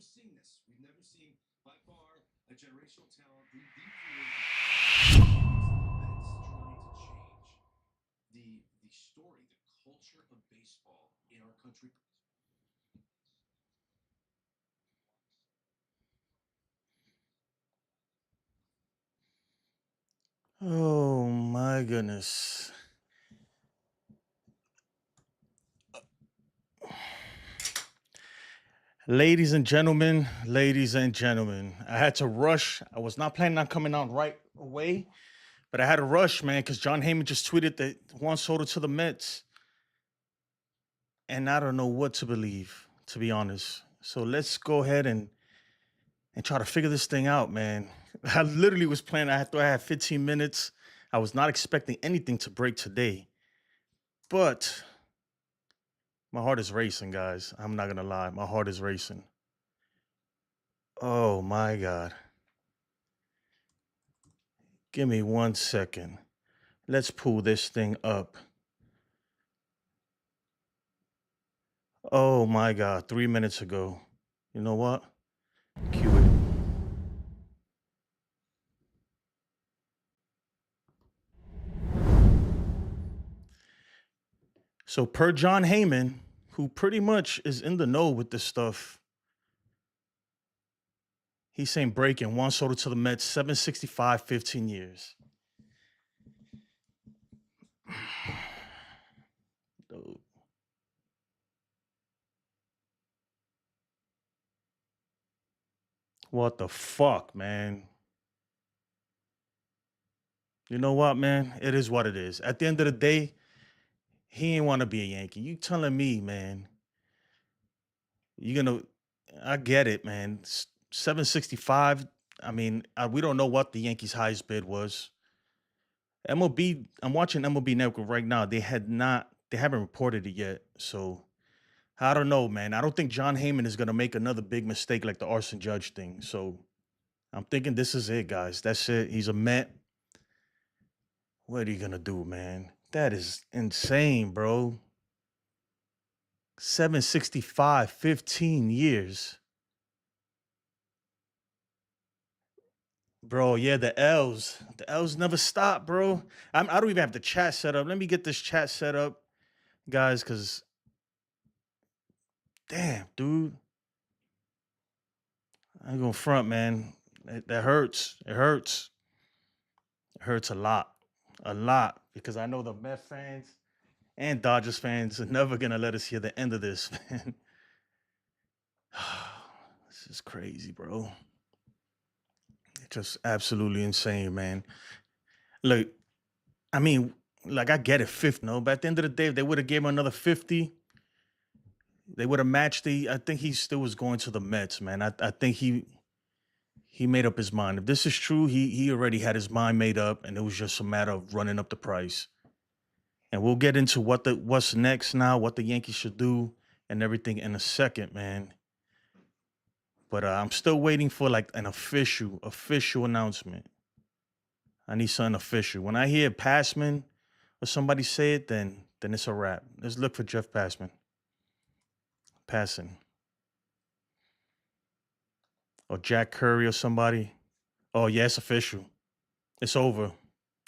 seen this. We've never seen, by far, a generational talent, the creator, trying to change the story, the culture of baseball in our country. Oh my goodness. Ladies and gentlemen, I had to rush. I was not planning on coming out right away, but I had to rush, man, because John Heyman just tweeted that Juan Soto to the Mets. And I don't know what to believe, to be honest. So let's go ahead and try to figure this thing out, man. I literally was planning, I thought I had 15 minutes. I was not expecting anything to break today. But my heart is racing, guys. I'm not gonna lie. My heart is racing. Oh my God. Give me 1 second. Let's pull this thing up. Oh my God. 3 minutes ago. You know what? Cue it. So, per John Heyman, who pretty much is in the know with this stuff, he's saying breaking Juan Soto to the Mets, 765, 15 years. Dude. What the fuck, man? You know what, man? It is what it is. At the end of the day, he ain't want to be a Yankee. You telling me, man? You're gonna? I get it, man. 765. I mean, we don't know what the Yankees' highest bid was. MLB. I'm watching MLB Network right now. They had not. They haven't reported it yet. So I don't know, man. I don't think John Heyman is gonna make another big mistake like the Arson Judge thing. So I'm thinking this is it, guys. That's it. He's a Met. What are you gonna do, man? That is insane, bro. 765, 15 years. Bro, yeah, the L's. The L's never stop, bro. I don't even have the chat set up. Let me get this chat set up, guys, because damn, dude. I ain't gonna front, man. That hurts. It hurts. It hurts a lot. A lot. Because I know the Met fans and Dodgers fans are never gonna let us hear the end of this, man. This is crazy, bro. Just absolutely insane, man. Look, I mean, like I get it, 50, no, but at the end of the day, if they would have gave him another 50, they would have matched the. I think he still was going to the Mets, man. I think he made up his mind. If this is true, he already had his mind made up, and it was just a matter of running up the price. And we'll get into what's next now, what the Yankees should do, and everything in a second, man. But I'm still waiting for like an official announcement. I need something official. When I hear Passman or somebody say it, then it's a wrap. Let's look for Jeff Passman. Passing. Or Jack Curry or somebody. Oh yeah, it's official. It's over.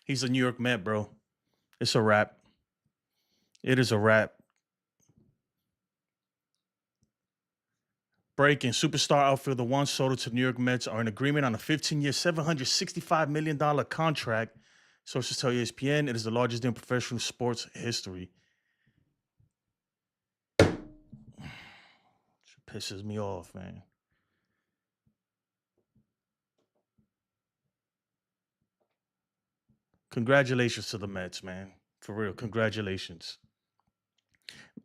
He's a New York Met, bro. It's a wrap. It is a wrap. Breaking superstar outfielder Juan Soto to New York Mets are in agreement on a 15-year, $765 million contract. Sources tell ESPN it is the largest deal in professional sports history. It pisses me off, man. Congratulations to the Mets, man. For real, congratulations.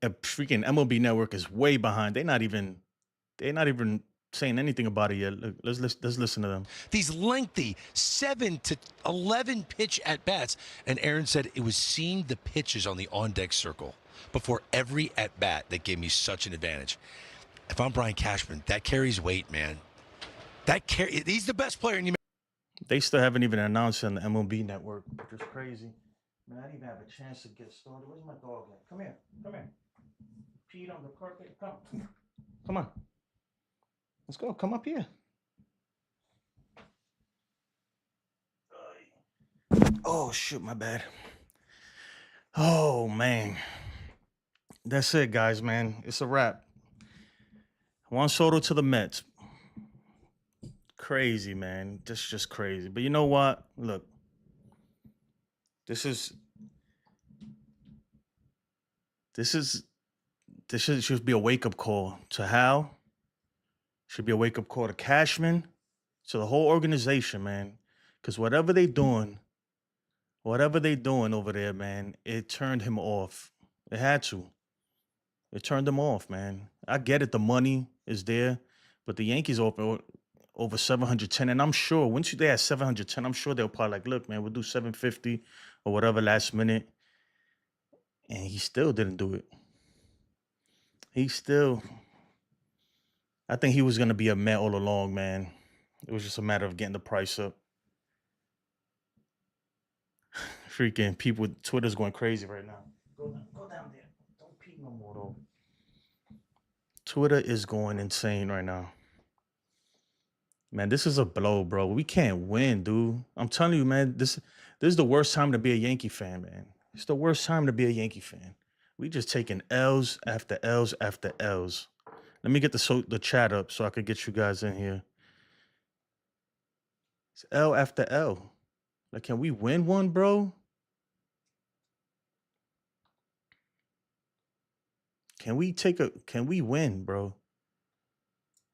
Freaking MLB Network is way behind. They're not even saying anything about it yet. Look, let's listen to them. These lengthy 7 to 11 pitch at bats, and Aaron said it was seeing the pitches on the on deck circle before every at bat that gave me such an advantage. If I'm Brian Cashman, that carries weight, man. He's the best player in the. They still haven't even announced it on the MLB Network, which is crazy. Man, I didn't even have a chance to get started. Where's my dog at? Come here. Come here. Peed on the carpet. Come. Come on. Let's go. Come up here. Oh, shoot, my bad. Oh, man. That's it, guys, man. It's a wrap. Juan Soto to the Mets. Crazy, man. That's just crazy. But you know what? Look, this is should be a wake-up call to Hal. Should be a wake-up call to Cashman, to the whole organization, man. Because whatever they doing over there, man, it turned him off. It had to. It turned him off, man. I get it. The money is there, but the Yankees open over 710, and I'm sure once they had 710, I'm sure they'll probably like, look, man, we'll do 750 or whatever last minute, and he still didn't do it. I think he was gonna be a Met all along, man. It was just a matter of getting the price up. Freaking people, Twitter's going crazy right now. Go down there. Don't pee no more though. Twitter is going insane right now. Man, this is a blow, bro. We can't win, dude. I'm telling you, man, this is the worst time to be a Yankee fan, man. It's the worst time to be a Yankee fan. We just taking L's after L's after L's. Let me get the chat up so I could get you guys in here. It's L after L. Like, can we win one, bro? Can we win, bro?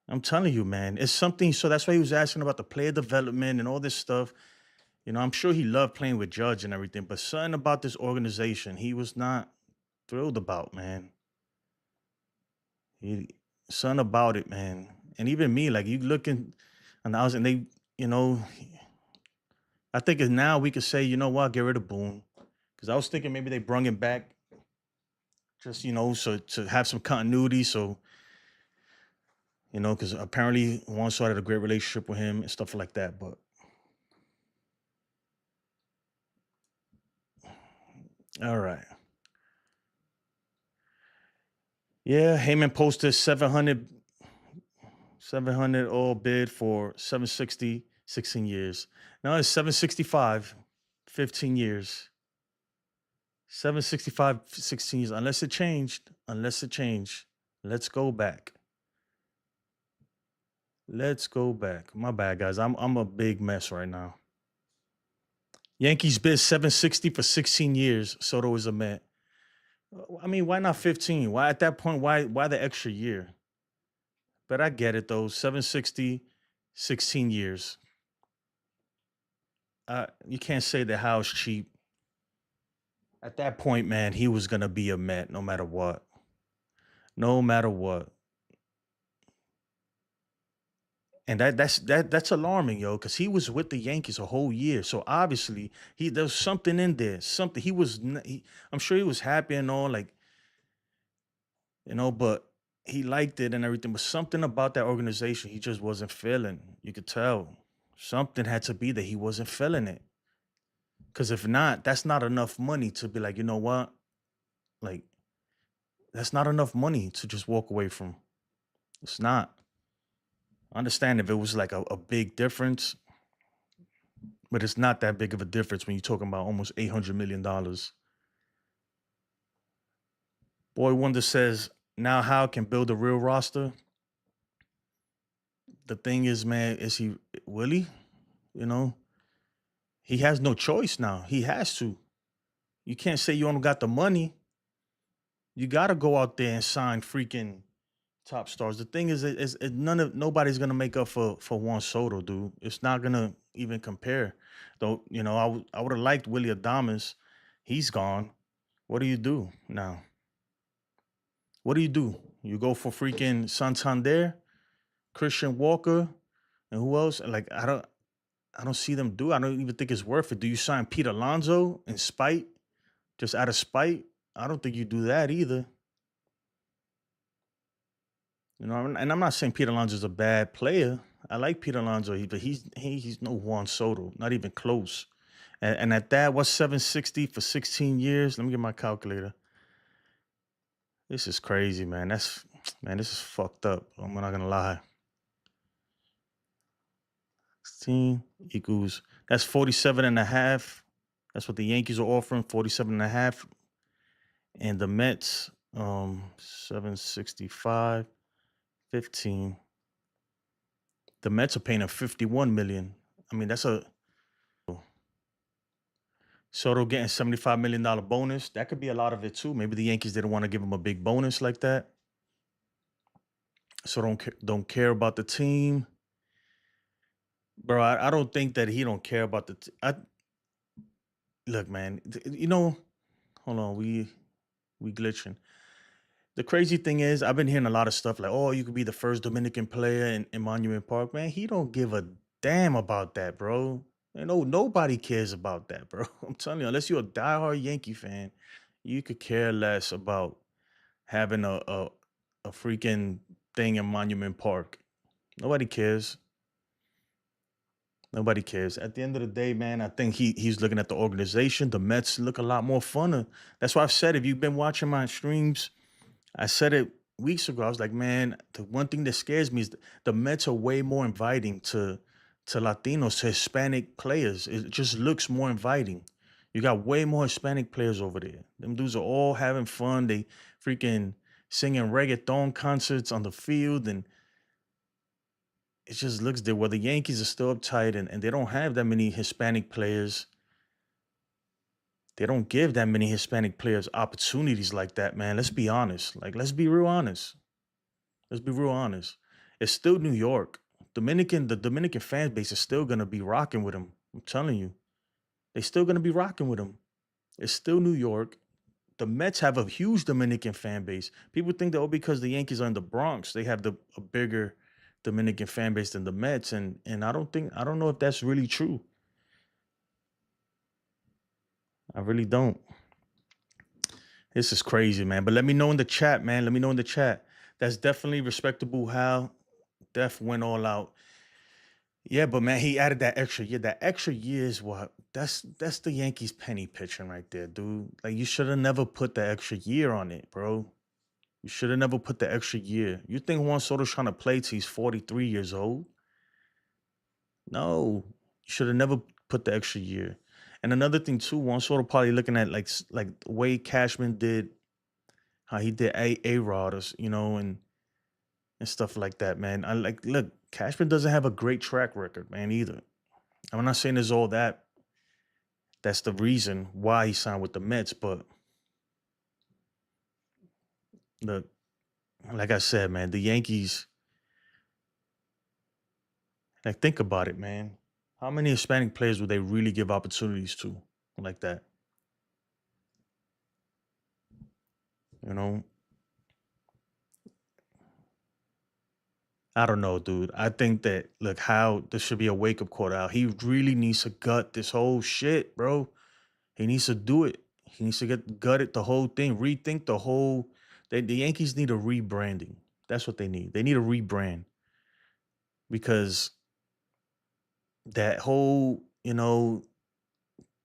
I'm telling you, man. It's something. So that's why he was asking about the player development and all this stuff. You know, I'm sure he loved playing with Judge and everything, but something about this organization he was not thrilled about, man. Something about it, man. And even me, like, you looking, and they, you know, I think now we could say, you know what, get rid of Boone. Because I was thinking maybe they brung him back just, you know, so to have some continuity. So, you know, because apparently Juan Soto had a great relationship with him and stuff like that. But all right. Yeah, Heyman posted 700 all bid for 760, 16 years. Now it's 765, 15 years. 765, 16 years. Unless it changed. Let's go back. My bad, guys. I'm a big mess right now. Yankees bid 760 for 16 years. Soto is a Met. I mean, why not 15? Why at that point? Why the extra year? But I get it though. 760, 16 years. You can't say that Howe's cheap. At that point, man, he was gonna be a Met no matter what. No matter what. And that's alarming, yo, because he was with the Yankees a whole year. So obviously, there's something in there. Something I'm sure he was happy and all, like, you know, but he liked it and everything. But something about that organization, he just wasn't feeling. You could tell something had to be that he wasn't feeling it. Because if not, that's not enough money to be like, you know what, like, that's not enough money to just walk away from. It's not. I understand if it was like a big difference, but it's not that big of a difference when you're talking about almost $800 million. Boy Wonder says, now Hal can build a real roster. The thing is, man, will he? You know, he has no choice now. He has to. You can't say you only got the money. You got to go out there and sign freaking top stars. The thing is nobody's gonna make up for Juan Soto, dude. It's not gonna even compare. Though, you know, I would have liked Willie Adames. He's gone. What do you do now? What do? You go for freaking Santander, Christian Walker, and who else? Like, I don't see them do. I don't even think it's worth it. Do you sign Pete Alonso in spite? Just out of spite? I don't think you do that either. You know, and I'm not saying Pete Alonso is a bad player. I like Pete Alonso, but he's no Juan Soto, not even close. And at that, what's 760 for 16 years? Let me get my calculator. This is crazy, man. This is fucked up. I'm not gonna lie. 16 equals, that's 47 and a half. That's what the Yankees are offering, 47 and a half. And the Mets, 765, 15. The Mets are paying him 51 million. I mean, that's a Soto getting $75 million bonus. That could be a lot of it too. Maybe the Yankees didn't want to give him a big bonus like that. So don't care about the team. Bro, I don't think that he don't care about the look, man. Hold on, we glitching. The crazy thing is, I've been hearing a lot of stuff like, "Oh, you could be the first Dominican player in Monument Park." Man, he don't give a damn about that, bro. Nobody cares about that, bro. I'm telling you, unless you're a diehard Yankee fan, you could care less about having a freaking thing in Monument Park. Nobody cares. Nobody cares. At the end of the day, man, I think he's looking at the organization. The Mets look a lot more funner. That's why I've said, if you've been watching my streams, I said it weeks ago. I was like, man, the one thing that scares me is the Mets are way more inviting to Latinos, to Hispanic players. It just looks more inviting. You got way more Hispanic players over there. Them dudes are all having fun. They freaking singing reggaeton concerts on the field, and it just looks there. Well, the Yankees are still uptight, and they don't have that many Hispanic players. They don't give that many Hispanic players opportunities like that, man. Let's be honest. Like, let's be real honest. Let's be real honest. It's still New York. The Dominican fan base is still gonna be rocking with him. I'm telling you. They're still gonna be rocking with him. It's still New York. The Mets have a huge Dominican fan base. People think that, because the Yankees are in the Bronx, they have a bigger Dominican fan base than the Mets. And I don't know if that's really true. I really don't. This is crazy, man. But let me know in the chat, man. Let me know in the chat. That's definitely respectable how Def went all out. Yeah, but man, he added that extra year. That extra year is what that's the Yankees penny pitching right there, dude. Like, you should have never put the extra year on it, bro. You should have never put the extra year. You think Juan Soto's trying to play till he's 43 years old? No. You should have never put the extra year. And another thing too, Juan Soto probably looking at like the way Cashman did, how he did A-Rod, and stuff like that, man. Look, Cashman doesn't have a great track record, man, either. I'm not saying there's all that's the reason why he signed with the Mets, but look, like I said, man, the Yankees, like, think about it, man. How many Hispanic players would they really give opportunities to like that? You know? I don't know, dude. I think that, look, how this should be a wake-up call out. He really needs to gut this whole shit, bro. He needs to do it. He needs to gut it, the whole thing, rethink the whole. The Yankees need a rebranding. That's what they need. They need a rebrand, because that whole, the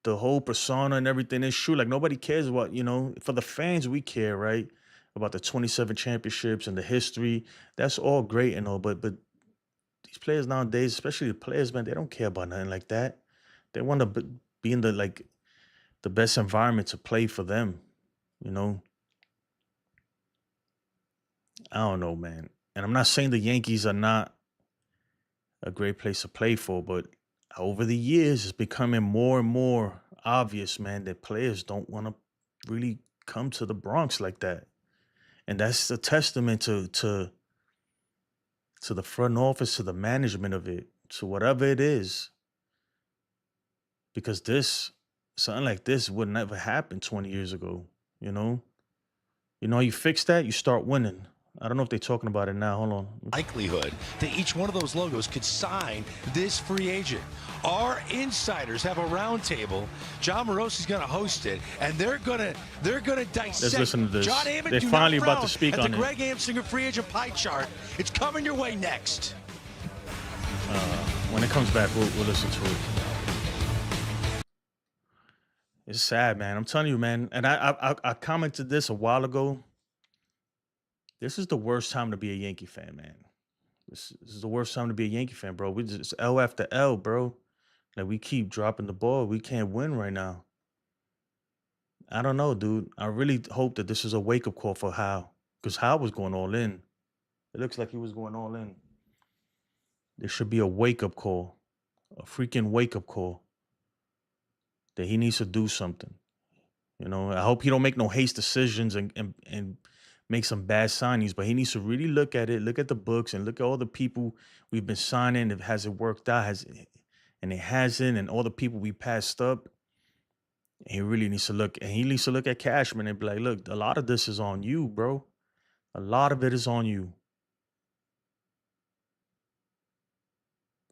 whole persona and everything is true. Like, nobody cares about, for the fans, we care, right? About the 27 championships and the history. That's all great and all, but these players nowadays, especially the players, man, they don't care about nothing like that. They want to be in the best environment to play for them, you know? I don't know, man. And I'm not saying the Yankees are not a great place to play for, but over the years, it's becoming more and more obvious, man, that players don't want to really come to the Bronx like that. And that's a testament to the front office, to the management of it, to whatever it is. Because something like this would never happen 20 years ago, you know? You fix that, you start winning. I don't know if they're talking about it now. Hold on. Likelihood that each one of those logos could sign this free agent. Our insiders have a roundtable. John Morosi's going to host it, and they're gonna dissect. Let's listen to this. John Hammond, They're finally about to speak on the it. Greg Amsinger free agent pie chart. It's coming your way next. When it comes back, we'll listen to it. It's sad, man. I'm telling you, man. And I commented this a while ago. This is the worst time to be a Yankee fan, man. This is the worst time to be a Yankee fan, bro. We just L after L, bro. Like we keep dropping the ball. We can't win right now. I don't know, dude. I really hope that this is a wake up call for Hal, because Hal was going all in. It looks like he was going all in. There should be a wake up call, a freaking wake up call that he needs to do something. You know, I hope he don't make no haste decisions and make some bad signings, but he needs to really look at it, look at the books, and look at all the people we've been signing. If has it worked out, and it hasn't, and all the people we passed up. He really needs to look, and he needs to look at Cashman and be like, look, a lot of this is on you, bro. A lot of it is on you.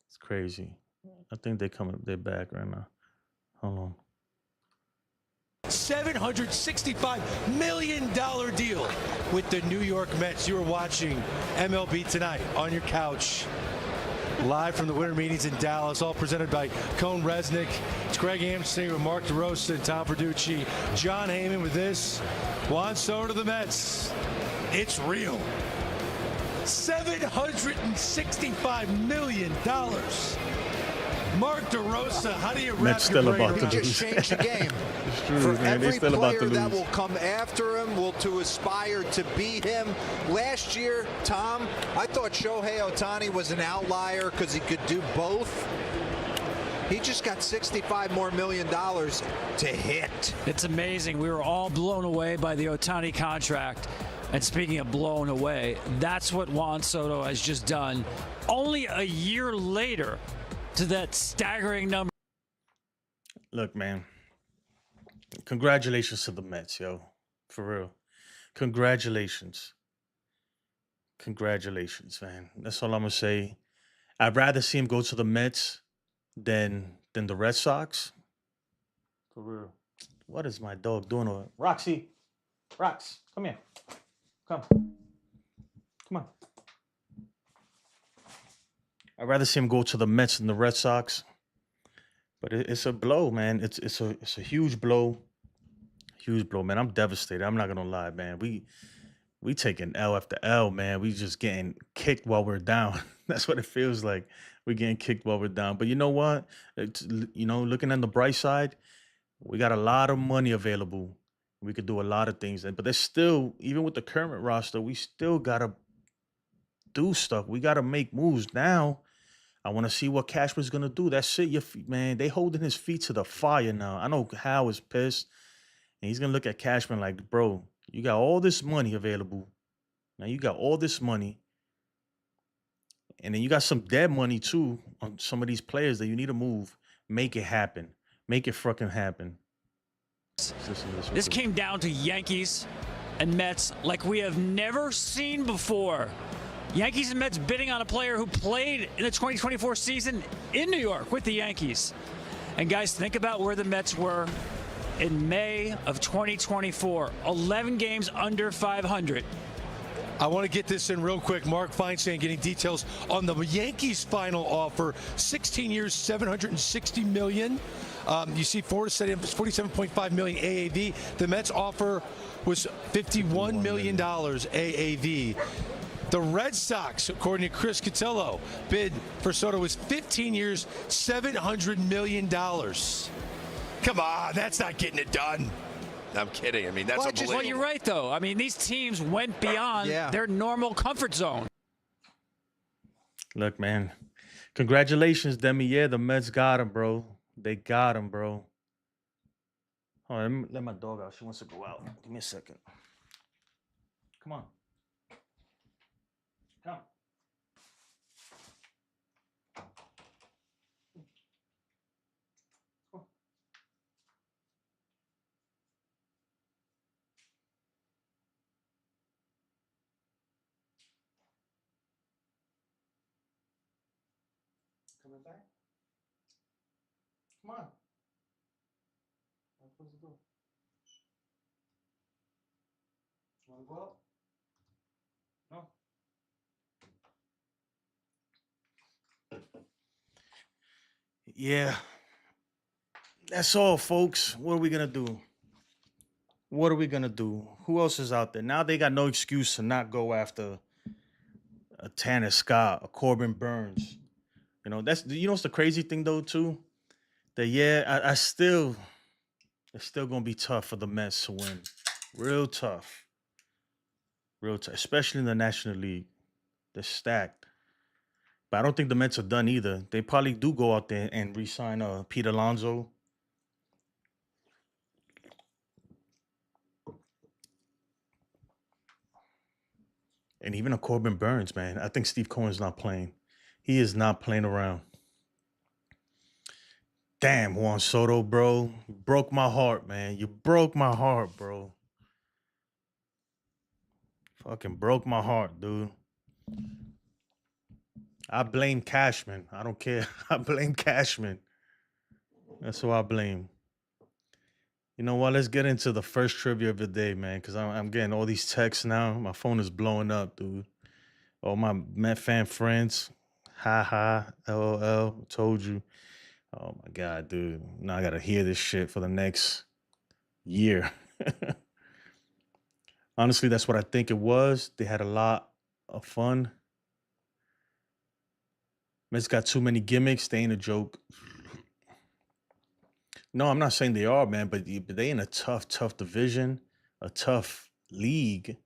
It's crazy. I think they're back right now. Hold on. $765 million deal with the New York Mets. You are watching MLB Tonight on your couch. Live from the Winter Meetings in Dallas, all presented by Cone Resnick. It's Greg Amsterdam with Mark DeRosa and Tom Verducci. John Heyman with this. Juan Soto to the Mets. It's real. $765 million. Mark DeRosa, how do you wrap Mets your still brain about around to it? lose. Just change the game. It's true, For man. They every still about to player that lose. will come after him will to aspire to beat him. Last year, Tom, I thought Shohei Ohtani was an outlier because he could do both. He just got $65 million more to hit. It's amazing. We were all blown away by the Ohtani contract. And speaking of blown away, that's what Juan Soto has just done. Only a year later to that staggering number. Look, man. Congratulations to the Mets, yo. For real. Congratulations. Congratulations, man. That's all I'm gonna say. I'd rather see him go to the Mets than the Red Sox. For real. What is my dog doing over? Roxy. Rox, come here. Come. Come on. I'd rather see him go to the Mets than the Red Sox. But it's a blow, man. It's a huge blow. Huge blow, man. I'm devastated. I'm not gonna lie, man. We taking L after L, man. We just getting kicked while we're down. That's what it feels like. We're getting kicked while we're down. But you know what? Looking on the bright side, we got a lot of money available. We could do a lot of things. But there's still, even with the current roster, we still gotta do stuff. We gotta make moves now. I want to see what Cashman's gonna do. That's it, man. They holding his feet to the fire now. I know Hal is pissed, and he's gonna look at Cashman like, bro, you got all this money available. Now you got all this money, and then you got some dead money too on some of these players that you need to move. Make it happen. Make it fucking happen. This came down to Yankees and Mets like we have never seen before. Yankees and Mets bidding on a player who played in the 2024 season in New York with the Yankees. And guys, think about where the Mets were in May of 2024. 11 games under 500. I want to get this in real quick. Mark Feinstein getting details on the Yankees' final offer. 16 years, $760 million. You see $47.5 million AAV. The Mets offer was $51 million AAV. The Red Sox, according to Chris Cotillo, bid for Soto was 15 years, $700 million. Come on, that's not getting it done. I'm kidding. I mean, that's unbelievable. Well, you're right, though. I mean, these teams went beyond their normal comfort zone. Look, man. Congratulations, Demi. Yeah, the Mets got him, bro. They got him, bro. Hold on, let my dog out. She wants to go out. Give me a second. Come on. Come. Coming back? Come on. What supposed to do? You want to go up? No. Yeah. That's all, folks. What are we going to do? What are we going to do? Who else is out there? Now they got no excuse to not go after a Tanner Scott, a Corbin Burns. That's what's the crazy thing though too? That it's still gonna be tough for the Mets to win. Real tough. Real tough. Especially in the National League. They're stacked. But I don't think the Mets are done either. They probably do go out there and re-sign Pete Alonso. And even a Corbin Burns, man. I think Steve Cohen's not playing. He is not playing around. Damn, Juan Soto, bro. You broke my heart, man. You broke my heart, bro. Fucking broke my heart, dude. I blame Cashman. I don't care. I blame Cashman. That's who I blame. You know what? Let's get into the first trivia of the day, man, because I'm getting all these texts now. My phone is blowing up, dude. All my Met fan friends. Ha ha. LOL. Told you. Oh my God, dude. Now I gotta hear this shit for the next year. Honestly, that's what I think it was. They had a lot of fun. Mets got too many gimmicks. They ain't a joke. No, I'm not saying they are, man, but they in a tough division, a tough league.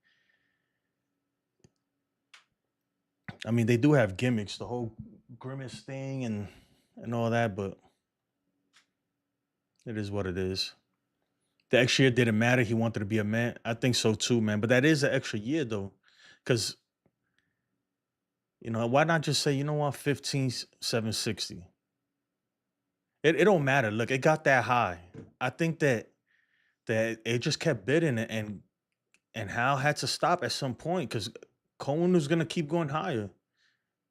I mean, they do have gimmicks, the whole grimace thing and all that, but it is what it is. The extra year didn't matter. He wanted to be a man. I think so too, man. But that is an extra year though, because why not just say, 15,760? It don't matter. Look, it got that high. I think that it just kept bidding and Hal had to stop at some point because Cohen was gonna keep going higher.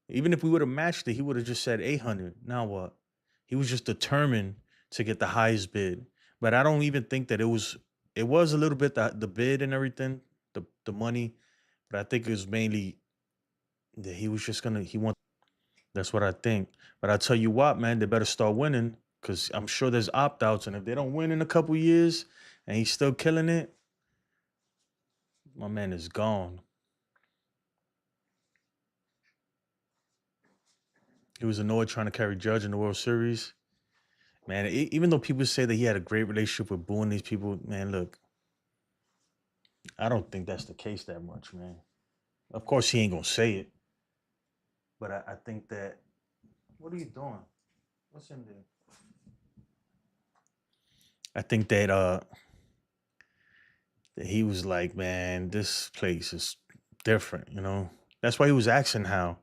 Even if we would have matched it, he would have just said 800. Now what? He was just determined to get the highest bid. But I don't even think that it was a little bit the bid and everything, the money, but I think it was mainly that he was just he want. That's what I think. But I tell you what, man, they better start winning because I'm sure there's opt outs, and if they don't win in a couple years and he's still killing it, my man is gone. He was annoyed trying to carry Judge in the World Series. Man, even though people say that he had a great relationship with Boo and these people, man, look, I don't think that's the case that much, man. Of course, he ain't gonna say it, but I think that. What are you doing? What's in there? I think that he was like, man, this place is different, That's why he was asking How.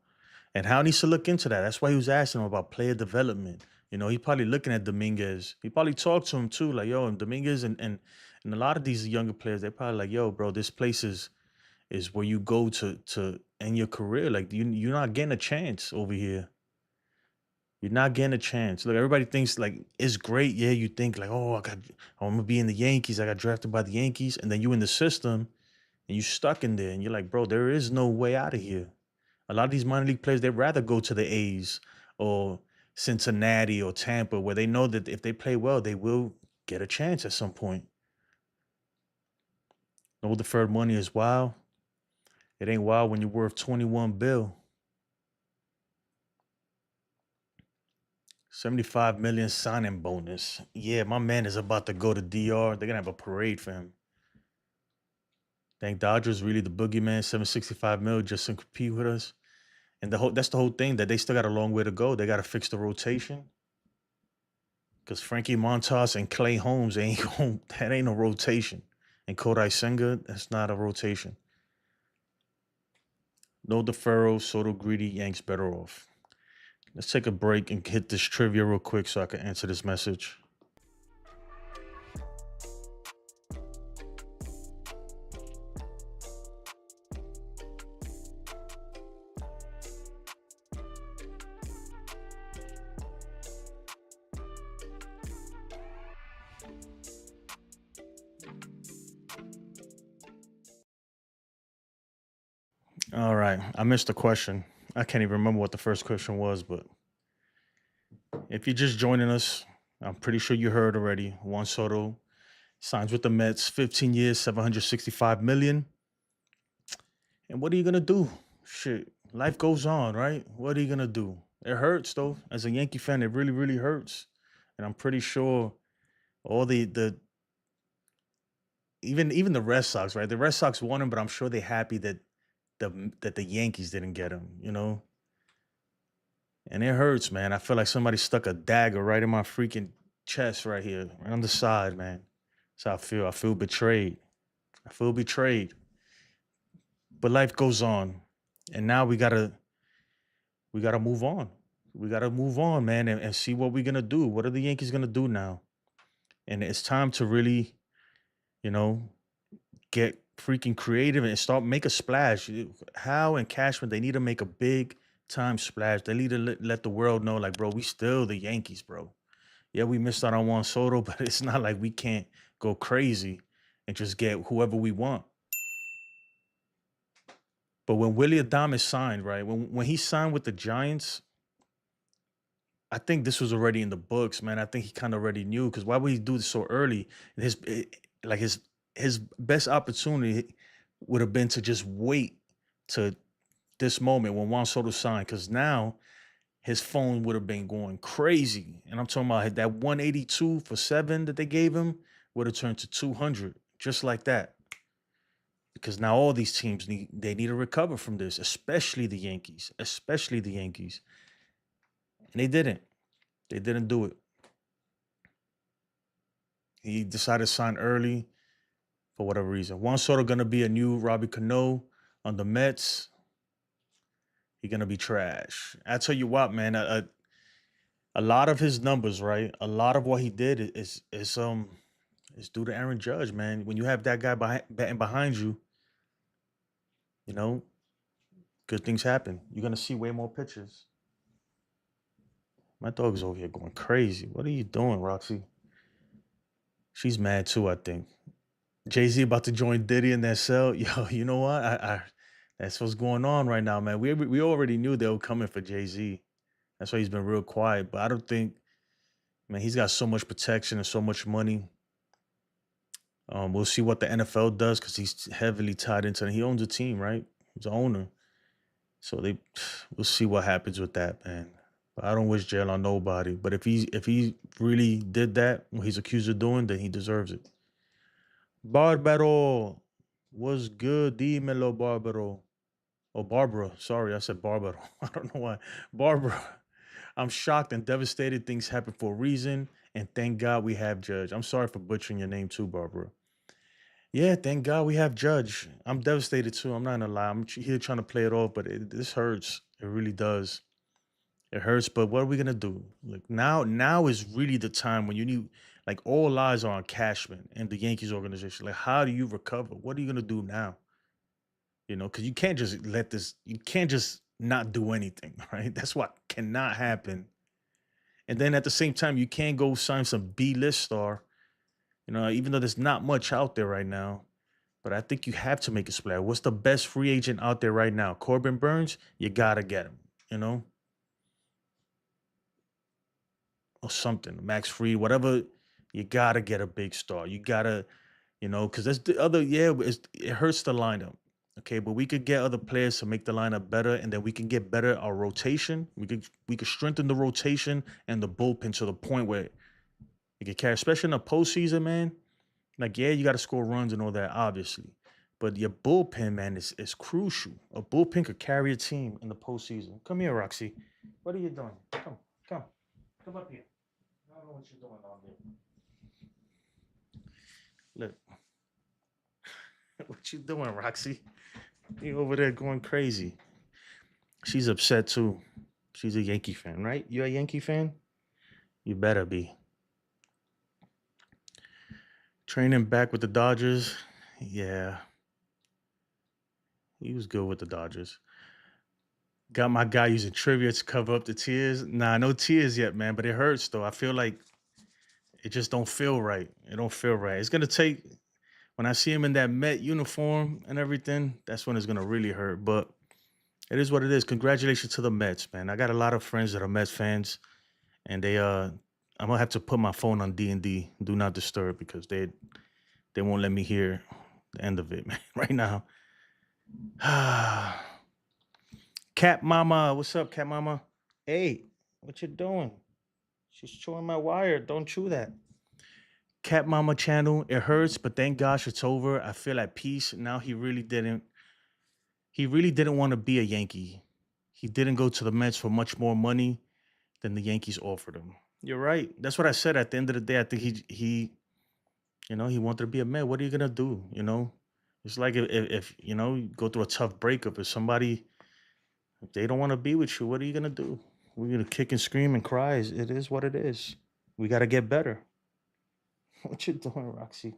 And How needs to look into that. That's why he was asking him about player development. He probably looking at Dominguez. He probably talked to him too, like, yo, and Dominguez and a lot of these younger players, they're probably like, yo, bro, this place is where you go to end your career. Like you're not getting a chance over here. You're not getting a chance. Look, everybody thinks like it's great. Yeah, you think like, oh, I'm gonna be in the Yankees. I got drafted by the Yankees, and then you in the system and you stuck in there, and you're like, bro, there is no way out of here. A lot of these minor league players, they'd rather go to the A's or Cincinnati or Tampa, where they know that if they play well, they will get a chance at some point. No deferred money is wild. It ain't wild when you're worth 21 bill. 75 million signing bonus. Yeah, my man is about to go to DR. They're gonna have a parade for him. Think Dodgers really the boogeyman, 765 mil just to compete with us. And that's the whole thing, that they still got a long way to go. They gotta fix the rotation. Because Frankie Montas and Clay Holmes that ain't no rotation. And Kodai Senga, that's not a rotation. No deferral, Soto greedy, Yanks better off. Let's take a break and hit this trivia real quick so I can answer this message. All right. I missed the question. I can't even remember what the first question was, but if you're just joining us, I'm pretty sure you heard already. Juan Soto signs with the Mets, 15 years, $765 million. And what are you going to do? Shit. life goes on, right? What are you gonna do? It hurts though. As a Yankee fan, it really, really hurts. And I'm pretty sure all the even the Red Sox, right? The Red Sox won him, but I'm sure they're happy that the Yankees didn't get him, you know? And it hurts, man. I feel like somebody stuck a dagger right in my freaking chest right here, right on the side, man. That's how I feel. I feel betrayed. I feel betrayed. But life goes on. And now we gotta move on. We gotta move on, man, and see what we're gonna do. What are the Yankees gonna do now? And it's time to really, you know, get freaking creative and start make a splash. Hal and Cashman, they need to make a big time splash. They need to let the world know, like, bro, we still the Yankees, bro. Yeah, we missed out on Juan Soto, but it's not like we can't go crazy and just get whoever we want. But when Willie Adames signed, right? When he signed with the Giants, I think this was already in the books, man. I think he kind of already knew because why would he do this so early? Like his best opportunity would have been to just wait to this moment when Juan Soto signed, because now his phone would have been going crazy. And I'm talking about that 182 for 7 that they gave him would have turned to 200 just like that. Because now all these teams need to recover from this, especially the Yankees, and they didn't. They didn't do it. He decided to sign early for whatever reason. Juan Soto gonna be a new Robbie Cano on the Mets. He gonna be trash. I tell you what, man. A lot of his numbers, right? A lot of what he did is due to Aaron Judge, man. When you have that guy batting behind you, you know, good things happen. You're gonna see way more pitches. My dog is over here going crazy. What are you doing, Roxy? She's mad too, I think. Jay-Z about to join Diddy in that cell. Yo, you know what? I that's what's going on right now, man. We already knew they were coming for Jay-Z. That's why he's been real quiet. But I don't think, man, he's got so much protection and so much money. We'll see what the NFL does because he's heavily tied into it. He owns a team, right? He's the owner. So we'll see what happens with that, man. But I don't wish jail on nobody. But if he really did that, what he's accused of doing, then he deserves it. Barbaro, what's good? Dímelo, Barbaro. Oh, Barbara. Sorry, I said Barbaro. I don't know why. Barbara, I'm shocked and devastated. Things happen for a reason. And thank God we have Judge. I'm sorry for butchering your name too, Barbara. Yeah, thank God we have Judge. I'm devastated too. I'm not gonna lie. I'm here trying to play it off, but this hurts. It really does. It hurts, but what are we gonna do? Like now is really the time when you need, like, all eyes are on Cashman and the Yankees organization. Like, how do you recover? What are you gonna do now? You know, because you can't just let this. You can't just not do anything, right? That's what cannot happen. And then at the same time, you can't go sign some B-list star. You know, even though there's not much out there right now, but I think you have to make a splash. What's the best free agent out there right now? Corbin Burns. You gotta get him. You know. Or something, Max Fried, whatever. You gotta get a big star. You gotta, because that's the other. Yeah, it hurts the lineup. Okay, but we could get other players to make the lineup better, and then we can get better our rotation. We could strengthen the rotation and the bullpen to the point where you can carry, especially in the postseason, man. Like, yeah, you got to score runs and all that, obviously, but your bullpen, man, is crucial. A bullpen could carry a team in the postseason. Come here, Roxy. What are you doing? Come up here. I don't know what you're doing down there. Look. What you doing, Roxy? You over there going crazy. She's upset too. She's a Yankee fan, right? You a Yankee fan? You better be. Training back with the Dodgers. Yeah. He was good with the Dodgers. Got my guy using trivia to cover up the tears. Nah, no tears yet, man, but it hurts though. I feel like it just don't feel right. It don't feel right. It's gonna take, when I see him in that Met uniform and everything, that's when it's gonna really hurt. But it is what it is. Congratulations to the Mets, man. I got a lot of friends that are Mets fans, and I'm gonna have to put my phone on D&D, do not disturb, because they won't let me hear the end of it, man. Right now. Cat Mama, what's up, Cat Mama? Hey, what you doing? She's chewing my wire. Don't chew that. Cat Mama channel. It hurts, but thank gosh it's over. I feel at peace. Now he really didn't. He really didn't want to be a Yankee. He didn't go to the Mets for much more money than the Yankees offered him. You're right. That's what I said. At the end of the day, I think he wanted to be a Met. What are you gonna do? It's like if you go through a tough breakup. If they don't want to be with you, what are you gonna do? We're gonna kick and scream and cry. It is what it is. We got to get better. What you doing, Roxy?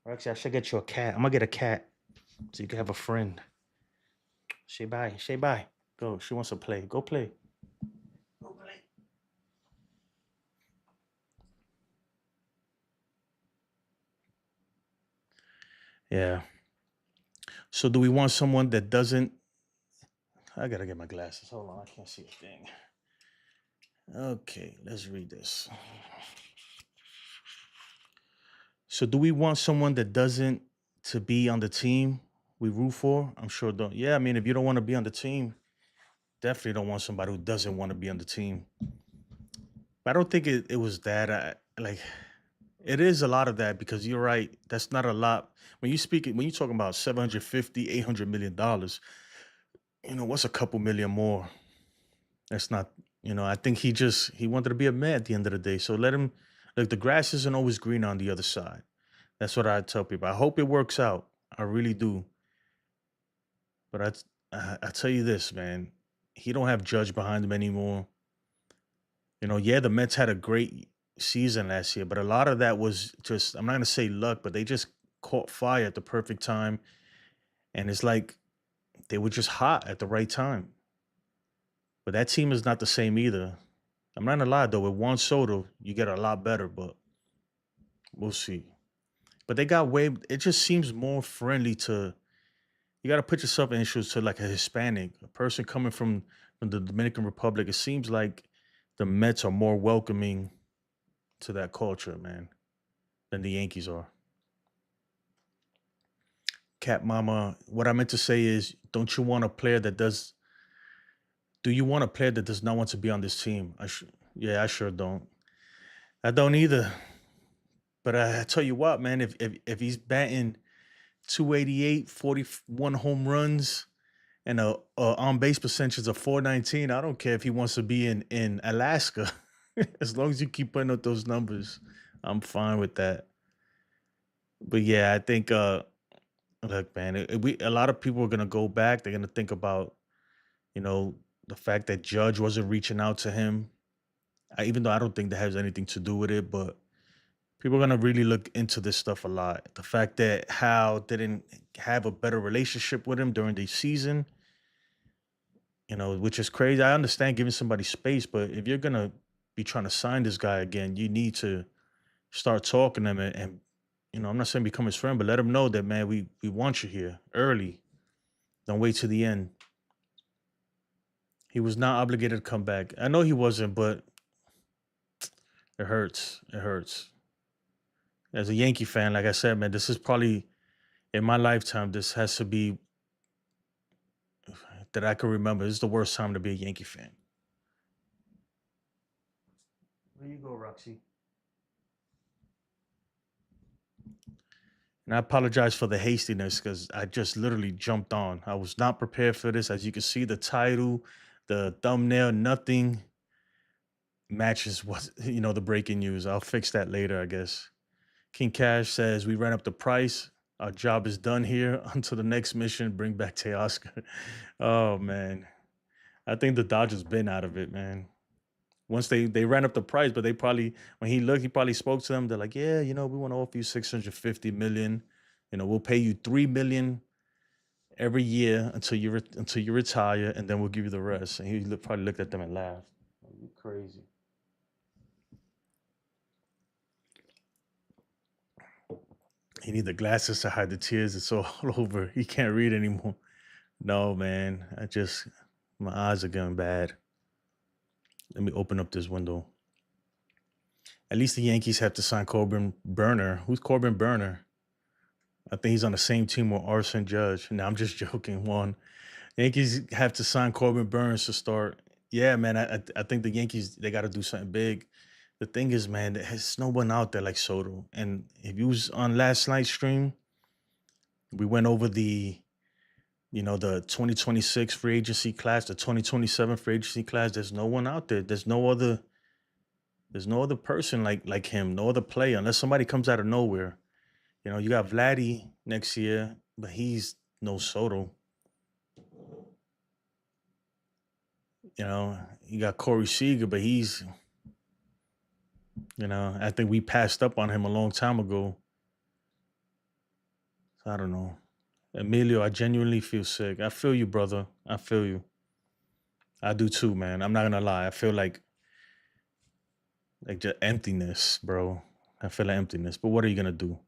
Roxy, I should get you a cat. I'm gonna get a cat so you can have a friend. Say bye. Say bye. Go. She wants to play. Go play. Go play. Yeah. So do we want someone that doesn't? I gotta get my glasses. Hold on, I can't see a thing. Okay, let's read this. So do we want someone that doesn't to be on the team we root for? I'm sure don't. Yeah, I mean, if you don't want to be on the team, definitely don't want somebody who doesn't want to be on the team. But I don't think it was that. It is a lot of that because you're right. That's not a lot. When you're talking about 750, $800 million, what's a couple million more? That's not, I think he wanted to be a man at the end of the day. So let him, look, the grass isn't always green on the other side. That's what I tell people. I hope it works out. I really do. But I tell you this, man, he don't have Judge behind him anymore. Yeah, the Mets had a great season last year, but a lot of that was just, I'm not going to say luck, but they just caught fire at the perfect time. And it's like they were just hot at the right time. But that team is not the same either. I'm not going to lie, though. With Juan Soto, you get a lot better, but we'll see. But they got it just seems more friendly to, you got to put yourself in shoes to like a Hispanic, a person coming from the Dominican Republic. It seems like the Mets are more welcoming to that culture, man, than the Yankees are. Cat Mama, what I meant to say is, do you want a player that does not want to be on this team? I sure don't. I don't either. But I tell you what, man, if he's batting 288, 41 home runs, and a on base percentage of 419, I don't care if he wants to be in Alaska. As long as you keep putting up those numbers, I'm fine with that. But yeah, I think look, man, a lot of people are gonna go back. They're gonna think about, the fact that Judge wasn't reaching out to him. Even though I don't think that has anything to do with it, but people are gonna really look into this stuff a lot. The fact that Hal didn't have a better relationship with him during the season, which is crazy. I understand giving somebody space, but if you're gonna be trying to sign this guy again, you need to start talking to him and I'm not saying become his friend, but let him know that, man, we want you here early. Don't wait to the end. He was not obligated to come back. I know he wasn't, but it hurts. It hurts. As a Yankee fan, like I said, man, this is probably in my lifetime, this has to be that I can remember. This is the worst time to be a Yankee fan. Where you go, Roxy? And I apologize for the hastiness because I just literally jumped on. I was not prepared for this. As you can see, the title, the thumbnail, nothing matches what, the breaking news. I'll fix that later, I guess. King Cash says, we ran up the price. Our job is done here. Until the next mission, bring back Teoscar. Oh, man. I think the Dodgers been out of it, man. Once they ran up the price, but they probably, when he looked, he probably spoke to them. They're like, yeah, we want to offer you $650 million. We'll pay you $3 million every year until you retire, and then we'll give you the rest. And he probably looked at them and laughed. You crazy. He need the glasses to hide the tears. It's all over. He can't read anymore. No, man. My eyes are getting bad. Let me open up this window. At least the Yankees have to sign Corbin Burner. Who's Corbin Burner? I think he's on the same team with Arson Judge. Now I'm just joking. One, Yankees have to sign Corbin Burns to start. Yeah, man. I think the Yankees they got to do something big. The thing is, man, there's no one out there like Soto. And if you was on last night's stream, we went over the 2026 free agency class, the 2027 free agency class. There's no one out there. There's no other person like him, no other player, unless somebody comes out of nowhere. You got Vladdy next year, but he's no Soto. You got Corey Seager, but he's, I think we passed up on him a long time ago. So I don't know. Emilio, I genuinely feel sick. I feel you, brother. I feel you. I do too, man. I'm not gonna lie. I feel like just emptiness, bro. I feel like emptiness. But what are you gonna do?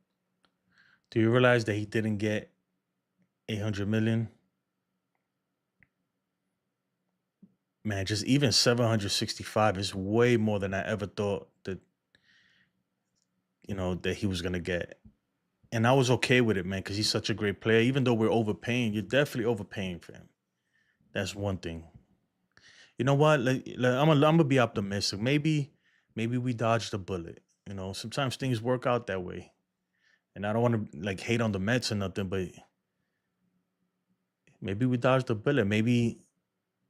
Do you realize that he didn't get 800 million? Man, just even 765 is way more than I ever thought that he was gonna get. And I was okay with it, man, because he's such a great player. Even though we're overpaying, you're definitely overpaying for him. That's one thing. You know what? I'm gonna be optimistic. Maybe we dodged a bullet. Sometimes things work out that way. And I don't want to hate on the Mets or nothing, but maybe we dodged a bullet. Maybe,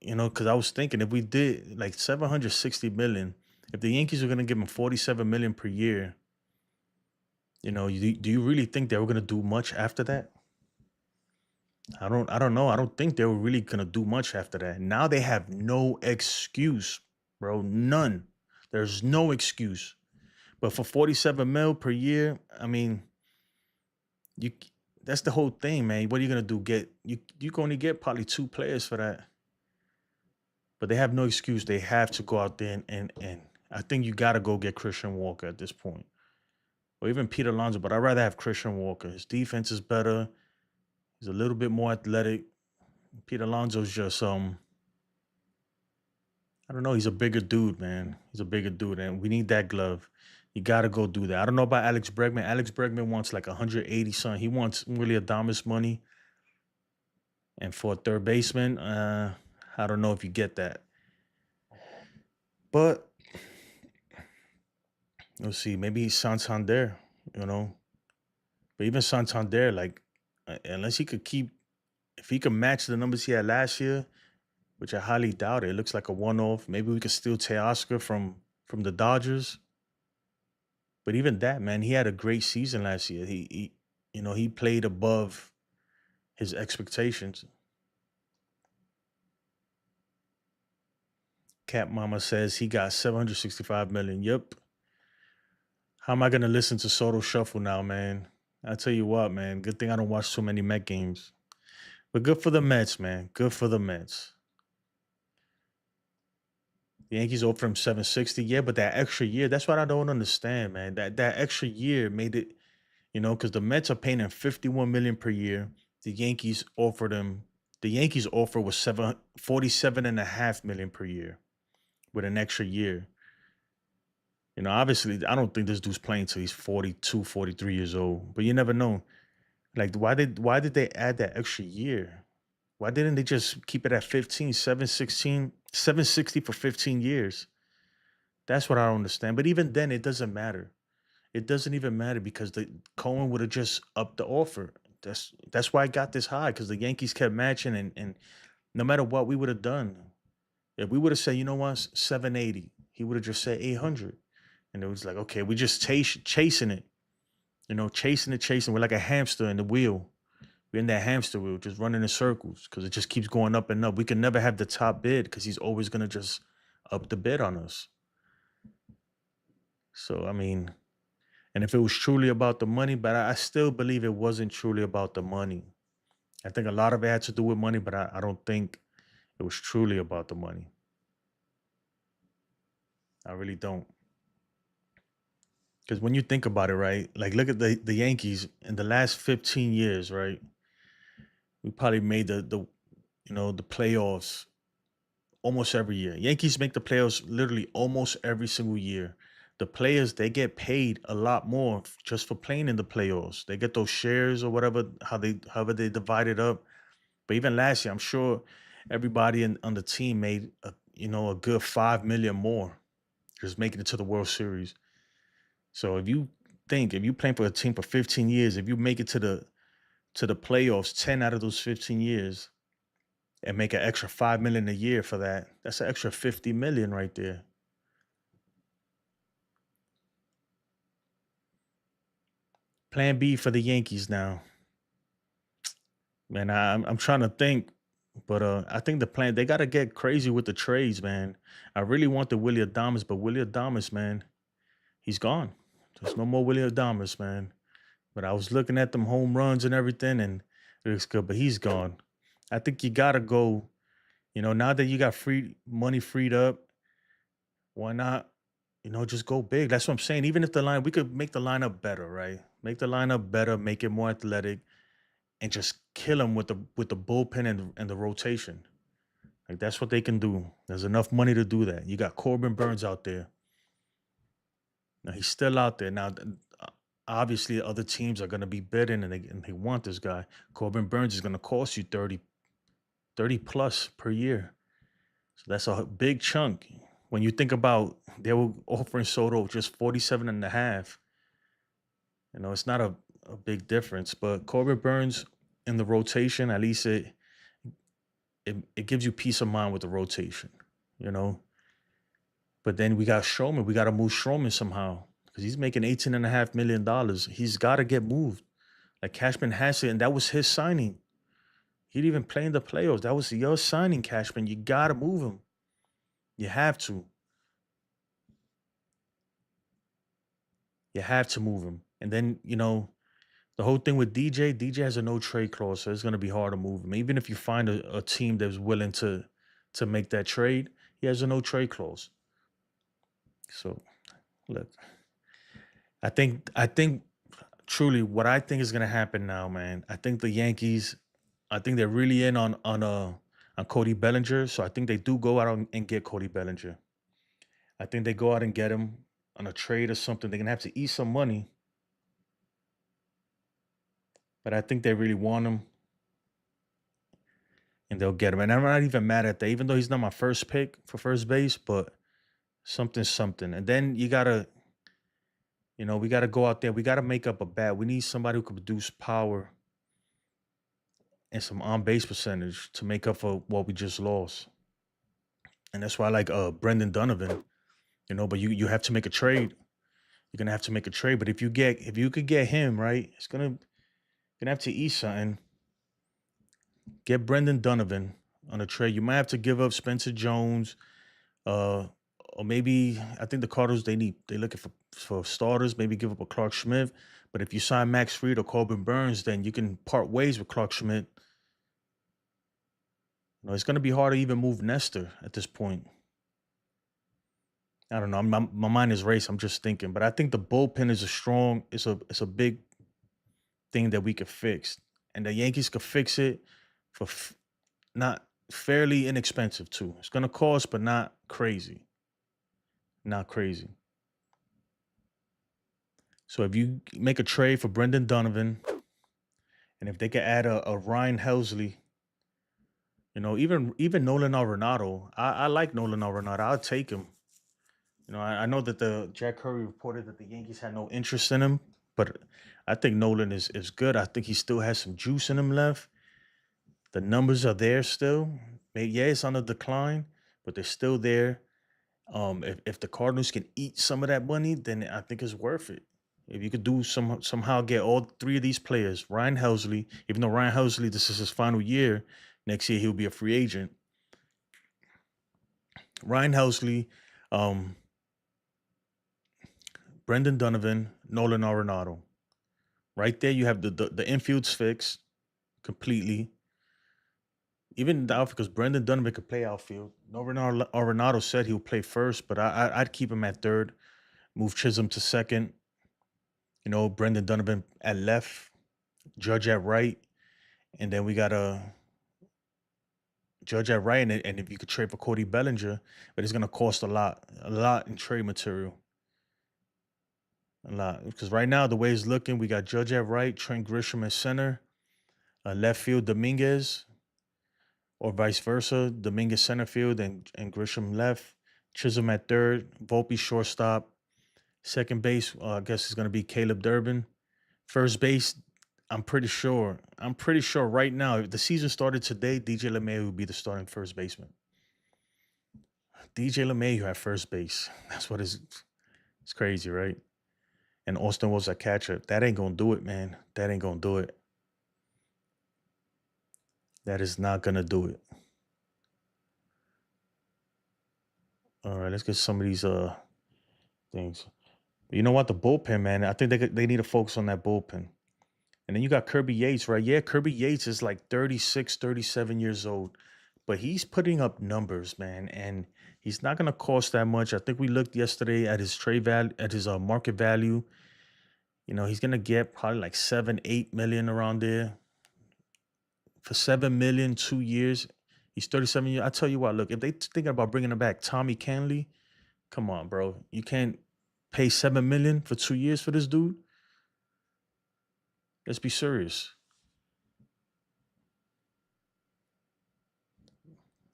because I was thinking if we did 760 million, if the Yankees were gonna give him 47 million per year, do you really think they were gonna do much after that? I don't know. I don't think they were really gonna do much after that. Now they have no excuse, bro. None. There's no excuse. But for 47 mil per year, I mean, that's the whole thing, man. What are you gonna do? You can only get probably 2 players for that. But they have no excuse. They have to go out there and I think you gotta go get Christian Walker at this point. Or even Pete Alonso, but I'd rather have Christian Walker. His defense is better. He's a little bit more athletic. Pete Alonso's just I don't know. He's a bigger dude, man. He's a bigger dude, and we need that glove. You gotta go do that. I don't know about Alex Bregman. Alex Bregman wants 180 something. He wants really Adames money. And for a third baseman, I don't know if you get that. But let's see. Maybe Santander, But even Santander, unless he could if he could match the numbers he had last year, which I highly doubt it looks like a one-off. Maybe we could steal Teoscar from the Dodgers. But even that, man, he had a great season last year. He played above his expectations. Cat Mama says he got 765 million. Yep. How am I gonna listen to Soto Shuffle now, man? I tell you what, man. Good thing I don't watch too many Met games. But good for the Mets, man. Good for the Mets. The Yankees offered him 760. Yeah, but that extra year, that's what I don't understand, man. That extra year made it, because the Mets are paying him 51 million per year. The Yankees offer was 47.5 million per year with an extra year. Obviously, I don't think this dude's playing till he's 42, 43 years old. But you never know. Why did they add that extra year? Why didn't they just keep it at 15, 760 for 15 years? That's what I don't understand. But even then, it doesn't matter. It doesn't even matter because Cohen would have just upped the offer. That's why I got this high, because the Yankees kept matching, and no matter what we would have done, if we would have said, 780, he would have just said 800. And it was like, okay, we just chasing it. Chasing. We're like a hamster in the wheel. We're in that hamster wheel, just running in circles because it just keeps going up and up. We can never have the top bid because he's always going to just up the bid on us. So, I mean, and if it was truly about the money, but I still believe it wasn't truly about the money. I think a lot of it had to do with money, but I don't think it was truly about the money. I really don't. Because when you think about it, right, look at the Yankees in the last 15 years, right? We probably made the playoffs almost every year. Yankees make the playoffs literally almost every single year. the players, they get paid a lot more just for playing in the playoffs. They get those shares or whatever, however they divide it up. But even last year, I'm sure everybody on the team made a good 5 million more just making it to the World Series. So if you playing for a team for 15 years, if you make it to the playoffs 10 out of those 15 years and make an extra 5 million a year for that, that's an extra 50 million right there. Plan B for the Yankees now. Man, I'm trying to think, but I think the plan, they gotta get crazy with the trades, man. I really want the Willie Adames, but Willie Adames, man, he's gone. There's no more Willie Adames, man. But I was looking at them home runs and everything, and it looks good, but he's gone. I think you gotta go. Now that you got free money freed up, why not? Just go big. That's what I'm saying. Even if we could make the lineup better, right? Make the lineup better, make it more athletic, and just kill them with the bullpen and the rotation. Like that's what they can do. There's enough money to do that. You got Corbin Burns out there. Now he's still out there. Now, obviously, other teams are going to be bidding and they want this guy. Corbin Burns is going to cost you 30 plus per year. So that's a big chunk. When you think about they were offering Soto just 47 and a half, it's not a big difference. But Corbin Burns in the rotation, at least it gives you peace of mind with the rotation, But then we got Stroman. We got to move Stroman somehow because he's making $18.5 million. He's got to get moved. Like Cashman has it, and that was his signing. He didn't even play in the playoffs. That was your signing, Cashman. You got to move him. You have to. You have to move him. And then, the whole thing with DJ has a no trade clause, so it's going to be hard to move him. Even if you find a team that's willing to make that trade, he has a no trade clause. So, look, I think truly what I think is going to happen now, man. I think the Yankees, I think they're really in on Cody Bellinger. So I think they do go out and get Cody Bellinger. I think they go out and get him on a trade or something. They're going to have to eat some money. But I think they really want him. And they'll get him. And I'm not even mad at that, even though he's not my first pick for first base, but something's something. And then you got to, we got to go out there. We got to make up a bat. We need somebody who can produce power and some on-base percentage to make up for what we just lost. And that's why I like Brendan Donovan, but you have to make a trade. You're going to have to make a trade. But if you could get him, right, it's going to have to eat something. Get Brendan Donovan on a trade. You might have to give up Spencer Jones, or maybe I think the Cardinals they're looking for starters. Maybe give up a Clark Schmidt. But if you sign Max Fried or Corbin Burns, then you can part ways with Clark Schmidt. It's going to be hard to even move Nestor at this point. I don't know. My mind is racing. I'm just thinking, but I think the bullpen is it's a big thing that we could fix, and the Yankees could fix it for not fairly inexpensive too. It's gonna cost, but not crazy. Not crazy. So if you make a trade for Brendan Donovan, and if they could add a Ryan Helsley, even Nolan Arenado, I like Nolan Arenado. I'll take him. I know that the Jack Curry reported that the Yankees had no interest in him, but I think Nolan is good. I think he still has some juice in him left. The numbers are there still. Yeah, it's on a decline, but they're still there. If the Cardinals can eat some of that money, then I think it's worth it. If you could do somehow get all three of these players, Ryan Helsley, even though Ryan Helsley, this is his final year, next year he'll be a free agent. Ryan Helsley, Brendan Donovan, Nolan Arenado. Right there, you have the infield's fixed completely. Even the outfield, because Brendan Donovan could play outfield. Nolan Arenado said he'll play first, but I'd keep him at third. Move Chisholm to second. Brendan Donovan at left. Judge at right. And then we got a Judge at right. And if you could trade for Cody Bellinger, but it's going to cost a lot in trade material. a lot. Because right now, the way it's looking, we got Judge at right, Trent Grisham at center, left field Dominguez, or vice versa, Dominguez center field and Grisham left, Chisholm at third, Volpe shortstop, second base. I guess it's gonna be Caleb Durbin. First base, I'm pretty sure right now, if the season started today, DJ LeMahieu would be the starting first baseman. DJ LeMahieu at first base. That's what it's crazy, right? And Austin was a catcher. That ain't gonna do it, man. That ain't gonna do it. That is not gonna do it. All right, let's get some of these things. But you know what? The bullpen, man. I think they need to focus on that bullpen. And then you got Kirby Yates, right? Yeah, Kirby Yates is like 36, 37 years old. But he's putting up numbers, man. And he's not going to cost that much. I think we looked yesterday at his trade value, at his market value. You know, he's going to get probably like 7, 8 million around there. For 7 million, 2 years. He's 37 years. I tell you what, look, if they thinking about bringing him back, Tommy Canley, come on, bro. You can't pay 7 million for 2 years for this dude. Let's be serious.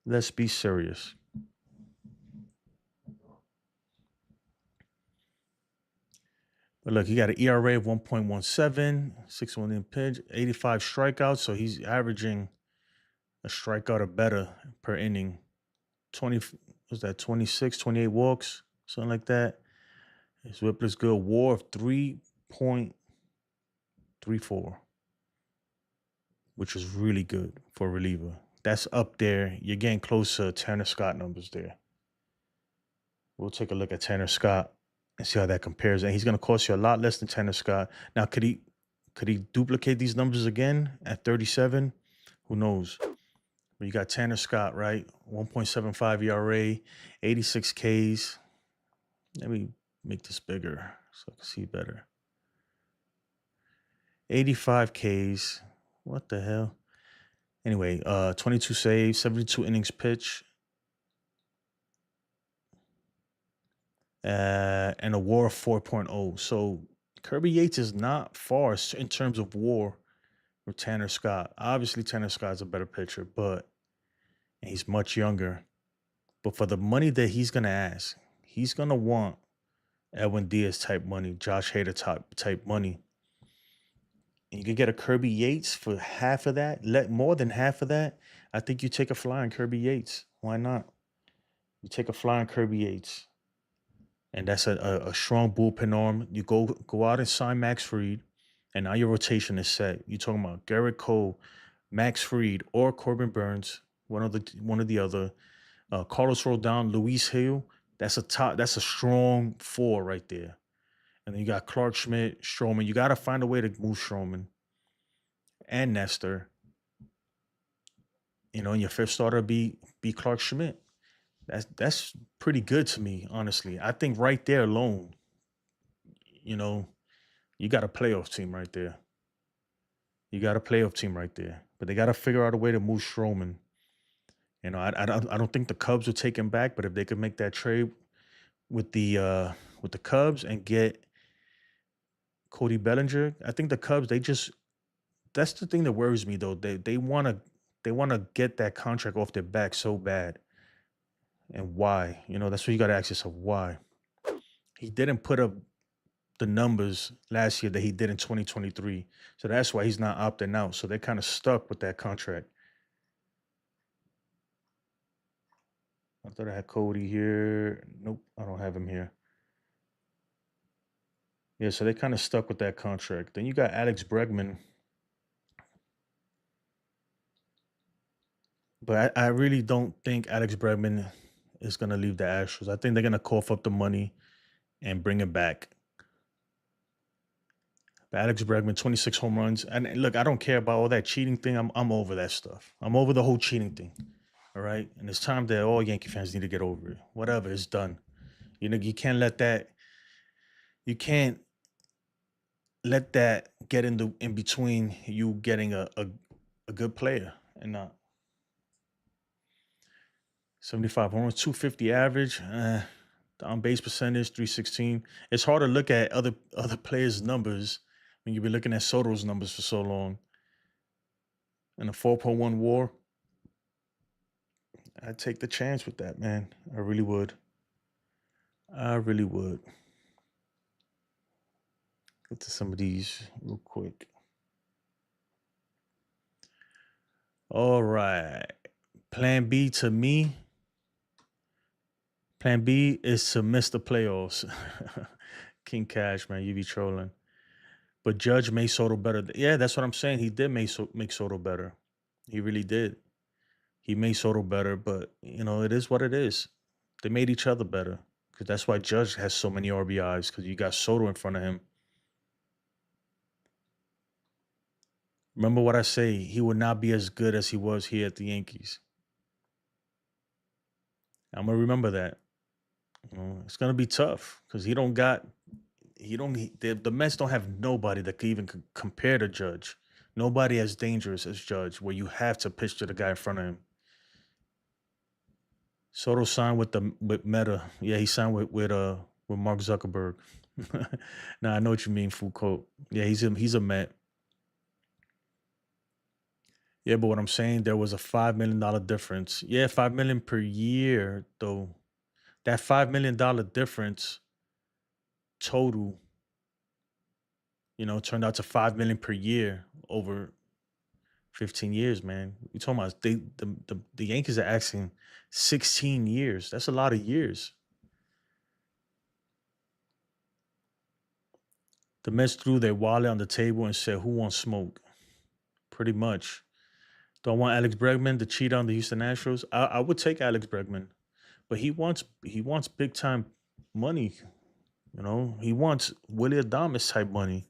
Let's be serious. But look, he got an ERA of 1.17, 6-1 in pitch, 85 strikeouts. So he's averaging a strikeout or better per inning. 26, 28 walks, something like that. His whip is good. WAR of 3.34, which is really good for a reliever. That's up there. You're getting close to Tanner Scott numbers there. We'll take a look at Tanner Scott and see how that compares. And he's going to cost you a lot less than Tanner Scott. Now, could he duplicate these numbers again at 37? Who knows? But you got Tanner Scott, right? 1.75 ERA, 86 Ks. Let me make this bigger so I can see better. 85 Ks. What the hell? Anyway, 22 saves, 72 innings pitch. And a WAR of 4.0. So Kirby Yates is not far in terms of WAR with Tanner Scott. Obviously, Tanner Scott's a better pitcher, but he's much younger. But for the money that he's going to ask, he's going to want Edwin Diaz type money, Josh Hader type money. And you can get a Kirby Yates for half of that, more than half of that. I think you take a fly on Kirby Yates. Why not? You take a fly on Kirby Yates. And that's a strong bullpen arm. You go out and sign Max Fried, and now your rotation is set. You're talking about Garrett Cole, Max Fried, or Corbin Burns, one of the other. Carlos Rodon, Luis Hill. That's a strong four right there. And then you got Clark Schmidt, Stroman. You got to find a way to move Stroman and Nestor. You know, and your fifth starter be Clark Schmidt. That's pretty good to me, honestly. I think right there alone, you know, you got a playoff team right there. But they got to figure out a way to move Stroman. You know, I don't think the Cubs will take him back, but if they could make that trade with the Cubs and get Cody Bellinger, I think the Cubs, that's the thing that worries me though. They want to get that contract off their back so bad. And why? You know, that's what you got to ask yourself. Why? He didn't put up the numbers last year that he did in 2023. So that's why he's not opting out. So they're kind of stuck with that contract. I thought I had Cody here. Nope, I don't have him here. Yeah, so they kind of stuck with that contract. Then you got Alex Bregman. But I really don't think Alex Bregman is going to leave the Astros. I think they're going to cough up the money and bring him back. But Alex Bregman, 26 home runs. And look, I don't care about all that cheating thing. I'm over that stuff. I'm over the whole cheating thing. All right? And it's time that all Yankee fans need to get over it. Whatever, it's done. You know, you can't let that get in between you getting a good player and not. 75 home runs, 250 average. The on base percentage, 316. It's hard to look at other players' numbers when you've been looking at Soto's numbers for so long. And a 4.1 WAR. I'd take the chance with that, man. I really would. I really would. Get to some of these real quick. All right. Plan B to me. Plan B is to miss the playoffs. King Cash, man, you be trolling. But Judge made Soto better. Yeah, that's what I'm saying. He did make Soto better. He really did. He made Soto better, but, you know, it is what it is. They made each other better. Because that's why Judge has so many RBIs, because you got Soto in front of him. Remember what I say, he would not be as good as he was here at the Yankees. I'm going to remember that. You know, it's going to be tough because the Mets don't have nobody that could even compare to Judge. Nobody as dangerous as Judge, where you have to pitch to the guy in front of him. Soto signed with Meta. Yeah, he signed with Mark Zuckerberg. Nah, I know what you mean, Foucault. Yeah, he's a Met. Yeah, but what I'm saying, there was a $5 million difference. Yeah, $5 million per year, though. That $5 million difference total, you know, turned out to $5 million per year over 15 years, man. We talking about the Yankees are asking 16 years. That's a lot of years. The Mets threw their wallet on the table and said, "Who wants smoke?" Pretty much. Do I want Alex Bregman to cheat on the Houston Astros? I would take Alex Bregman, but he wants big time money. You know, he wants Willie Adames type money.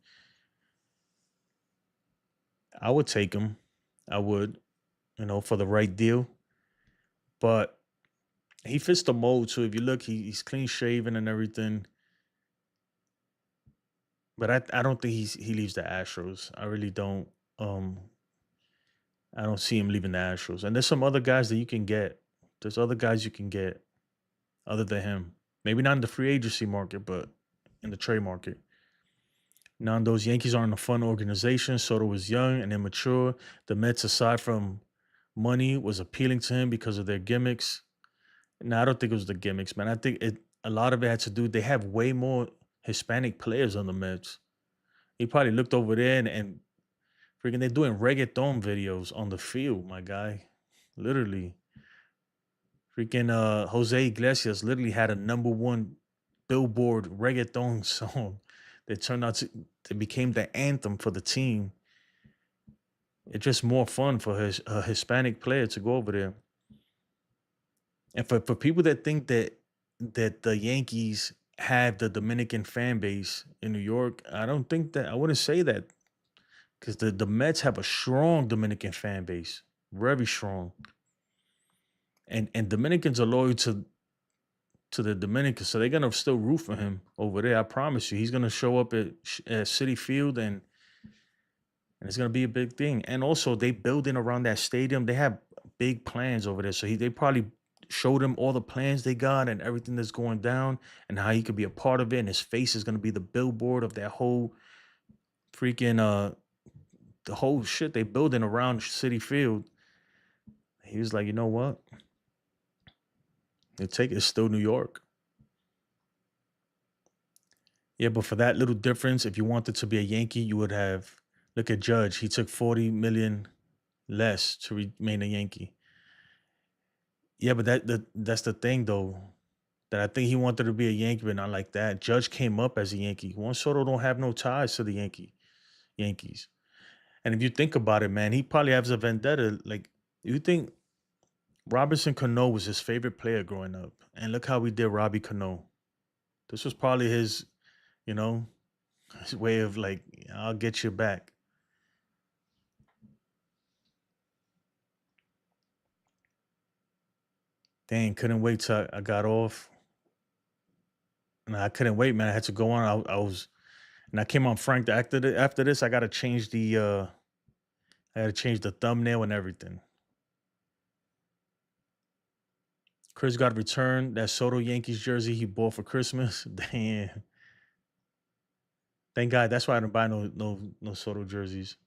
I would take him. I would, you know, for the right deal. But he fits the mold too. If you look, he's clean shaven and everything. But I don't think he leaves the Astros. I really don't. I don't see him leaving the Astros. And there's some other guys that you can get. There's other guys you can get other than him. Maybe not in the free agency market, but in the trade market. Now, those Yankees aren't a fun organization. Soto was young and immature. The Mets, aside from money, was appealing to him because of their gimmicks. No, I don't think it was the gimmicks, man. I think a lot of it had to do. They have way more Hispanic players on the Mets. He probably looked over there and freaking they're doing reggaeton videos on the field, my guy. Literally. Freaking Jose Iglesias literally had a #1 Billboard reggaeton song that turned out to became the anthem for the team. It's just more fun for a Hispanic player to go over there. And for people that think that the Yankees have the Dominican fan base in New York, I wouldn't say that. Because the Mets have a strong Dominican fan base. Very strong. And Dominicans are loyal to the Dominicans, so they're gonna still root for him over there. I promise you, he's gonna show up at Citi Field, and it's gonna be a big thing. And also, they building around that stadium. They have big plans over there, so they probably showed him all the plans they got and everything that's going down, and how he could be a part of it. And his face is gonna be the billboard of that whole freaking the whole shit they building around Citi Field. He was like, you know what? It's still New York. Yeah, but for that little difference, if you wanted to be a Yankee, you would have look at Judge. He took $40 million less to remain a Yankee. Yeah, but that's the thing though. That I think he wanted to be a Yankee, but not like that. Judge came up as a Yankee. Juan Soto don't have no ties to the Yankees. And if you think about it, man, he probably has a vendetta. Like, you think Robinson Cano was his favorite player growing up. And look how we did Robbie Cano. This was probably his, you know, his way of like, I'll get you back. Dang, couldn't wait till I got off. And I couldn't wait, man. I had to go on. And I came on Frank after this. I gotta change the thumbnail and everything. Chris got returned that Soto Yankees jersey he bought for Christmas. Damn. Thank God. That's why I didn't buy no Soto jerseys.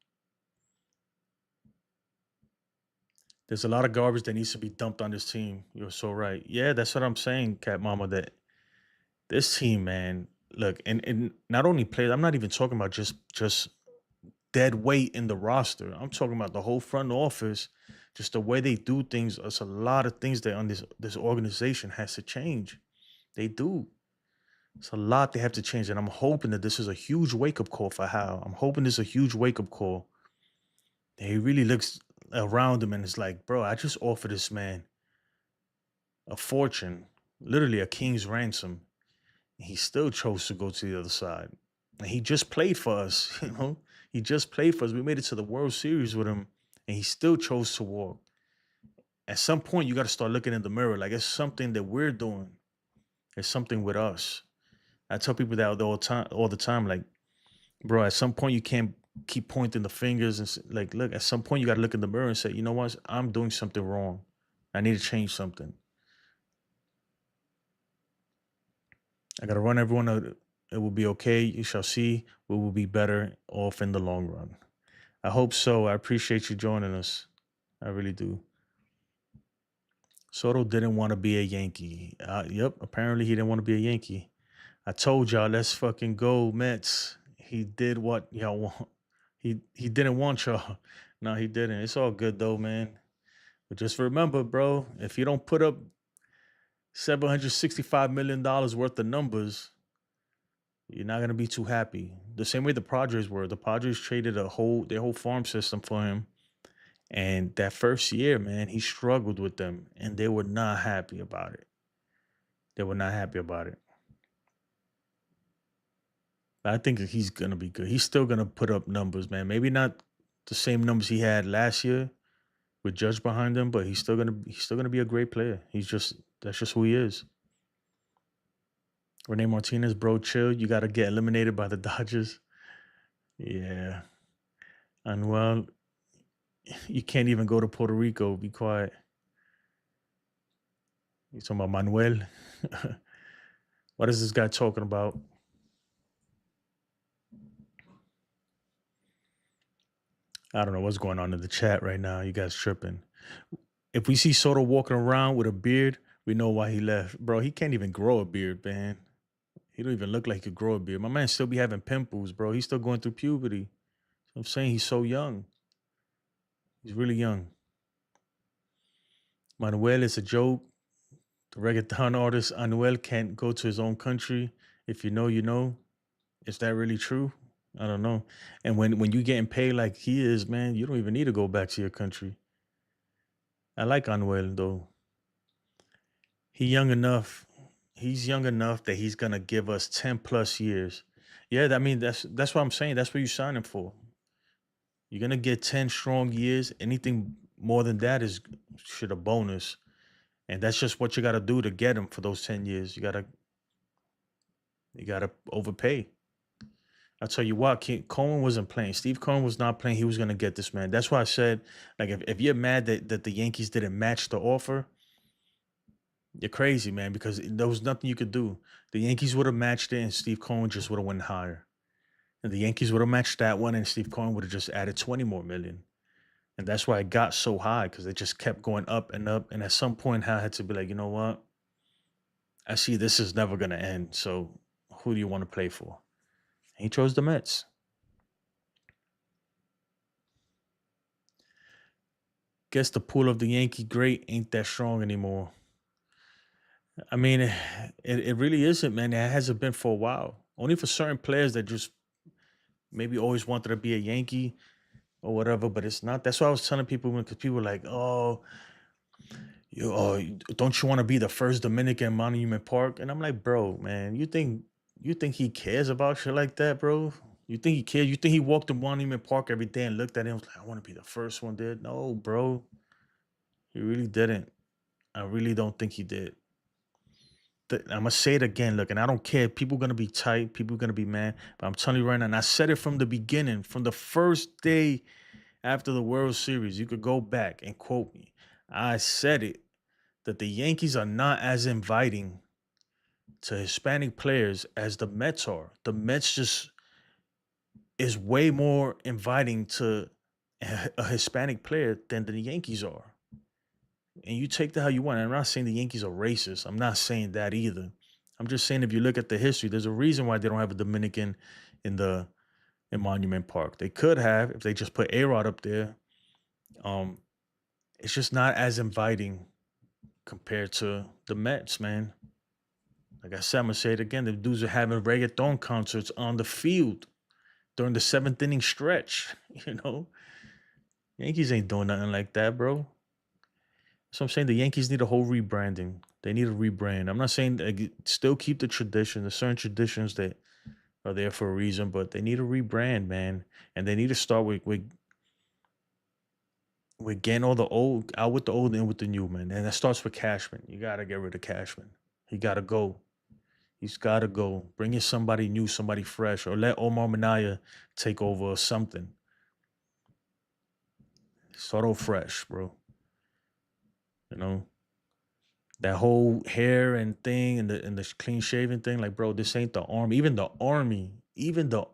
There's a lot of garbage that needs to be dumped on this team. You're so right. Yeah, that's what I'm saying, Cat Mama. That this team, man, look, and not only players. I'm not even talking about just dead weight in the roster. I'm talking about the whole front office, just the way they do things. There's a lot of things that on this organization has to change. They do. It's a lot they have to change, and I'm hoping that this is a huge wake up call for Hal. I'm hoping this is a huge wake up call. He really looks around him and it's like, bro, I just offered this man a fortune, literally a king's ransom. He still chose to go to the other side. And he just played for us, you know? He just played for us. We made it to the World Series with him, and he still chose to walk. At some point, you got to start looking in the mirror. Like, it's something that we're doing. It's something with us. I tell people that all the time, like, bro, at some point, you can't keep pointing the fingers and like, look, at some point, you got to look in the mirror and say, you know what? I'm doing something wrong. I need to change something. I got to run everyone out. It will be okay. You shall see. We will be better off in the long run. I hope so. I appreciate you joining us. I really do. Soto didn't want to be a Yankee. Yep, apparently he didn't want to be a Yankee. I told y'all, let's fucking go Mets. He did what y'all want. He didn't want y'all. No, he didn't. It's all good though, man. But just remember, bro, if you don't put up $765 million worth of numbers, you're not gonna be too happy. The same way the Padres were. The Padres traded their whole farm system for him. And that first year, man, he struggled with them, and they were not happy about it. They were not happy about it. But I think that he's gonna be good. He's still gonna put up numbers, man. Maybe not the same numbers he had last year with Judge behind him, but he's still gonna be a great player. That's just who he is. Rene Martinez, bro, chill. You gotta get eliminated by the Dodgers. Yeah. And well, you can't even go to Puerto Rico. Be quiet. You talking about Manuel? What is this guy talking about? I don't know what's going on in the chat right now. You guys tripping. If we see Soto walking around with a beard, we know why he left. Bro, he can't even grow a beard, man. He don't even look like he could grow a beard. My man still be having pimples, bro. He's still going through puberty. I'm saying he's so young. He's really young. Manuel is a joke. The reggaeton artist Anuel can't go to his own country. If you know, you know. Is that really true? I don't know. And when you getting paid like he is, man, you don't even need to go back to your country. I like Anuel though. He's young enough that he's gonna give us 10 plus years. Yeah, I mean that's what I'm saying. That's what you're signing for. You're gonna get 10 strong years. Anything more than that is shit a bonus. And that's just what you gotta do to get him for those 10 years. You gotta overpay. I'll tell you what, Cohen wasn't playing. Steve Cohen was not playing. He was gonna get this man. That's why I said, like, if you're mad that the Yankees didn't match the offer, you're crazy, man, because there was nothing you could do. The Yankees would have matched it and Steve Cohen just would have went higher. And the Yankees would have matched that one and Steve Cohen would have just added 20 more million. And that's why it got so high, because it just kept going up and up. And at some point, I had to be like, you know what? I see this is never going to end. So who do you want to play for? He chose the Mets. Guess the pool of the Yankee great ain't that strong anymore. I mean, it really isn't, man. It hasn't been for a while. Only for certain players that just maybe always wanted to be a Yankee or whatever, but it's not. That's what I was telling people, because people were like, oh, don't you want to be the first Dominican in Monument Park? And I'm like, bro, man, you think he cares about shit like that, bro? You think he cares? You think he walked to Monument Park every day and looked at him and was like, I want to be the first one there? No, bro. He really didn't. I really don't think he did. I'm going to say it again, look, and I don't care. People are going to be tight. People are going to be mad. But I'm telling you right now, and I said it from the beginning, from the first day after the World Series. You could go back and quote me. I said it. that the Yankees are not as inviting to Hispanic players as the Mets are. The Mets just is way more inviting to a Hispanic player than the Yankees are. And you take that how you want. I'm not saying the Yankees are racist. I'm not saying that either. I'm just saying if you look at the history, there's a reason why they don't have a Dominican in Monument Park. They could have if they just put A-Rod up there. It's just not as inviting compared to the Mets, man. Like I said, I'm gonna say it again. The dudes are having reggaeton concerts on the field during the 7th inning stretch. You know, Yankees ain't doing nothing like that, bro. So I'm saying the Yankees need a whole rebranding. They need a rebrand. I'm not saying still keep the tradition. There's certain traditions that are there for a reason, but they need a rebrand, man. And they need to start with getting all the old out with the old and in with the new, man. And that starts with Cashman. You gotta get rid of Cashman. He gotta go. He's gotta go. Bring in somebody new, somebody fresh, or let Omar Minaya take over or something. Start all fresh, bro. You know, that whole hair and thing and the clean shaven thing, like, bro, this ain't the army. Even the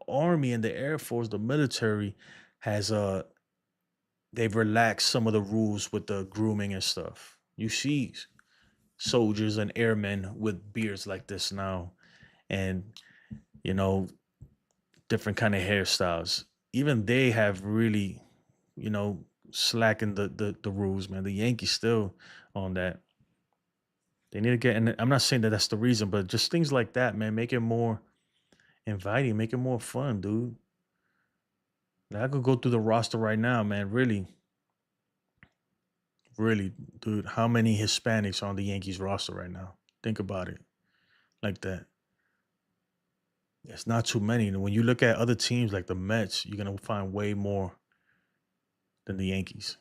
army and the Air Force, the military has they've relaxed some of the rules with the grooming and stuff. You see soldiers and airmen with beards like this now, and you know, different kind of hairstyles. Even they have really, you know, slacking the rules, man. The Yankees still on that. They need to get, and I'm not saying that that's the reason, but just things like that, man. Make it more inviting, make it more fun, dude. Like, I could go through the roster right now, man. Really, really, dude. How many Hispanics are on the Yankees roster right now? Think about it, like that. It's not too many. And when you look at other teams like the Mets, you're gonna find way more than the Yankees.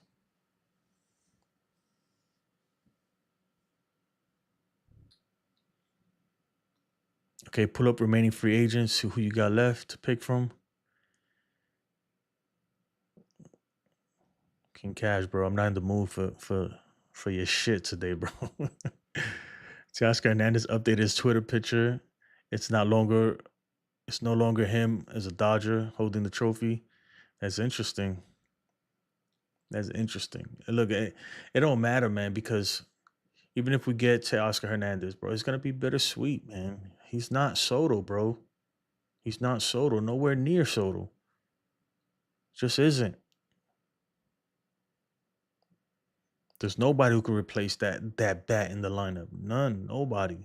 Okay, pull up remaining free agents. See who you got left to pick from. King Cash, bro. I'm not in the mood for your shit today, bro. Teoscar Hernandez updated his Twitter picture. It's no longer him as a Dodger holding the trophy. That's interesting. That's interesting. And look, it don't matter, man, because even if we get Teoscar Hernandez, bro, it's gonna be bittersweet, man. He's not Soto, bro. He's not Soto. Nowhere near Soto. Just isn't. There's nobody who can replace that bat in the lineup. None. Nobody.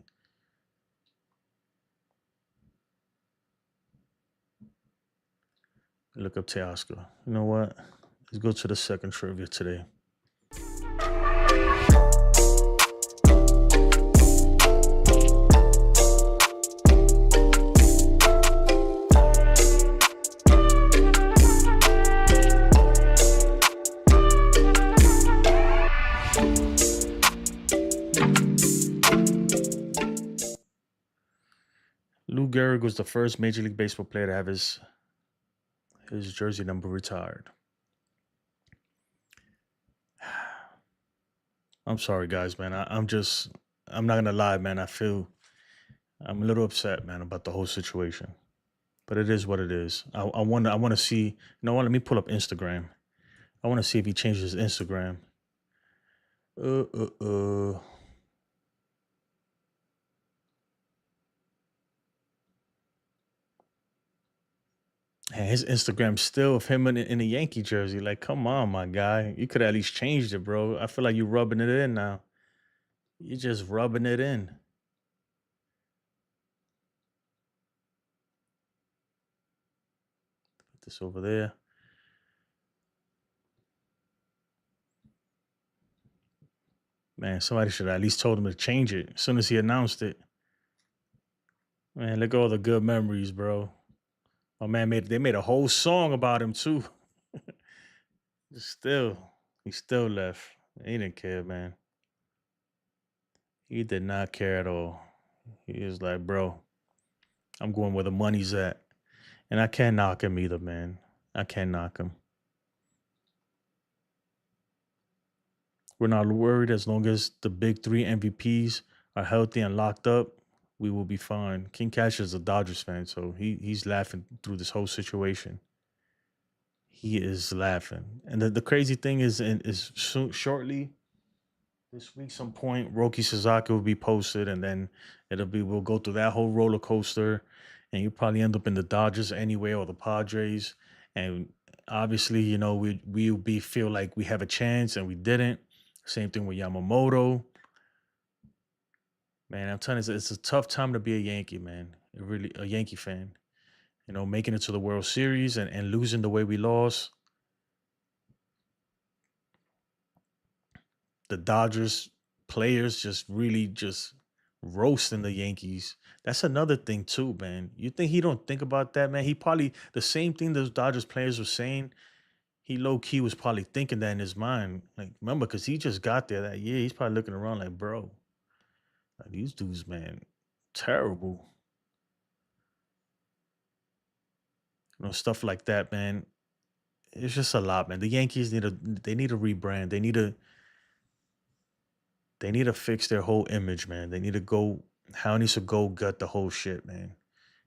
Look up Teoscar. You know what? Let's go to the second trivia today. Lou Gehrig was the first Major League Baseball player to have his jersey number retired. I'm sorry, guys, man. I'm not gonna lie, man. I'm a little upset, man, about the whole situation. But it is what it is. I want to see. You know what? Let me pull up Instagram. I want to see if he changes his Instagram. And his Instagram still of him in a Yankee jersey. Like, come on, my guy. You could at least changed it, bro. I feel like you're rubbing it in now. You're just rubbing it in. Put this over there. Man, somebody should have at least told him to change it as soon as he announced it. Man, look at all the good memories, bro. My man they made a whole song about him too. He still left. He didn't care, man. He did not care at all. He was like, bro, I'm going where the money's at. And I can't knock him either, man. I can't knock him. We're not worried as long as the big three MVPs are healthy and locked up. We will be fine. King Cash is a Dodgers fan, so he's laughing through this whole situation. He is laughing, and the crazy thing is shortly this week, some point, Roki Sasaki will be posted, and then we'll go through that whole roller coaster, and you probably end up in the Dodgers anyway or the Padres, and obviously, you know, we'll feel like we have a chance, and we didn't. Same thing with Yamamoto. Man, I'm telling you, it's a tough time to be a Yankee, man. A Yankee fan. You know, making it to the World Series and losing the way we lost. The Dodgers players just really just roasting the Yankees. That's another thing too, man. You think he don't think about that, man? He probably the same thing those Dodgers players were saying. He low key was probably thinking that in his mind. Like, remember, because he just got there that year. He's probably looking around like, bro, like, these dudes, man, terrible. You know, stuff like that, man. It's just a lot, man. The Yankees need to rebrand. They need to fix their whole image, man. They need to go. How needs to go gut the whole shit, man.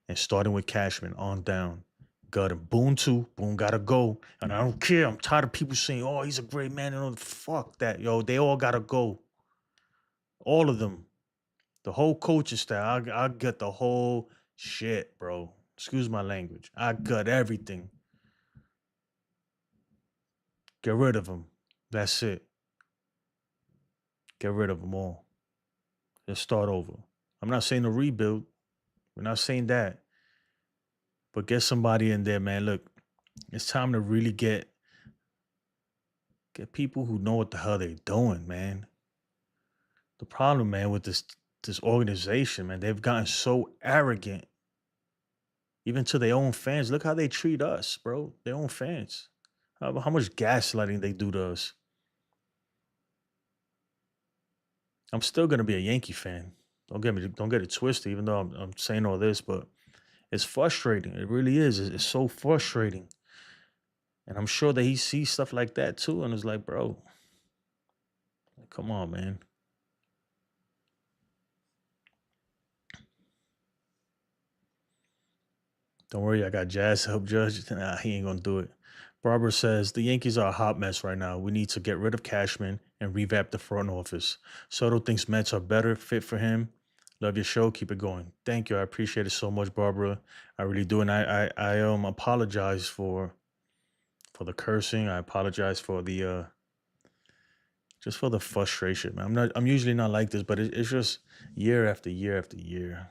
And starting with Cashman on down. Gut him. Boone too. Boone gotta go. And I don't care. I'm tired of people saying, "Oh, he's a great man." And fuck that, yo. They all gotta go. All of them. The whole coaching staff. I gut the whole shit, bro. Excuse my language. I gut everything. Get rid of them. That's it. Get rid of them all. Let's start over. I'm not saying a rebuild. We're not saying that. But get somebody in there, man. Look, it's time to really get people who know what the hell they're doing, man. The problem, man, with this organization, man, they've gotten so arrogant. Even to their own fans. Look how they treat us, bro. Their own fans. How much gaslighting they do to us. I'm still gonna be a Yankee fan. Don't get it twisted, even though I'm saying all this, but it's frustrating. It really is. It's so frustrating. And I'm sure that he sees stuff like that too. And it's like, bro, come on, man. Don't worry, I got Jazz to help judge. Nah, he ain't gonna do it. Barbara says the Yankees are a hot mess right now. We need to get rid of Cashman and revamp the front office. Soto thinks Mets are better fit for him. Love your show. Keep it going. Thank you. I appreciate it so much, Barbara. I really do. And I apologize for the cursing. I apologize for the just for the frustration, man. I'm usually not like this, but it's just year after year after year.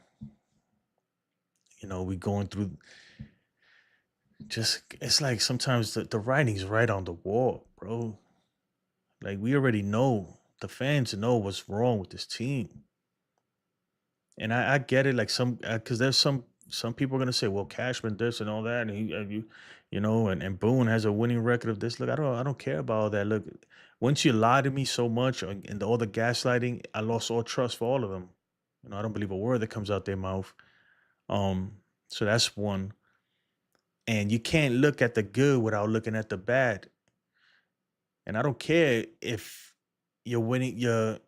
You know, we going through just it's like sometimes the writing's right on the wall, bro. Like we already know, the fans know what's wrong with this team. And I get it, like because there's some people are gonna say, well, Cashman this and all that, and you know, and Boone has a winning record of this. Look, I don't care about all that. Look, once you lie to me so much and all the gaslighting, I lost all trust for all of them. You know, I don't believe a word that comes out their mouth. So that's one. And you can't look at the good without looking at the bad. And I don't care if you're winning, you're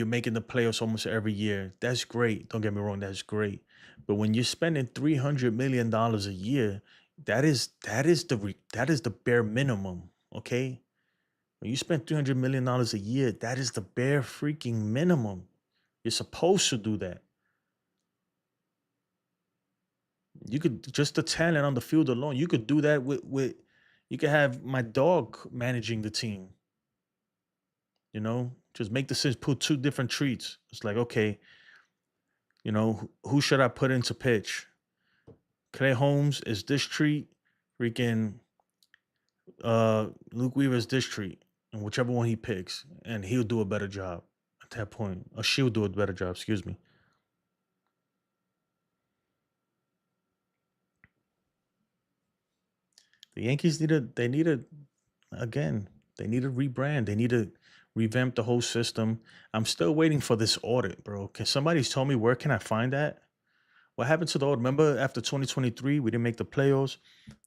making the playoffs almost every year. That's great. Don't get me wrong, that's great. But when you're spending $300 million a year, that is the bare minimum. Okay. When you spend $300 million a year, that is the bare freaking minimum. You're supposed to do that. You could just the talent on the field alone. You could do that with you could have my dog managing the team. You know, just make the decision, put two different treats. It's like, okay, you know, who should I put into pitch? Clay Holmes is this treat, freaking Luke Weaver is this treat. And whichever one he picks, and he'll do a better job at that point. Or she'll do a better job, excuse me. The Yankees need to rebrand. They need to revamp the whole system. I'm still waiting for this audit, bro. Can somebody tell me where can I find that? What happened to the old? Remember after 2023, we didn't make the playoffs.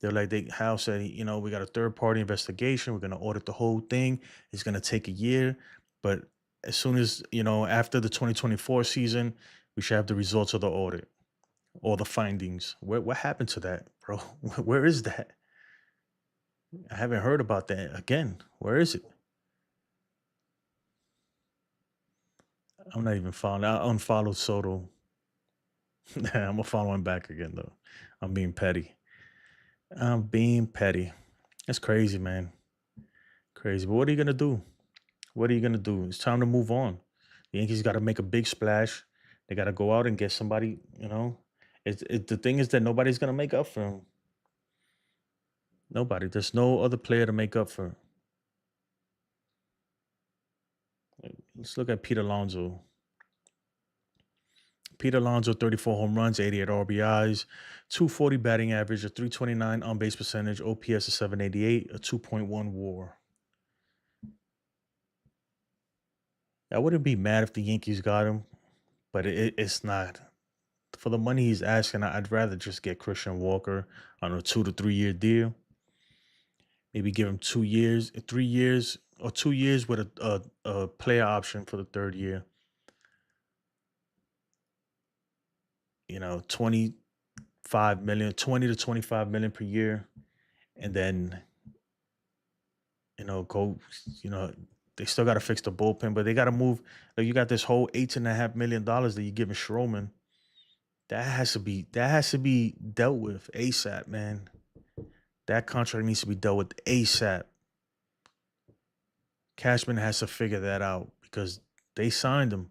They're like Hal said, we got a third party investigation. We're gonna audit the whole thing. It's gonna take a year, but as soon as after the 2024 season, we should have the results of the audit, all the findings. What happened to that, bro? Where is that? I haven't heard about that again. Where is it? I'm not even following. I unfollowed Soto. I'm gonna follow him back again though. I'm being petty. I'm being petty. That's crazy, man. Crazy. But what are you gonna do? What are you gonna do? It's time to move on. The Yankees got to make a big splash. They got to go out and get somebody. The thing is that nobody's gonna make up for him. Nobody. There's no other player to make up for. Let's look at Pete Alonso. Pete Alonso, 34 home runs, 88 RBIs, 240 batting average, a 329 on base percentage, OPS of 788, a 2.1 WAR. I wouldn't be mad if the Yankees got him, but it's not. For the money he's asking, I'd rather just get Christian Walker on a 2 to 3 year deal. Maybe give him 2 years, 3 years, or 2 years with a player option for the third year. 25 million, 20 to 25 million per year. And then, go, they still got to fix the bullpen, but they got to move. Like, you got this whole $8.5 million that you're giving Stroman. That has to be dealt with ASAP, man. That contract needs to be dealt with ASAP. Cashman has to figure that out because they signed him.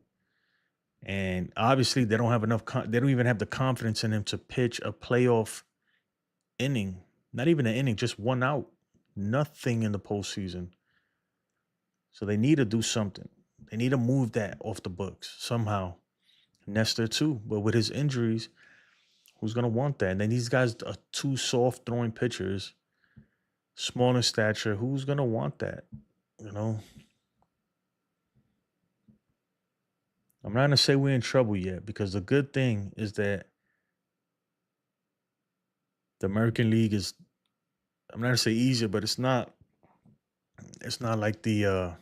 And obviously they don't have enough. They don't even have the confidence in him to pitch a playoff inning. Not even an inning, just one out. Nothing in the postseason. So they need to do something. They need to move that off the books somehow. Nestor too, but with his injuries, who's gonna want that? And then these guys are two soft throwing pitchers, small in stature. Who's gonna want that? I'm not gonna say we're in trouble yet because the good thing is that the American League is, I'm not gonna say easier, but it's not like the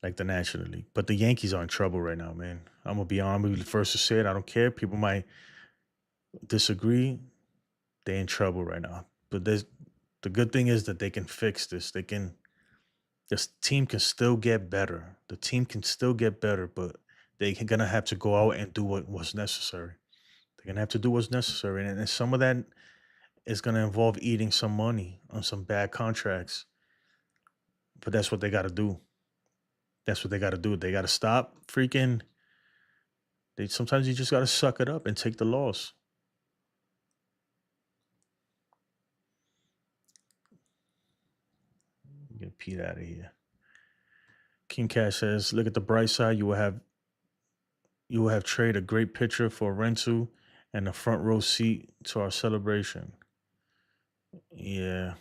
National League. But the Yankees are in trouble right now, man. I'm gonna be the first to say it. I don't care. People might disagree. They're in trouble right now. But the good thing is that they can fix this. This team can still get better. The team can still get better, but they're gonna have to go out and do what's necessary. They're gonna have to do what's necessary, and some of that is gonna involve eating some money on some bad contracts. But that's what they got to do. That's what they got to do. They got to stop freaking. Sometimes you just got to suck it up and take the loss. Get Pete out of here. King Cash says, "Look at the bright side. You will have traded a great pitcher for Rentu and a front row seat to our celebration." Yeah.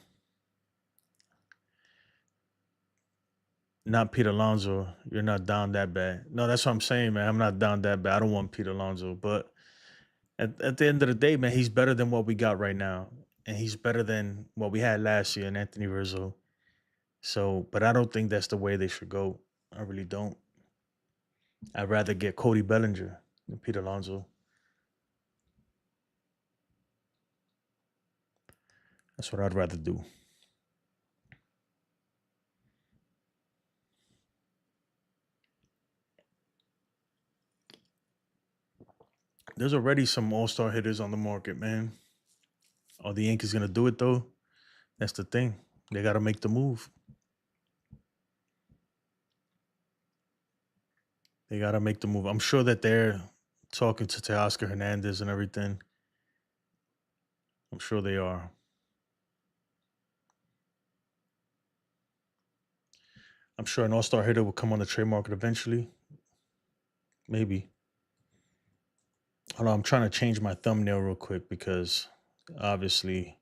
Not Pete Alonso. You're not down that bad. No, that's what I'm saying, man. I'm not down that bad. I don't want Pete Alonso. But at the end of the day, man, he's better than what we got right now. And he's better than what we had last year in Anthony Rizzo. So, but I don't think that's the way they should go. I really don't. I'd rather get Cody Bellinger than Pete Alonso. That's what I'd rather do. There's already some all-star hitters on the market, man. Are the Yankees going to do it, though? That's the thing. They got to make the move. They got to make the move. I'm sure that they're talking to Teoscar Hernandez and everything. I'm sure they are. I'm sure an all-star hitter will come on the trade market eventually. Maybe. Hold on, I'm trying to change my thumbnail real quick because obviously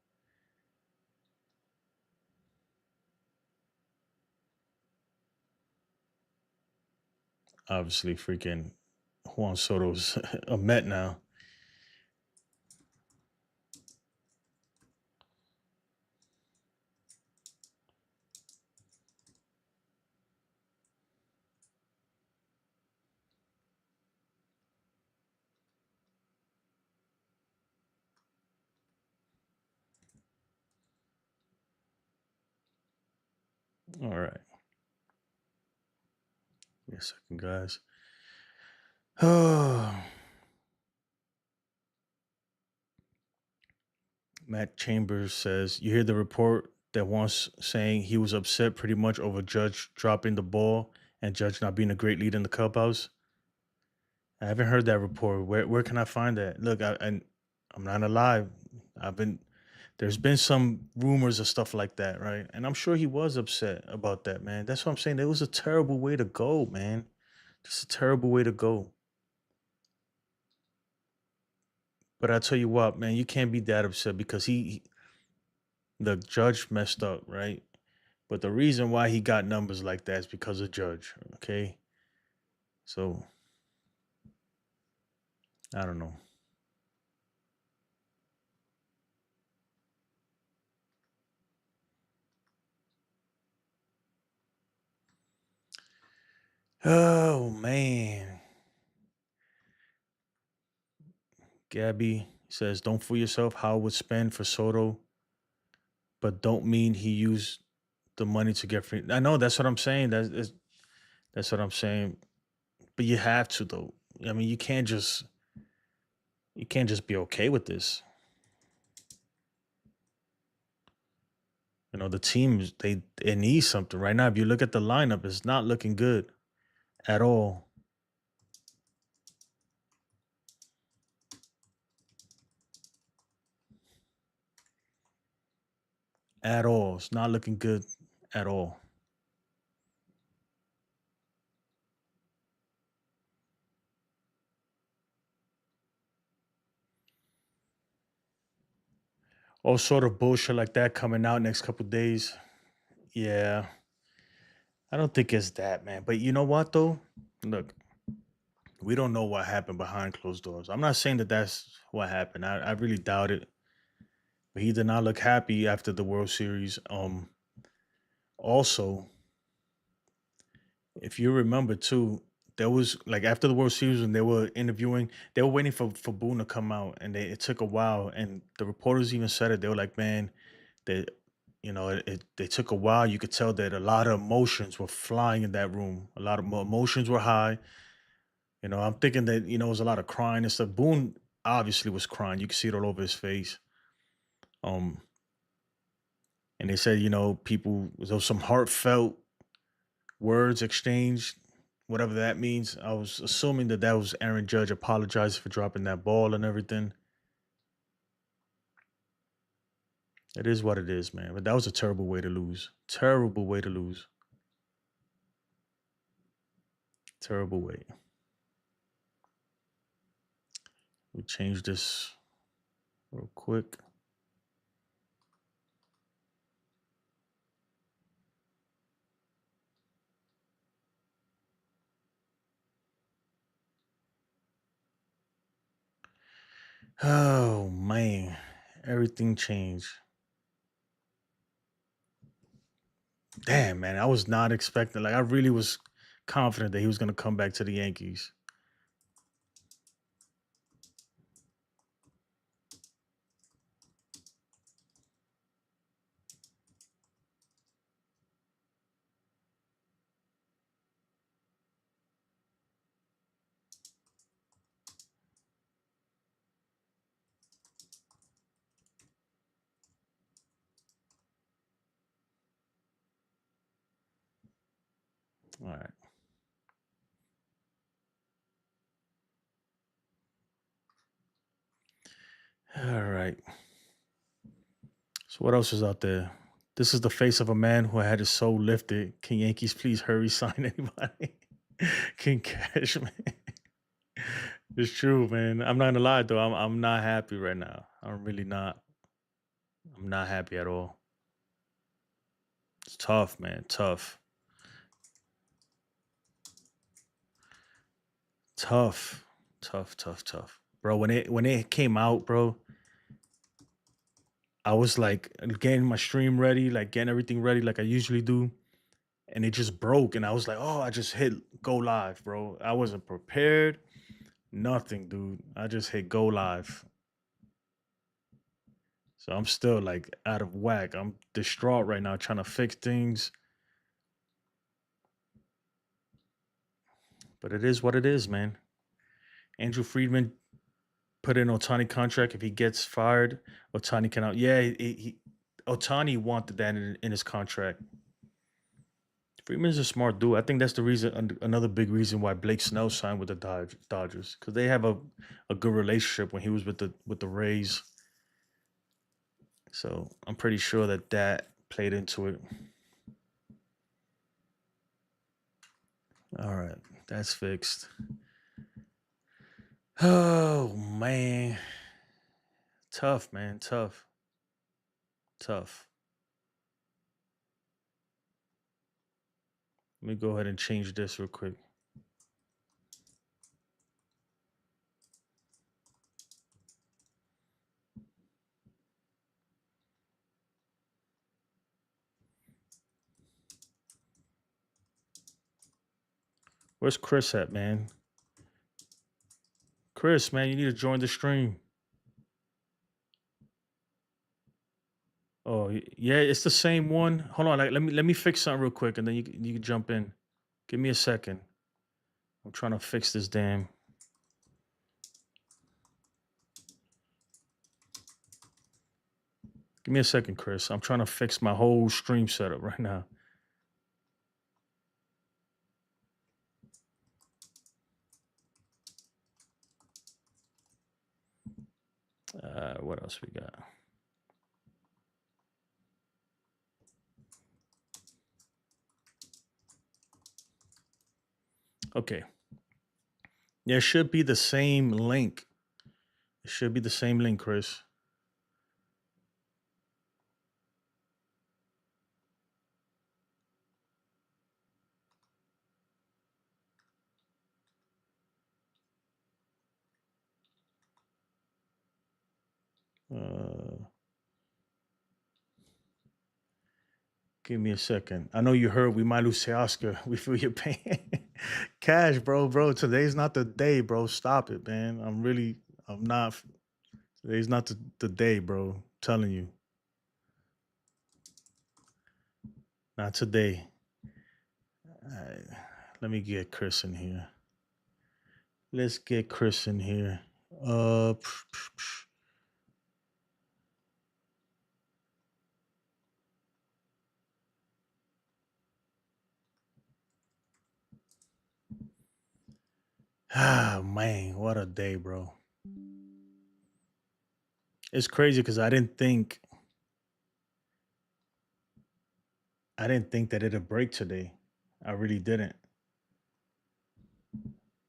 freaking Juan Soto's a Met now. All right. Give me a second, guys. Oh. Matt Chambers says, you hear the report that once saying he was upset pretty much over Judge dropping the ball and Judge not being a great leader in the clubhouse? I haven't heard that report. Where can I find that? Look, I'm not alive. There's been some rumors of stuff like that, right? And I'm sure he was upset about that, man. That's what I'm saying. It was a terrible way to go, man. Just a terrible way to go. But I tell you what, man, you can't be that upset because the Judge messed up, right? But the reason why he got numbers like that is because of Judge, okay? So I don't know. Oh man. Gabby says, don't fool yourself. Howard would spend for Soto, but don't mean he used the money to get free. I know that's what I'm saying. That's what I'm saying. But you have to though. I mean, you can't just be okay with this. You know, the team it needs something right now. If you look at the lineup, it's not looking good at all. At all. It's not looking good at all. All sort of bullshit like that coming out next couple days. Yeah. I don't think it's that, man. But you know what though? Look, we don't know what happened behind closed doors. I'm not saying that that's what happened. I really doubt it. But he did not look happy after the World Series. Also, if you remember too, there was like after the World Series when they were interviewing, they were waiting for Boone to come out, and it took a while. And the reporters even said it. They were like, "Man, they, they took a while. You could tell that a lot of emotions were flying in that room. A lot of emotions were high. You know, I'm thinking that it was a lot of crying and stuff. Boone obviously was crying. You could see it all over his face. Um, and they said, people there was some heartfelt words exchanged, whatever that means. I was assuming that was Aaron Judge apologizing for dropping that ball and everything. It is what it is, man. But that was a terrible way to lose. Terrible way to lose. Terrible way. We change this real quick. Oh man, everything changed. Damn, man, I was not expecting. Like, I really was confident that he was going to come back to the Yankees. All right. All right. So what else is out there? This is the face of a man who had his soul lifted. Can Yankees please hurry sign anybody? King Cash, man. It's true, man. I'm not gonna lie though. I'm not happy right now. I'm really not. I'm not happy at all. It's tough, man. Tough. Tough. Tough, tough, tough. Bro, when it came out, bro, I was like getting my stream ready, like getting everything ready like I usually do. And it just broke. And I was like, oh, I just hit go live, bro. I wasn't prepared. Nothing, dude. I just hit go live. So I'm still like out of whack. I'm distraught right now trying to fix things. But it is what it is, man. Andrew Friedman put in Otani contract. If he gets fired, Otani cannot. Yeah, Otani wanted that in his contract. Freeman's a smart dude. I think that's the reason. Another big reason why Blake Snell signed with the Dodgers, because they have a good relationship when he was with the Rays. So I'm pretty sure that played into it. All right, that's fixed. Oh man, tough, man, tough. Let me go ahead and change this real quick. Where's Chris at, man? Chris, man, you need to join the stream. Oh, yeah, it's the same one. Hold on, let me fix something real quick, and then you can jump in. Give me a second. I'm trying to fix this damn. Give me a second, Chris. I'm trying to fix my whole stream setup right now. What else we got? Okay. Yeah, it should be the same link. It should be the same link, Chris. Give me a second. I know you heard we might lose to Oscar. We feel your pain. Cash, bro. Today's not the day, bro. Stop it, man. I'm not. Today's not the day, bro. I'm telling you. Not today. All right. Let me get Chris in here. Let's get Chris in here. Ah, man, what a day, bro. It's crazy because I didn't think that it'd break today. I really didn't.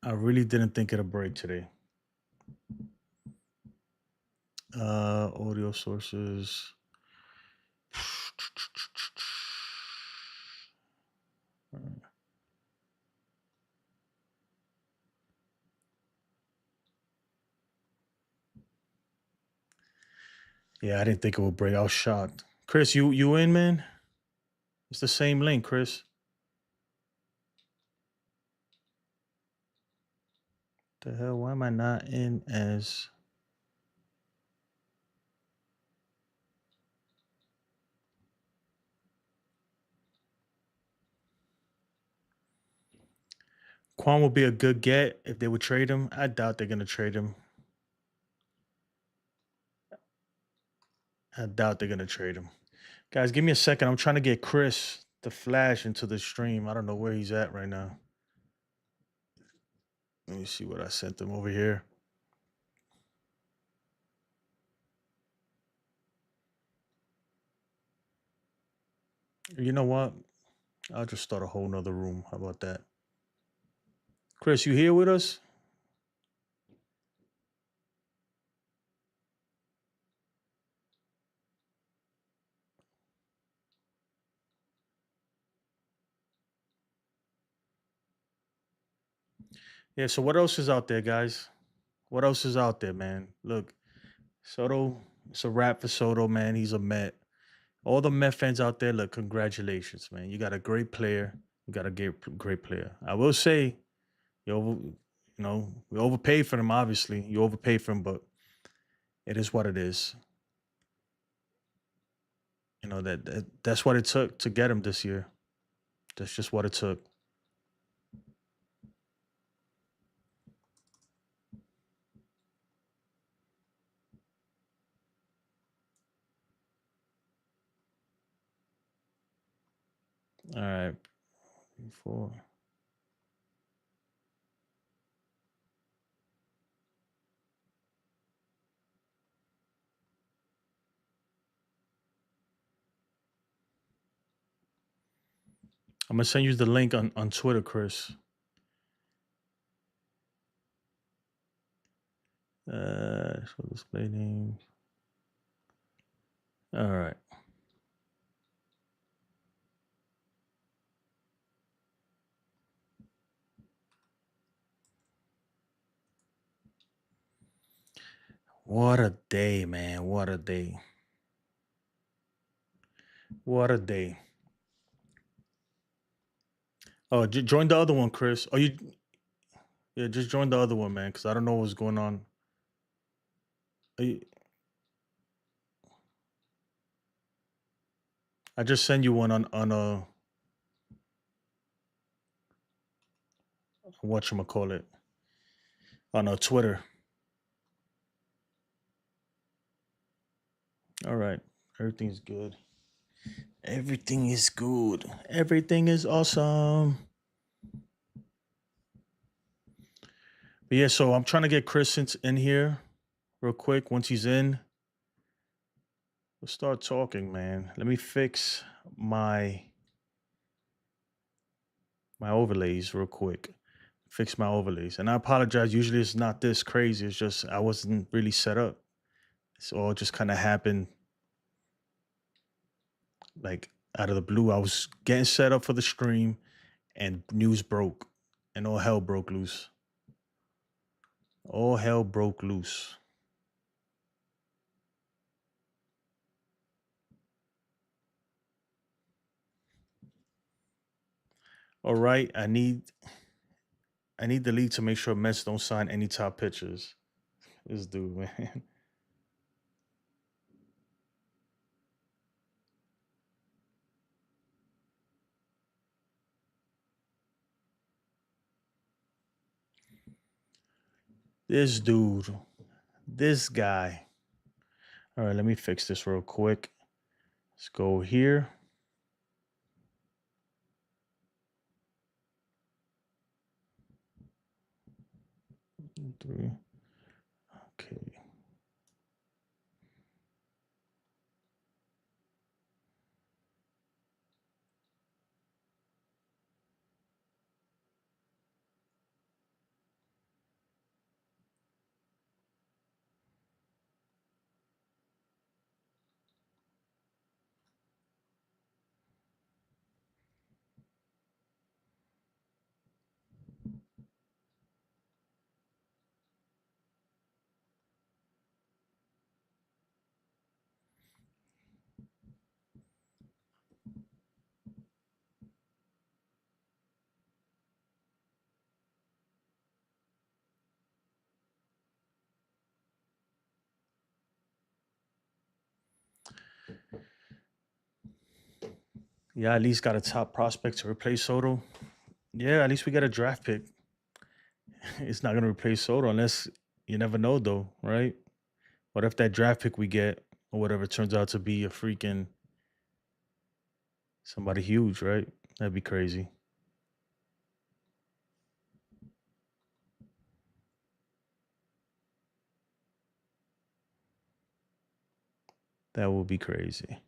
I really didn't think it'd break today. Audio sources. Yeah, I didn't think it would break. I was shocked. Chris, you in, man? It's the same link, Chris. The hell? Why am I not in as? Quan would be a good get if they would trade him. I doubt they're gonna trade him. Guys, give me a second. I'm trying to get Chris to flash into the stream. I don't know where he's at right now. Let me see what I sent him over here. You know what? I'll just start a whole nother room. How about that? Chris, you here with us? Yeah, so what else is out there, guys? What else is out there, man? Look, Soto, it's a wrap for Soto, man. He's a Met. All the Met fans out there, look, congratulations, man. You got a great player. You got a great player. I will say, we overpaid for him, obviously. You overpaid for him, but it is what it is. You know, that's what it took to get him this year. That's just what it took. All right. 4. I'm gonna send you the link on Twitter, Chris. So display names. All right. What a day, man. What a day. What a day. Oh, join the other one, Chris. Oh, yeah, just join the other one, man, because I don't know what's going on. I just send you one on whatchamacallit, on Twitter. All right. Everything's good. Everything is good. Everything is awesome. But yeah, so I'm trying to get Chris in here real quick. Once he's in, we'll start talking, man. Let me fix my overlays real quick. Fix my overlays. And I apologize. Usually it's not this crazy. It's just I wasn't really set up. It's all just kind of happened like out of the blue. I was getting set up for the stream and news broke and all hell broke loose. All hell broke loose. All right, I need the league to make sure Mets don't sign any top pitchers. This dude, man. This dude. This guy. All right, let me fix this real quick. Let's go here. Three. Okay. Yeah, at least got a top prospect to replace Soto. Yeah, at least we got a draft pick. It's not going to replace Soto unless you never know, though, right? What if that draft pick we get or whatever turns out to be a freaking somebody huge, right? That'd be crazy. That would be crazy.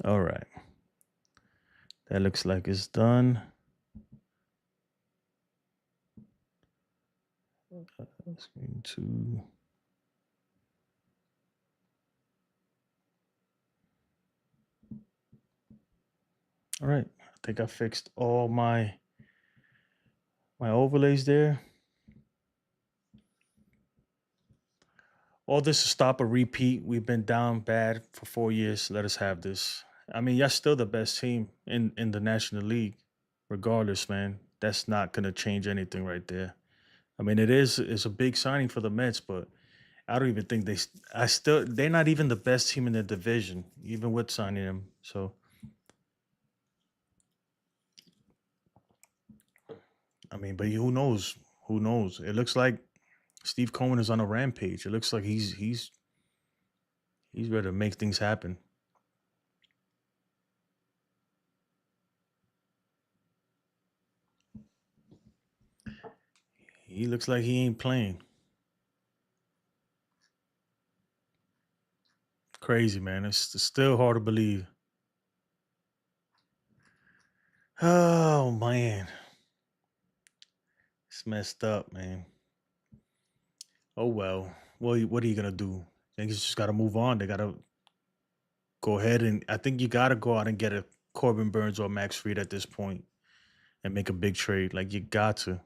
All right. That looks like it's done. Screen 2. All right. I think I fixed all my overlays there. All this to stop a repeat. We've been down bad for 4 years. Let us have this. I mean, y'all still the best team in the National League. regardless, man, that's not gonna change anything right there. I mean, it's a big signing for the Mets, but I don't even think they're not even the best team in the division, even with signing him. So I mean, but who knows? Who knows? It looks like Steve Cohen is on a rampage. It looks like he's ready to make things happen. He looks like he ain't playing. Crazy, man. It's still hard to believe. Oh man, it's messed up, man. Oh well. What are you gonna do? Yankees just gotta move on. They gotta go ahead and I think you gotta go out and get a Corbin Burns or Max Fried at this point and make a big trade. Like you got to.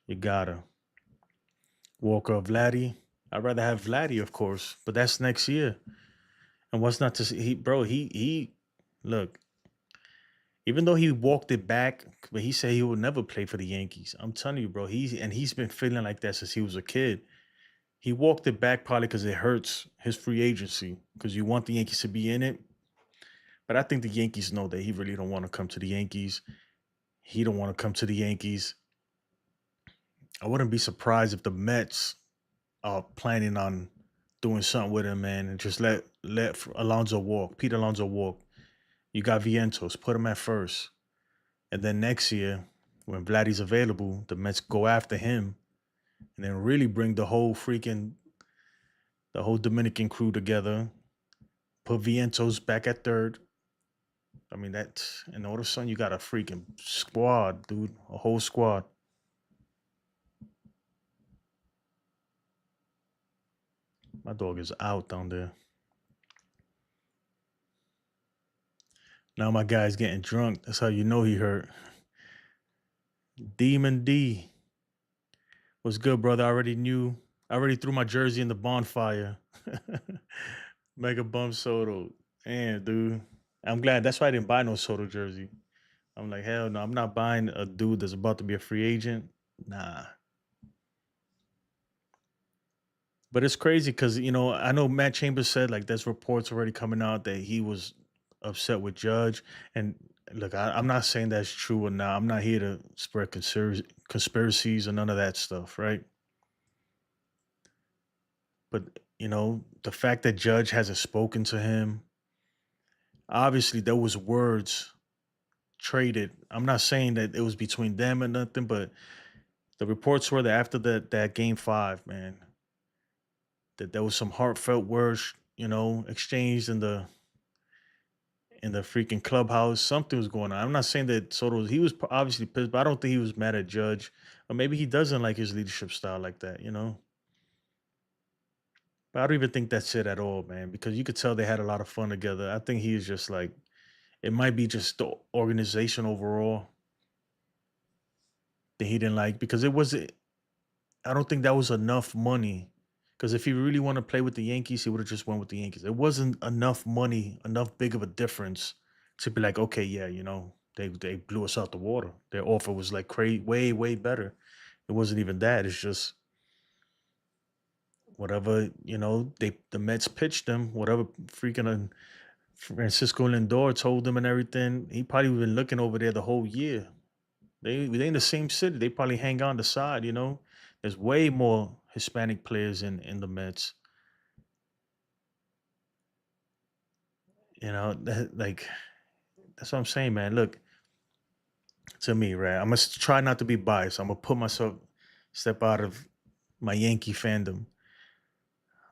You gotta. Walker or Vladdy. I'd rather have Vladdy, of course, but that's next year. And what's not to see? He look. Even though he walked it back, but he said he would never play for the Yankees. I'm telling you, bro. He's been feeling like that since he was a kid. He walked it back probably because it hurts his free agency because you want the Yankees to be in it. But I think the Yankees know that he really don't want to come to the Yankees. He don't want to come to the Yankees. I wouldn't be surprised if the Mets are planning on doing something with him, man, and just let Alonso walk, Pete Alonso walk. You got Vientos, put him at first, and then next year when Vladdy's available, the Mets go after him, and then really bring the whole Dominican crew together. Put Vientos back at third. I mean and all of a sudden you got a freaking squad, dude, a whole squad. My dog is out down there. Now my guy's getting drunk. That's how you know he hurt. Demon D. What's good, brother? I already knew. I already threw my jersey in the bonfire. Mega Bum Soto. Damn, dude. I'm glad. That's why I didn't buy no Soto jersey. I'm like, hell no. I'm not buying a dude that's about to be a free agent. Nah. But it's crazy because, I know Matt Chambers said, like, there's reports already coming out that he was upset with Judge. And look, I'm not saying that's true or not. I'm not here to spread conspiracies or none of that stuff, right? But, the fact that Judge hasn't spoken to him, obviously there was words traded. I'm not saying that it was between them or nothing, but the reports were that after that game 5, man, that there was some heartfelt words, exchanged in the freaking clubhouse. Something was going on. I'm not saying that he was obviously pissed, but I don't think he was mad at Judge. Or maybe he doesn't like his leadership style like that, But I don't even think that's it at all, man, because you could tell they had a lot of fun together. I think he is just like, it might be just the organization overall that he didn't like because I don't think that was enough money. Because if he really wanted to play with the Yankees, he would have just went with the Yankees. It wasn't enough money, enough big of a difference to be like, okay, yeah, they blew us out the water. Their offer was like way, way better. It wasn't even that. It's just whatever, the Mets pitched them, whatever freaking Francisco Lindor told them and everything. He probably been looking over there the whole year. They in the same city. They probably hang on the side, There's way more Hispanic players in the Mets. Like that's what I'm saying, man. Look, to me, right? I must try not to be biased. I'm gonna put myself step out of my Yankee fandom.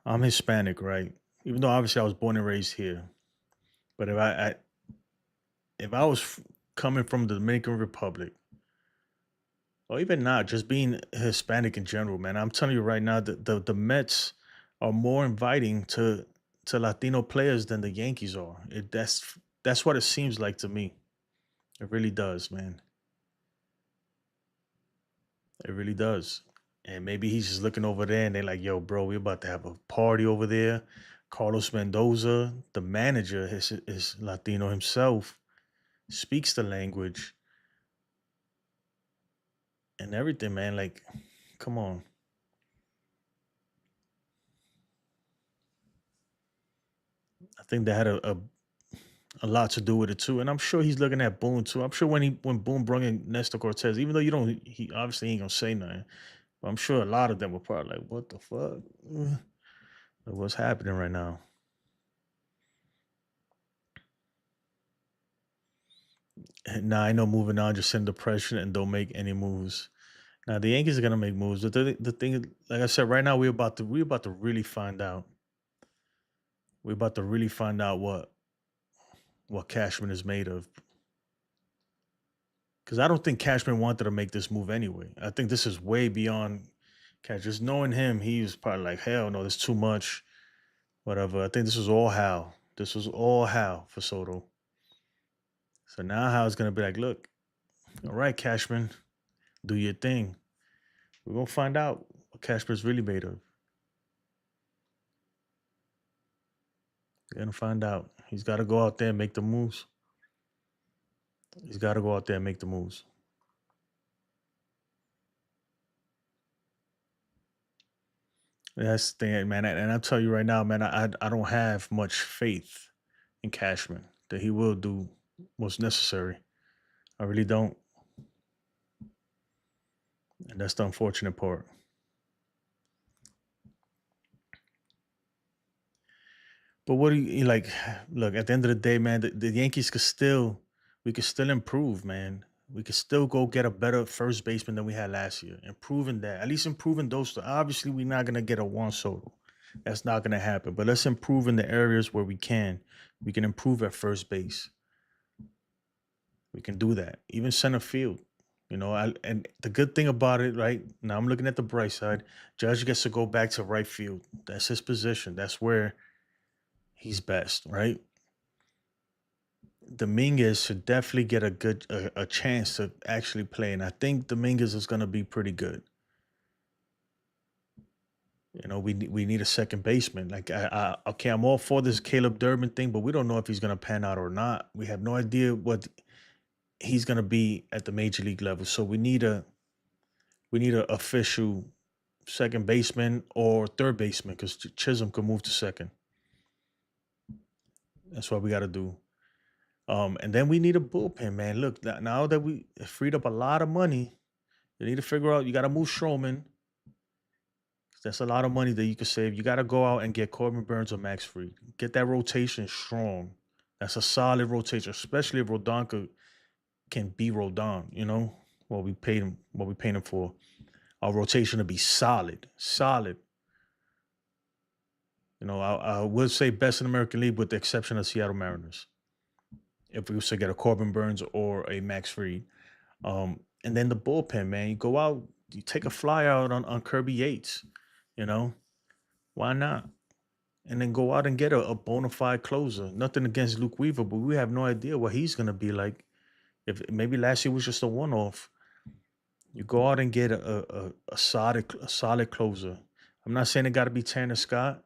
I'm Hispanic, right? Even though obviously I was born and raised here, but if I was coming from the Dominican Republic, or even not, just being Hispanic in general, man, I'm telling you right now that the Mets are more inviting to Latino players than the Yankees are. That's what it seems like to me. It really does, man. It really does. And maybe he's just looking over there and they're like, yo, bro, we're about to have a party over there. Carlos Mendoza, the manager, is Latino himself, speaks the language and everything, man. Like, come on. I think that had a lot to do with it too. And I'm sure he's looking at Boone too. I'm sure when Boone brought in Nestor Cortez, even though he obviously ain't gonna say nothing, but I'm sure a lot of them were probably like, what the fuck? What's happening right now? Now I know moving on, just send the pressure and don't make any moves. Now the Yankees are gonna make moves. The thing, like I said, right now we're about to really find out. We're about to really find out what Cashman is made of. Because I don't think Cashman wanted to make this move anyway. I think this is way beyond Cash. Just knowing him, he was probably like, hell no, there's too much. Whatever. I think this was all Hal. This was all Hal for Soto. So now Hal's gonna be like, look, all right, Cashman, do your thing. We're gonna find out what Cashman's really made of. We're gonna find out. He's gotta go out there and make the moves. He's gotta go out there and make the moves. That's the thing, man. And I'll tell you right now, man, I don't have much faith in Cashman that he will do what's necessary. I really don't. And that's the unfortunate part. But what do you like? Look, at the end of the day, man, the Yankees we could still improve, man. We could still go get a better first baseman than we had last year. Improving that, at least improving those two. Obviously, we're not gonna get a Juan Soto. That's not gonna happen. But let's improve in the areas where we can. We can improve at first base. We can do that. Even center field. You know, and the good thing about it, right now, I'm looking at the bright side. Judge gets to go back to right field. That's his position. That's where he's best, right? Dominguez should definitely get a chance to actually play, and I think Dominguez is going to be pretty good. You know, we need a second baseman. Like, okay, I'm all for this Caleb Durbin thing, but we don't know if he's going to pan out or not. We have no idea what he's going to be at the major league level. So we need a official second baseman or third baseman, because Chisholm could move to second. That's what we got to do. And then we need a bullpen, man. Look, now that we freed up a lot of money, you need to figure out, you got to move Stroman. That's a lot of money that you could save. You got to go out and get Corbin Burns or Max Fried. Get that rotation strong. That's a solid rotation, especially if Rodon can be Rodon, you know, what we paid him for. Our rotation to be solid. You know, I would say best in the American League with the exception of Seattle Mariners. If we was to get a Corbin Burns or a Max Fried. And then the bullpen, man. You go out, you take a fly out on Kirby Yates, you know? Why not? And then go out and get a bona fide closer. Nothing against Luke Weaver, but we have no idea what he's going to be like. If maybe last year was just a one-off. You go out and get a solid closer. I'm not saying it got to be Tanner Scott,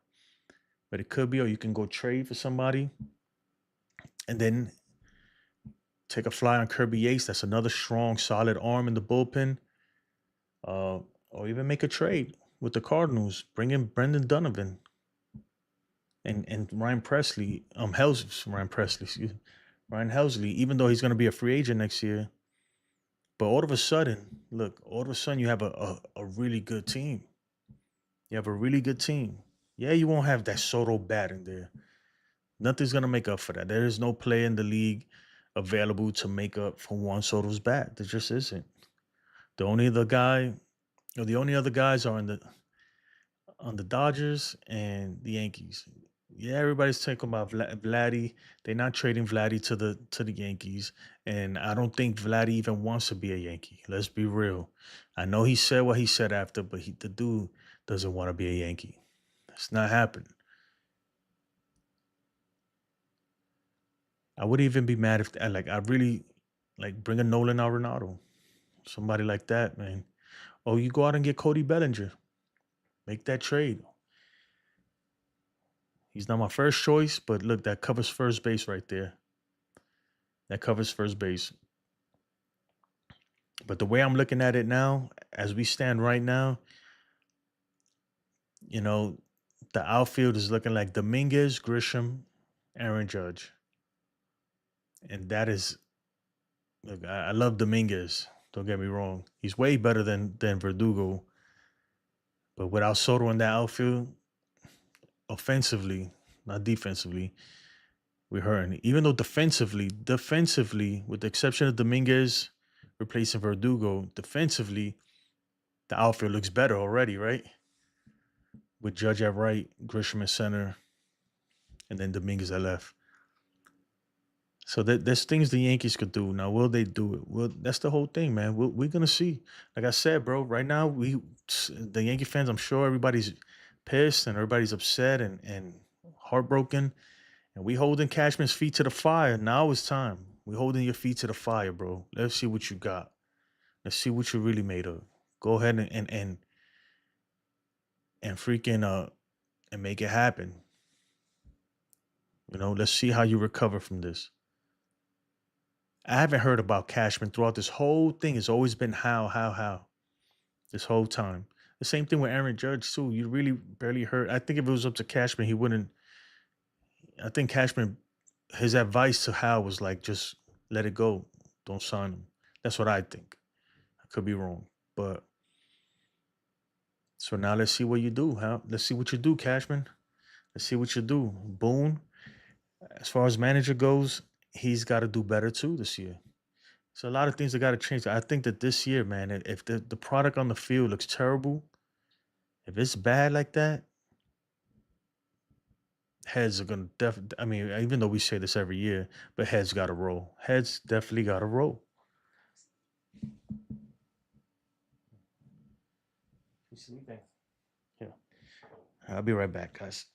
but it could be, or you can go trade for somebody. And then take a fly on Kirby Yates. That's another strong, solid arm in the bullpen. Or even make a trade with the Cardinals. Bring in Brendan Donovan and Ryan Presley. Ryan Helsley, even though he's going to be a free agent next year. But all of a sudden, you have a really good team. You have a really good team. Yeah, you won't have that Soto bat in there. Nothing's going to make up for that. There is no player in the league available to make up for Juan Soto's bat. There just isn't. The only other guys are on the Dodgers and the Yankees. Yeah, everybody's talking about Vladdy. They're not trading Vladdy to the Yankees, and I don't think Vladdy even wants to be a Yankee. Let's be real. I know he said what he said after, but the dude doesn't want to be a Yankee. It's not happening. I would even be mad if I really bring a Nolan Arenado, somebody like that, man. Oh, you go out and get Cody Bellinger, make that trade. He's not my first choice, but look, that covers first base right there. That covers first base. But the way I'm looking at it now, as we stand right now, you know, the outfield is looking like Dominguez, Grisham, Aaron Judge. And that is, look, I love Dominguez. Don't get me wrong. He's way better than Verdugo. But without Soto in that outfield, offensively, not defensively, we're hurting. Even though defensively, with the exception of Dominguez replacing Verdugo, defensively, the outfield looks better already, right? With Judge at right, Grisham at center, and then Dominguez at left. So there's things the Yankees could do. Now, will they do it? Well, that's the whole thing, man. We're gonna see. Like I said, bro, right now the Yankee fans, I'm sure everybody's pissed and everybody's upset and heartbroken. And we holding Cashman's feet to the fire. Now it's time. We holding your feet to the fire, bro. Let's see what you got. Let's see what you really made of. Go ahead and freaking and make it happen. Let's see how you recover from this. I haven't heard about Cashman throughout this whole thing. It's always been how. This whole time. The same thing with Aaron Judge, too. You really barely heard. I think if it was up to Cashman, he wouldn't. I think Cashman, his advice to Hal was like, just let it go. Don't sign him. That's what I think. I could be wrong. But so now let's see what you do, Hal. Let's see what you do, Cashman. Let's see what you do. Boone, as far as manager goes, he's got to do better too this year. So a lot of things that got to change. I think that this year, man, if the product on the field looks terrible, if it's bad like that, heads are going to definitely, I mean, even though we say this every year, but heads got to roll. Heads definitely got to roll. You sleeping? Yeah. I'll be right back, guys.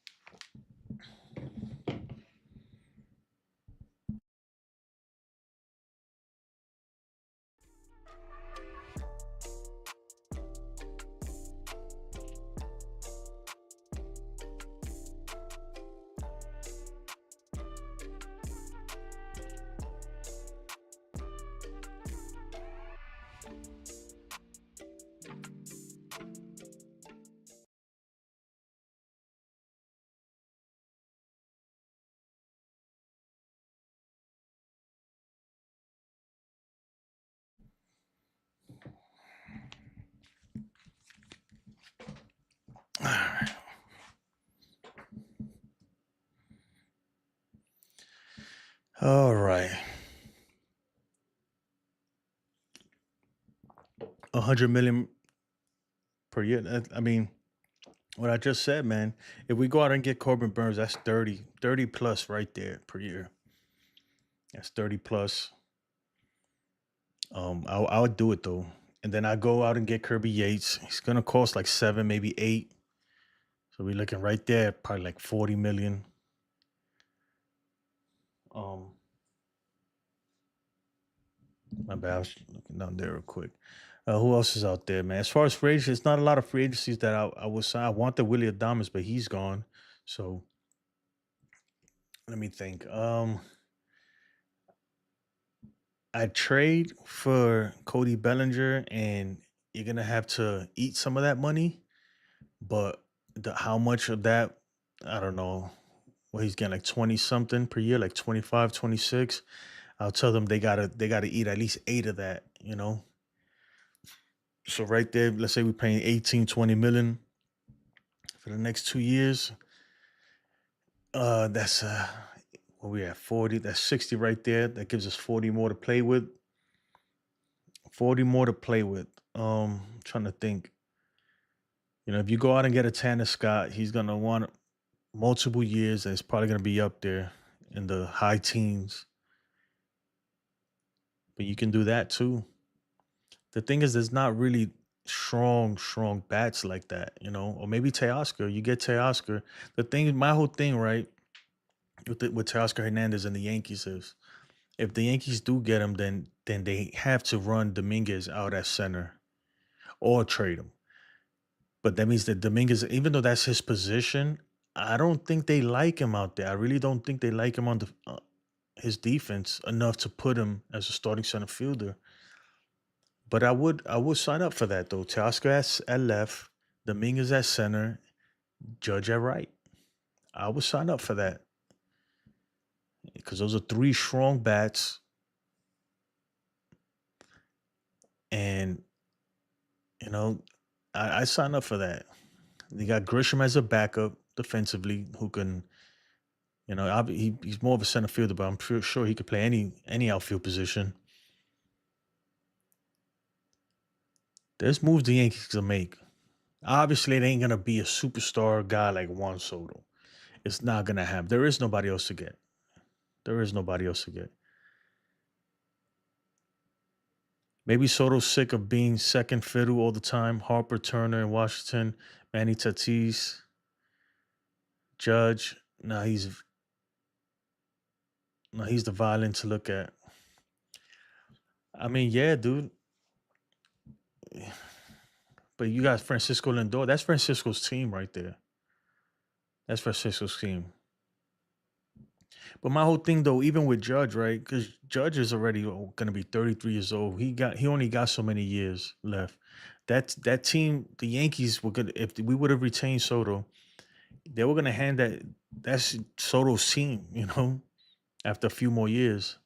All right. All right. 100 million per year. I mean, what I just said, man. If we go out and get Corbin Burns, that's 30 plus right there per year. That's 30 plus. I would do it though. And then I go out and get Kirby Yates. He's gonna cost like 7, maybe 8. So we're looking right there, probably like 40 million. My bad, I was looking down there real quick. Who else is out there, man? As far as free agency, it's not a lot of free agencies that I would sign. I want the Willie Adames, but he's gone. So let me think. I trade for Cody Bellinger, and you're gonna have to eat some of that money. But how much of that, I don't know. Well, he's getting like 20 something per year, like 25, 26. I'll tell them they gotta eat at least 8 of that, So right there, let's say we're paying 18, 20 million for the next 2 years. That's what we at 40. That's 60 right there. That gives us 40 more to play with. 40 more to play with. Trying to think. If you go out and get a Tanner Scott, he's gonna want multiple years, and it's probably gonna be up there in the high teens. But you can do that too. The thing is, there's not really strong bats like that, Or maybe Teoscar. You get Teoscar. My whole thing, right, with Teoscar Hernandez and the Yankees is, if the Yankees do get him, then they have to run Dominguez out at center or trade him. But that means that Dominguez, even though that's his position, I don't think they like him out there. I really don't think they like him on his defense enough to put him as a starting center fielder. But I would sign up for that though. Teoscar at left, Dominguez at center, Judge at right. I would sign up for that because those are three strong bats, and you know, I sign up for that. You got Grisham as a backup defensively, who can, he's more of a center fielder, but I'm sure he could play any outfield position. There's moves the Yankees can make. Obviously, it ain't gonna be a superstar guy like Juan Soto. It's not gonna happen. There is nobody else to get. There is nobody else to get. Maybe Soto's sick of being second fiddle all the time. Harper, Turner in Washington, Manny Tatis, Judge. He's the violin to look at. I mean, yeah, dude. But you got Francisco Lindor. That's Francisco's team right there. That's Francisco's team. But my whole thing though, even with Judge, right? Because Judge is already going to be 33 years old. He only got so many years left. That team, the Yankees were good. If we would have retained Soto, they were going to hand that's Soto's team, after a few more years.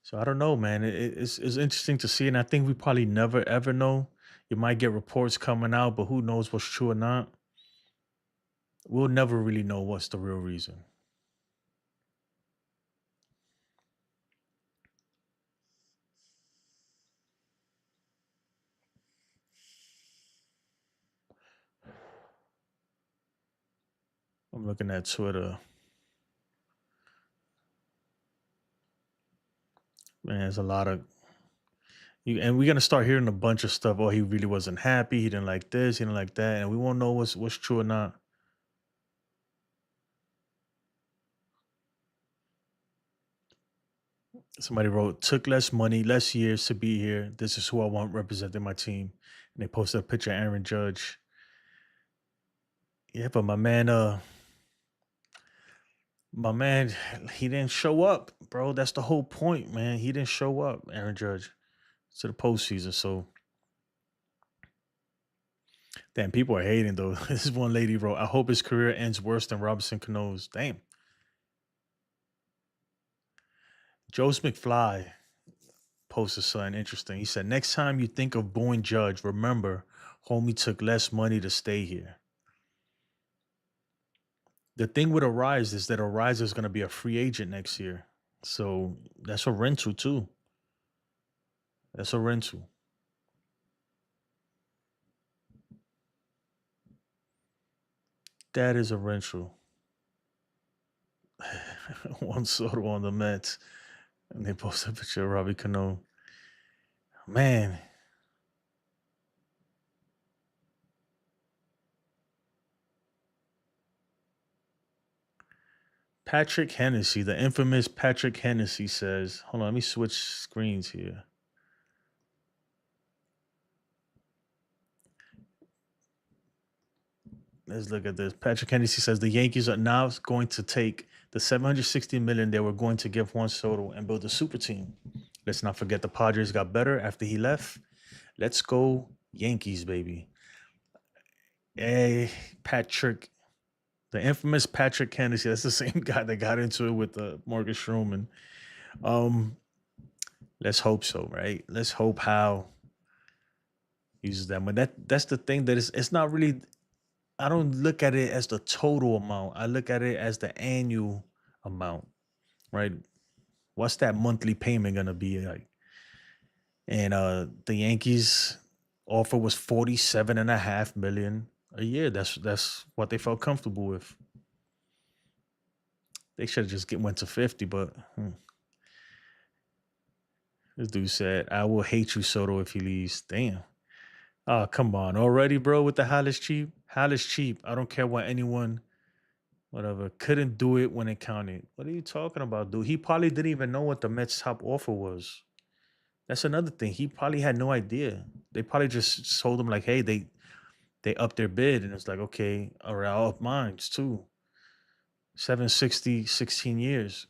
So I don't know, man. It's interesting to see, and I think we probably never ever know. You might get reports coming out, but who knows what's true or not. We'll never really know what's the real reason. I'm looking at Twitter. Man, there's a lot of and we're gonna start hearing a bunch of stuff. Oh, he really wasn't happy. He didn't like this. He didn't like that, and we won't know what's true or not. Somebody wrote, "Took less money, less years to be here. This is who I want representing my team." And they posted a picture of Aaron Judge. Yeah, but my man, he didn't show up, bro. That's the whole point, man. He didn't show up, Aaron Judge, to the postseason. So, damn, people are hating though. This one lady wrote, "I hope his career ends worse than Robinson Cano's." Damn. Joe's McFly posted something interesting. He said, "Next time you think of booing Judge, remember, homie took less money to stay here." The thing with Arise is that Arise is going to be a free agent next year. So that's a rental too. That's a rental. That is a rental. Juan Soto on the Mets. And they posted a picture of Robbie Cano. Man. Patrick Hennessy, the infamous Patrick Hennessy says, hold on, let me switch screens here. Let's look at this. Patrick Hennessy says the Yankees are now going to take the $760 million they were going to give Juan Soto and build a super team. Let's not forget the Padres got better after he left. Let's go Yankees, baby. Hey, Patrick, the infamous Patrick Hennessy. That's the same guy that got into it with Marcus Stroman. Let's hope so, right? Let's hope Hal uses that. But that's the thing that it's not really. I don't look at it as the total amount. I look at it as the annual amount, right? What's that monthly payment gonna be like? And the Yankees offer was $47.5 million a year. That's what they felt comfortable with. They should have just went to 50, but this dude said, "I will hate you, Soto, if he leaves." Damn. Oh, come on. Already, bro, with the Hal is cheap. Hal is cheap. I don't care what anyone, whatever, couldn't do it when it counted. What are you talking about, dude? He probably didn't even know what the Mets' top offer was. That's another thing. He probably had no idea. They probably just told him, like, hey, they upped their bid. And it's like, okay, all right, I'll up mine too. 760, 16 years.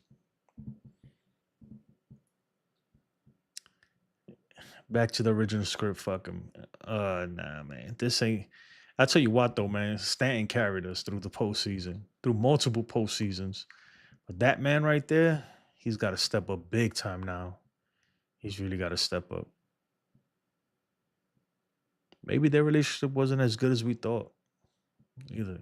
Back to the original script. Fuck him. Nah, man. This ain't. I tell you what, though, man. Stanton carried us through the postseason, through multiple postseasons. But that man right there, he's got to step up big time now. He's really got to step up. Maybe their relationship wasn't as good as we thought either.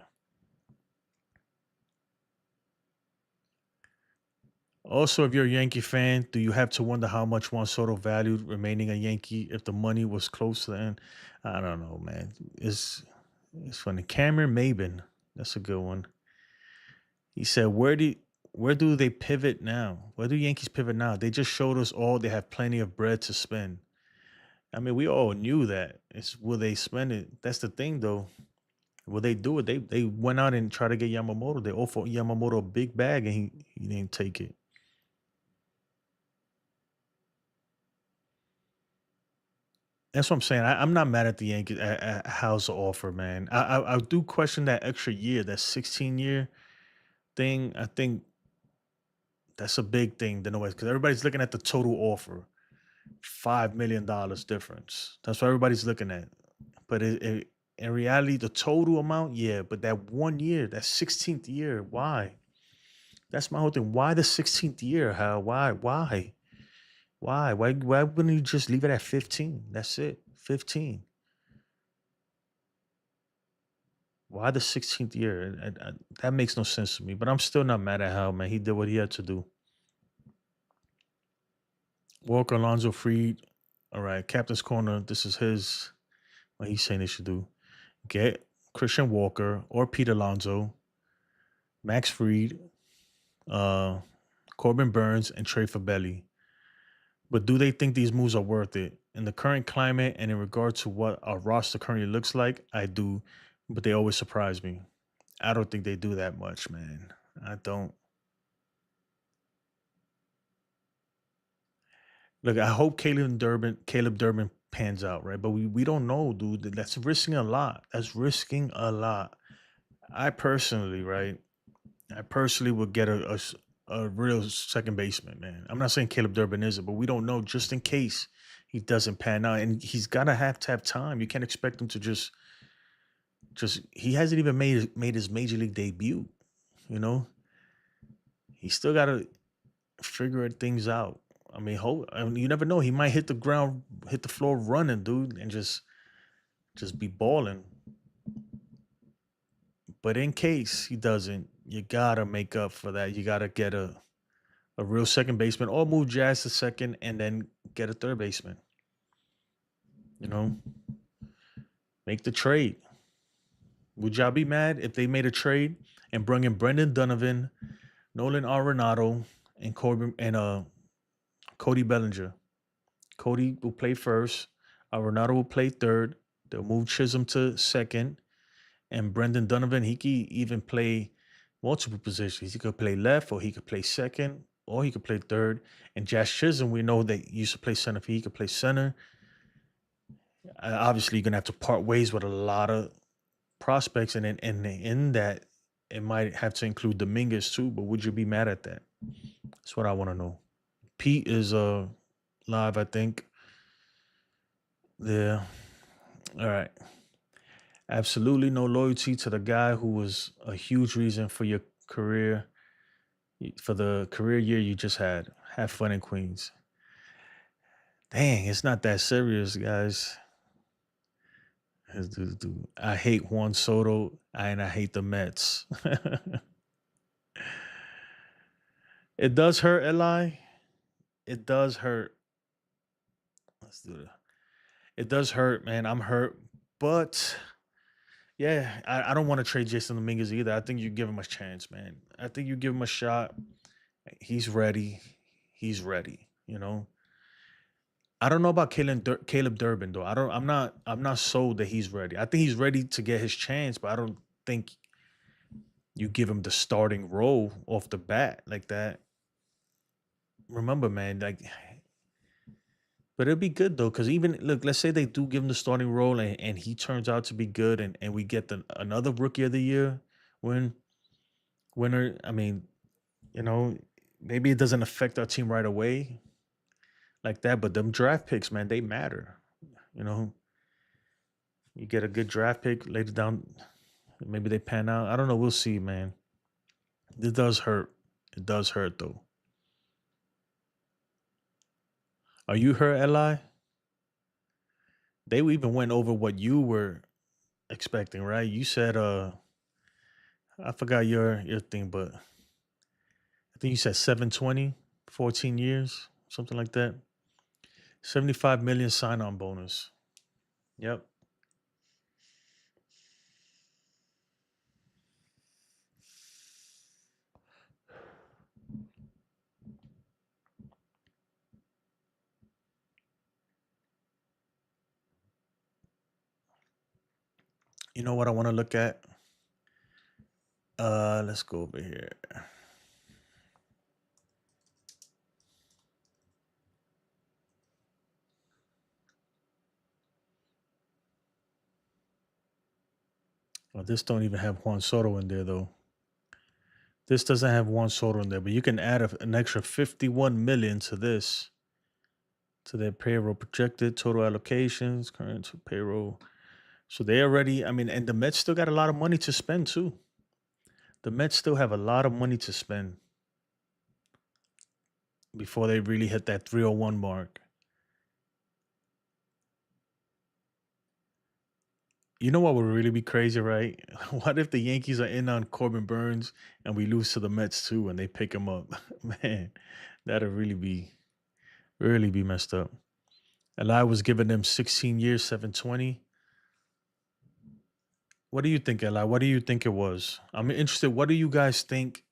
Also, if you're a Yankee fan, do you have to wonder how much Juan Soto valued remaining a Yankee if the money was close to the end? I don't know, man. It's funny. Cameron Maben, that's a good one. He said, where do they pivot now? Where do Yankees pivot now? They just showed us all they have plenty of bread to spend. I mean, we all knew that. It's will they spend it? That's the thing, though. Will they do it? They went out and tried to get Yamamoto. They offered Yamamoto a big bag, and he didn't take it. That's what I'm saying. I'm not mad at the Yankees at how's the offer, man. I do question that extra year, that 16-year thing. I think that's a big thing to know because everybody's looking at the total offer, $5 million difference. That's what everybody's looking at. But in reality, the total amount, yeah. But that 1 year, that 16th year, why? That's my whole thing. Why the 16th year? How? Why? Why wouldn't you just leave it at 15? That's it. 15. Why the 16th year? That makes no sense to me. But I'm still not mad at Hal, man. He did what he had to do. Walker, Alonzo, Freed. All right, Captain's Corner. This is what he's saying they should do. Get Christian Walker or Pete Alonso, Max Freed, Corbin Burns, and Trey Fabelli. But do they think these moves are worth it? In the current climate and in regard to what our roster currently looks like, I do. But they always surprise me. I don't think they do that much, man. I don't. Look, I hope Caleb Durbin pans out, right? But we don't know, dude. That's risking a lot. That's risking a lot. I personally would get a real second baseman, man. I'm not saying Caleb Durbin is it, but we don't know just in case he doesn't pan out. And he's gotta have time. You can't expect him to just he hasn't even made his major league debut, you know? He still gotta figure things out. I mean, you never know. He might hit the floor running, dude, and just be balling. But in case he doesn't, you gotta make up for that. You gotta get a real second baseman or move Jazz to second and then get a third baseman. You know? Make the trade. Would y'all be mad if they made a trade and bring in Brendan Donovan, Nolan Arenado, and Cody Bellinger? Cody will play first. Arenado will play third. They'll move Chisholm to second. And Brendan Donovan, he could even play multiple positions. He could play left, or he could play second, or he could play third. And Josh Chisholm, we know that he used to play center. He could play center. Obviously, you're going to have to part ways with a lot of prospects. And in that, it might have to include Dominguez too. But would you be mad at that? That's what I want to know. Pete is live, I think. Yeah. All right. Absolutely no loyalty to the guy who was a huge reason for your career, for the career year you just had. Have fun in Queens. Dang, it's not that serious, guys. I hate Juan Soto and I hate the Mets. It does hurt, Eli. It does hurt. Let's do it. It does hurt, man. I'm hurt. But yeah, I don't want to trade Jason Dominguez either. I think you give him a chance, man. I think you give him a shot. He's ready. He's ready. You know. I don't know about Caleb Durbin though. I'm not sold that he's ready. I think he's ready to get his chance, but I don't think you give him the starting role off the bat like that. Remember, man, but it'd be good though, because even look, let's say they do give him the starting role and he turns out to be good and we get another rookie of the year win. winner. I mean, maybe it doesn't affect our team right away like that, but them draft picks, man, they matter. You know, you get a good draft pick later down, maybe they pan out. I don't know. We'll see, man. It does hurt. It does hurt, though. Are you hurt, Eli? They even went over what you were expecting, right? You said, I forgot your thing, but I think you said 720, 14 years, something like that. 75 million sign on bonus. Yep. You know what I want to look at? Let's go over here. Well, this don't even have Juan Soto in there though. This doesn't have Juan Soto in there, but you can add an extra 51 million to this, to their payroll projected total allocations, current to payroll. So they already, I mean, and the Mets still got a lot of money to spend too. The Mets still have a lot of money to spend before they really hit that 301 mark. You know what would really be crazy, right? What if the Yankees are in on Corbin Burns and we lose to the Mets too and they pick him up? Man, that'd really be messed up. Eli was giving them 16 years, 720. What do you think, Eli? What do you think it was? I'm interested. What do you guys think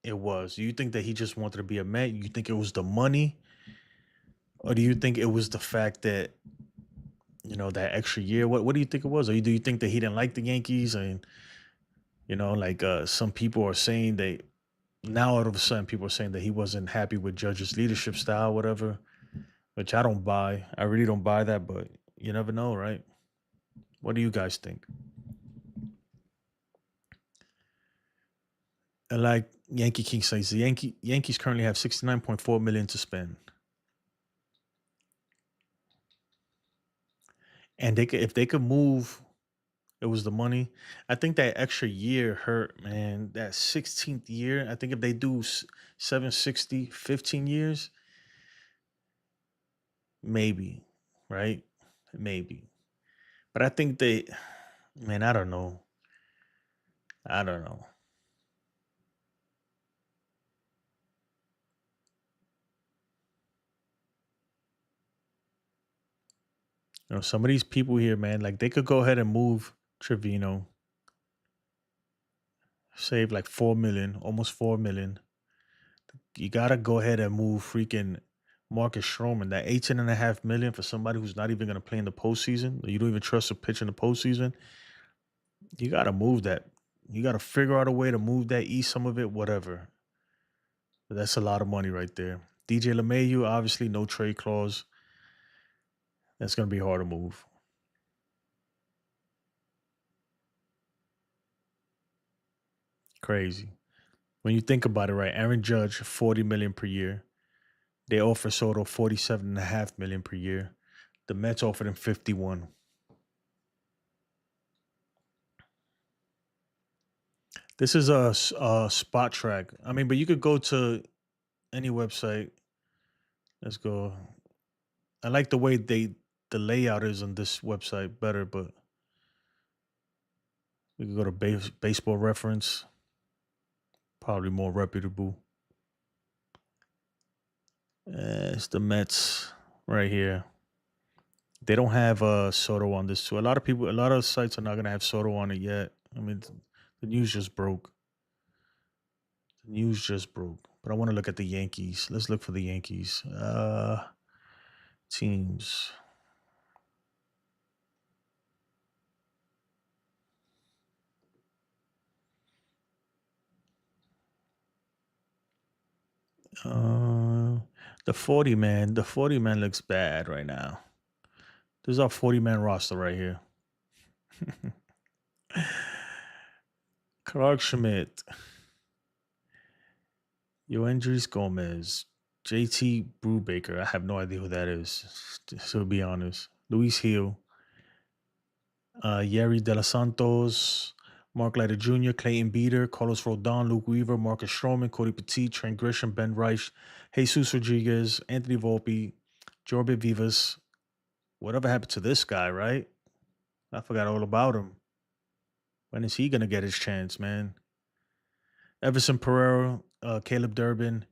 it was? Do you think that he just wanted to be a Met? You think it was the money? Or do you think it was the fact that, that extra year? What do you think it was? Or do you think that he didn't like the Yankees? And, some people are saying that now all of a sudden people are saying that he wasn't happy with Judge's leadership style, whatever, which I don't buy. I really don't buy that, but you never know, right? What do you guys think? And like Yankee King says, the Yankees currently have 69.4 million to spend. And if they could move, it was the money. I think that extra year hurt, man. That 16th year, I think if they do 760, 15 years, maybe, right? Maybe. But I think man, I don't know. I don't know. Some of these people here, man, like they could go ahead and move Trevino, save like 4 million, almost 4 million. You gotta go ahead and move freaking Marcus Stroman. That 18.5 million for somebody who's not even gonna play in the postseason. You don't even trust a pitch in the postseason. You gotta move that. You gotta figure out a way to move that, eat some of it, whatever. But that's a lot of money right there. DJ LeMahieu, obviously no trade clause. That's gonna be hard to move. Crazy. When you think about it, right? Aaron Judge, 40 million per year. They offer Soto 47.5 million per year. The Mets offered him 51. This is a spot track. I mean, but you could go to any website. Let's go. I like the way the layout is on this website better, but we could go to baseball reference. Probably more reputable. It's the Mets right here. They don't have Soto on this too. A lot of sites are not gonna have Soto on it yet. I mean, the news just broke. But I want to look at the Yankees. Let's look for the Yankees. Teams. The 40 man. The 40 man looks bad right now. This is our 40 man roster right here. Clark Schmidt. Yoendris Gomez, JT Brubaker. I have no idea who that is, to be honest. Luis Hill, Yeri De Los Santos, Mark Leiter Jr., Clayton Beater, Carlos Rodon, Luke Weaver, Marcus Stroman, Cody Petit, Trent Grisham, Ben Reich, Jesus Rodriguez, Anthony Volpe, Jorbit Vivas. Whatever happened to this guy, right? I forgot all about him. When is he going to get his chance, man? Everson Pereira, Caleb Durbin,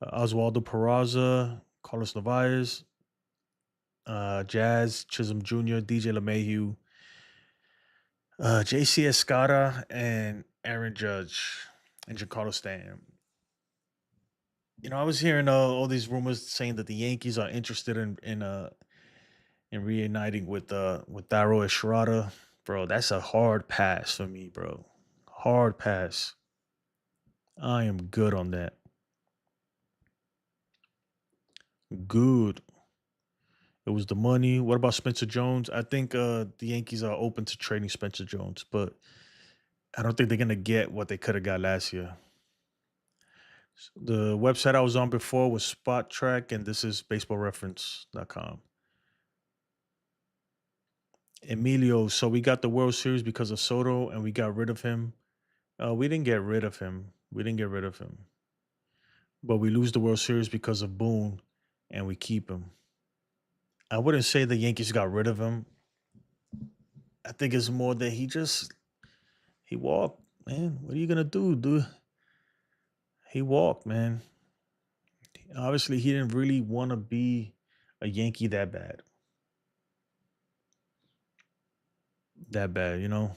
Oswaldo Peraza, Carlos Narvaez, Jazz, Chisholm Jr., DJ LeMahieu, JC Escada, and Aaron Judge, and Giancarlo Stanton. You know, I was hearing all these rumors saying that the Yankees are interested in reuniting with Thairo Estrada. Bro, that's a hard pass for me, bro. Hard pass. I am good on that. Good. It was the money. What about Spencer Jones? I think the Yankees are open to trading Spencer Jones, but I don't think they're gonna get what they could have got last year. The website I was on before was Spot Track, and this is baseballreference.com. Emilio, so we got the World Series because of Soto, and we got rid of him. We didn't get rid of him. But we lose the World Series because of Boone, and we keep him. I wouldn't say the Yankees got rid of him. I think it's more that he walked, man. What are you gonna do, dude? He walked, man. Obviously, he didn't really want to be a Yankee that bad. That bad, you know?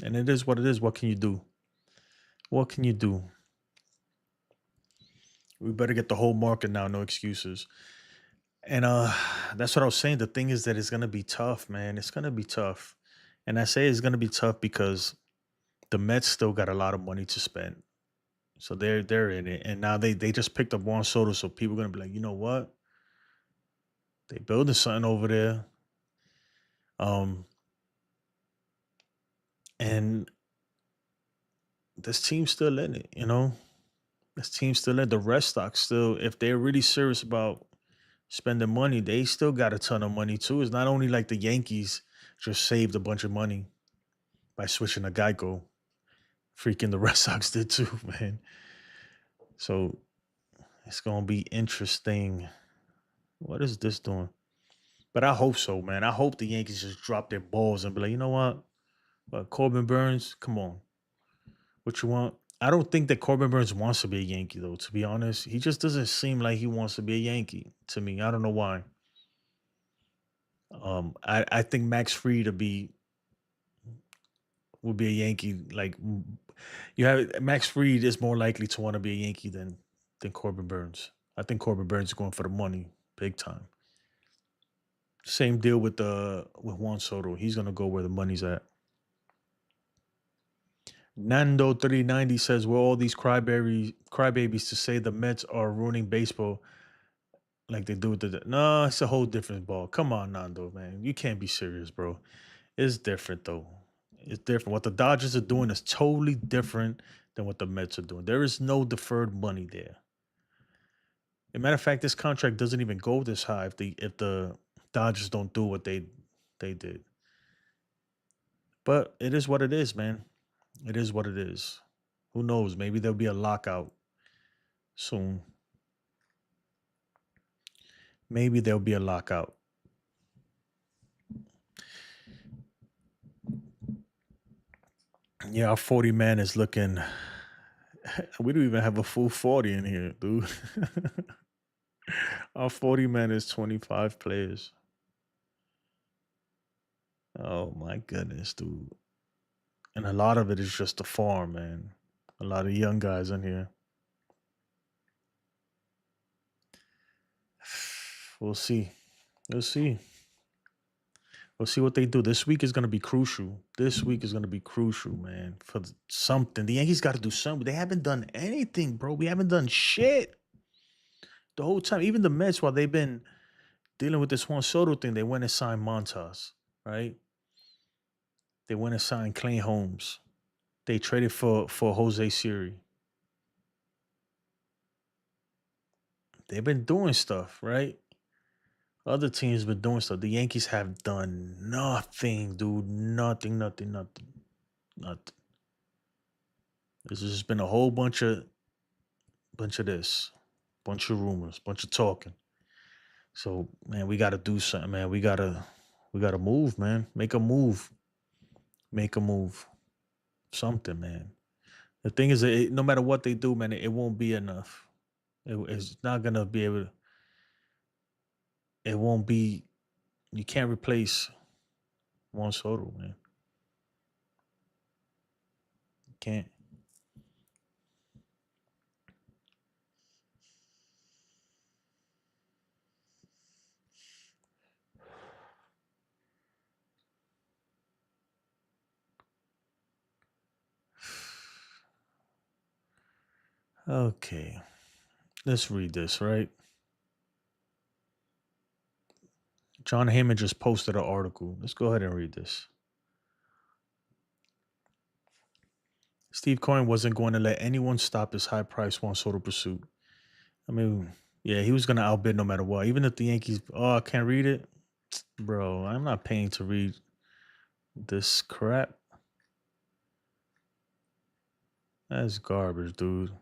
And it is what it is. What can you do? What can you do? We better get the whole market now, no excuses. And that's what I was saying. The thing is that it's gonna be tough, man. It's gonna be tough. And I say it's gonna be tough because the Mets still got a lot of money to spend. So they're in it. And now they just picked up Juan Soto, so people are gonna be like, you know what? They building something over there. And this team's still in it, you know? This team's still in it. The Red Sox still, if they're really serious about spending money, they still got a ton of money too. It's not only like the Yankees just saved a bunch of money by switching to Geico. Freaking the Red Sox did too, man. So it's gonna be interesting. What is this doing? But I hope so, man. I hope the Yankees just drop their balls and be like, you know what? But Corbin Burns, come on. What you want? I don't think that Corbin Burns wants to be a Yankee, though, to be honest. He just doesn't seem like he wants to be a Yankee to me. I don't know why. I think Max Fried would be a Yankee. Like you have Max Fried is more likely to want to be a Yankee than Corbin Burns. I think Corbin Burns is going for the money, big time. Same deal with Juan Soto. He's gonna go where the money's at. Nando 390 says, "We're all these crybabies to say the Mets are ruining baseball like they do with the." No, it's a whole different ball. Come on, Nando, man, you can't be serious, bro. It's different though. It's different. What the Dodgers are doing is totally different than what the Mets are doing. There is no deferred money there. As a matter of fact, this contract doesn't even go this high if the Dodgers don't do what they did. But it is what it is, man. It is what it is. Who knows? Maybe there'll be a lockout soon. Maybe there'll be a lockout. Yeah, our 40 man is looking. We don't even have a full 40 in here, dude. Our 40 man is 25 players. Oh my goodness, dude. And a lot of it is just the farm, man. A lot of young guys in here. We'll see. We'll see. We'll see what they do. This week is going to be crucial. This week is going to be crucial, man, for something. The Yankees got to do something. They haven't done anything, bro. We haven't done shit the whole time. Even the Mets, while they've been dealing with this Juan Soto thing, they went and signed Montas, right? They went and signed Clay Holmes. They traded for Jose Siri. they've been doing stuff, right? Other teams been doing stuff. The Yankees have done nothing, dude. Nothing. This has just been a whole bunch of this, bunch of rumors, bunch of talking. So, man, we got to do something, man. We gotta move, man. Make a move. Something, man. The thing is, no matter what they do, man, it won't be enough. It's not gonna be able to. It won't be. You can't replace Juan Soto, man. You can't. Okay, let's read this, right? John Heyman just posted an article. Let's go ahead and read this. Steve Cohen wasn't going to let anyone stop his high-priced Juan Soto pursuit. I mean, yeah, he was going to outbid no matter what. Even if the Yankees, I can't read it. Bro, I'm not paying to read this crap. That's garbage, dude.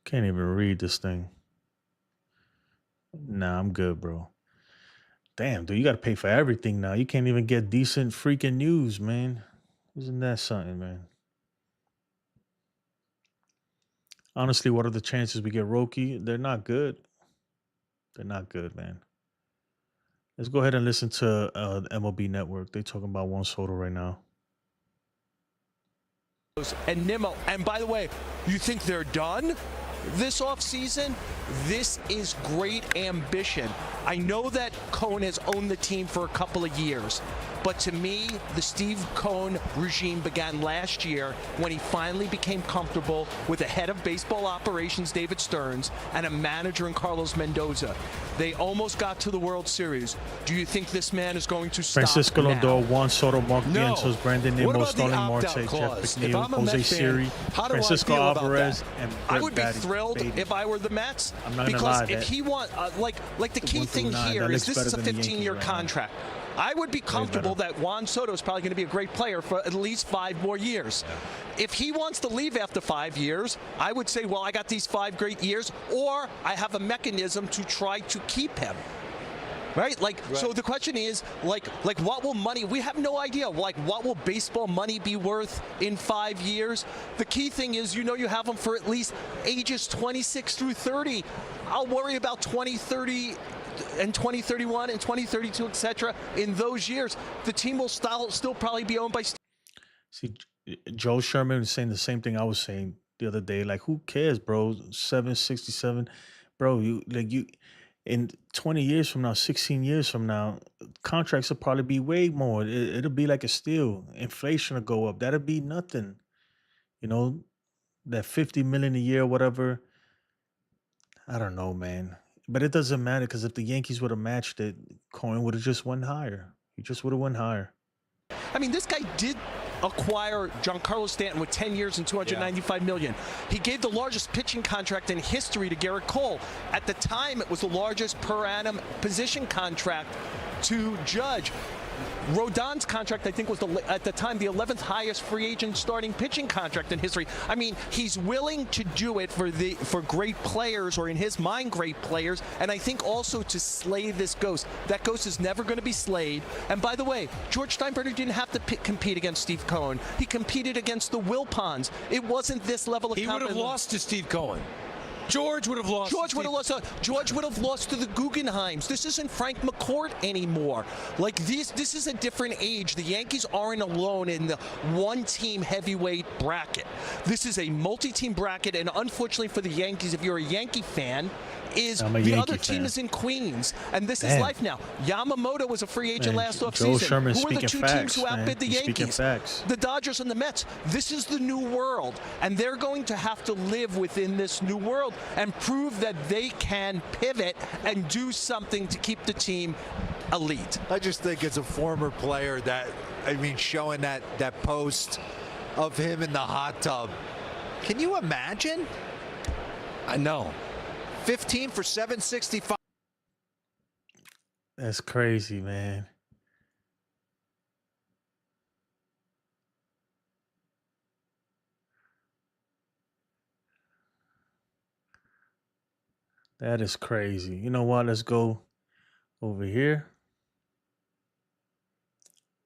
Can't even read this thing. Nah, I'm good, bro. Damn, dude, you got to pay for everything now. You can't even get decent freaking news, man. Isn't that something, man? Honestly, what are the chances we get Roki? They're not good. They're not good, man. Let's go ahead and listen to the MLB Network. They're talking about Juan Soto right now. And Nimmo, and by the way, you think they're done this offseason? This is great ambition. I know that Cohen has owned the team for a couple of years, but to me, the Steve Cohen regime began last year when he finally became comfortable with the head of baseball operations, David Stearns, and a manager in Carlos Mendoza. They almost got to the World Series. Do you think this man is going to stop Francisco now? Lindor, Juan Soto, Mark Vientos, Brandon Nimmo, What about the Starling opt-out Marte, clause? Jeff If McNeil, I'm a Jose Mets fan, Siri, how do Francisco I feel about Alvarez, that? and I Brett would be Baty, thrilled Baty. if I were the Mets, I'm not gonna because lie, if that- he want like the key 1 through thing 9, here that is looks this is a better than the 15-year Yankees right now. contract. I would be comfortable better. that Juan Soto is probably going to be a great player for at least 5 more years. If he wants to leave after 5 years, I would say, well, I got these 5 great years, or I have a mechanism to try to keep him. Right? So the question is, like, what will money, we have no idea, like, what will baseball money be worth in 5 years? The key thing is, you have them for at least ages 26 through 30. I'll worry about 2030 and 2031 and 2032, etc. In those years, the team will still probably be owned by. See, Joe Sherman was saying the same thing I was saying the other day. Like, who cares, bro? 767, bro. You in 20 years from now, 16 years from now, contracts will probably be way more. It'll be like a steal. Inflation will go up. That'll be nothing. That 50 million a year, whatever. I don't know, man. But it doesn't matter, because if the Yankees would have matched it, Cohen would have just went higher. He just would have went higher. I mean, this guy did acquire Giancarlo Stanton with 10 years and $295 million. He gave the largest pitching contract in history to Garrett Cole. At the time, it was the largest per annum position contract to Judge. Rodon's contract, I think, was at the time the 11th highest free agent starting pitching contract in history. I mean, he's willing to do it for great players, or in his mind, great players, and I think also to slay this ghost. That ghost is never going to be slayed. And by the way, George Steinbrenner didn't have to compete against Steve Cohen. He competed against the Wilpons. It wasn't this level of He would have lost to Steve Cohen. George would have lost. George would have lost to the Guggenheims. This isn't Frank McCourt anymore. Like, this is a different age. The Yankees aren't alone in the one-team heavyweight bracket. This is a multi-team bracket, and unfortunately for the Yankees, if you're a Yankee fan, the other team is in Queens, and this is life now. Yamamoto was a free agent last offseason. Who are the two teams who outbid the Yankees? The Dodgers and the Mets. This is the new world, and they're going to have to live within this new world and prove that they can pivot and do something to keep the team elite. I just think as a former player showing that post of him in the hot tub, can you imagine? I know. 15 for 765. That's crazy, man. That is crazy. You know what? Let's go over here.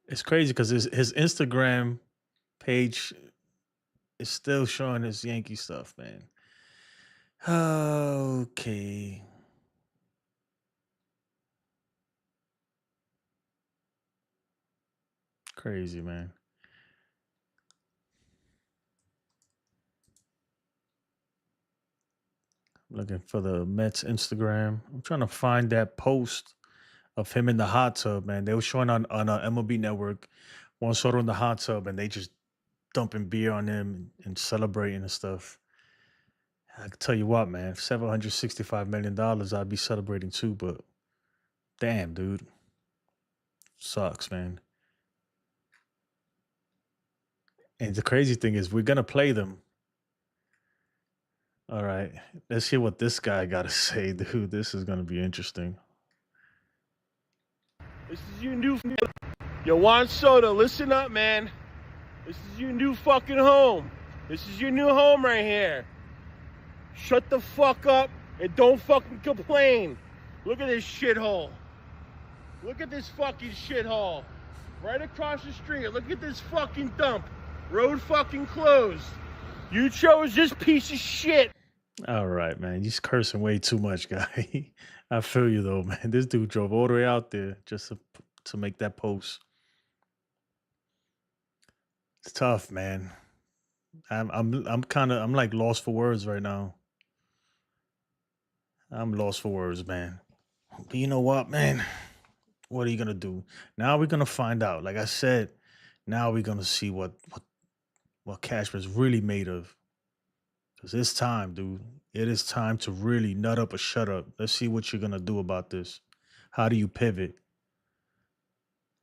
It's crazy because his Instagram page is still showing his Yankee stuff, man. Okay. Crazy, man. Looking for the Mets Instagram. I'm trying to find that post of him in the hot tub, man. They were showing on MLB Network, Juan Soto in the hot tub, and they just dumping beer on him and celebrating and stuff. I can tell you what, man, $765 million, I'd be celebrating too, but damn, dude. Sucks, man. And the crazy thing is, we're going to play them. All right. Let's hear what this guy got to say, dude. This is going to be interesting. This is your new... Yo, Juan Soto, listen up, man. This is your new fucking home. This is your new home right here. Shut the fuck up and don't fucking complain. Look at this shithole. Look at this fucking shithole. Right across the street. Look at this fucking dump. Road fucking closed. You chose this piece of shit. All right, man. You're cursing way too much, guy. I feel you, though, man. This dude drove all the way out there just to make that post. It's tough, man. I'm like lost for words right now. I'm lost for words, man. But you know what, man? What are you gonna do? Now we're gonna find out. Like I said, now we're gonna see what Cashman's really made of. Cause it's time, dude. It is time to really nut up or shut up. Let's see what you're gonna do about this. How do you pivot?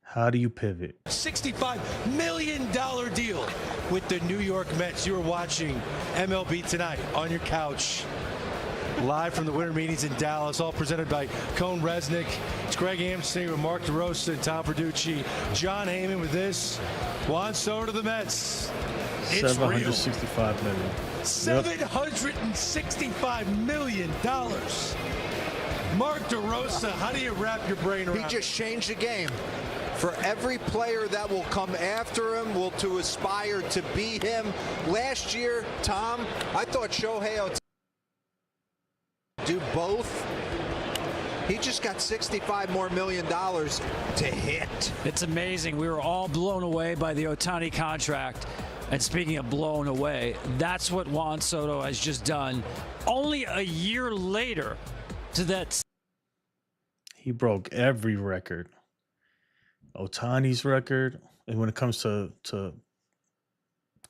How do you pivot? $65 million deal with the New York Mets. You are watching MLB Tonight on your couch. Live from the Winter Meetings in Dallas, all presented by Cone Resnick. It's Greg Amsterdam with Mark DeRosa and Tom Verducci. John Heyman with this. Juan Soto to the Mets. It's $765 million. $765 million. Mark DeRosa, how do you wrap your brain around? He just changed the game. For every player that will come after him, will to aspire to be him. Last year, Tom, I thought Shohei Ohtani do both. He just got $65 more million to hit. It's amazing. We were all blown away by the Ohtani contract. And speaking of blown away, that's what Juan Soto has just done. Only a year later to that. He broke every record. Ohtani's record, and when it comes to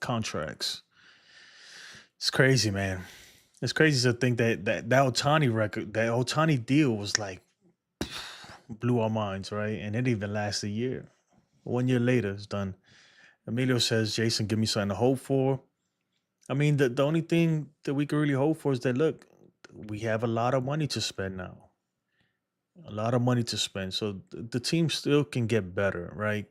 contracts, it's crazy, man. It's crazy to think that Ohtani record, that Ohtani deal was like blew our minds, right? And it didn't even last a year. 1 year later, it's done. Emilio says, Jason, give me something to hope for. I mean, the only thing that we can really hope for is that, look, we have a lot of money to spend now. A lot of money to spend. So the team still can get better, right?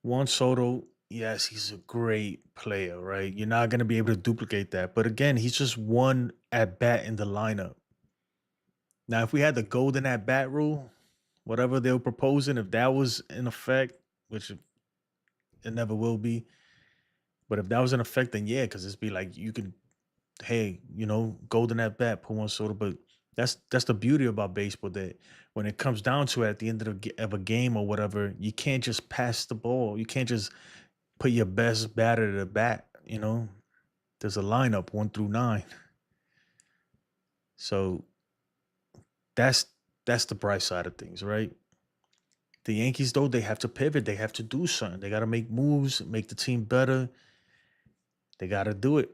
Juan Soto, yes, he's a great player, right? You're not going to be able to duplicate that. But again, he's just one at-bat in the lineup. Now, if we had the golden at-bat rule, whatever they were proposing, if that was in effect, which it never will be, but if that was in effect, then yeah, because it'd be like you could, hey, golden at-bat, put Juan Soto, but that's the beauty about baseball, that when it comes down to it at the end of a game or whatever, you can't just pass the ball. You can't just put your best batter to the bat, There's a lineup 1 through 9. So that's the bright side of things, right? The Yankees, though, they have to pivot. They have to do something. They got to make moves, make the team better. They got to do it.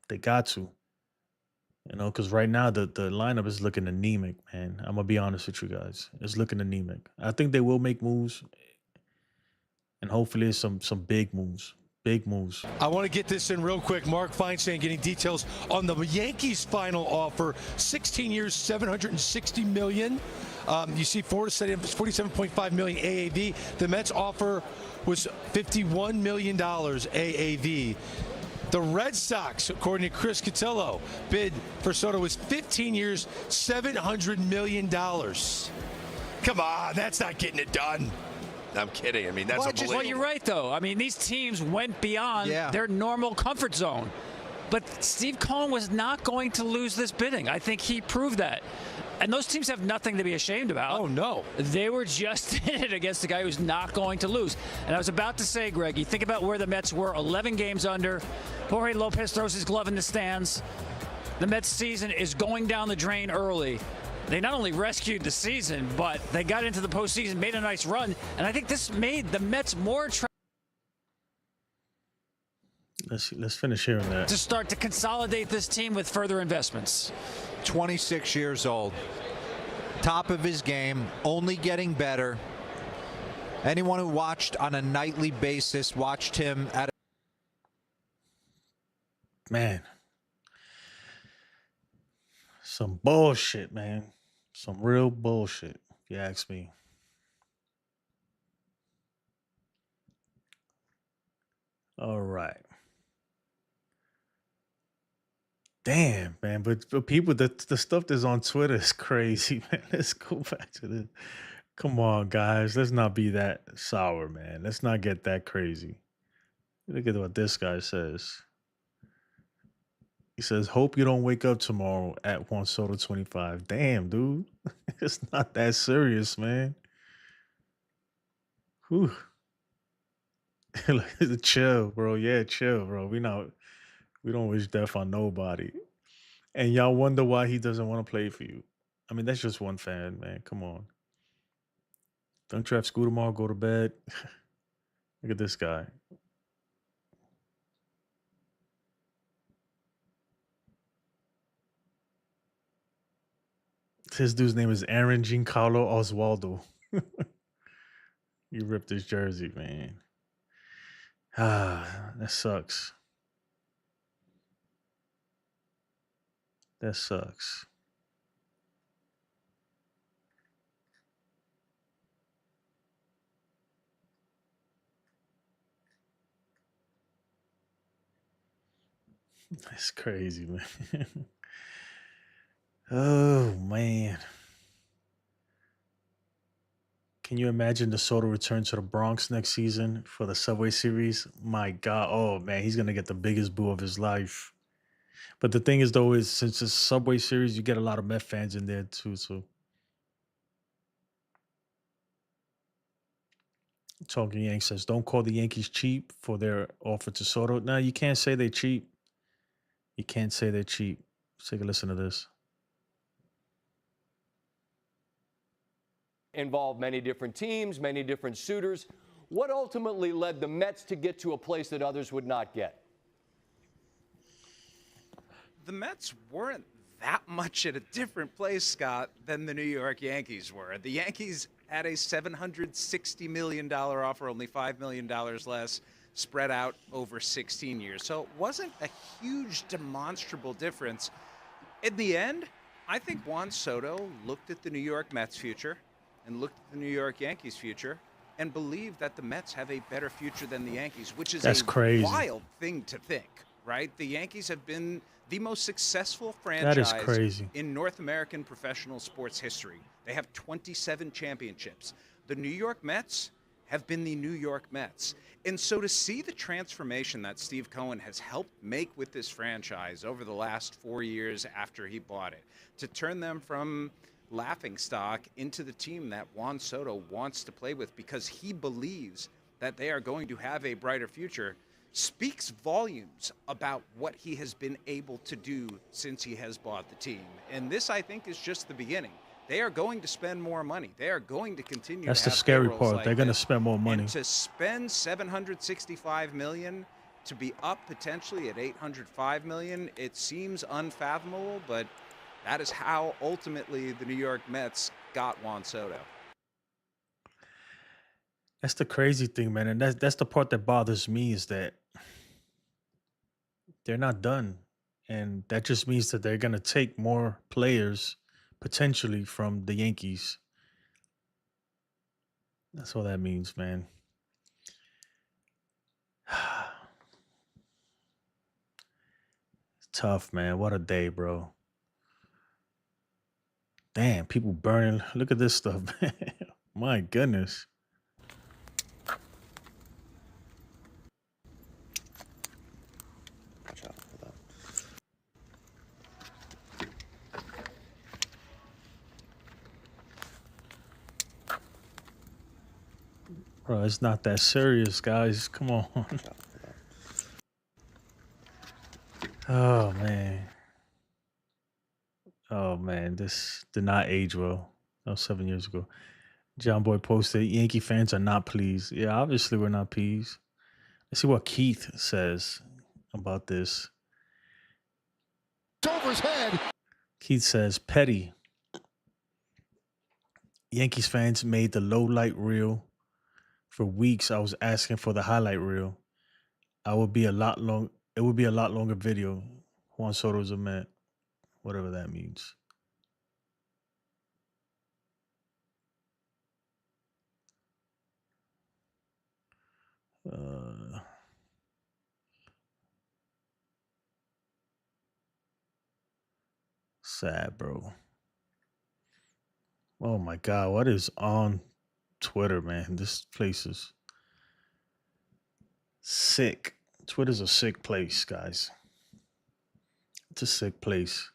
They got to. Because right now the lineup is looking anemic, man. I'm going to be honest with you guys. It's looking anemic. I think they will make moves, and hopefully some big moves. Big moves. I want to get this in real quick. Mark Feinstein getting details on the Yankees' final offer: 16 years, $760 million. You see, Florida said it was $47.5 million AAV. The Mets offer was $51 million AAV. The Red Sox, according to Chris Cotillo, bid for Soto was 15 years, $700 million. Come on, that's not getting it done. I'm kidding. I mean, that's unbelievable. Well, you're right, though. I mean, these teams went beyond their normal comfort zone. But Steve Cohen was not going to lose this bidding. I think he proved that. And those teams have nothing to be ashamed about. Oh, no. They were just in it against the guy who's not going to lose. And I was about to say, Greg, you think about where the Mets were, 11 games under. Jorge Lopez throws his glove in the stands. The Mets season is going down the drain early. They not only rescued the season, but they got into the postseason, made a nice run. And I think this made the Mets more attractive. Let's finish hearing that. To start to consolidate this team with further investments. 26 years old. Top of his game, only getting better. Anyone who watched on a nightly basis watched him at Man. Some bullshit, man. Some real bullshit, if you ask me. All right. Damn, man. But for people, the stuff that's on Twitter is crazy, man. Let's go back to this. Come on, guys. Let's not be that sour, man. Let's not get that crazy. Look at what this guy says. He says, hope you don't wake up tomorrow at Juan Soto 25. Damn, dude. It's not that serious, man. Whew. Like, chill, bro. Yeah, chill, bro. We don't wish death on nobody. And y'all wonder why he doesn't want to play for you. I mean, that's just one fan, man. Come on. Don't you have school tomorrow? Go to bed. Look at this guy. His dude's name is Aaron Giancarlo Oswaldo. You ripped his jersey, man. Ah, that sucks. That sucks. That's crazy, man. Oh, man. Can you imagine the Soto return to the Bronx next season for the Subway Series? My God. Oh, man, he's going to get the biggest boo of his life. But the thing is, though, is since it's Subway Series, you get a lot of Met fans in there, too. So, Talking Yank says, don't call the Yankees cheap for their offer to Soto. No, you can't say they're cheap. You can't say they're cheap. Let's take a listen to this. Involved many different teams, many different suitors. What ultimately led the Mets to get to a place that others would not get? The Mets weren't that much at a different place, Scott, than the New York Yankees were. The Yankees had a $760 million offer, only $5 million less, spread out over 16 years. So it wasn't a huge demonstrable difference. In the end, I think Juan Soto looked at the New York Mets future and looked at the New York Yankees future and believed that the Mets have a better future than the Yankees, which is That's crazy. Wild thing to think, right? The Yankees have been the most successful That is franchise crazy. in North American professional sports history. They have 27 championships. The New York Mets have been the New York Mets. And so to see the transformation that Steve Cohen has helped make with this franchise over the last 4 years after he bought it, to turn them from laughingstock into the team that Juan Soto wants to play with because he believes that they are going to have a brighter future, speaks volumes about what he has been able to do since he has bought the team. And this, I think, is just the beginning. They are going to spend more money. They are going to continue That's to the have scary payrolls part. like They're going to this. spend more money. And to spend $765 million to be up potentially at $805 million, it seems unfathomable, but that is how ultimately the New York Mets got Juan Soto. That's the crazy thing, man. And that's the part that bothers me is that they're not done. And that just means that they're going to take more players potentially from the Yankees. That's all that means, man. Tough, man. What a day, bro. Damn, people burning. Look at this stuff, man. My goodness. Watch out for that. Bro, it's not that serious, guys. Come on. Watch out for that. Oh, man. Oh, man. This did not age well. That was 7 years ago. John Boy posted, Yankee fans are not pleased. Yeah, obviously we're not pleased. Let's see what Keith says about this. It's over his head. Keith says, petty. Yankees fans made the low light reel. For weeks, I was asking for the highlight reel. It would be a lot longer video. Juan Soto's a Met. Whatever that means. Sad, bro. Oh my God, what is on Twitter, man? This place is sick. Twitter's a sick place, guys. It's a sick place.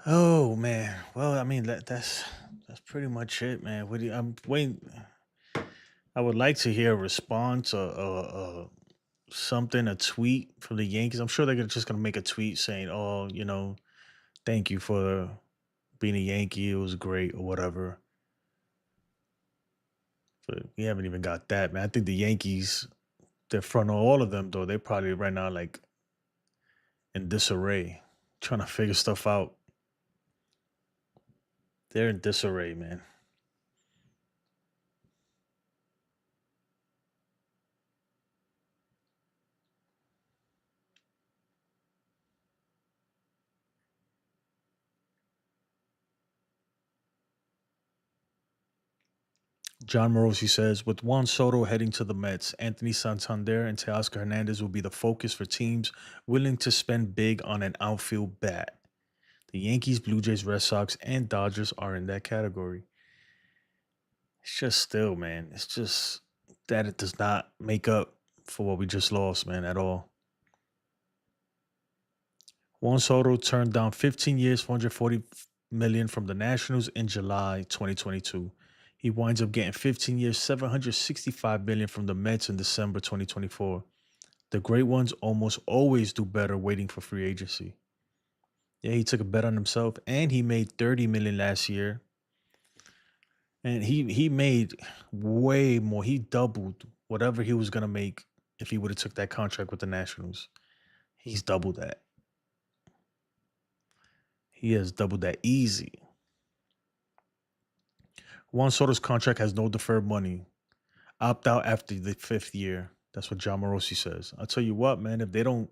Oh man. Well, I mean that's pretty much it, man. I'm waiting. I would like to hear a response or something, a tweet from the Yankees. I'm sure they're just gonna make a tweet saying, "Oh, thank you for being a Yankee. It was great," or whatever. But we haven't even got that, man. I think the Yankees, they're front of all of them, though. They're probably right now like in disarray, trying to figure stuff out. They're in disarray, man. John Morosi says, with Juan Soto heading to the Mets, Anthony Santander and Teoscar Hernandez will be the focus for teams willing to spend big on an outfield bat. The Yankees, Blue Jays, Red Sox, and Dodgers are in that category. It's just still, man. It's just that it does not make up for what we just lost, man, at all. Juan Soto turned down 15 years, $440 million from the Nationals in July 2022. He winds up getting 15 years, $765 million from the Mets in December 2024. The great ones almost always do better waiting for free agency. Yeah, he took a bet on himself, and he made $30 million last year. And he made way more. He doubled whatever he was gonna make if he would have took that contract with the Nationals. He's doubled that. He has doubled that easy. Juan Soto's contract has no deferred money. Opt out after the 5th year. That's what John Morosi says. I'll tell you what, man, if they don't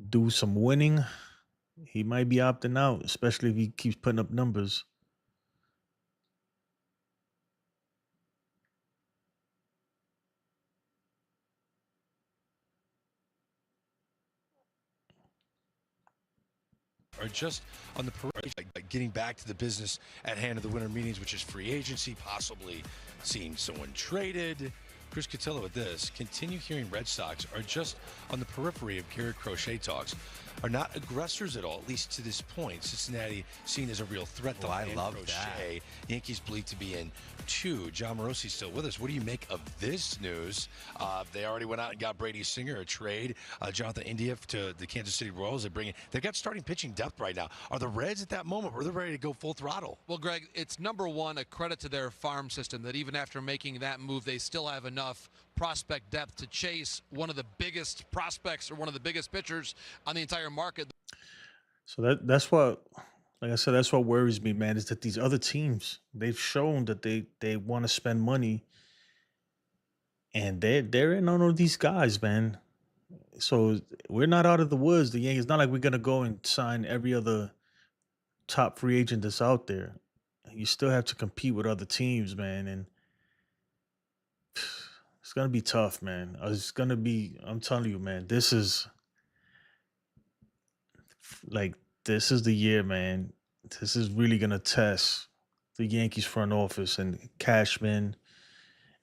do some winning, he might be opting out, especially if he keeps putting up numbers. Are just on the parade, like getting back to the business at hand of the winter meetings, which is free agency, possibly seeing someone traded. Chris Cotillo with this. Continue hearing Red Sox are just on the periphery of Garrett Crochet talks. Are not aggressors at all, at least to this point. Cincinnati seen as a real threat to land Crochet. Yankees believe to be in 2. John Morosi still with us. What do you make of this news? They already went out and got Brady Singer a trade. Jonathan India to the Kansas City Royals. They've got starting pitching depth right now. Are the Reds at that moment where they're ready to go full throttle? Well, Greg, it's number one, a credit to their farm system that even after making that move, they still have enough prospect depth to chase one of the biggest prospects or one of the biggest pitchers on the entire market. So that's what, like I said, that's what worries me, man, is that these other teams, they've shown that they want to spend money, and they're in on all these guys, man. So we're not out of the woods. The Yankees. It's not like we're gonna go and sign every other top free agent that's out there. You still have to compete with other teams, man, and it's gonna be tough, man. It's gonna be. I'm telling you, man. This is like this is the year, man. This is really gonna test the Yankees front office and Cashman,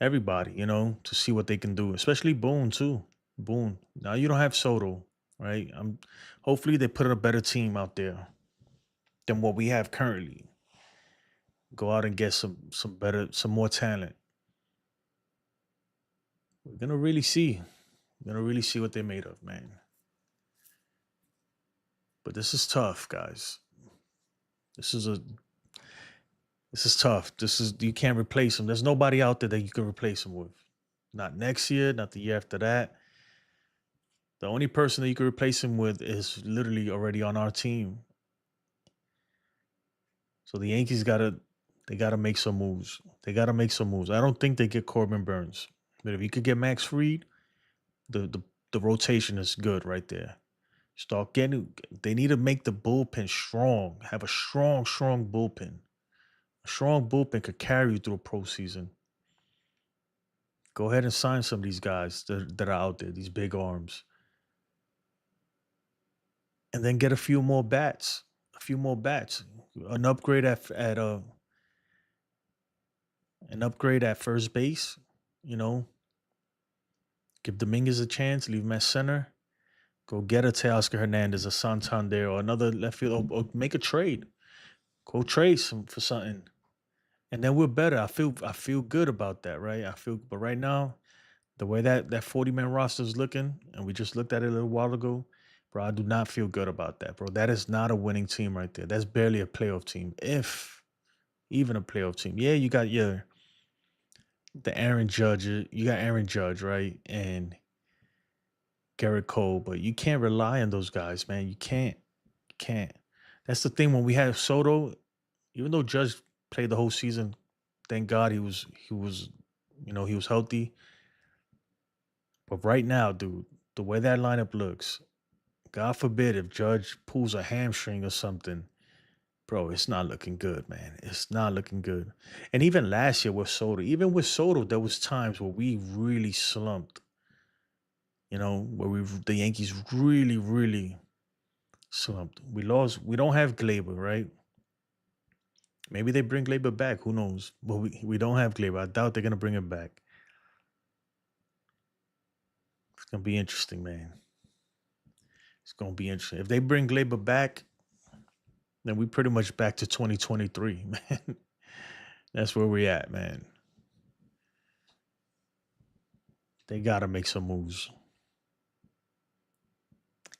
everybody, to see what they can do, especially Boone too. Boone. Now you don't have Soto, right? Hopefully they put a better team out there than what we have currently. Go out and get some more talent. We're gonna really see. We're gonna really see what they're made of, man. But this is tough, guys. This is tough. You can't replace him. There's nobody out there that you can replace him with. Not next year, not the year after that. The only person that you can replace him with is literally already on our team. So the Yankees gotta make some moves. They gotta make some moves. I don't think they get Corbin Burns. But if you could get Max Fried, the rotation is good right there. Start getting. They need to make the bullpen strong. Have a strong bullpen. A strong bullpen could carry you through a postseason. Go ahead and sign some of these guys that are out there. These big arms, and then get a few more bats. A few more bats. An upgrade at first base. Give Dominguez a chance. Leave him at center. Go get a Teoscar Hernandez, a Santander, or another left field, or make a trade. Go trade some for something, and then we're better. I feel good about that, right? But right now, the way that 40-man roster is looking, and we just looked at it a little while ago, bro, I do not feel good about that, bro. That is not a winning team right there. That's barely a playoff team, if even a playoff team. Yeah, you got Aaron Judge, right, and Garrett Cole, but you can't rely on those guys, man. You can't. You can't. That's the thing when we have Soto, even though Judge played the whole season, thank God he was he was healthy. But right now, dude, the way that lineup looks, God forbid if Judge pulls a hamstring or something, bro, it's not looking good, man. It's not looking good. And even last year with Soto, there was times where we really slumped. Where the Yankees really, really slumped. We lost. We don't have Glaber, right? Maybe they bring Glaber back. Who knows? But we don't have Glaber. I doubt they're gonna bring him back. It's gonna be interesting, man. It's gonna be interesting. If they bring Glaber back, then we pretty much back to 2023, man. That's where we're at, man. They gotta make some moves.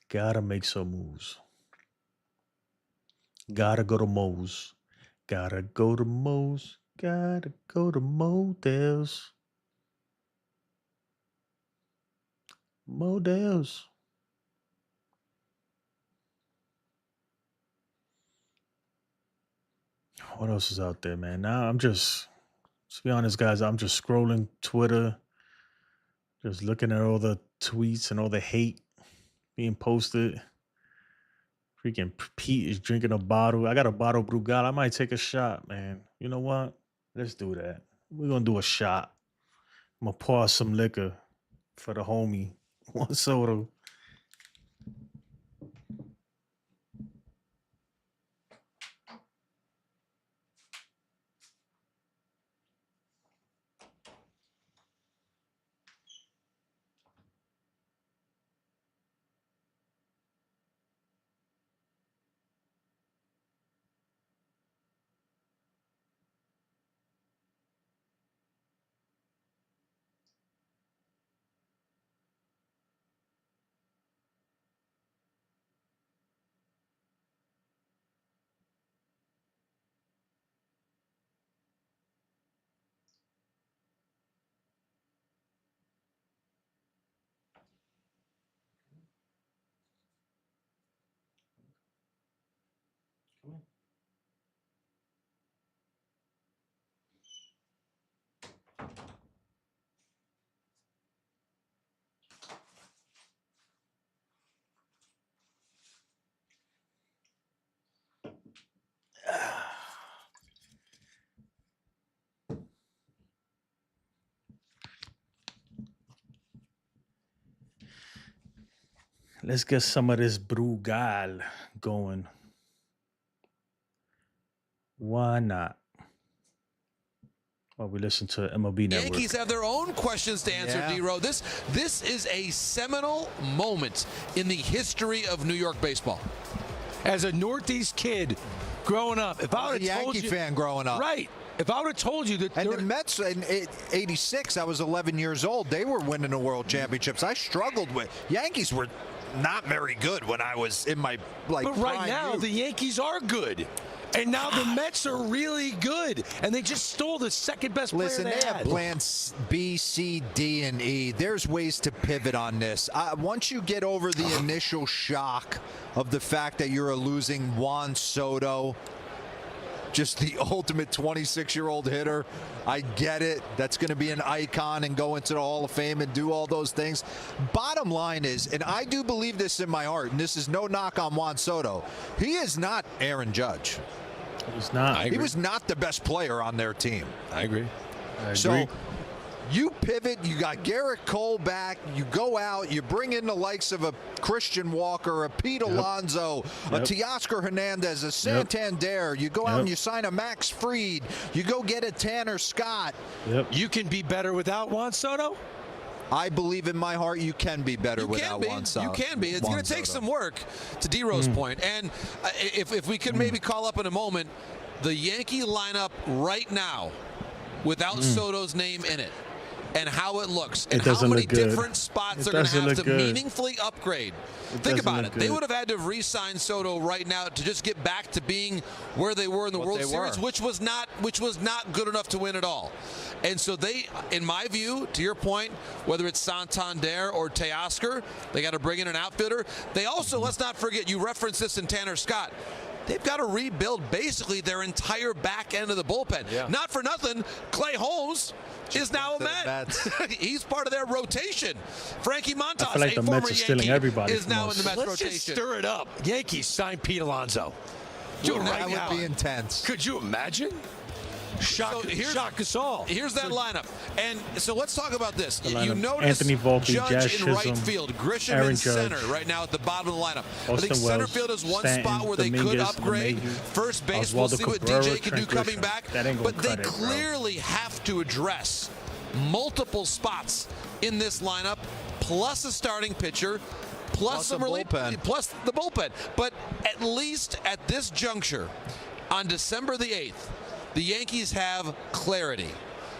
Gotta make some moves. Gotta go to Moe's. Gotta go to Moe's. Gotta go to Models. Models. What else is out there, man? Now to be honest, guys, I'm just scrolling Twitter, just looking at all the tweets and all the hate being posted. Freaking Pete is drinking a bottle. I got a bottle of Brugal. I might take a shot, man. You know what? Let's do that. We're gonna do a shot. I'm gonna pour some liquor for the homie, Juan Soto. Let's get some of this Brugal going. Why not? Well, we listen to MLB Network. Yankees have their own questions to answer, Yeah. D-Row. This is a seminal moment in the history of New York baseball. As a Northeast kid growing up, if I would A have told Yankee you, fan growing up. right? If I would have told you that, And the Mets in '86, I was 11 years old. They were winning the World Championships. I struggled with Yankees were not very good when I was in my but right prime now youth. the Yankees are good, and now the Mets are really good, and they just stole the second best player Listen, they they have had. plans B, C, D, and E. There's ways to pivot on this. Once you get over the initial shock of the fact that you're losing Juan Soto, just the ultimate 26-year-old hitter, I get it. That's going to be an icon and go into the Hall of Fame and do all those things. Bottom line is, and I do believe this in my heart, and this is no knock on Juan Soto, he is not Aaron Judge. He's not. He was not the best player on their team. I agree. I agree. So you pivot, you got Garrett Cole back, you go out, you bring in the likes of a Christian Walker, a Pete Alonso, a Teoscar Hernandez, a Santander. You go out and you sign a Max Fried. You go get a Tanner Scott. You can be better without Juan Soto? I believe in my heart you can be better without Juan Soto. You can be. It's going to take some work, to D-Row's point. And if we could maybe call up in a moment the Yankee lineup right now without Soto's name in it, and how it looks, and how many different spots they're going to have to meaningfully upgrade. Think about it. They would have had to have re-signed Soto right now to just get back to being where they were in the World Series, which was not good enough to win at all. And so they, in my view, to your point, whether it's Santander or Teoscar, they got to bring in an outfielder. They also, let's not forget, you referenced this in Tanner Scott, they've got to rebuild basically their entire back end of the bullpen. Not for nothing, Clay Holmes is now a Met. He's part of their rotation. Frankie Montas, I feel like the Mets are stealing everybody is now in the Mets rotation. Let's just stir it up. Yankees sign Pete Alonso. Do it right That would be intense. Could you imagine? Shock us all. Here's that lineup. And so let's talk about this. You notice Anthony Volpe, Judge Jazz in right Chisholm, field, Grisham Aaron in Judge, center right now at the bottom of the lineup. I Austin think center Wells, field is one Stanton, spot where they could Dominguez, upgrade. LeMahieu, First base, we'll Oswaldo see what Cabrera, DJ can do Trent coming Grisham. back. That ain't But gonna they cut it, bro. clearly have to address multiple spots in this lineup, plus a starting pitcher, plus some bullpen. plus the bullpen. But at least at this juncture, on December the 8th, the Yankees have clarity.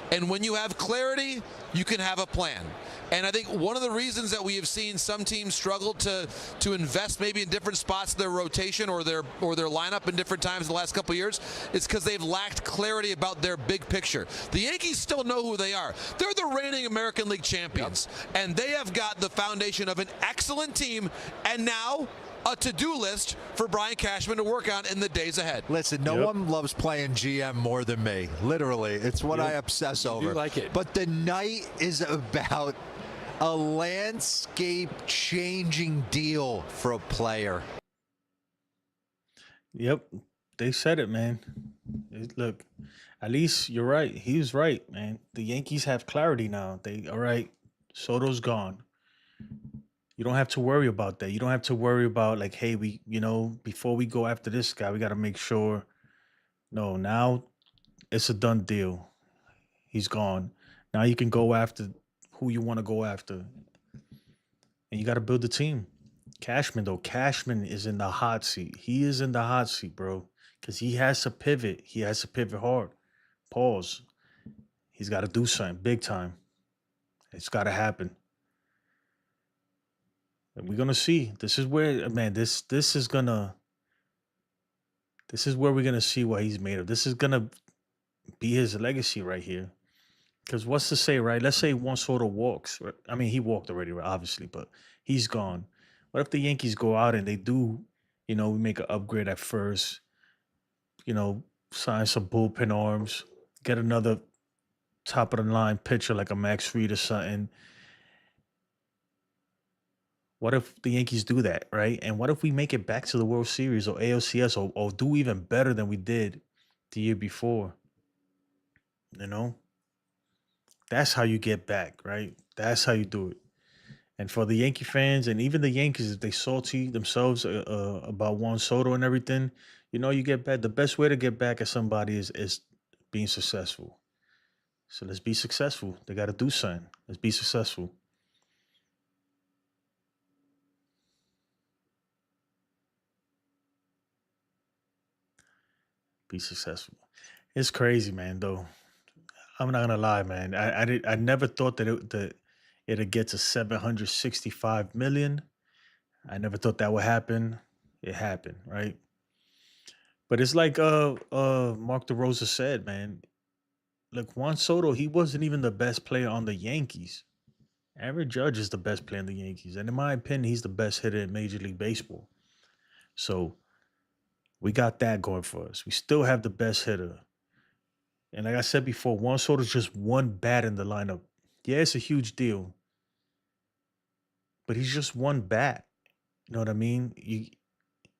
And when you have clarity, you can have a plan. And I think one of the reasons that we have seen some teams struggle to invest maybe in different spots of their rotation or their lineup in different times in the last couple of years is because they've lacked clarity about their big picture. The Yankees still know who they are. They're the reigning American League champions, and they have got the foundation of an excellent team, and now a to-do list for Brian Cashman to work on in the days ahead. Listen, no one loves playing GM more than me. Literally, it's what I obsess over. do like it. But the night is about a landscape-changing deal for a player. Yep, they said it, man. Look, at least you're right. He was right, man. The Yankees have clarity now. All right, Soto's gone. You don't have to worry about that. You don't have to worry about like, hey, before we go after this guy, we got to make sure. No, now it's a done deal. He's gone. Now you can go after who you want to go after. And you got to build a team. Cashman is in the hot seat. He is in the hot seat, bro, because he has to pivot. He has to pivot hard. Pause. He's got to do something big time. It's got to happen. And we're gonna see. This is where, man. This is where we're gonna see what he's made of. This is gonna be his legacy right here. Because what's to say, right? Let's say Juan Soto walks. Right? I mean, he walked already, right? Obviously, but he's gone. What if the Yankees go out and they do, we make an upgrade at first, sign some bullpen arms, get another top of the line pitcher like a Max Fried or something. What if the Yankees do that, right? And what if we make it back to the World Series or ALCS or do even better than we did the year before? That's how you get back, right? That's how you do it. And for the Yankee fans and even the Yankees, if they salty themselves about Juan Soto and everything, you get back. The best way to get back at somebody is being successful. So let's be successful. They got to do something. Let's be successful. Be successful. It's crazy, man. Though I'm not gonna lie, man. I never thought that it'd get to 765 million. I never thought that would happen. It happened, right? But it's like Mark DeRosa said, man. Look, Juan Soto, he wasn't even the best player on the Yankees. Aaron Judge is the best player in the Yankees, and in my opinion, he's the best hitter in Major League Baseball. So we got that going for us. We still have the best hitter. And like I said before, Juan Soto's just one bat in the lineup. Yeah, it's a huge deal. But he's just one bat. You know what I mean?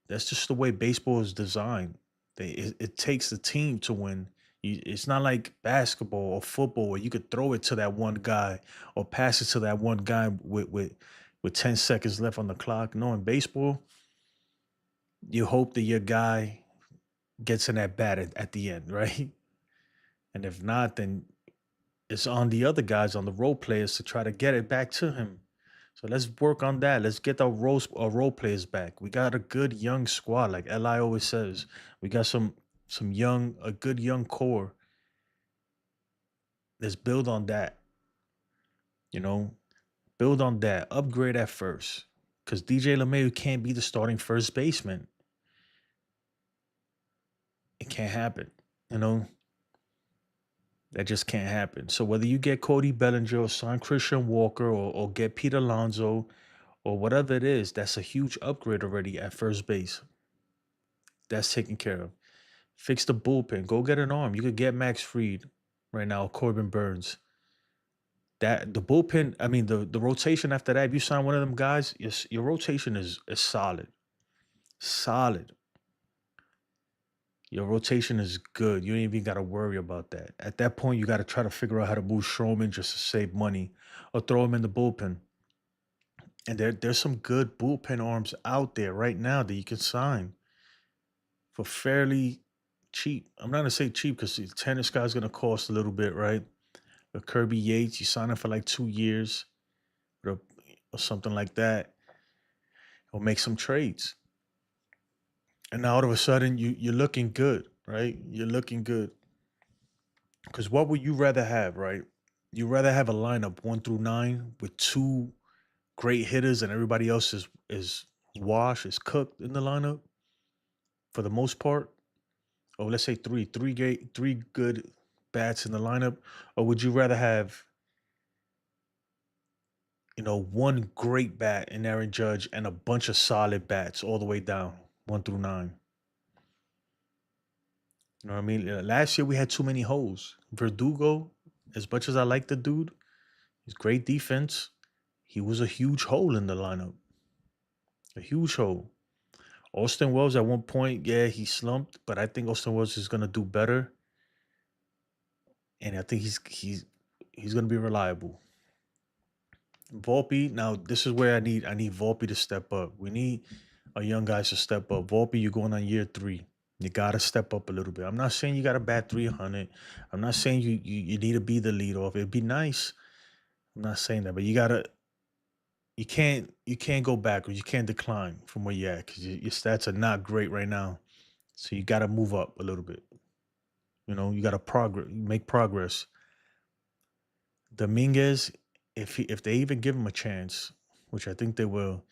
That's just the way baseball is designed. It takes the team to win. It's not like basketball or football where you could throw it to that one guy or pass it to that one guy with 10 seconds left on the clock. No, in baseball, you hope that your guy gets in that bat at the end, right? And if not, then it's on the other guys, on the role players, to try to get it back to him. So let's work on that. Let's get our role players back. We got a good young squad, like Li always says. We got a good young core. Let's build on that. Build on that. Upgrade at first. Because DJ LeMahieu can't be the starting first baseman. It can't happen. That just can't happen. So whether you get Cody Bellinger or sign Christian Walker or get Pete Alonso or whatever it is, that's a huge upgrade already at first base. That's taken care of. Fix the bullpen. Go get an arm. You could get Max Fried right now, Corbin Burns. The bullpen, I mean, the rotation after that, if you sign one of them guys, your rotation is solid. Solid. Your rotation is good. You ain't even got to worry about that. At that point, you got to try to figure out how to move Stroman just to save money or throw him in the bullpen. And there's some good bullpen arms out there right now that you can sign for fairly cheap. I'm not going to say cheap because the tennis guy's going to cost a little bit, right? But Kirby Yates, you sign him for like 2 years or something like that. Or make some trades. And now all of a sudden, you're looking good, right? You're looking good. Because what would you rather have, right? You'd rather have a lineup 1 through 9 with 2 great hitters and everybody else is washed, is cooked in the lineup for the most part. Or let's say 3 good bats in the lineup. Or would you rather have, 1 great bat in Aaron Judge and a bunch of solid bats all the way down 1 through 9? You know what I mean? Last year we had too many holes. Verdugo, as much as I like the dude, he's great defense. He was a huge hole in the lineup. A huge hole. Austin Wells at one point, yeah, he slumped, but I think Austin Wells is gonna do better. And I think he's gonna be reliable. Volpe, now this is where I need Volpe to step up. We need our young guys to step up. Volpe, you're going on year 3. You gotta step up a little bit. I'm not saying you gotta bat 300. I'm not saying you need to be the leadoff. It'd be nice. I'm not saying that, but you can't go backwards. You can't decline from where you're at because your stats are not great right now. So you gotta move up a little bit. You gotta make progress. Dominguez, if they even give him a chance, which I think they will,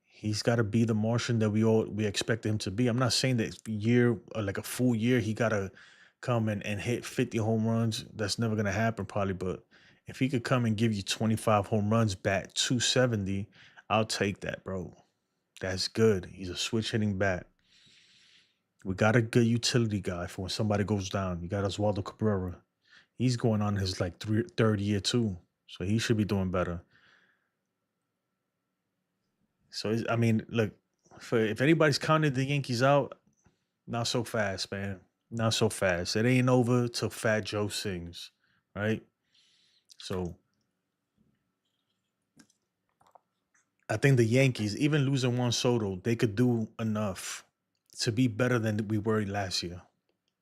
he's got to be the Martian that we expect him to be. I'm not saying that like a full year, he got to come and hit 50 home runs. That's never going to happen probably. But if he could come and give you 25 home runs, bat 270, I'll take that, bro. That's good. He's a switch hitting bat. We got a good utility guy for when somebody goes down. You got Oswaldo Cabrera. He's going on his third year too. So he should be doing better. So, I mean, look, if anybody's counting the Yankees out, not so fast, man. Not so fast. It ain't over till Fat Joe sings, right? So, I think the Yankees, even losing Juan Soto, they could do enough to be better than we were last year.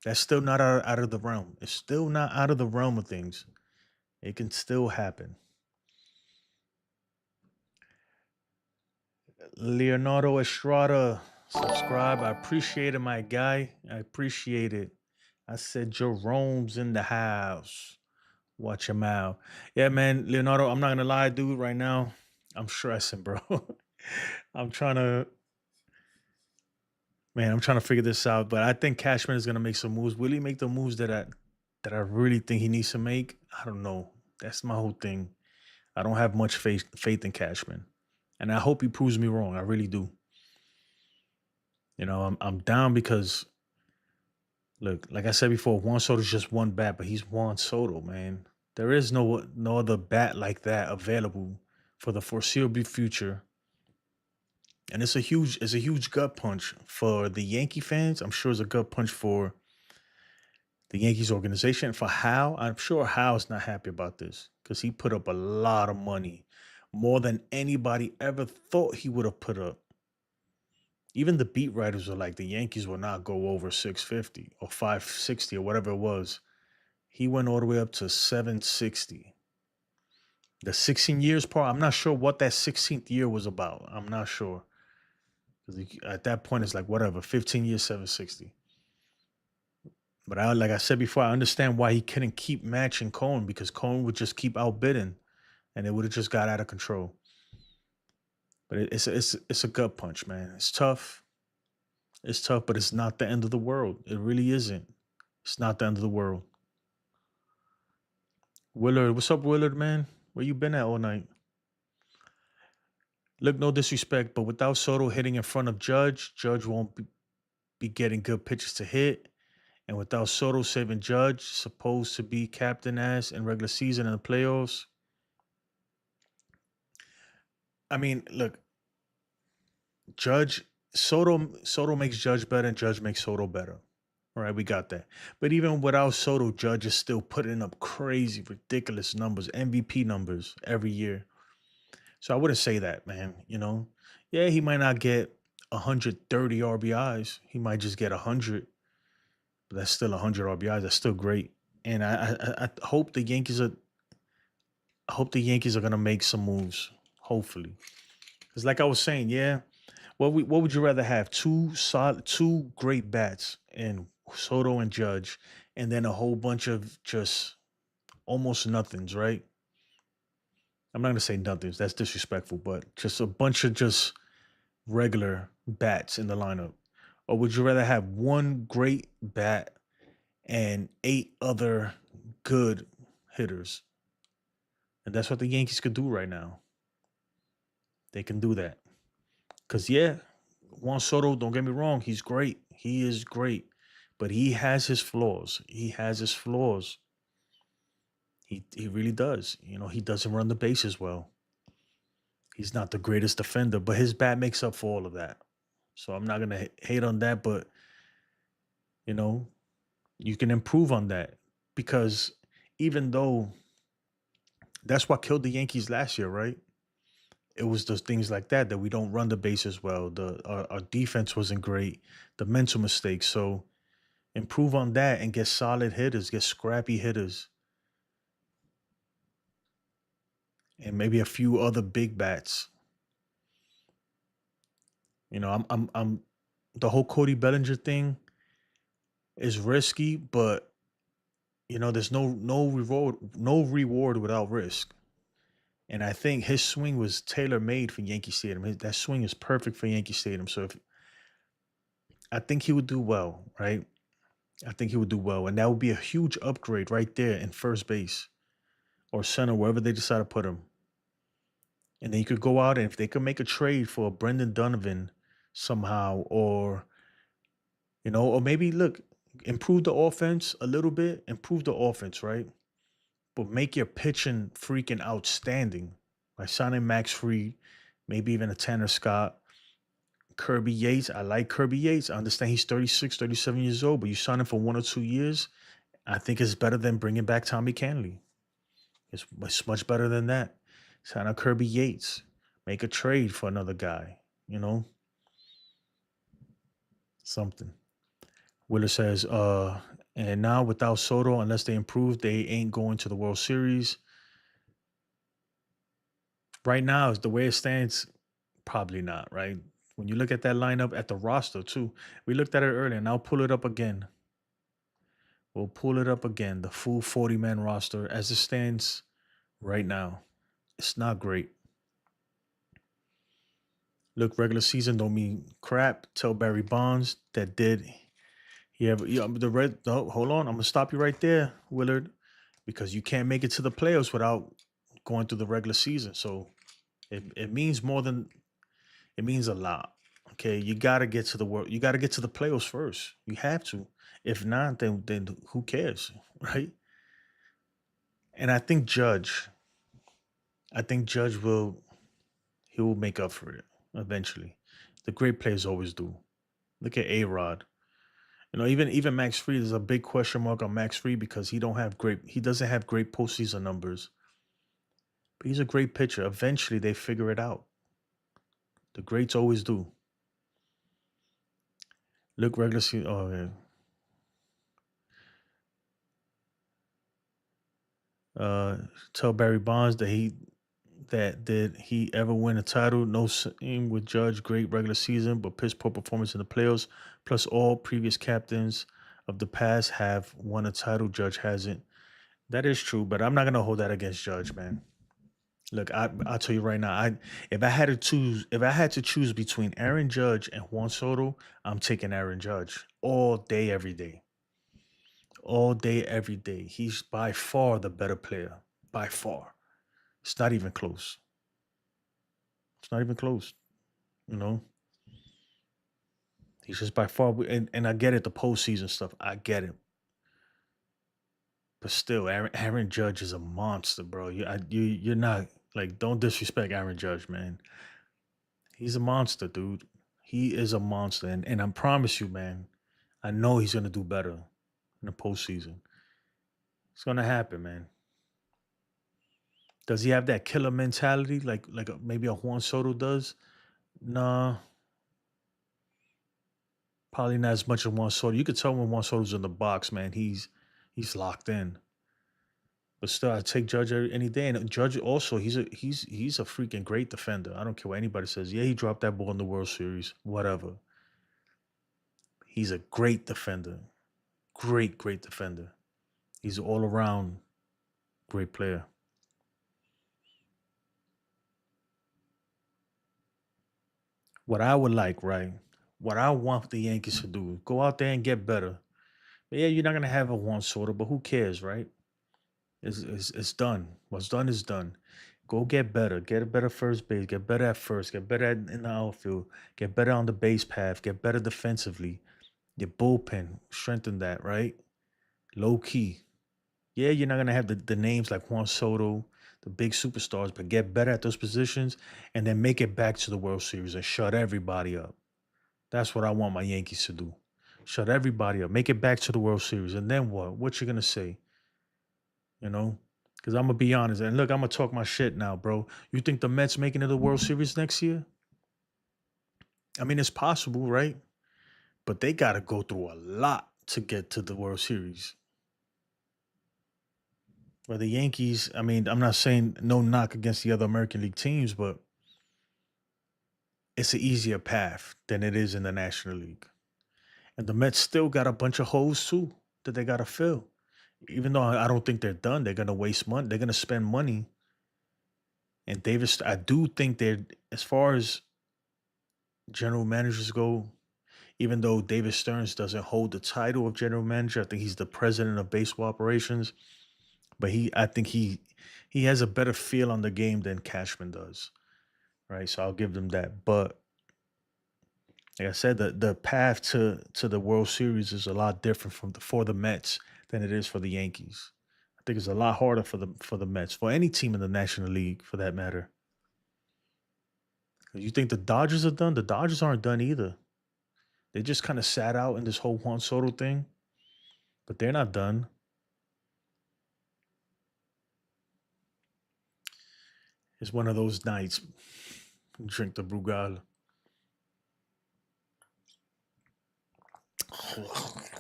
That's still not out of the realm. It's still not out of the realm of things. It can still happen. Leonardo Estrada, subscribe. I appreciate it, my guy. I appreciate it. I said Jerome's in the house. Watch him out. Yeah, man, Leonardo, I'm not gonna lie, dude, right now, I'm stressing, bro. I'm trying to, man, I'm trying to figure this out. But I think Cashman is gonna make some moves. Will he make the moves that I really think he needs to make? I don't know. That's my whole thing. I don't have much faith in Cashman. And I hope he proves me wrong. I really do. You know, I'm down because look, like I said before, Juan Soto's just one bat, but he's Juan Soto, man. There is no other bat like that available for the foreseeable future. And it's a huge gut punch for the Yankee fans. I'm sure it's a gut punch for the Yankees organization. For Hal, I'm sure Hal's not happy about this because he put up a lot of money, more than anybody ever thought he would have put up. Even the beat writers were like, the Yankees will not go over 650 or 560 or whatever it was. He went all the way up to 760. The 16 years part, I'm not sure what that 16th year was about. I'm not sure. Because at that point, it's like, whatever, 15 years, 760. But like I said before, I understand why he couldn't keep matching Cohen, because Cohen would just keep outbidding and it would have just got out of control. But it's a gut punch, man. It's tough. It's tough, but it's not the end of the world. It really isn't. It's not the end of the world. Willard, what's up, Willard, man? Where you been at all night? Look, no disrespect, but without Soto hitting in front of Judge won't be getting good pitches to hit. And without Soto saving Judge, supposed to be captain as in regular season and the playoffs. I mean, look, Soto makes Judge better and Judge makes Soto better. All right, we got that. But even without Soto, Judge is still putting up crazy, ridiculous numbers, MVP numbers every year. So I wouldn't say that, man. You know, yeah, he might not get 130 RBIs. He might just get 100. But that's still 100 RBIs. That's still great. And I hope the Yankees are. I hope the Yankees are gonna make some moves. Hopefully, because like I was saying, yeah. What would you rather have? Two great bats in Soto and Judge, and then a whole bunch of just almost nothings, right? I'm not gonna say nothings. That's disrespectful, but just a bunch of just regular bats in the lineup. Or would you rather have one great bat and 8 other good hitters? And that's what the Yankees could do right now. They can do that. Because, yeah, Juan Soto, don't get me wrong, he's great. He is great. But he has his flaws. He has his flaws. He really does. You know, he doesn't run the bases well. He's not the greatest defender, but his bat makes up for all of that. So I'm not going to hate on that, but, you know, you can improve on that. Because even though that's what killed the Yankees last year, right? It was those things like that we don't run the bases well. Our defense wasn't great. The mental mistakes. So improve on that and get solid hitters, get scrappy hitters. And maybe a few other big bats. You know, I'm the whole Cody Bellinger thing is risky, but you know, there's no reward without risk. And I think his swing was tailor-made for Yankee Stadium. That swing is perfect for Yankee Stadium. So I think he would do well, right? I think he would do well. And that would be a huge upgrade right there in first base or center, wherever they decide to put him. And then you could go out and if they could make a trade for Brendan Donovan somehow, or, you know, or maybe look, improve the offense a little bit, right? But make your pitching freaking outstanding by signing Max Fried, maybe even a Tanner Scott, Kirby Yates. I like Kirby Yates. I understand he's 36, 37 years old, but you sign him for 1 or 2 years. I think it's better than bringing back Tommy Canley. It's much better than that. Sign out Kirby Yates. Make a trade for another guy, you know? Something. Willer says, and now without Soto, unless they improve, they ain't going to the World Series. Right now, the way it stands, probably not, right? When you look at that lineup, at the roster too, we looked at it earlier, and I'll pull it up again. We'll pull it up again. The full 40-man roster as it stands right now. It's not great. Look, regular season don't mean crap. Tell Barry Bonds that did. Yeah, the red. No, hold on. I'm gonna stop you right there, Willard, because you can't make it to the playoffs without going through the regular season. So it means more than it means a lot. Okay, you gotta get to the world. You gotta get to the playoffs first. You have to. If not, then who cares, right? And I think Judge. I think Judge will. He will make up for it eventually. The great players always do. Look at A-Rod. You know, even Max Fried, there's a big question mark on Max Fried because he doesn't have great postseason numbers. But he's a great pitcher. Eventually they figure it out. The greats always do. Look, regular season. Oh yeah. Tell Barry Bonds that did he ever win a title? No, same with Judge. Great regular season, but piss poor performance in the playoffs. Plus, all previous captains of the past have won a title. Judge hasn't. That is true, but I'm not gonna hold that against Judge, man. Look, I'll tell you right now. If I had to choose between Aaron Judge and Juan Soto, I'm taking Aaron Judge all day, every day. All day, every day. He's by far the better player. By far. It's not even close. It's not even close. You know? He's just by far, and I get it, the postseason stuff. I get it. But still, Aaron Judge is a monster, bro. You're not, like, don't disrespect Aaron Judge, man. He's a monster, dude. He is a monster. And I promise you, man, I know he's gonna do better in the postseason. It's gonna happen, man. Does he have that killer mentality like maybe a Juan Soto does? Nah, probably not as much as Juan Soto. You could tell when Juan Soto's in the box, man. He's locked in. But still, I take Judge any day. And Judge also, he's a freaking great defender. I don't care what anybody says. Yeah, he dropped that ball in the World Series. Whatever. He's a great defender. Great defender. He's an all-around great player. What I would like, right? What I want the Yankees to do, go out there and get better. But yeah, you're not gonna have a Juan Soto, but who cares, right? It's done. What's done is done. Go get better. Get a better first base. Get better at first. Get better in the outfield. Get better on the base path. Get better defensively. Your bullpen, strengthen that, right? Low key. Yeah, you're not gonna have the names like Juan Soto, the big superstars, but get better at those positions and then make it back to the World Series and shut everybody up. That's what I want my Yankees to do. Shut everybody up. Make it back to the World Series. And then what? What you gonna say? You know? Because I'm gonna be honest. And look, I'm gonna talk my shit now, bro. You think the Mets making it to the World Series next year? I mean, it's possible, right? But they gotta go through a lot to get to the World Series. Well, the Yankees, I mean, I'm not saying no knock against the other American League teams, but it's an easier path than it is in the National League. And the Mets still got a bunch of holes too that they got to fill. Even though I don't think they're done, they're going to waste money. They're going to spend money. And Davis, I do think they're, as far as general managers go, even though David Stearns doesn't hold the title of general manager, I think he's the president of baseball operations. But I think he has a better feel on the game than Cashman does. Right. So I'll give them that. But like I said, the path to the World Series is a lot different for the Mets than it is for the Yankees. I think it's a lot harder for the Mets, for any team in the National League for that matter. You think the Dodgers are done? The Dodgers aren't done either. They just kind of sat out in this whole Juan Soto thing, but they're not done. It's one of those nights. Drink the Brugal.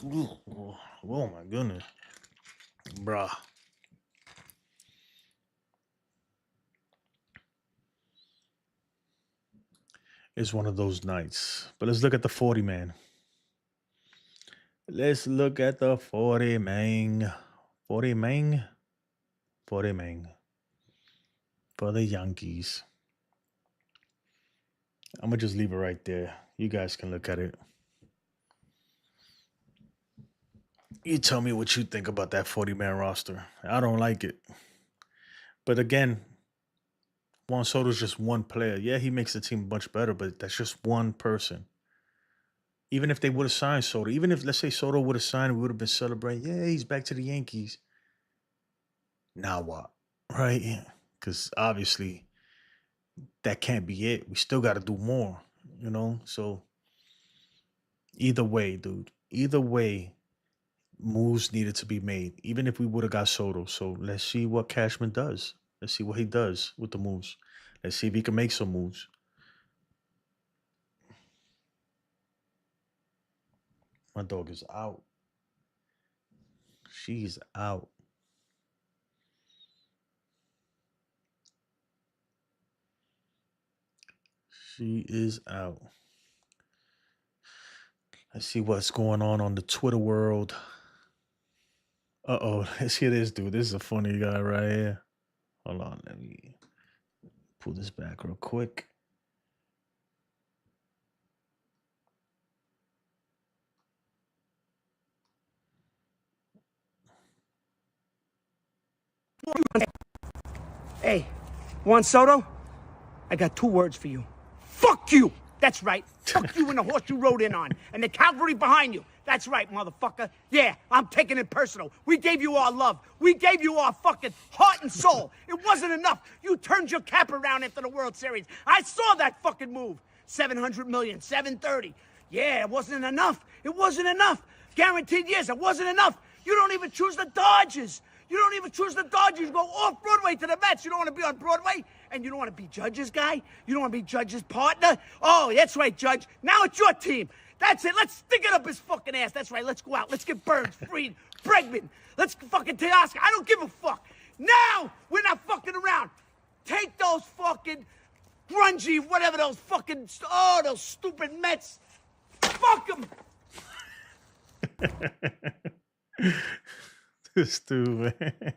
Oh my goodness. Bruh. It's one of those nights. But let's look at the 40 man. Let's look at the 40 man. 40 man. 40 man. For the Yankees. I'm going to just leave it right there. You guys can look at it. You tell me what you think about that 40-man roster. I don't like it. But again, Juan Soto's just one player. Yeah, he makes the team much better, but that's just one person. Even if they would have signed Soto, even if, let's say, Soto would have signed, we would have been celebrating, yeah, he's back to the Yankees. Now what? Right? Because obviously that can't be it. We still got to do more, you know? So either way, dude, either way, moves needed to be made, even if we would have got Soto. So let's see what Cashman does. Let's see what he does with the moves. Let's see if he can make some moves. My dog is out. She's out. She is out. Let's see what's going on the Twitter world. Uh-oh, let's hear this, dude. This is a funny guy right here. Hold on, let me pull this back real quick. Hey, Juan Soto, I got 2 words for you. Fuck you! That's right. Fuck you and the horse you rode in on. And the cavalry behind you. That's right, motherfucker. Yeah, I'm taking it personal. We gave you our love. We gave you our fucking heart and soul. It wasn't enough. You turned your cap around after the World Series. I saw that fucking move. 700 million, 730. Yeah, it wasn't enough. It wasn't enough. Guaranteed years, it wasn't enough. You don't even choose the Dodgers. You don't even choose the Dodgers. You go off Broadway to the Mets. You don't want to be on Broadway? And you don't want to be Judge's guy? You don't want to be Judge's partner? Oh, that's right, Judge. Now it's your team. That's it. Let's stick it up his fucking ass. That's right. Let's go out. Let's get Burns, Fried, Bregman. Let's fucking Teoscar. I don't give a fuck. Now we're not fucking around. Take those fucking grungy, whatever those fucking, those stupid Mets. Fuck them. This dude, man.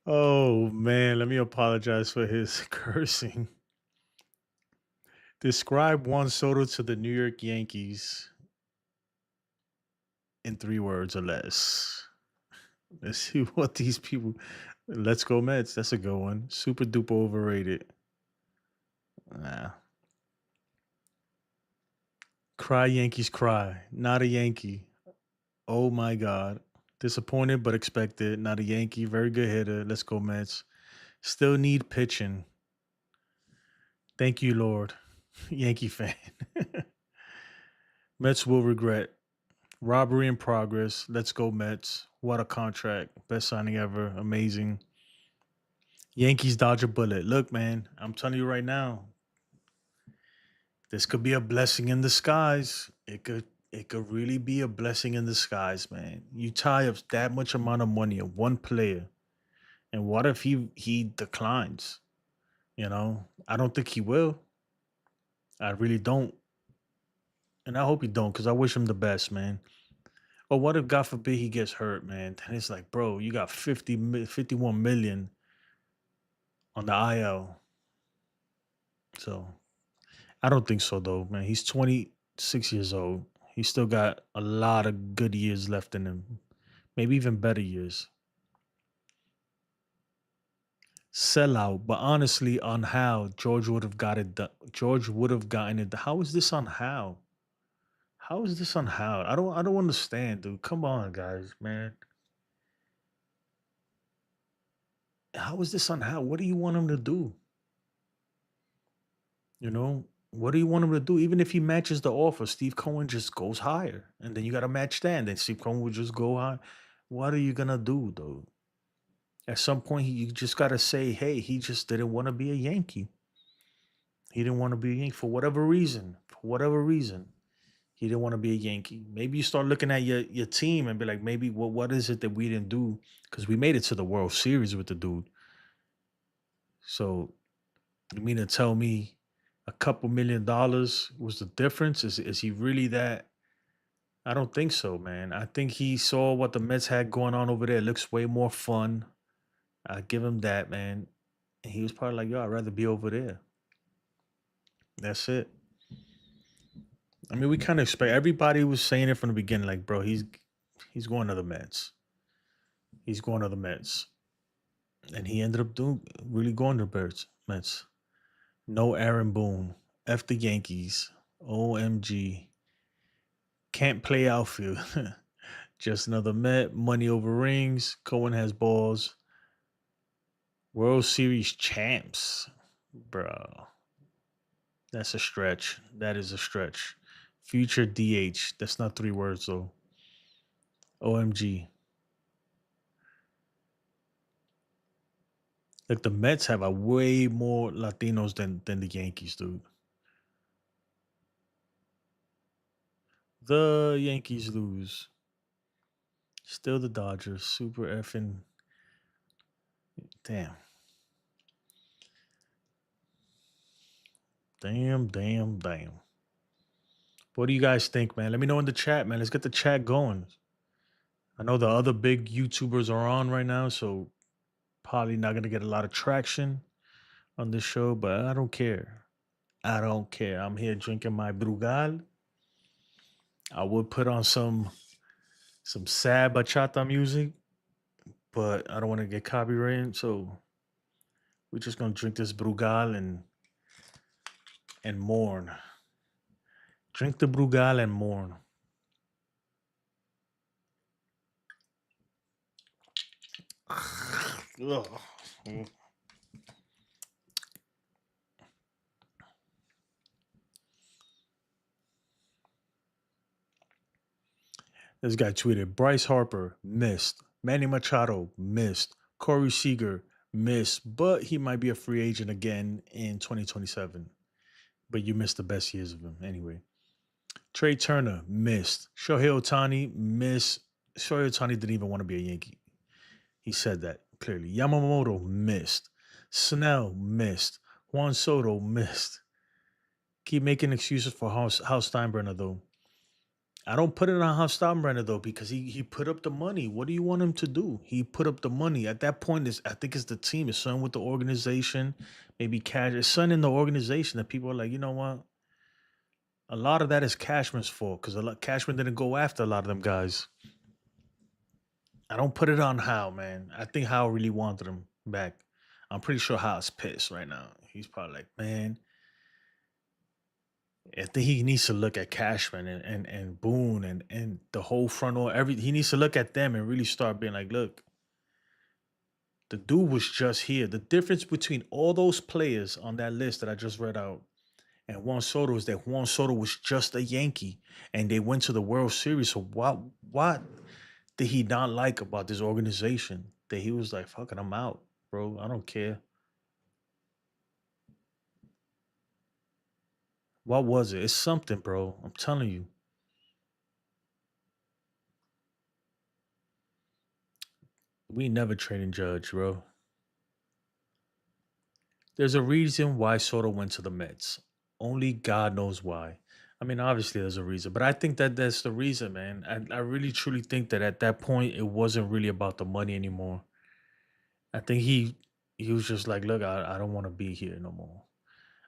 Oh, man. Let me apologize for his cursing. Describe Juan Soto to the New York Yankees in 3 words or less. Let's see what these people. Let's go Mets. That's a good one. Super duper overrated. Nah. Cry Yankees cry. Not a Yankee. Oh my God. Disappointed but expected. Not a Yankee. Very good hitter. Let's go Mets. Still need pitching. Thank you, Lord. Yankee fan. Mets will regret. Robbery in progress. Let's go Mets. What a contract. Best signing ever. Amazing. Yankees dodge a bullet. Look, man, I'm telling you right now, this could be a blessing in disguise. It could really be a blessing in disguise, man. You tie up that much amount of money on one player, and what if he declines? You know, I don't think he will. I really don't. And I hope he don't, because I wish him the best, man. But what if, God forbid, he gets hurt, man? Then it's like, bro, you got 51 million on the IL. So I don't think so, though, man. He's 26 years old. He's still got a lot of good years left in him. Maybe even better years. Sellout, but honestly, on how George would have got it done. George would have gotten it. How is this on how? How is this on how? I don't understand, dude. Come on, guys, man. How is this on how? What do you want him to do? You know, what do you want him to do? Even if he matches the offer, Steve Cohen just goes higher. And then you got to match that. And then Steve Cohen would just go high. What are you going to do, though? At some point, you just got to say, hey, he just didn't want to be a Yankee. He didn't want to be a Yankee for whatever reason. For whatever reason, he didn't want to be a Yankee. Maybe you start looking at your team and be like, maybe what is it that we didn't do? Because we made it to the World Series with the dude. So you mean to tell me a couple $1 million was the difference? Is he really that? I don't think so, man. I think he saw what the Mets had going on over there. It looks way more fun. I give him that, man. And he was probably like, yo, I'd rather be over there. That's it. I mean, we kind of expect, everybody was saying it from the beginning, like, bro, he's going to the Mets. He's going to the Mets. And he ended up really going to the Mets. No Aaron Boone. F the Yankees. OMG. Can't play outfield. Just another Met. Money over rings. Cohen has balls. World Series champs. Bro. That's a stretch. That is a stretch. Future DH. That's not 3 words, though. OMG. Like, the Mets have a way more Latinos than the Yankees, dude. The Yankees lose. Still the Dodgers. Super effing. Damn. Damn. What do you guys think, man? Let me know in the chat, man. Let's get the chat going. I know the other big YouTubers are on right now, so probably not going to get a lot of traction on this show, but I don't care. I don't care. I'm here drinking my Brugal. I would put on some sad bachata music, but I don't want to get copyrighted, so we're just going to drink this Brugal and mourn. Drink the Brugal and mourn. Ugh. This guy tweeted, Bryce Harper, missed. Manny Machado, missed. Corey Seager, missed. But he might be a free agent again in 2027. But you missed the best years of him anyway. Trey Turner, missed. Shohei Ohtani, missed. Shohei Ohtani didn't even want to be a Yankee. He said that clearly. Yamamoto, missed. Snell, missed. Juan Soto, missed. Keep making excuses for House Steinbrenner, though. I don't put it on House Steinbrenner, though, because he put up the money. What do you want him to do? He put up the money. At that point, I think it's the team. It's something with the organization. Maybe cash. It's something in the organization that people are like, you know what? A lot of that is Cashman's fault because Cashman didn't go after a lot of them guys. I don't put it on Howe, man. I think Howe really wanted him back. I'm pretty sure Howe's pissed right now. He's probably like, man, I think he needs to look at Cashman and Boone and the whole front or he needs to look at them and really start being like, look, the dude was just here. The difference between all those players on that list that I just read out and Juan Soto is that Juan Soto was just a Yankee and they went to the World Series. So what did he not like about this organization that he was like, fucking, I'm out, bro. I don't care. What was it? It's something, bro. I'm telling you. We never trading Judge, bro. There's a reason why Soto went to the Mets. Only God knows why. I mean, obviously there's a reason, but I think that's the reason, man. I really truly think that at that point it wasn't really about the money anymore. I think he was just like, look, I don't want to be here no more.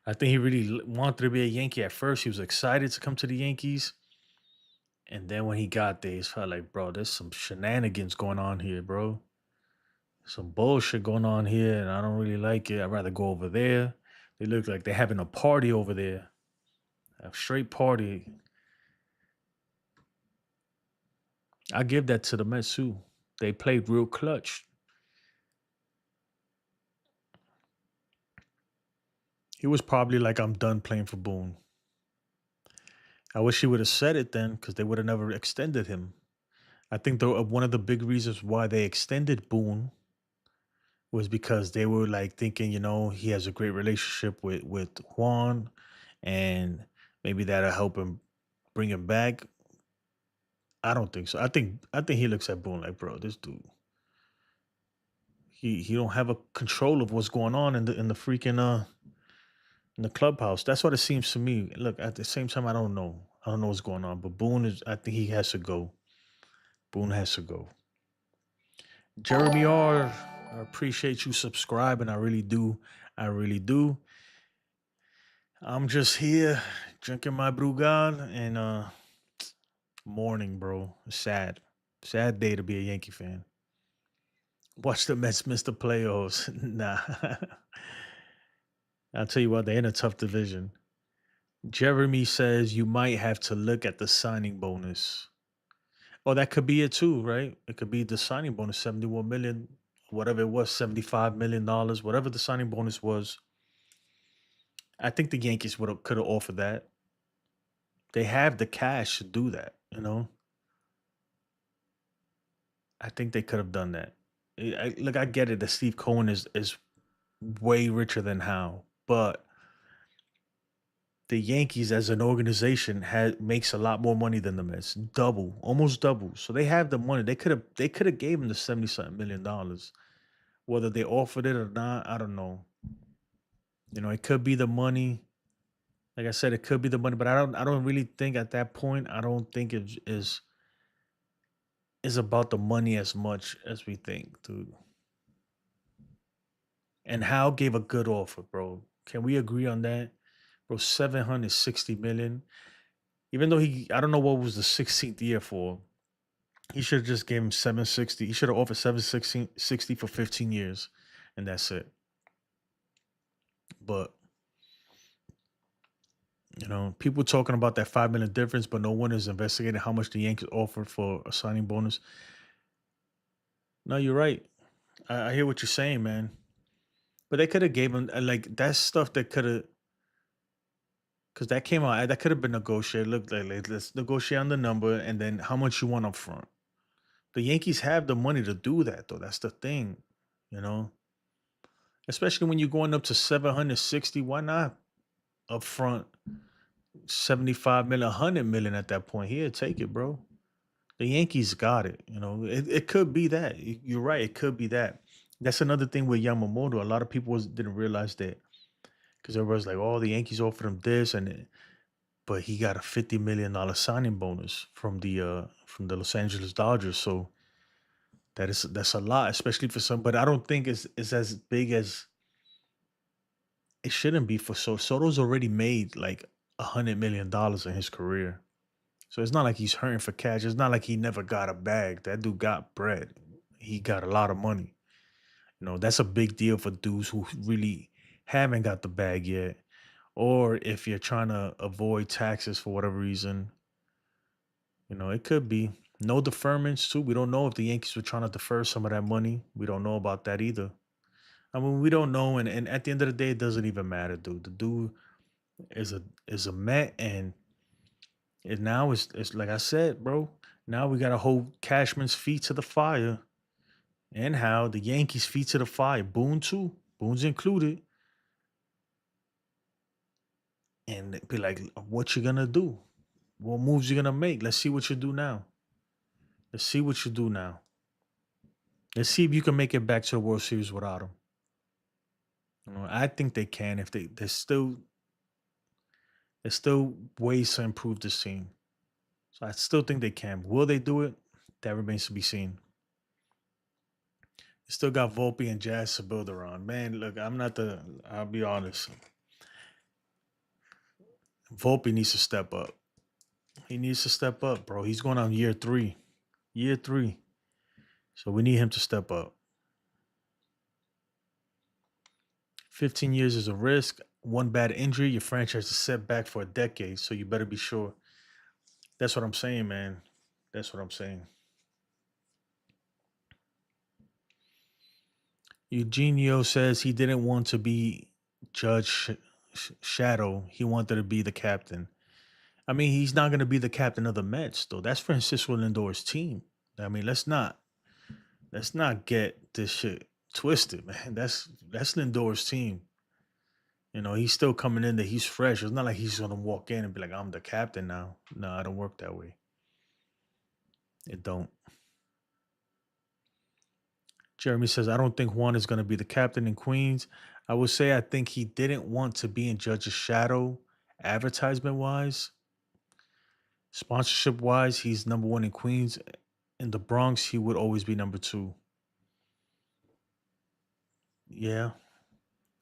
I think he really wanted to be a Yankee at first. He was excited to come to the Yankees. And then when he got there, he felt like, bro, there's some shenanigans going on here, bro. Some bullshit going on here, and I don't really like it. I'd rather go over there. They look like they're having a party over there. A straight party. I give that to the Mets, too. They played real clutch. He was probably like, I'm done playing for Boone. I wish he would have said it then because they would have never extended him. I think one of the big reasons why they extended Boone was because they were like thinking, he has a great relationship with Juan, and maybe that'll help him bring him back. I don't think so. I think he looks at Boone like, bro, this dude, he don't have a control of what's going on in the freaking in the clubhouse. That's what it seems to me. Look, at the same time, I don't know. I don't know what's going on, but Boone is. I think he has to go. Boone has to go. Jeremy R, I appreciate you subscribing. I really do. I really do. I'm just here drinking my Brugal and mourning, bro. Sad. Sad day to be a Yankee fan. Watch the Mets miss the playoffs. Nah. I'll tell you what, they're in a tough division. Jeremy says you might have to look at the signing bonus. Oh, that could be it too, right? It could be the signing bonus, 71 million, whatever it was, $75 million, whatever the signing bonus was. I think the Yankees could have offered that. They have the cash to do that, I think they could have done that. Look, I get it that Steve Cohen is way richer than Howe, but the Yankees as an organization makes a lot more money than the Mets, almost double. So they have the money. They could have gave him the $70-something million. Whether they offered it or not, I don't know. It could be the money. Like I said, it could be the money, but I don't really think at that point. I don't think it is about the money as much as we think, dude. And Howe gave a good offer, bro. Can we agree on that? Bro, $760 million. Even though I don't know what was the 16th year for. He should have just gave him $760. He should have offered $760 for 15 years, and that's it. But people talking about that $5 million difference, but no one is investigating how much the Yankees offered for a signing bonus. No, you're right. I hear what you're saying, man. But they could have gave him like that stuff that could have. Because that came out, that could have been negotiated. Look, let's negotiate on the number and then how much you want up front. The Yankees have the money to do that, though. That's the thing, Especially when you're going up to 760, why not up front 75 million, 100 million at that point? Here, take it, bro. The Yankees got it, It could be that. You're right, it could be that. That's another thing with Yamamoto. A lot of people didn't realize that. Because everybody's like, oh, the Yankees offered him this, but he got a $50 million signing bonus from the Los Angeles Dodgers. So that's a lot, especially for some. But I don't think it's as big as it shouldn't be for Soto. Soto's already made like $100 million in his career. So it's not like he's hurting for cash. It's not like he never got a bag. That dude got bread. He got a lot of money. That's a big deal for dudes who really haven't got the bag yet, or if you're trying to avoid taxes for whatever reason, it could be no deferments too. We don't know if the Yankees were trying to defer some of that money. We don't know about that either. I mean, we don't know, and at the end of the day, it doesn't even matter, dude. The dude is a Met, and now it's like I said, bro. Now we gotta hold Cashman's feet to the fire, and how the Yankees' feet to the fire. Boone too. Boone's included. And be like, what you gonna do? What moves you gonna make? Let's see what you do now. Let's see what you do now. Let's see if you can make it back to the World Series without him. I think they can. If there's still ways to improve this team. So I still think they can. Will they do it? That remains to be seen. They still got Volpe and Jazz to build around. Man, look, I'll be honest. Volpe needs to step up. He needs to step up, bro. He's going on year 3. Year 3. So we need him to step up. 15 years is a risk. One bad injury, your franchise is set back for a decade. So you better be sure. That's what I'm saying, man. That's what I'm saying. Eugenio says he didn't want to be Judge Shadow. He wanted to be the captain. I mean, he's not going to be the captain of the Mets, though. That's Francisco Lindor's team. I mean, let's not get this shit twisted, man. That's Lindor's team. You know, he's still coming in there. He's fresh. It's not like he's gonna walk in and be like, "I'm the captain now." No, I don't work that way. It don't. Jeremy says, "I don't think Juan is gonna be the captain in Queens." I would say I think he didn't want to be in Judge's shadow, advertisement wise, sponsorship wise. He's number one in Queens. In the Bronx, he would always be number two. Yeah.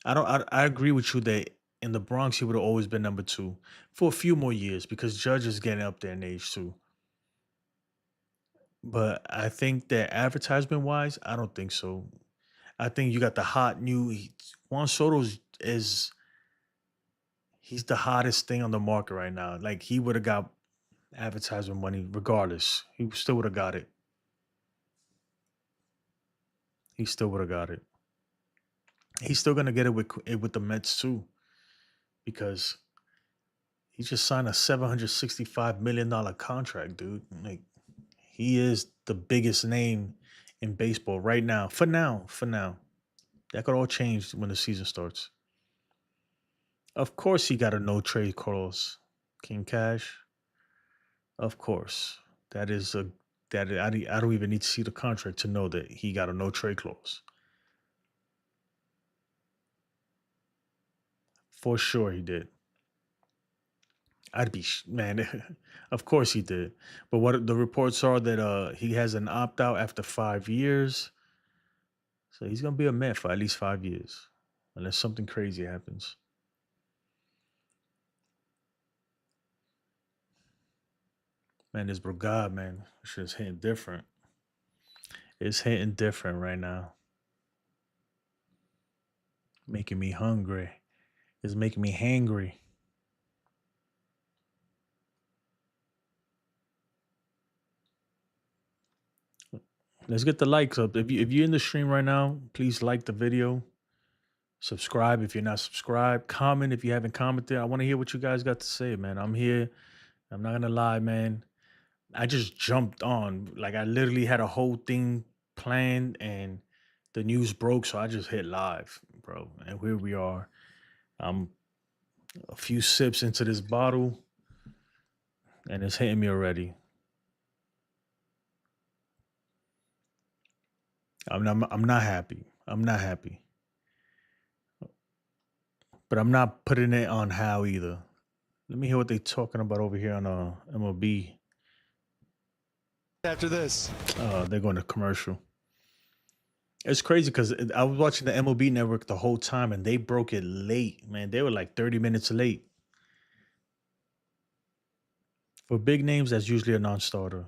I agree with you that in the Bronx he would have always been number two for a few more years because Judge is getting up there in age too. But I think that advertisement wise, I don't think so. I think you got the hot new Juan Soto is he's the hottest thing on the market right now. Like he would have got advertisement money regardless. He still would have got it. He still would have got it. He's still gonna get it with the Mets too, because he just signed a $765 million contract, dude. Like he is the biggest name in baseball right now. For now. That could all change when the season starts. Of course he got a no trade clause. King Cash. Of course. I don't even need to see the contract to know that he got a no trade clause. For sure he did. I'd be man. Of course he did. But what the reports are that he has an opt out after 5 years. So he's gonna be a Met for at least 5 years, unless something crazy happens. Man, this Brigade, man, shit's hitting different. It's hitting different right now. Making me hungry. It's making me hangry. Let's get the likes up. If you're in the stream right now, please like the video. Subscribe if you're not subscribed. Comment if you haven't commented. I want to hear what you guys got to say, man. I'm here. I'm not gonna lie, man. I just jumped on. Like I literally had a whole thing planned and the news broke, so I just hit live, bro. And here we are. I'm a few sips into this bottle and it's hitting me already. I'm not happy. I'm not happy. But I'm not putting it on How either. Let me hear what they're talking about over here on MLB. After this. They're going to commercial. It's crazy because I was watching the MLB network the whole time and they broke it late, man. They were like 30 minutes late. For big names, that's usually a non-starter.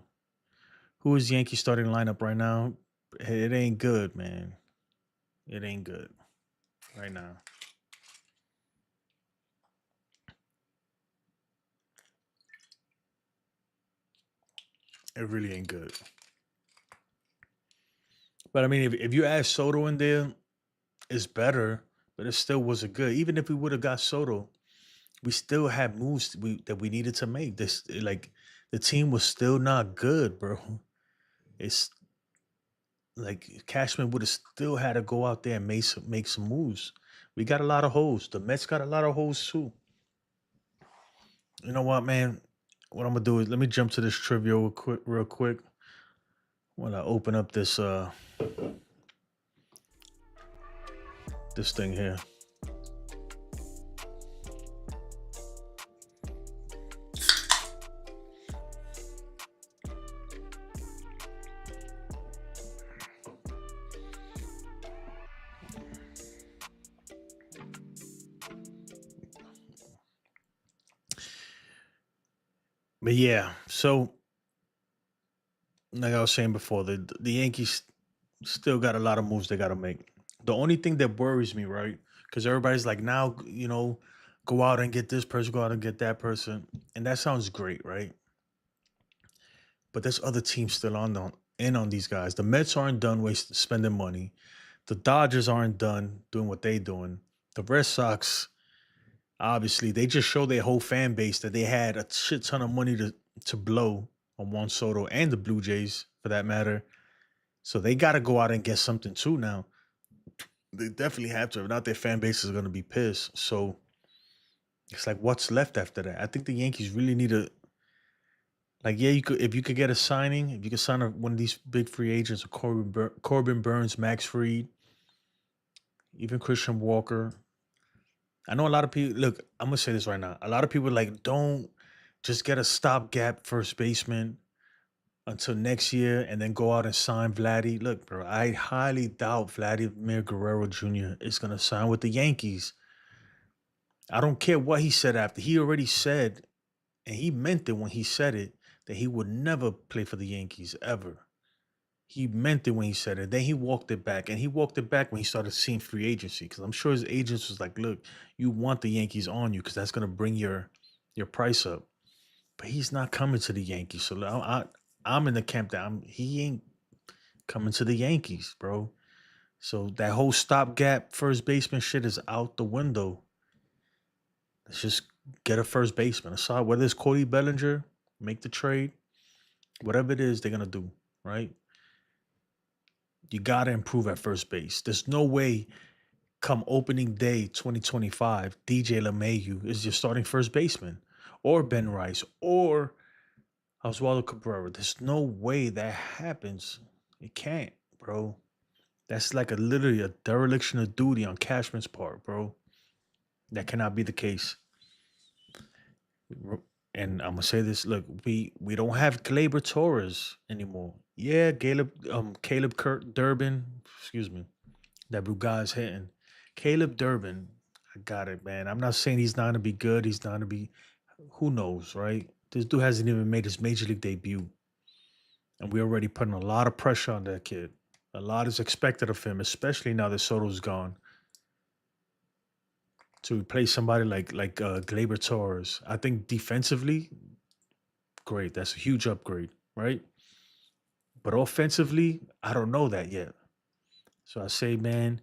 Who is Yankee starting lineup right now? It ain't good, man. It ain't good right now. It really ain't good. But I mean, if you add Soto in there, it's better, but it still wasn't good. Even if we would have got Soto, we still had moves that we needed to make. This like the team was still not good, bro. It's like Cashman would have still had to go out there and make some moves. We got a lot of holes. The Mets got a lot of holes too. You know what, man? What I'm gonna do is let me jump to this trivia real quick. When I open up this this thing here. But yeah, so like I was saying before, the Yankees still got a lot of moves they got to make. The only thing that worries me, right? Because everybody's like, now, you know, go out and get this person, go out and get that person. And that sounds great, right? But there's other teams still in on these guys. The Mets aren't done spending money. The Dodgers aren't done doing what they're doing. The Red Sox, obviously, they just show their whole fan base that they had a shit ton of money to blow on Juan Soto and the Blue Jays, for that matter. So they got to go out and get something too now. They definitely have to. If not, their fan base is going to be pissed. So it's like, what's left after that? I think the Yankees really need to, like, yeah, you could, if you could get a signing, if you could sign one of these big free agents, Corbin Burns, Max Fried, even Christian Walker. I know a lot of people. Look, I'm gonna say this right now. A lot of people are like, don't just get a stopgap first baseman until next year and then go out and sign Vladdy. Look, bro, I highly doubt Vladimir Guerrero Jr. is gonna sign with the Yankees. I don't care what he said after. He already said, and he meant it when he said it, that he would never play for the Yankees ever. He meant it when he said it. Then he walked it back. And he walked it back when he started seeing free agency. Because I'm sure his agents was like, look, you want the Yankees on you because that's going to bring your price up. But he's not coming to the Yankees. So I'm in the camp that he ain't coming to the Yankees, bro. So that whole stopgap first baseman shit is out the window. Let's just get a first baseman. Aside, whether it's Cody Bellinger, make the trade, whatever it is they're going to do, right? You got to improve at first base. There's no way come opening day 2025, DJ LeMahieu is your starting first baseman, or Ben Rice, or Oswaldo Cabrera. There's no way that happens. It can't, bro. That's like literally a dereliction of duty on Cashman's part, bro. That cannot be the case. And I'm gonna say this. Look, we don't have Gleyber Torres anymore. Yeah, Caleb Kurt Durbin. Excuse me, that blue guy's hitting. Caleb Durbin, I got it, man. I'm not saying he's not gonna be good. He's not gonna be. Who knows, right? This dude hasn't even made his major league debut, and we're already putting a lot of pressure on that kid. A lot is expected of him, especially now that Soto's gone. To replace somebody like Gleyber Torres, I think defensively, great. That's a huge upgrade, right? But offensively, I don't know that yet. So I say, man,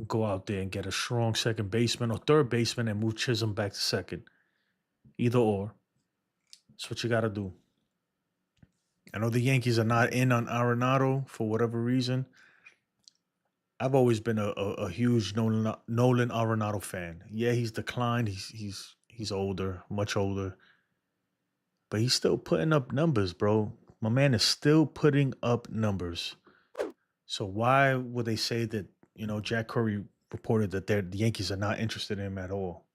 go out there and get a strong second baseman or third baseman and move Chisholm back to second. Either or. That's what you got to do. I know the Yankees are not in on Arenado for whatever reason. I've always been a huge Nolan Arenado fan. Yeah, he's declined. He's older, much older. But he's still putting up numbers, bro. My man is still putting up numbers. So why would they say that, Jack Curry reported that the Yankees are not interested in him at all?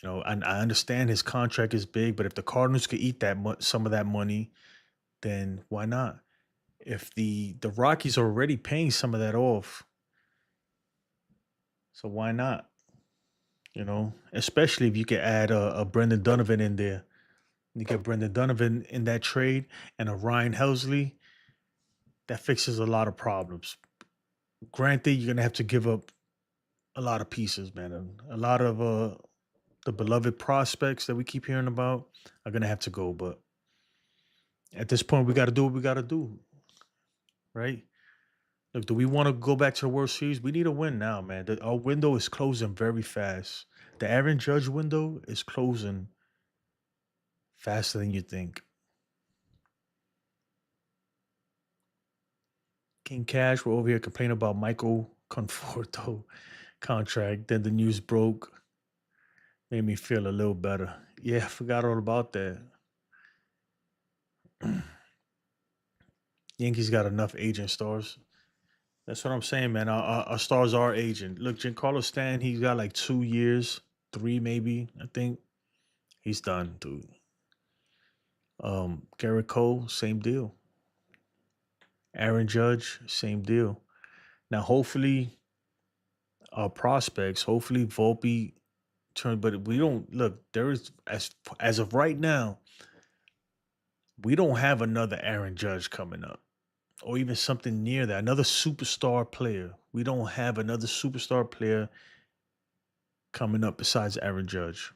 And I understand his contract is big, but if the Cardinals could eat some of that money, then why not? If the Rockies are already paying some of that off, so why not? Especially if you could add a Brendan Donovan in there. You get Brendan Donovan in that trade and a Ryan Helsley, that fixes a lot of problems. Granted, you're going to have to give up a lot of pieces, man. A lot of the beloved prospects that we keep hearing about are going to have to go. But at this point, we got to do what we got to do, right? Look, do we want to go back to the World Series? We need a win now, man. Our window is closing very fast. The Aaron Judge window is closing faster than you think. King Cash, we're over here complaining about Michael Conforto contract. Then the news broke. Made me feel a little better. Yeah, I forgot all about that. Yankees got enough agent stars. That's what I'm saying, man. Our stars are aging. Look, Giancarlo Stanton, he's got like 2 years, 3 maybe, I think. He's done, dude. Garrett Cole, same deal. Aaron Judge, same deal. Now, hopefully, our prospects, hopefully Volpe turn, but we don't look. There is as of right now, we don't have another Aaron Judge coming up, or even something near that. Another superstar player. We don't have another superstar player coming up besides Aaron Judge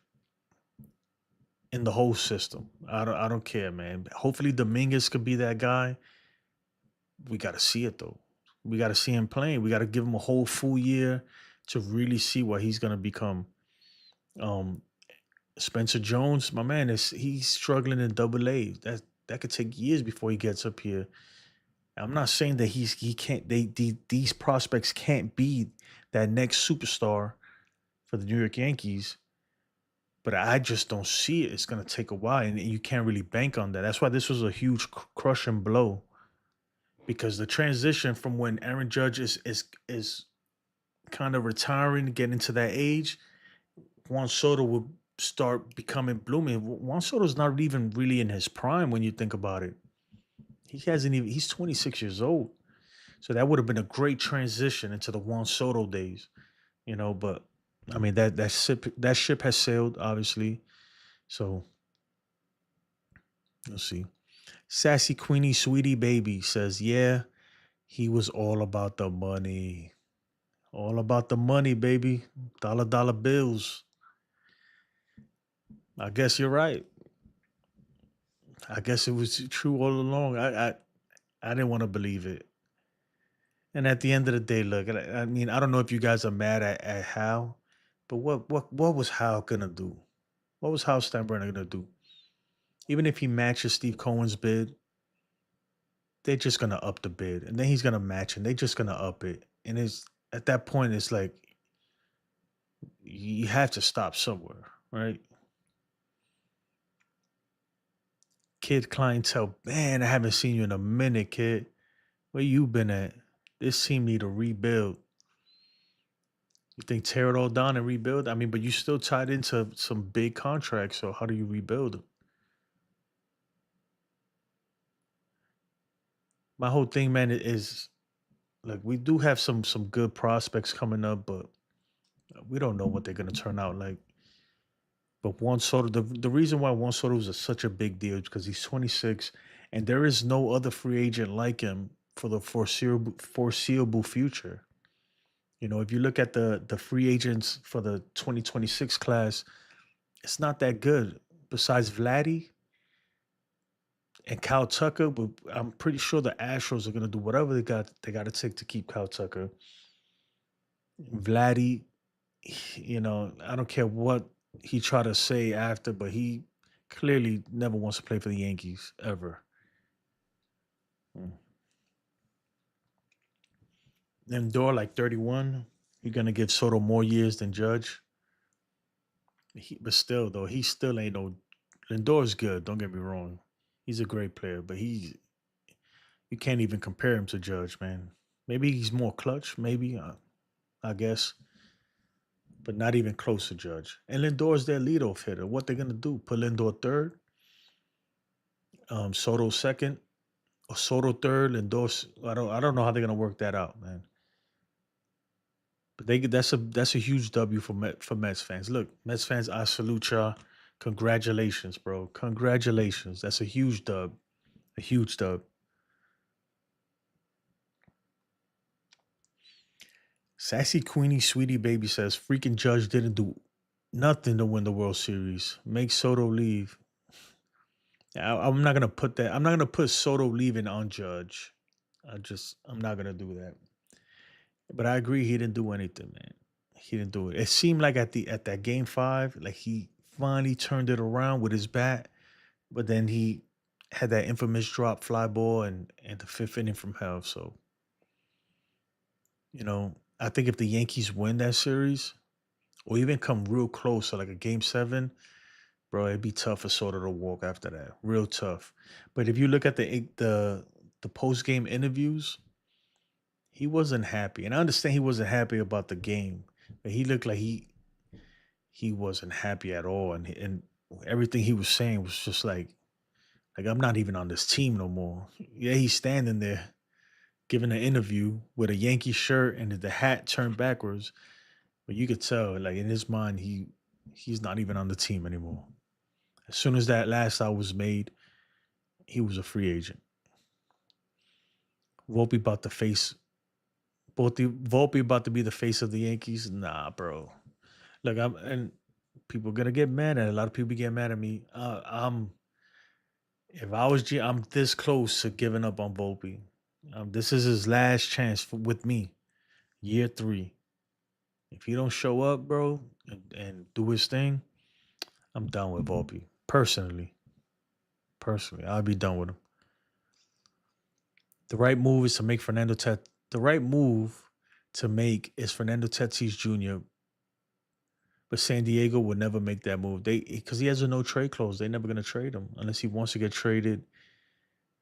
in the whole system. I don't care, man. Hopefully Dominguez could be that guy. We got to see it, though. We got to see him playing. We got to give him a whole full year to really see what he's going to become. Spencer Jones, my man, he's struggling in Double-A. That could take years before he gets up here. I'm not saying that he can't. These prospects can't be that next superstar for the New York Yankees, but I just don't see it. It's gonna take a while, and you can't really bank on that. That's why this was a huge crushing blow, because the transition from when Aaron Judge is kind of retiring, getting to that age, Juan Soto will start becoming blooming. Juan Soto's not even really in his prime when you think about it. He hasn't even. He's 26 years old, so that would have been a great transition into the Juan Soto days, But I mean that ship has sailed, obviously. So let's see. Sassy Queenie Sweetie Baby says, "Yeah, he was all about the money, all about the money, baby, dollar bills." I guess you're right. I guess it was true all along. I didn't want to believe it. And at the end of the day, look, I mean, I don't know if you guys are mad at Hal, but what was Hal gonna do? What was Hal Steinbrenner gonna do? Even if he matches Steve Cohen's bid, they're just gonna up the bid, and then he's gonna match, and they're just gonna up it. And it's at that point, it's like you have to stop somewhere, right? Kid clientele, man, I haven't seen you in a minute, kid. Where you been at? This team need a rebuild. You think tear it all down and rebuild? I mean, but you still tied into some big contracts, so how do you rebuild them? My whole thing, man, is like we do have some good prospects coming up, but we don't know what they're gonna turn out like. But Juan Soto, the reason why Juan Soto is such a big deal is because he's 26, and there is no other free agent like him for the foreseeable future. If you look at the free agents for the 2026 class, it's not that good. Besides Vladdy and Kyle Tucker, but I'm pretty sure the Astros are gonna do whatever they got to take to keep Kyle Tucker. Vladdy, I don't care what he tried to say after, but he clearly never wants to play for the Yankees ever. Mm. Lindor, like 31, you're gonna give Soto more years than Judge. But still, though, he still ain't no. Lindor's good. Don't get me wrong. He's a great player, but you can't even compare him to Judge, man. Maybe he's more clutch, maybe, I guess, but not even close to Judge. And Lindor's their leadoff hitter. What they're gonna do? Put Lindor third, Soto second, or Soto third, Lindor. I don't know how they're gonna work that out, man. But that's a huge W for Mets fans. Look, Mets fans, I salute y'all. Congratulations, bro. Congratulations. That's a huge dub. A huge dub. Sassy Queenie Sweetie Baby says freaking Judge didn't do nothing to win the World Series. Make Soto leave. I'm not gonna put that. I'm not gonna put Soto leaving on Judge. I'm not gonna do that. But I agree, he didn't do anything, man. He didn't do it. It seemed like at that game 5, like he finally turned it around with his bat, but then he had that infamous drop fly ball and the 5th inning from hell. So, I think if the Yankees win that series, or even come real close to like a game 7, bro, it'd be tough for Soto to walk after that. Real tough. But if you look at the post game interviews, he wasn't happy, and I understand he wasn't happy about the game, but he looked like he wasn't happy at all, and everything he was saying was just like I'm not even on this team no more. Yeah, he's standing there giving an interview with a Yankee shirt and the hat turned backwards, but you could tell, like in his mind, he's not even on the team anymore. As soon as that last out was made, he was a free agent. Volpe about to be the face of the Yankees. Nah, bro. Look, and people are gonna get mad at it. A lot of people get mad at me. If I was G, I'm this close to giving up on Volpe. This is his last chance with me. Year 3. If he don't show up, bro, and do his thing, I'm done with Volpe. Personally, I'll be done with him. The right move is to make The right move to make is Fernando Tatis Jr. But San Diego would never make that move. Because he has a no trade clause. They're never gonna trade him unless he wants to get traded.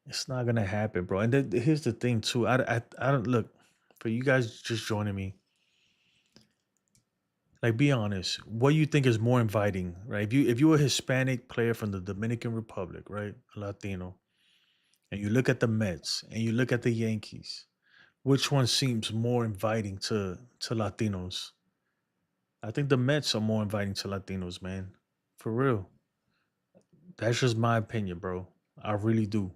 It's not gonna happen, bro. And here's the thing too. I don't look for you guys just joining me. Like, be honest. What do you think is more inviting, right? If you're a Hispanic player from the Dominican Republic, right, a Latino, and you look at the Mets and you look at the Yankees, which one seems more inviting to Latinos? I think the Mets are more inviting to Latinos, man. For real. That's just my opinion, bro. I really do.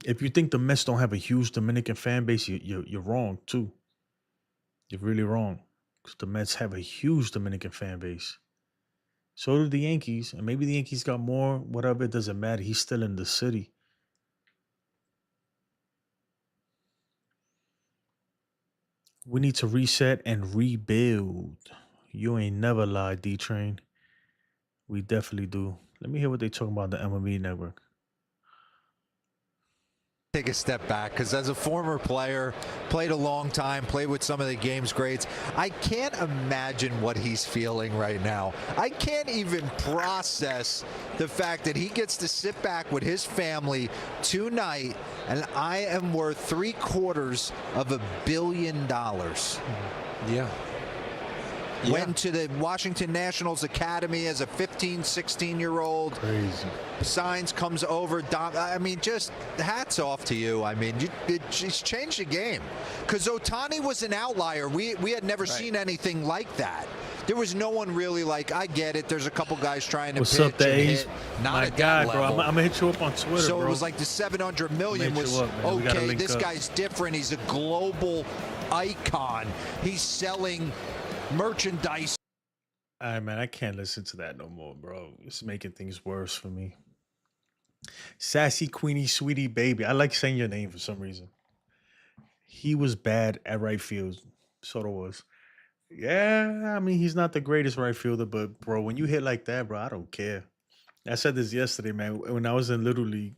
If you think the Mets don't have a huge Dominican fan base, you're wrong too. You're really wrong. Because the Mets have a huge Dominican fan base. So do the Yankees. And maybe the Yankees got more, whatever, it doesn't matter. He's still in the city. We need to reset and rebuild. You ain't never lied, D-Train. We definitely do. Let me hear what they talking about on the MLB Network. Take a step back, because as a former player, played a long time, played with some of the game's greats, I can't imagine what he's feeling right now. I can't even process the fact that he gets to sit back with his family tonight, and I am worth $750 million. Yeah. Went to the Washington Nationals Academy as a 15, 16-year-old. Crazy. Signs, comes over. I mean, just hats off to you. I mean, it's changed the game. Because Ohtani was an outlier. We had never seen anything like that. There was no one really like, I get it. There's a couple guys trying to What's pitch up, the and A's? hit. My God, bro. I'm going to hit you up on Twitter, So bro. it was like the 700 million was, okay, this guy's different. He's a global icon. He's selling merchandise. All right, man, I can't listen to that no more, bro. It's making things worse for me. Sassy Queenie Sweetie Baby. I like saying your name for some reason. He was bad at right field. Soto was. Yeah, I mean, he's not the greatest right fielder, but, bro, when you hit like that, bro, I don't care. I said this yesterday, man. When I was in Little League,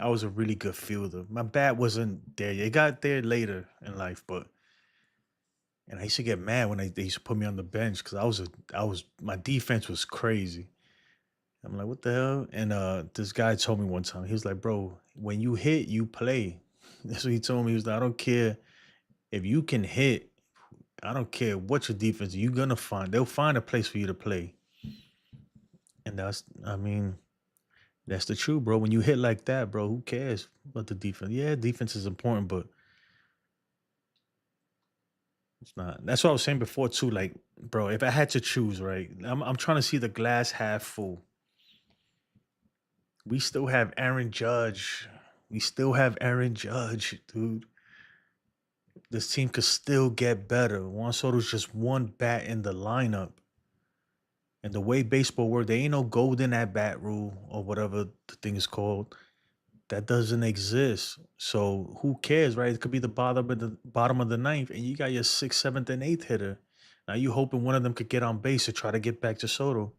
I was a really good fielder. My bat wasn't there. It got there later in life, but and I used to get mad when they used to put me on the bench because my defense was crazy. I'm like, what the hell? And this guy told me one time, he was like, bro, when you hit, you play. That's what he told me. He was like, I don't care if you can hit. I don't care what your defense is. You're gonna they'll find a place for you to play. And that's the truth, bro. When you hit like that, bro, who cares about the defense? Yeah, defense is important, but it's not. That's what I was saying before too. Like, bro, if I had to choose, right? I'm trying to see the glass half full. We still have Aaron Judge. Dude. This team could still get better. Juan Soto's just one bat in the lineup. And the way baseball works, there ain't no golden at bat rule or whatever the thing is called. That doesn't exist. So who cares, right? It could be the bottom of the ninth, and you got your 6th, 7th, and 8th hitter. Now you hoping one of them could get on base to try to get back to Soto.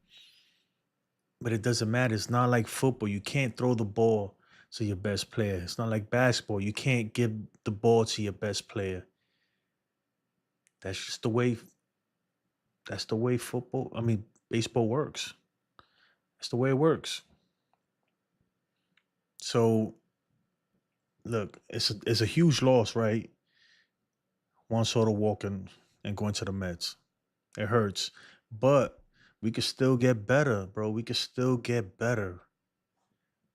But it doesn't matter. It's not like football. You can't throw the ball to your best player. It's not like basketball. You can't give the ball to your best player. That's just the way. That's the way baseball works. That's the way it works. So, look, it's a huge loss, right? Juan Soto walking and going to the Mets. It hurts. But we could still get better, bro. We could still get better.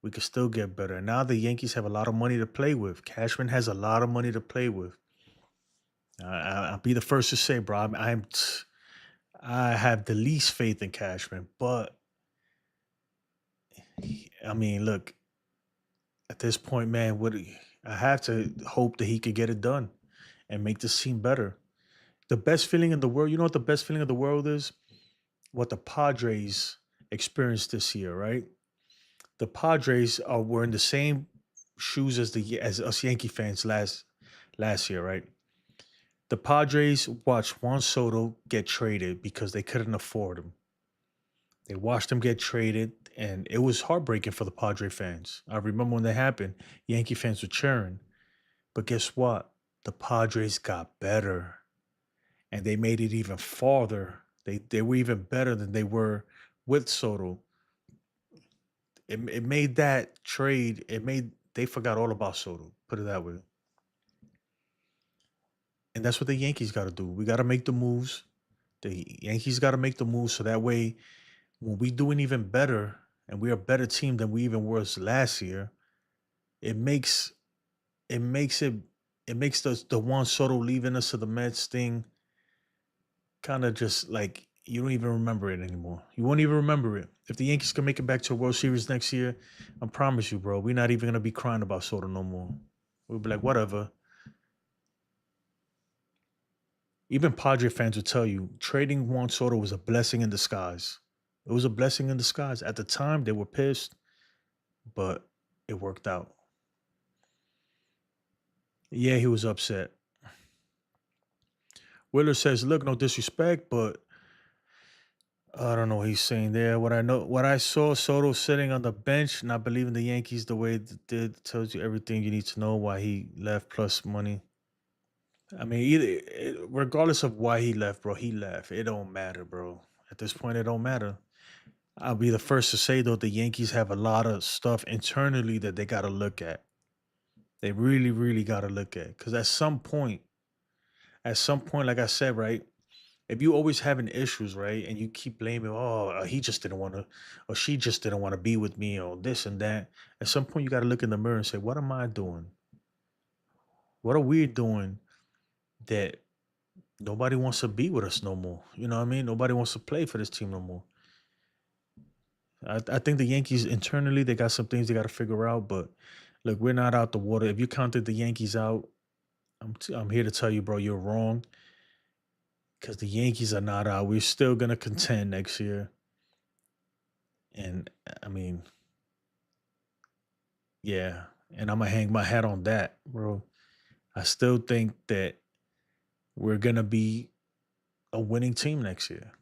And now the Yankees have a lot of money to play with. Cashman has a lot of money to play with. I'll be the first to say, bro, I have the least faith in Cashman. But, I mean, look, at this point, man, I have to hope that he could get it done and make this team better. The best feeling in the world, you know what the best feeling of the world is? What the Padres experienced this year, right? The Padres were in the same shoes as us Yankee fans last year, right? The Padres watched Juan Soto get traded because they couldn't afford him. They watched him get traded, and it was heartbreaking for the Padre fans. I remember when that happened, Yankee fans were cheering. But guess what? The Padres got better, and they made it even farther. They were even better than they were with Soto. It made that trade, they forgot all about Soto, put it that way. And that's what the Yankees got to do. We got to make the moves. The Yankees got to make the moves so that way when we doing even better and we're a better team than we even was last year, it makes the Juan Soto leaving us to the Mets thing kind of just like you don't even remember it anymore. You won't even remember it. If the Yankees can make it back to a World Series next year, I promise you, bro, we're not even gonna be crying about Soto no more. We'll be like, whatever. Even Padre fans will tell you trading Juan Soto was a blessing in disguise. It was a blessing in disguise. At the time, they were pissed, but it worked out. Yeah, he was upset. Willer says, look, no disrespect, but I don't know what he's saying there. What I saw Soto sitting on the bench, not believing the Yankees the way they did, tells you everything you need to know why he left plus money. I mean, regardless of why he left, bro, he left. It don't matter, bro. At this point, it don't matter. I'll be the first to say, though, the Yankees have a lot of stuff internally that they got to look at. They really, really got to look at. Because at some point, like I said, right, if you always having issues, right, and you keep blaming, he just didn't want to, or she just didn't want to be with me, or this and that, at some point you got to look in the mirror and say, what am I doing? What are we doing that nobody wants to be with us no more? You know what I mean? Nobody wants to play for this team no more. I think the Yankees internally, they got some things they got to figure out, but look, we're not out the water. If you counted the Yankees out, I'm here to tell you, bro, you're wrong. Because the Yankees are not out. We're still going to contend next year. And, I mean, yeah. And I'm going to hang my hat on that, bro. I still think that we're going to be a winning team next year.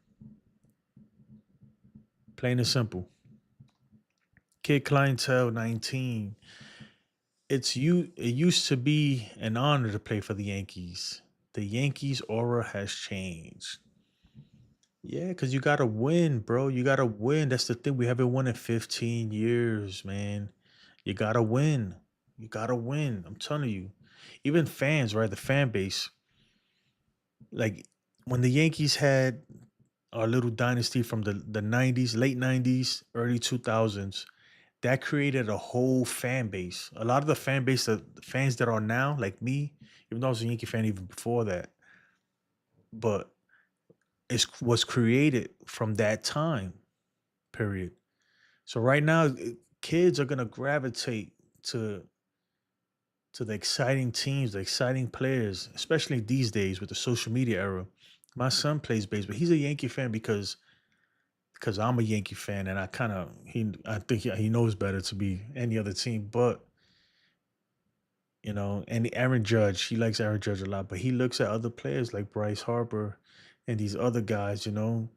Plain and simple. Kid Clientele 19. It used to be an honor to play for the Yankees. The Yankees' aura has changed. Yeah, because you got to win, bro. You got to win. That's the thing. We haven't won in 15 years, man. You got to win. You got to win. I'm telling you. Even fans, right? The fan base. Like, when the Yankees had our little dynasty from the 90s, late 90s, early 2000s, that created a whole fan base. A lot of the fans that are now, like me, even though I was a Yankee fan even before that, but it was created from that time period. So right now, kids are gonna gravitate to the exciting teams, the exciting players, especially these days with the social media era. My son plays baseball. He's a Yankee fan because I'm a Yankee fan, and I think he knows better to be any other team, but. You know, and Aaron Judge, he likes Aaron Judge a lot, but he looks at other players like Bryce Harper and these other guys, you know,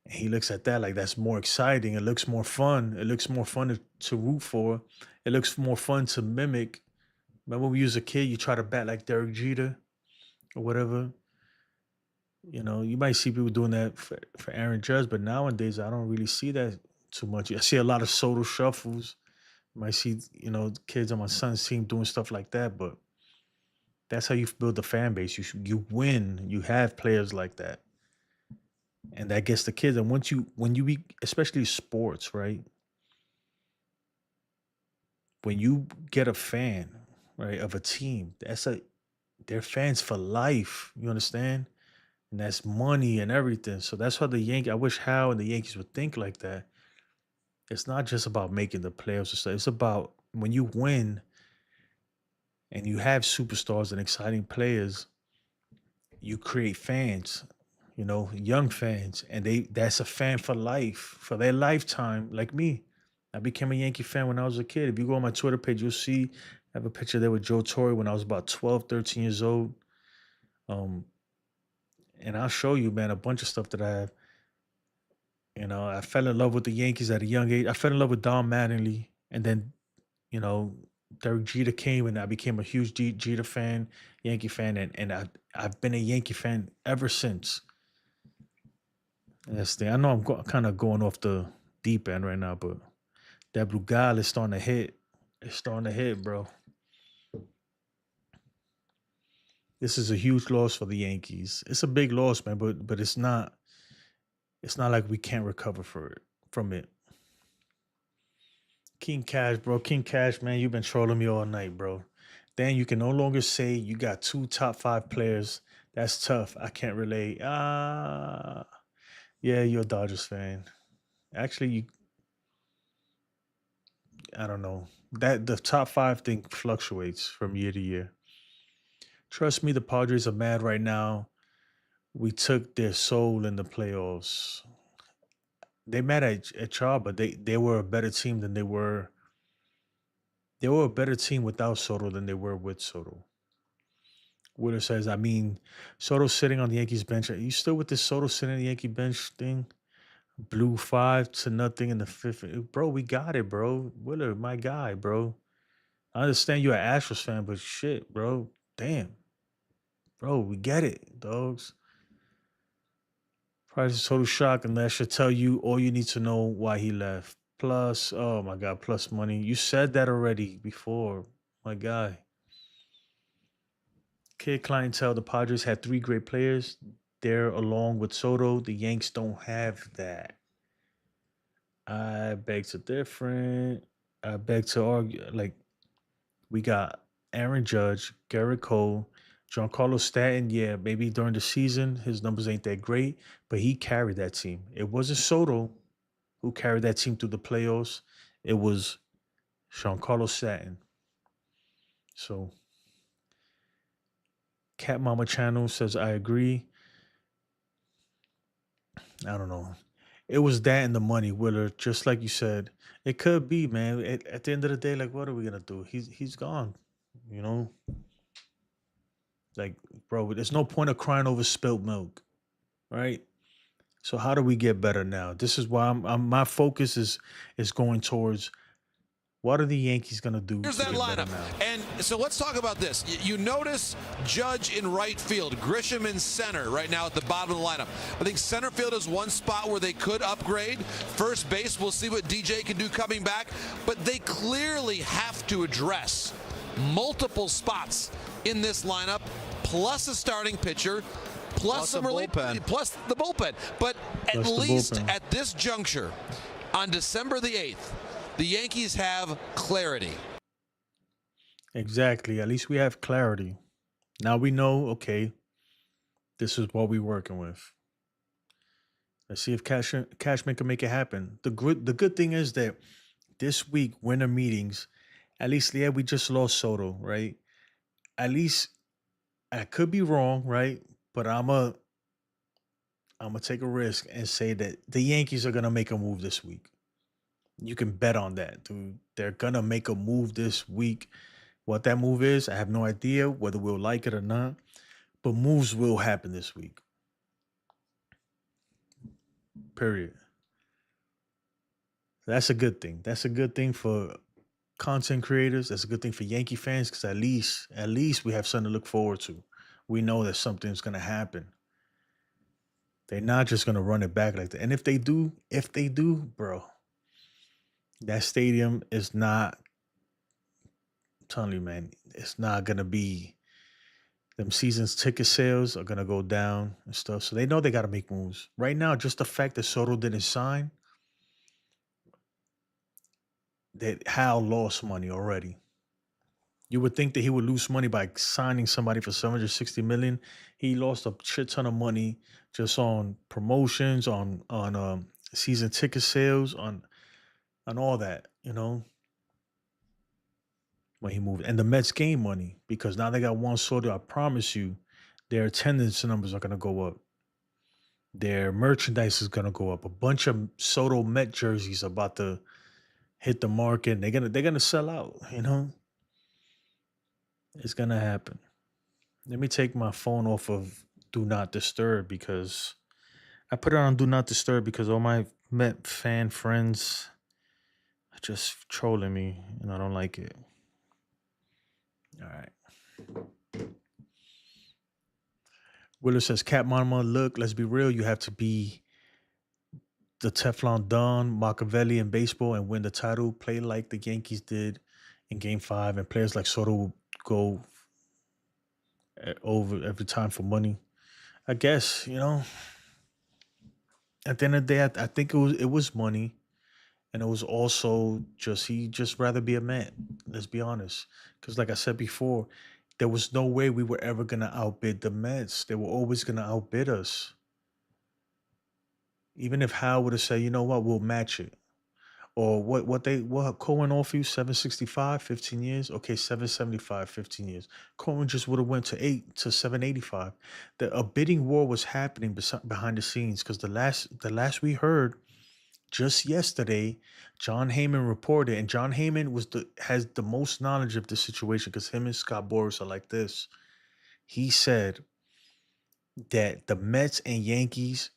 and he looks at that like that's more exciting. It looks more fun. It looks more fun to root for. It looks more fun to mimic. Remember when we was a kid, you try to bat like Derek Jeter or whatever. You know, you might see people doing that for Aaron Judge, but nowadays I don't really see that too much. I see a lot of Soto shuffles. Might see, you know, kids on my son's team doing stuff like that, but that's how you build the fan base. You win. You have players like that, and that gets the kids. And when you especially sports, right? When you get a fan, right, of a team, they're fans for life. You understand? And that's money and everything. So that's why I wish Hal and the Yankees would think like that. It's not just about making the playoffs or stuff. It's about when you win and you have superstars and exciting players, you create fans, you know, young fans, and that's a fan for life, for their lifetime, like me. I became a Yankee fan when I was a kid. If you go on my Twitter page, you'll see I have a picture there with Joe Torre when I was about 12, 13 years old. And I'll show you, man, a bunch of stuff that I have. You know, I fell in love with the Yankees at a young age. I fell in love with Don Mattingly, and then, you know, Derek Jeter came, and I became a huge Jeter fan, Yankee fan, and I've been a Yankee fan ever since. And that's the thing. I know I'm kind of going off the deep end right now, but that blue guy is starting to hit. It's starting to hit, bro. This is a huge loss for the Yankees. It's a big loss, man, but it's not. It's not like we can't recover from it. King Cash, bro. King Cash, man, you've been trolling me all night, bro. Then you can no longer say you got 2 top 5 players. That's tough. I can't relate. Yeah, you're a Dodgers fan. Actually, I don't know. That the top 5 thing fluctuates from year to year. Trust me, the Padres are mad right now. We took their soul in the playoffs. They mad at y'all, but they were a better team than they were. They were a better team without Soto than they were with Soto. Willer says, I mean, Soto sitting on the Yankees bench. Are you still with this Soto sitting on the Yankee bench thing? Blew 5-0 in the 5th. Bro, we got it, bro. Willer, my guy, bro. I understand you're an Astros fan, but shit, bro. Damn. Bro, we get it, dogs. Price is total shock, and that should tell you all you need to know why he left. Plus, oh my God, plus money. You said that already before, my guy. Kid clientele, the Padres had 3 great players. There, along with Soto, the Yanks don't have that. I beg to different. I beg to argue. Like, we got Aaron Judge, Garrett Cole, Giancarlo Stanton. Yeah, maybe during the season, his numbers ain't that great, but he carried that team. It wasn't Soto who carried that team through the playoffs. It was Giancarlo Stanton. So, Cat Mama Channel says, I agree. I don't know. It was that and the money, Willard. Just like you said, it could be, man. At the end of the day, like, what are we gonna do? He's gone. You know, like, bro, there's no point of crying over spilled milk, right? So how do we get better now? This is why my focus is going towards what are the Yankees gonna do? Here's to that get better lineup. now? And so let's talk about this. You notice Judge in right field, Grisham in center right now at the bottom of the lineup. I think center field is one spot where they could upgrade. First base, we'll see what DJ can do coming back. But they clearly have to address multiple spots in this lineup, plus a starting pitcher, plus some bullpen. plus the bullpen. But at Plus the least bullpen. at this juncture, on December the 8th, the Yankees have clarity. Exactly. At least we have clarity. Now we know, okay, this is what we're working with. Let's see if Cashman can make it happen. The good thing is that this week, winter meetings, at least, yeah, we just lost Soto, right? At least I could be wrong, right? But I'm gonna take a risk and say that the Yankees are gonna make a move this week. You can bet on that, dude. They're gonna make a move this week. What that move is, I have no idea whether we'll like it or not. But moves will happen this week. Period. That's a good thing. That's a good thing for content creators. That's a good thing for Yankee fans because at least we have something to look forward to. We know that something's gonna happen. They're not just gonna run it back like that. And if they do, bro, that stadium is not. I'm telling you, man, it's not gonna be. Them season's ticket sales are gonna go down and stuff. So they know they gotta make moves. Right now, just the fact that Soto didn't sign, that Hal lost money already. You would think that he would lose money by signing somebody for $760 million. He lost a shit ton of money just on promotions, on season ticket sales, on all that, you know. When he moved, and the Mets gained money because now they got Juan Soto. I promise you, their attendance numbers are gonna go up. Their merchandise is gonna go up. A bunch of Soto Met jerseys are about to hit the market. They're gonna sell out. You know, it's gonna happen. Let me take my phone off of Do Not Disturb because I put it on Do Not Disturb because all my Met fan friends are just trolling me, and I don't like it. All right. Willer says, Cat Mama, look, let's be real. You have to be the Teflon Don, Machiavelli in baseball and win the title. Play like the Yankees did in Game 5, and players like Soto will go over every time for money. I guess, you know, at the end of the day, I think it was money, and it was also he just rather be a Met. Let's be honest, because like I said before, there was no way we were ever gonna outbid the Mets. They were always gonna outbid us. Even if Hal would have said, you know what, we'll match it. Or what Cohen offered you, 765, 15 years? Okay, 775, 15 years. Cohen just would have went to 785. A bidding war was happening behind the scenes, because the last we heard just yesterday, John Heyman reported, and John Heyman has the most knowledge of the situation because him and Scott Boras are like this. He said that the Mets and Yankees,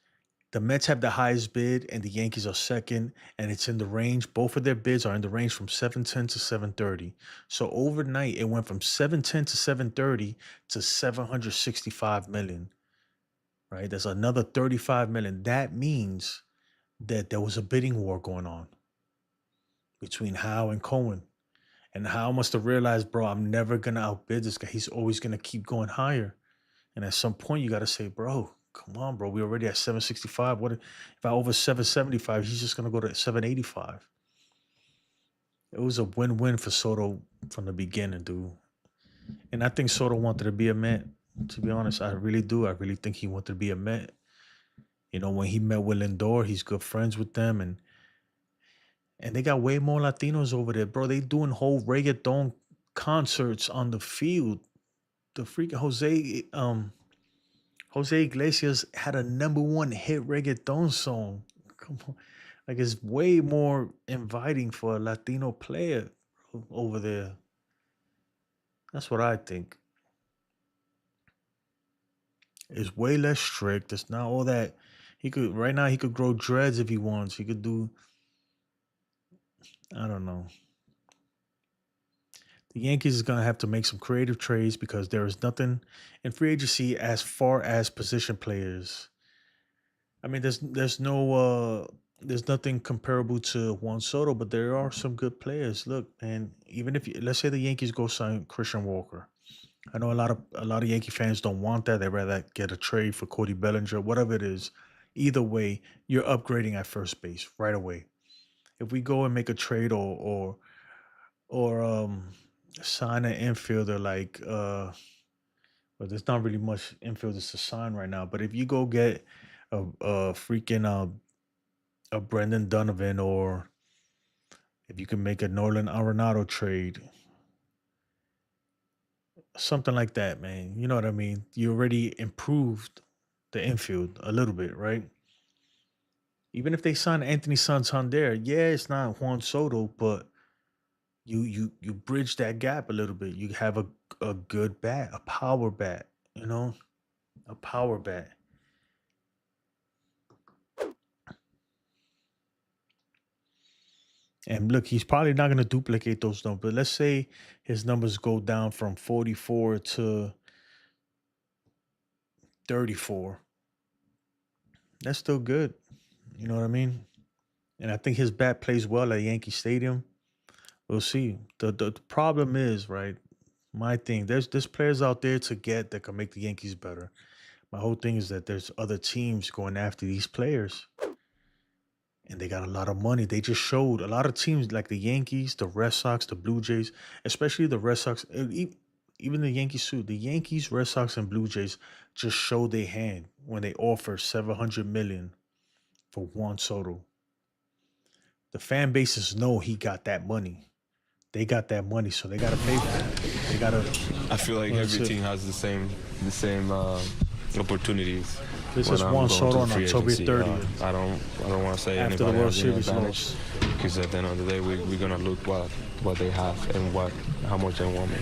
the Mets have the highest bid and the Yankees are second, and it's in the range. Both of their bids are in the range from 710 to 730. So overnight, it went from 710 to 730 to 765 million. Right? There's another 35 million. That means that there was a bidding war going on between Howe and Cohen. And Howe must have realized, bro, I'm never going to outbid this guy. He's always going to keep going higher. And at some point, you got to say, bro, come on, bro. We're already at 765. What if I over 775, he's just going to go to 785. It was a win-win for Soto from the beginning, dude. And I think Soto wanted to be a Met. To be honest, I really do. I really think he wanted to be a Met. You know, when he met with Lindor, he's good friends with them. And they got way more Latinos over there, bro. They doing whole reggaeton concerts on the field. The freaking Jose Iglesias had a #1 hit reggaeton song. Come on. Like, it's way more inviting for a Latino player over there. That's what I think. It's way less strict. It's not all that. Right now he could grow dreads if he wants. He could do, I don't know. The Yankees is going to have to make some creative trades because there is nothing in free agency as far as position players. I mean, there's nothing comparable to Juan Soto, but there are some good players. Look, man, even if let's say the Yankees go sign Christian Walker. I know a lot of Yankee fans don't want that. They'd rather get a trade for Cody Bellinger, whatever it is. Either way, you're upgrading at first base right away. If we go and make a trade or sign an infielder like well, there's not really much infielders to sign right now. But if you go get a freaking a Brendan Donovan, or if you can make a Nolan Arenado trade, something like that, man. You know what I mean? You already improved the infield a little bit, right? Even if they sign Anthony Santander, yeah, it's not Juan Soto, but you bridge that gap a little bit. You have a good bat, a power bat, you know? A power bat. And look, he's probably not going to duplicate those numbers. But let's say his numbers go down from 44 to 34. That's still good. You know what I mean? And I think his bat plays well at Yankee Stadium. We'll see. The problem is, right, my thing, there's players out there to get that can make the Yankees better. My whole thing is that there's other teams going after these players. And they got a lot of money. They just showed a lot of teams like the Yankees, the Red Sox, the Blue Jays, especially the Red Sox, even the Yankees too. The Yankees, Red Sox, and Blue Jays just showed their hand when they offered $700 million for Juan Soto. The fan bases know he got that money. They got that money, so they gotta pay for it. They gotta. I feel like every team has the same opportunities. This is Juan Soto on October 30th. I don't want to say after the World Series loss, because at the end of the day, we're gonna look what they have and how much they want me.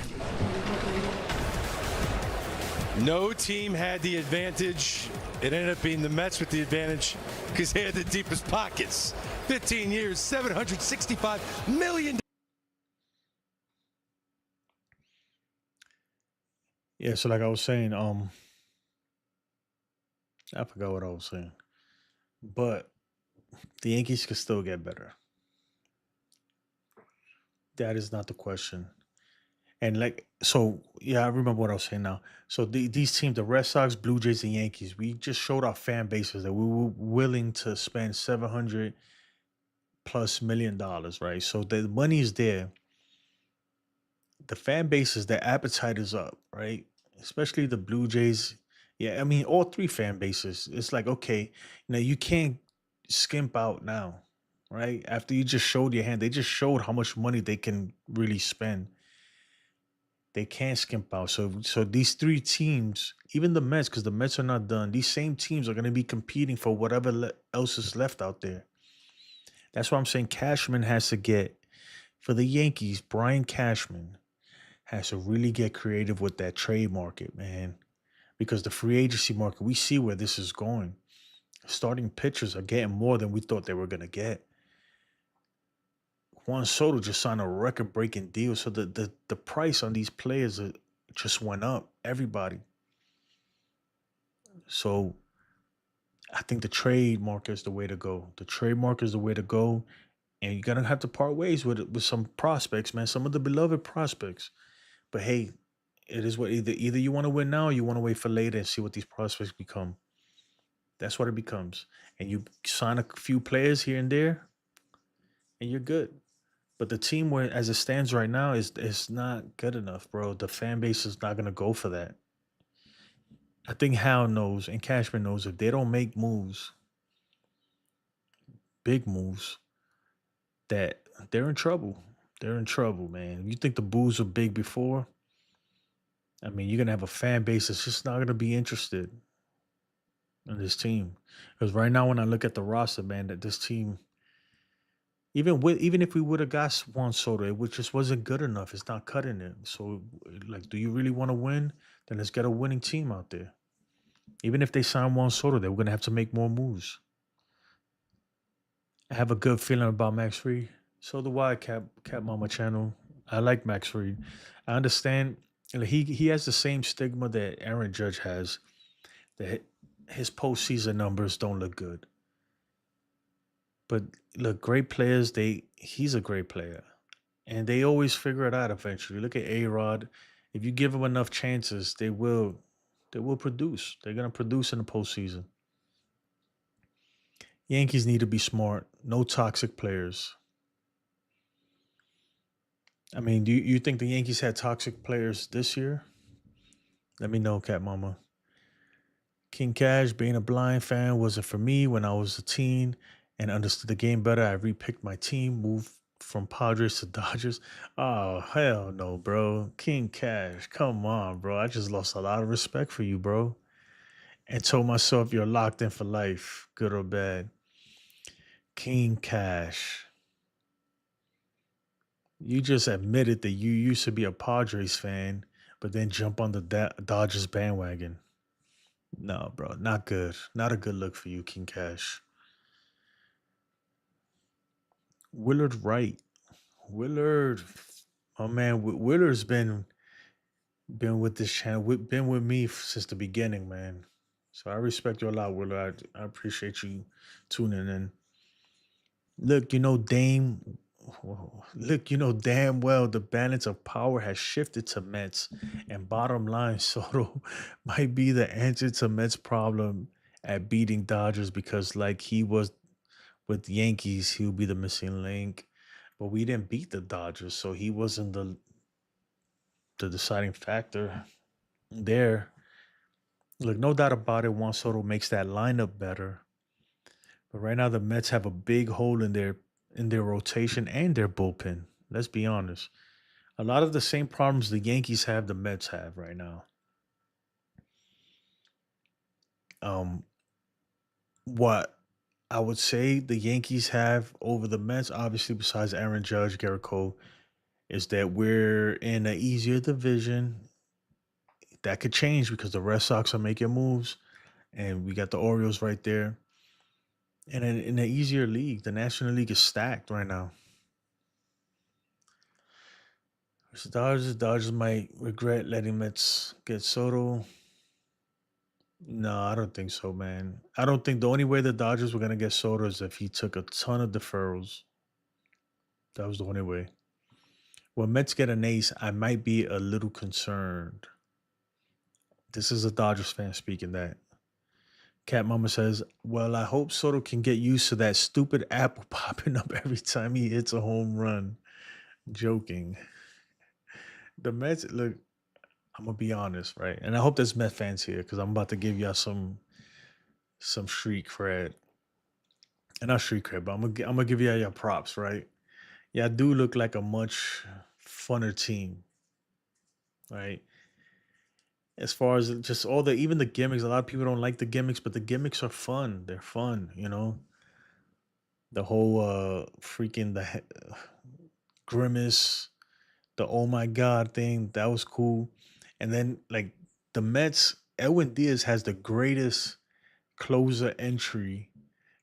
No team had the advantage It ended up being the Mets with the advantage because they had the deepest pockets. 15 years, $765 million. Yeah, so like I was saying, I forgot what I was saying. But the Yankees could still get better. That is not the question. And like, so yeah, I remember what I was saying now. So these teams, the Red Sox, Blue Jays, and Yankees, we just showed our fan bases that we were willing to spend $700+ million, right? So the money is there. The fan bases, their appetite is up, right? Especially the Blue Jays. Yeah, I mean, all three fan bases. It's like, okay, you can't skimp out now, right? After you just showed your hand, they just showed how much money they can really spend. They can't skimp out. So these three teams, even the Mets, because the Mets are not done, these same teams are going to be competing for whatever else is left out there. That's why I'm saying Cashman has to get, for the Yankees, Brian Cashman has to really get creative with that trade market, man. Because the free agency market, we see where this is going. Starting pitchers are getting more than we thought they were going to get. Juan Soto just signed a record-breaking deal, so the price on these players just went up. Everybody. So I think the trade market is the way to go. The trade market is the way to go, and you're gonna have to part ways with some prospects, man. Some of the beloved prospects. But hey, it is what either you want to win now or you want to wait for later and see what these prospects become. That's what it becomes. And you sign a few players here and there, and you're good. But the team, where as it stands right now, is not good enough, bro. The fan base is not gonna go for that. I think Hal knows and Cashman knows if they don't make moves, big moves, that they're in trouble. They're in trouble, man. You think the Bulls were big before? I mean, you're gonna have a fan base that's just not gonna be interested in this team. Because right now, when I look at the roster, man, that this team, even if we would have got Juan Soto, it just wasn't good enough. It's not cutting it. So, like, do you really want to win? Then let's get a winning team out there. Even if they sign Juan Soto, they were gonna have to make more moves. I have a good feeling about Max Fried. So do I, Cap Mama Channel. I like Max Fried. I understand he has the same stigma that Aaron Judge has, that his postseason numbers don't look good. But look, great players, he's a great player. And they always figure it out eventually. Look at A-Rod. If you give them enough chances, they will produce. They're gonna produce in the postseason. Yankees need to be smart. No toxic players. I mean, do you think the Yankees had toxic players this year? Let me know, Cat Mama. King Cash, being a blind fan wasn't for me when I was a teen and understood the game better. I repicked my team, moved from Padres to Dodgers. Oh, hell no, bro. King Cash, come on, bro. I just lost a lot of respect for you, bro. And told myself you're locked in for life, good or bad. King Cash. You just admitted that you used to be a Padres fan, but then jump on the Dodgers bandwagon. No, bro, not good. Not a good look for you, King Cash. Willard Wright. Willard. Oh man, Willard's been with this channel, been with me since the beginning, man. So I respect you a lot, Willard. I appreciate you tuning in. Look, Dame. Look, damn well the balance of power has shifted to Mets, and bottom line, Soto might be the answer to Mets' problem at beating Dodgers, because like he was with Yankees, he'll be the missing link. But we didn't beat the Dodgers, so he wasn't the deciding factor there. Look, no doubt about it, Juan Soto makes that lineup better. But right now the Mets have a big hole in their rotation and their bullpen. Let's be honest. A lot of the same problems the Yankees have, the Mets have right now. What I would say the Yankees have over the Mets, obviously besides Aaron Judge, Garrett Cole, is that we're in an easier division. That could change because the Red Sox are making moves. and we got the Orioles right there. And in an easier league, the National League is stacked right now. The Dodgers might regret letting Mets get Soto. No, I don't think so, man. I don't think the only way the Dodgers were gonna get Soto is if he took a ton of deferrals. That was the only way. When Mets get an ace, I might be a little concerned. This is a Dodgers fan speaking that. Cat Mama says, well, I hope Soto can get used to that stupid apple popping up every time he hits a home run. Joking. The Mets, look, I'm going to be honest, right? And I hope there's Met fans here because I'm about to give y'all some street cred. And not street cred, but I'm gonna give y'all your props, right? Y'all do look like a much funner team, right? As far as just even the gimmicks, a lot of people don't like the gimmicks, but the gimmicks are fun. They're fun, you know. The whole freaking grimace, the oh my god thing, that was cool. And then like the Mets, Edwin Diaz has the greatest closer entry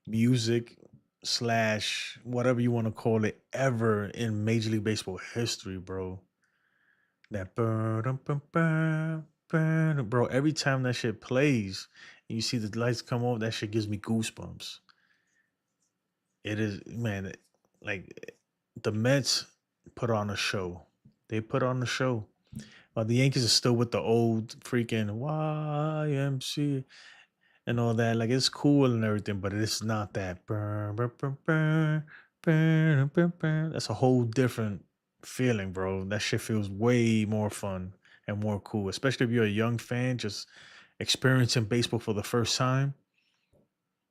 music / whatever you want to call it ever in Major League Baseball history, bro. That bro, every time that shit plays and you see the lights come on, that shit gives me goosebumps. It is, man, like the Mets put on a show. They put on the show. The Yankees are still with the old freaking YMC and all that. Like it's cool and everything, but it's not that. That's a whole different feeling, bro. That shit feels way more fun and more cool, especially if you're a young fan just experiencing baseball for the first time.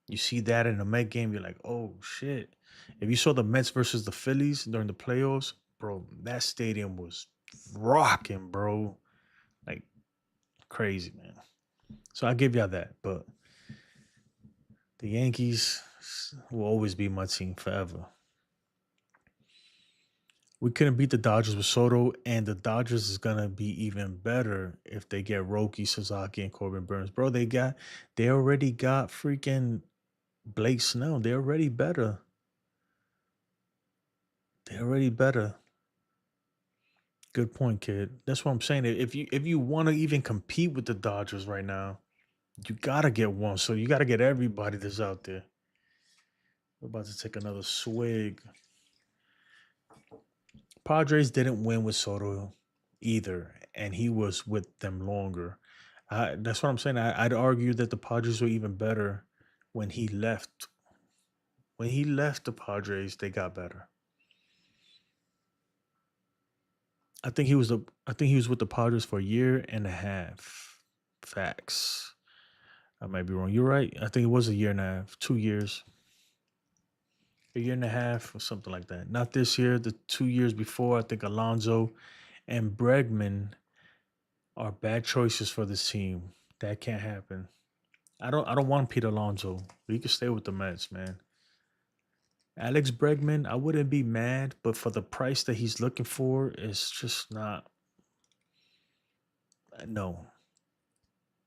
You see that in a Met game, you're like, oh shit. If you saw the Mets versus the Phillies during the playoffs, bro, that stadium was rocking, bro. Like crazy, man. So I give y'all that, but the Yankees will always be my team forever. We couldn't beat the Dodgers with Soto, and the Dodgers is gonna be even better if they get Roki, Sasaki, and Corbin Burns. Bro, they already got freaking Blake Snell. They're already better. They're already better. Good point, kid. That's what I'm saying. If you want to even compete with the Dodgers right now, you gotta get one. So you gotta get everybody that's out there. We're about to take another swig. Padres didn't win with Soto either, and he was with them longer. That's what I'm saying. I'd argue that the Padres were even better when he left. When he left the Padres, they got better. I think he was with the Padres for a year and a half. Facts. I might be wrong. You're right. I think it was a year and a half, 2 years. A year and a half or something like that. Not this year, the 2 years before. I think Alonso and Bregman are bad choices for this team. That can't happen. I don't want Pete Alonso. He can stay with the Mets, man. Alex Bregman, I wouldn't be mad, but for the price that he's looking for, it's just not. No.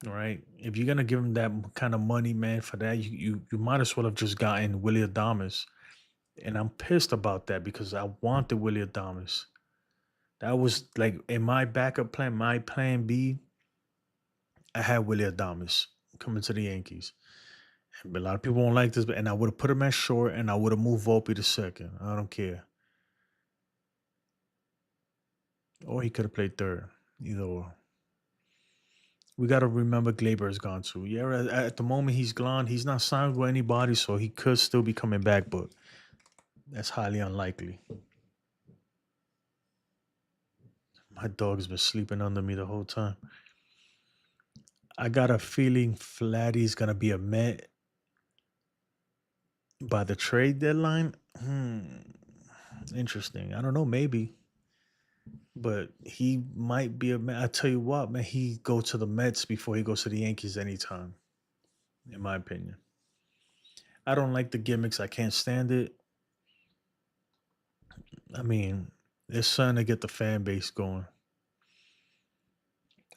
All right. If you're gonna give him that kind of money, man, for that, you might as well have just gotten Willie Adames. And I'm pissed about that because I wanted Willie Adames. That was like in my backup plan, my plan B. I had Willie Adames coming to the Yankees. But a lot of people won't like this, and I would have put him at short, and I would have moved Volpe to second. I don't care. Or he could have played third. Either or. We got to remember Glaber is gone too. Yeah, at the moment he's gone. He's not signed with anybody, so he could still be coming back, but that's highly unlikely. My dog's been sleeping under me the whole time. I got a feeling Vladdy's going to be a Met by the trade deadline. Interesting. I don't know, maybe. But he might be a Met. I tell you what, man, he go to the Mets before he goes to the Yankees anytime, in my opinion. I don't like the gimmicks. I can't stand it. I mean, it's starting to get the fan base going.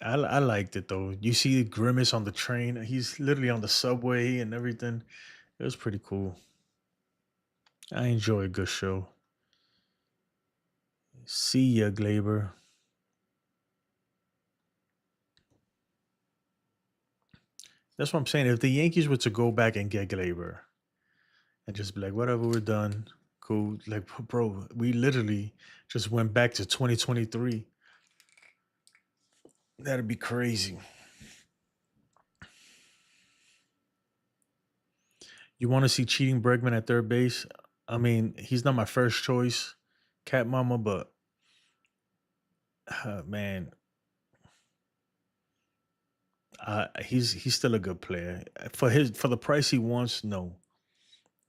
I liked it though. You see Grimace on the train. He's literally on the subway and everything. It was pretty cool. I enjoy a good show. See ya, Glaber. That's what I'm saying. If the Yankees were to go back and get Glaber and just be like, whatever, we're done. Cool. Like, bro, we literally just went back to 2023. That'd be crazy. You want to see cheating Bregman at third base? I mean, he's not my first choice, Cat Mama, but man, he's still a good player for the price he wants. No,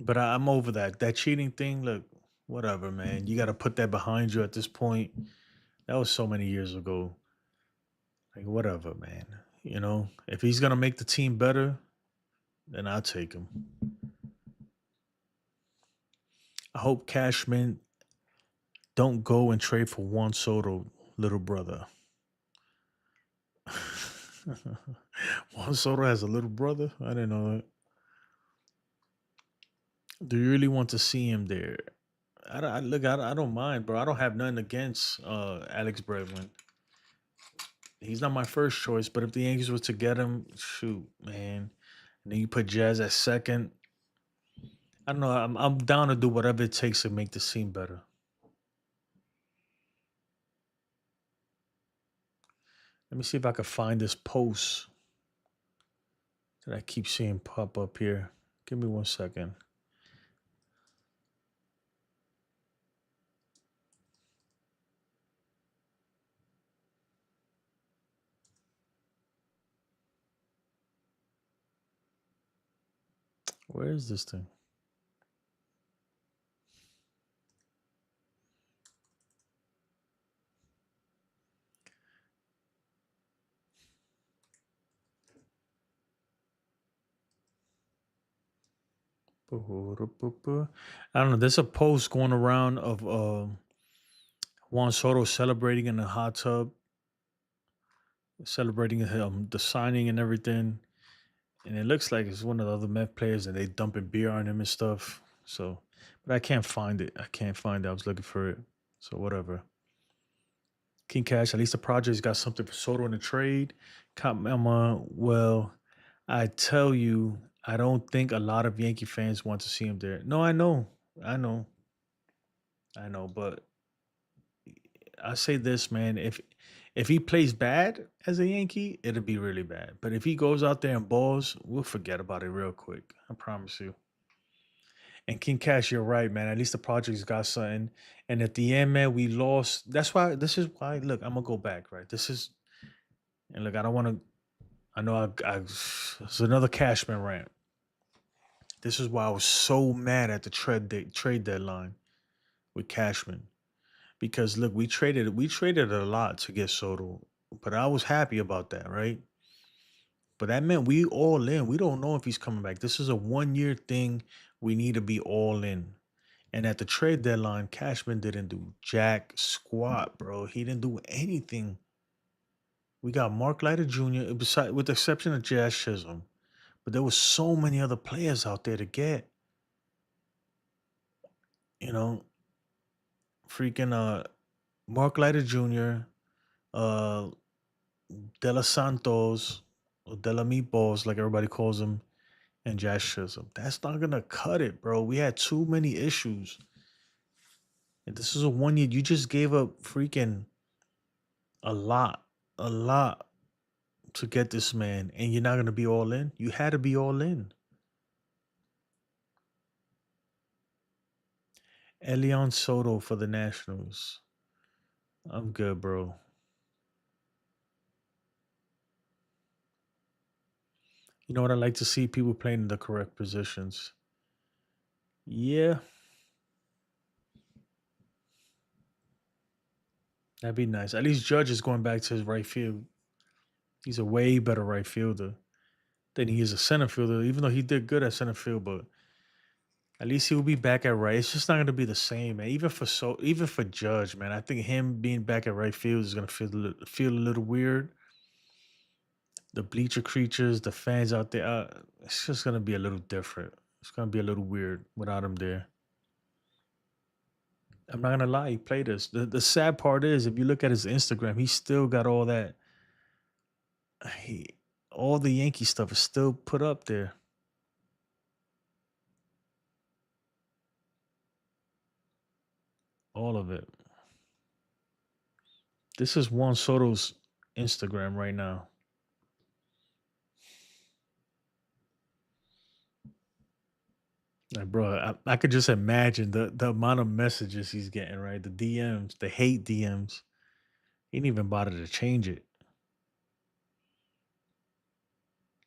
but I'm over that cheating thing. Look, whatever, man. You got to put that behind you at this point. That was so many years ago. Like whatever, man. You know, if he's gonna make the team better, then I'll take him. I hope Cashman don't go and trade for Juan Soto, little brother. Juan Soto has a little brother? I didn't know that. Do you really want to see him there? I don't mind, bro. I don't have nothing against Alex Bregman. He's not my first choice, but if the Yankees were to get him, shoot, man. And then you put Jazz at second. I don't know. I'm down to do whatever it takes to make the scene better. Let me see if I can find this post that I keep seeing pop up here. Give me 1 second. Where is this thing? I don't know. There's a post going around of Juan Soto celebrating in the hot tub, celebrating the signing and everything. And it looks like it's one of the other Met players and they dumping beer on him and stuff. So, but I can't find it. I was looking for it. So, whatever. King Cash, at least the Projects got something for Soto in the trade. Well, I tell you, I don't think a lot of Yankee fans want to see him there. No, I know. But I say this, man. If he plays bad as a Yankee, it'll be really bad. But if he goes out there and balls, we'll forget about it real quick. I promise you. And King Cash, you're right, man. At least the Projects got something. And at the end, man, we lost. This is why, look, I'm going to go back, right? And look, I don't want to, I know it's another Cashman rant. This is why I was so mad at the trade deadline with Cashman. Because look, we traded a lot to get Soto, but I was happy about that, right? But that meant we all in. We don't know if he's coming back. This is a 1-year thing. We need to be all in. And at the trade deadline, Cashman didn't do jack squat, bro. He didn't do anything. We got Mark Leiter Jr., with the exception of Jazz Chisholm. But there was so many other players out there to get. You know, freaking Mark Leiter Jr., De Los Santos, or De La Meatballs, like everybody calls him, and Jazz Chisholm. That's not going to cut it, bro. We had too many issues. And this is a 1 year. You just gave up freaking a lot to get this man, and you're not going to be all in. You had to be all in. Elian Soto for the Nationals. I'm good, bro. You know what? I like to see people playing in the correct positions. Yeah. That'd be nice. At least Judge is going back to his right field. He's a way better right fielder than he is a center fielder, even though he did good at center field, but at least he will be back at right. It's just not going to be the same, man. Even for Judge, man. I think him being back at right field is going to feel a little weird. the bleacher creatures, the fans out there, it's just gonna be a little different. It's gonna be a little weird without him there. I'm not gonna lie, he played us. The sad part is, if you look at his Instagram, he still got all that. He, all the Yankee stuff is still put up there. All of it. This is Juan Soto's Instagram right now. Like, bro, I could just imagine the amount of messages he's getting, right? The DMs, the hate DMs. He didn't even bother to change it.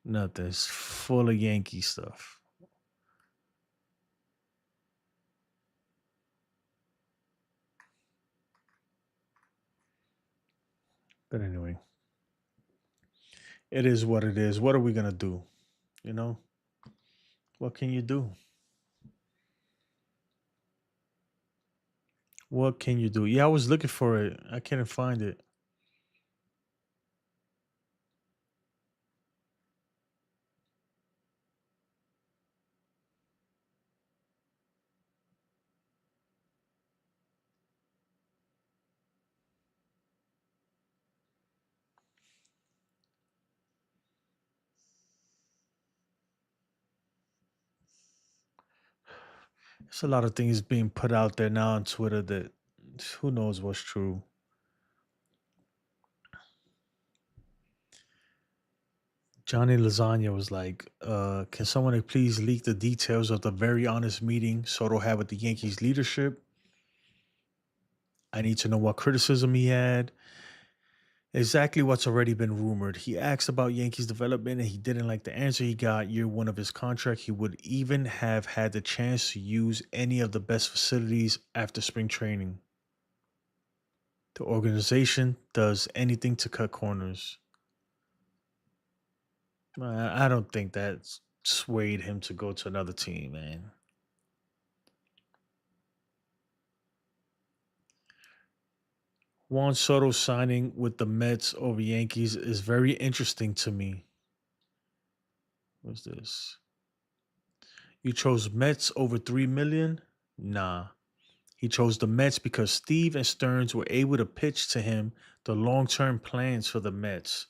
Nothing. It's full of Yankee stuff. But anyway, it is what it is. What are we gonna do? You know? What can you do? What can you do? Yeah, I was looking for it. I couldn't find it. There's a lot of things being put out there now on Twitter that who knows what's true. Johnny Lasagna was like, can someone please leak the details of the very honest meeting Soto had with the Yankees leadership? I need to know what criticism he had. Exactly what's already been rumored. He asked about Yankees development and he didn't like the answer he got. Year one of his contract, he would even have had the chance to use any of the best facilities after spring training. The organization does anything to cut corners. I don't think that swayed him to go to another team, man. Juan Soto signing with the Mets over Yankees is very interesting to me. What's this? You chose Mets over $3 million? Nah. He chose the Mets because Steve and Stearns were able to pitch to him the long-term plans for the Mets.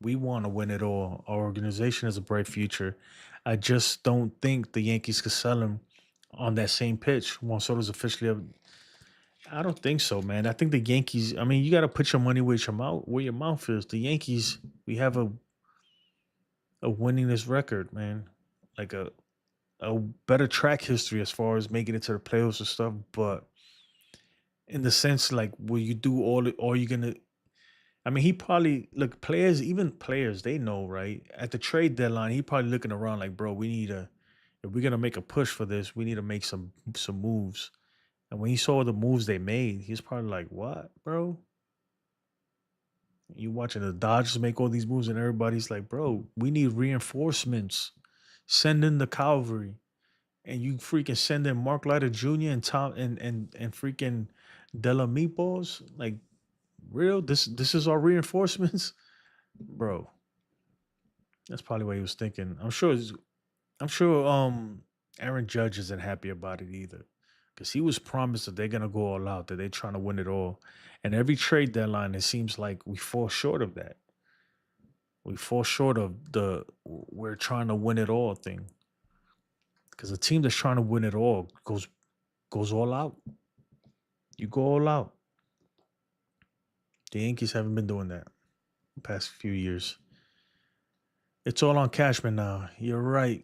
We want to win it all. Our organization has a bright future. I just don't think the Yankees could sell him on that same pitch. Juan Soto's officially I don't think so, man. I think the Yankees, I mean, you got to put your money where your mouth is. The Yankees, we have a winningest record, man. Like a better track history as far as making it to the playoffs and stuff. But in the sense, like, will you do all you're gonna? I mean, he probably look players, even players, they know, right? At the trade deadline, he probably looking around like, bro, if we're gonna make a push for this, we need to make some moves. And when he saw the moves they made, he's probably like, what, bro? You watching the Dodgers make all these moves, and everybody's like, bro, we need reinforcements. Send in the cavalry. And you freaking send in Mark Leiter Jr. and Tom and freaking Della Meatballs. Like, real? This is our reinforcements? Bro. That's probably what he was thinking. I'm sure Aaron Judge isn't happy about it either. Because he was promised that they're gonna go all out, that they're trying to win it all. And every trade deadline, it seems like we fall short of that. We fall short of we're trying to win it all thing. Because a team that's trying to win it all goes all out. You go all out. The Yankees haven't been doing that the past few years. It's all on Cashman now. You're right.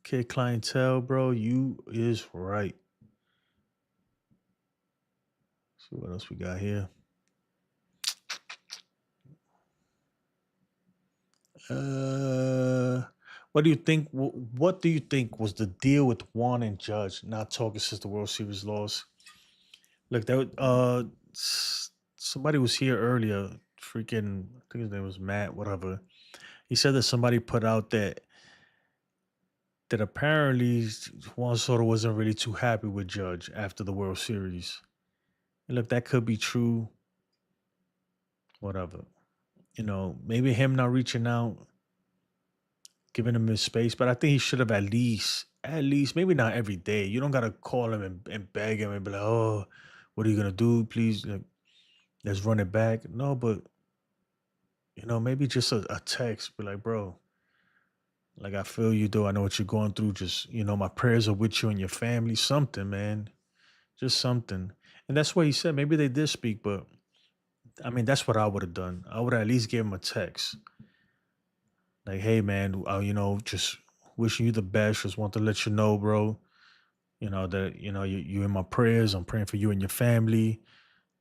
Kid clientele, bro. You is right. See what else we got here. What do you think? What do you think was the deal with Juan and Judge not talking since the World Series loss? Look, somebody was here earlier. Freaking, I think his name was Matt. Whatever. He said that somebody put out that apparently Juan Soto wasn't really too happy with Judge after the World Series. And look, that could be true. Whatever. You know, maybe him not reaching out giving him his space. But I think he should have at least, maybe not every day. You don't gotta call him and beg him and be like, oh, what are you gonna do? Please, like, let's run it back. No, but maybe just a text. Be like, bro, like I feel you though. I know what you're going through. Just, my prayers are with you and your family. Something, man. Just something. And that's what he said. Maybe they did speak, but I mean, that's what I would have done. I would at least give him a text. Like, hey man, just wishing you the best. Just want to let you know, bro. That you in my prayers. I'm praying for you and your family.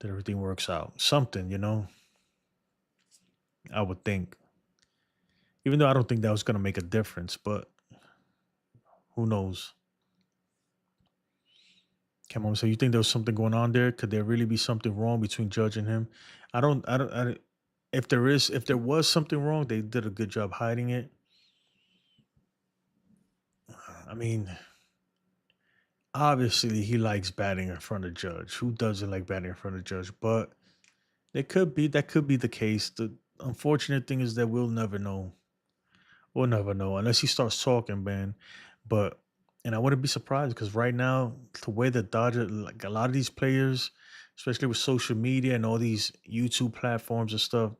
That everything works out. Something, I would think. Even though I don't think that was gonna make a difference, but who knows? Come on, so you think there was something going on there? Could there really be something wrong between Judge and him? I don't. If there was something wrong, they did a good job hiding it. I mean, obviously he likes batting in front of Judge. Who doesn't like batting in front of Judge? But that could be the case. The unfortunate thing is that we'll never know. We'll never know unless he starts talking, man. And I wouldn't be surprised because right now, the way the Dodgers, like a lot of these players, especially with social media and all these YouTube platforms and stuff,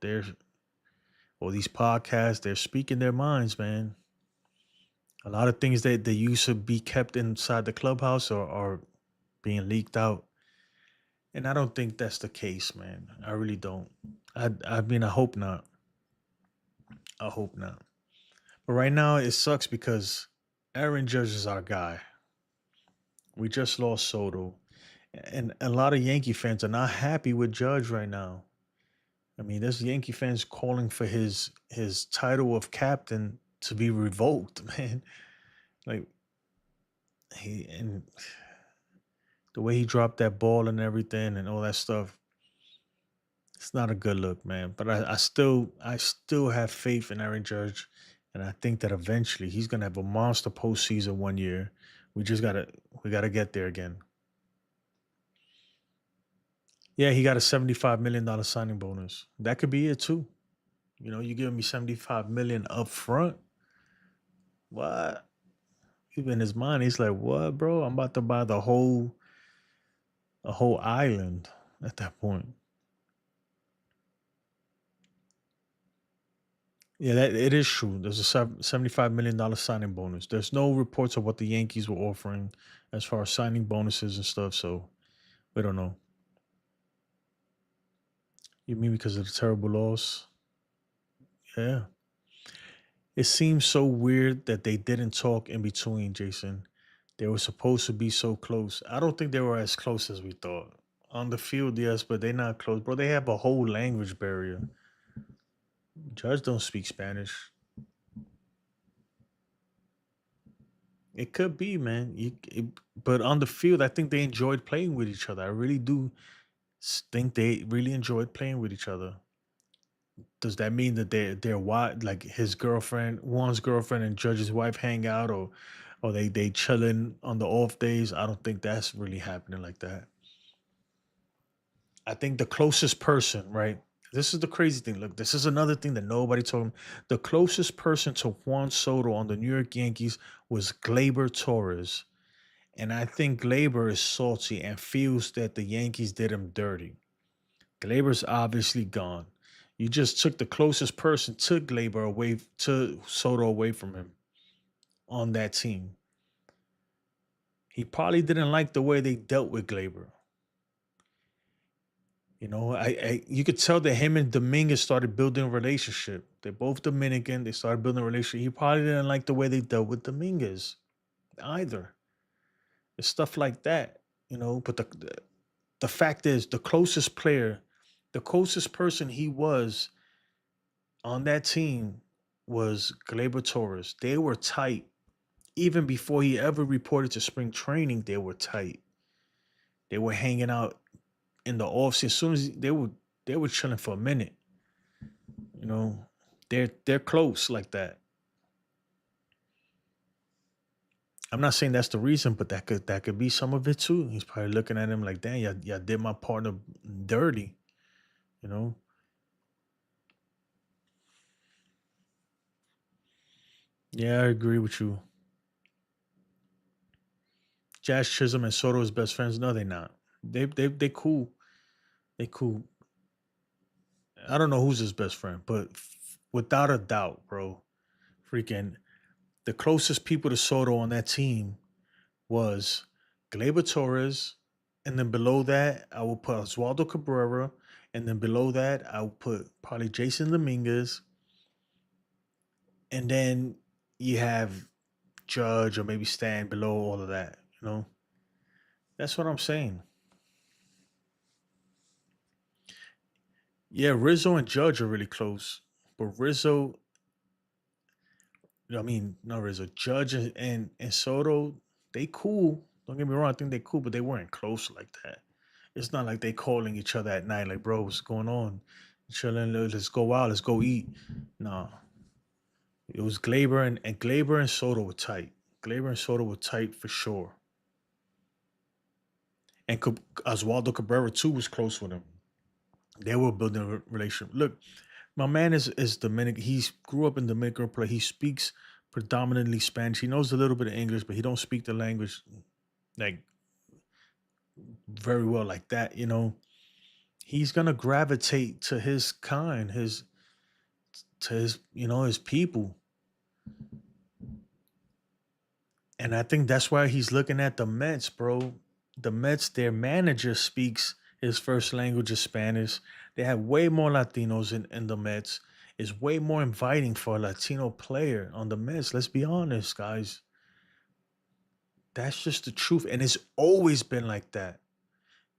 or these podcasts, they're speaking their minds, man. A lot of things that they used to be kept inside the clubhouse are being leaked out. And I don't think that's the case, man. I really don't. I mean, I hope not. I hope not. But right now, it sucks because Aaron Judge is our guy. We just lost Soto. And a lot of Yankee fans are not happy with Judge right now. I mean, there's Yankee fans calling for his title of captain to be revoked, man. Like and the way he dropped that ball and everything and all that stuff, it's not a good look, man. But I still have faith in Aaron Judge, and I think that eventually he's gonna have a monster postseason one year. We gotta get there again. Yeah, he got a $75 million signing bonus. That could be it too. You giving me $75 million up front. What? Even in his mind, he's like, what, bro? I'm about to buy a whole island at that point. Yeah, that it is true. There's a $75 million signing bonus. There's no reports of what the Yankees were offering as far as signing bonuses and stuff, so we don't know. You mean because of the terrible loss? Yeah. It seems so weird that they didn't talk in between, Jason. They were supposed to be so close. I don't think they were as close as we thought. On the field, yes, but they're not close. Bro, they have a whole language barrier. Judge don't speak Spanish. It could be, man. But on the field, I think they enjoyed playing with each other. I really do think they really enjoyed playing with each other. Does that mean that they're wild, like his girlfriend, Juan's girlfriend, and Judge's wife hang out, or they chilling on the off days? I don't think that's really happening like that. I think the closest person, right? This is the crazy thing. Look, this is another thing that nobody told him. The closest person to Juan Soto on the New York Yankees was Gleyber Torres. And I think Gleyber is salty and feels that the Yankees did him dirty. Gleyber's obviously gone. You just took the closest person to Soto away from him on that team. He probably didn't like the way they dealt with Gleyber. You could tell that him and Dominguez started building a relationship. They're both Dominican. They started building a relationship. He probably didn't like the way they dealt with Dominguez either. It's stuff like that, But the fact is, the closest person he was on that team was Gleyber Torres. They were tight. Even before he ever reported to spring training, they were tight. They were hanging out in the offseason. As soon as they were chilling for a minute. They're close like that. I'm not saying that's the reason, but that could be some of it too. He's probably looking at him like, "Damn, y'all did my partner dirty," Yeah, I agree with you. Jazz Chisholm and Soto is best friends. No, they're not. They cool. They cool. I don't know who's his best friend, but without a doubt, bro, freaking the closest people to Soto on that team was Gleyber Torres, and then below that I will put Oswaldo Cabrera, and then below that I will put probably Jason Dominguez, and then you have Judge or maybe Stan below all of that. You know, that's what I'm saying. Yeah, Rizzo and Judge are really close, but Rizzo, I mean, not Rizzo, Judge and Soto, they cool. Don't get me wrong, I think they cool, but they weren't close like that. It's not like they calling each other at night, like, bro, what's going on? Chilling, let's go out, let's go eat. No, it was Glaber and Glaber and Soto were tight. Glaber and Soto were tight for sure. And Oswaldo Cabrera too was close with him. They were building a relationship. Look, my man is Dominican. He grew up in Dominican Republic. He speaks predominantly Spanish. He knows a little bit of English, but he don't speak the language like very well like that. You know, he's gonna gravitate to his kind, his his people, and I think that's why he's looking at the Mets, bro. The Mets, their manager speaks his first language is Spanish. They have way more Latinos in the Mets. It's way more inviting for a Latino player on the Mets. Let's be honest, guys. That's just the truth. And it's always been like that.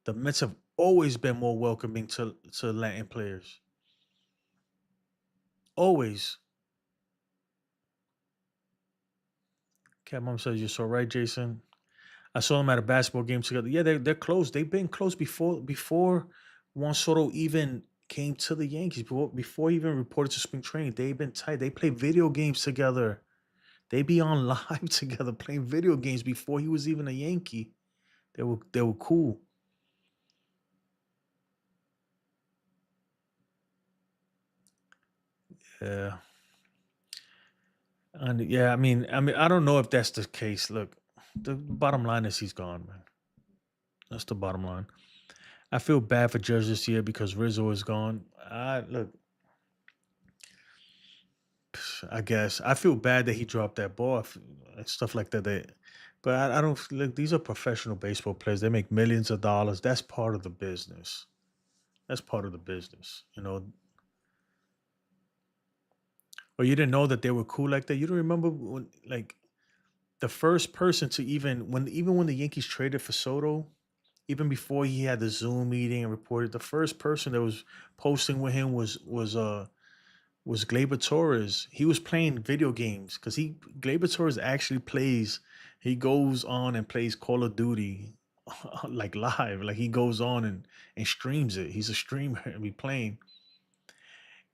The Mets have always been more welcoming to Latin players. Always. Cat Mom says you're so right, Jason. I saw them at a basketball game together. Yeah, they're close. They've been close before Juan Soto even came to the Yankees. Before he even reported to spring training, they've been tight. They play video games together. They be on live together playing video games before he was even a Yankee. They were cool. Yeah. And yeah, I mean, I don't know if that's the case. Look, the bottom line is he's gone, man. That's the bottom line. I feel bad for Judge this year because Rizzo is gone. Look, I guess I feel bad that he dropped that ball and stuff like that. But I don't look. These are professional baseball players. They make millions of dollars. That's part of the business. That's part of the business. You know. Or you didn't know that they were cool like that. You don't remember when, like, the first person to even when the Yankees traded for Soto, even before he had the Zoom meeting and reported, the first person that was posting with him was Gleyber Torres. He was playing video games because Gleyber Torres actually plays. He goes on and plays Call of Duty like live. Like he goes on and streams it. He's a streamer and be playing.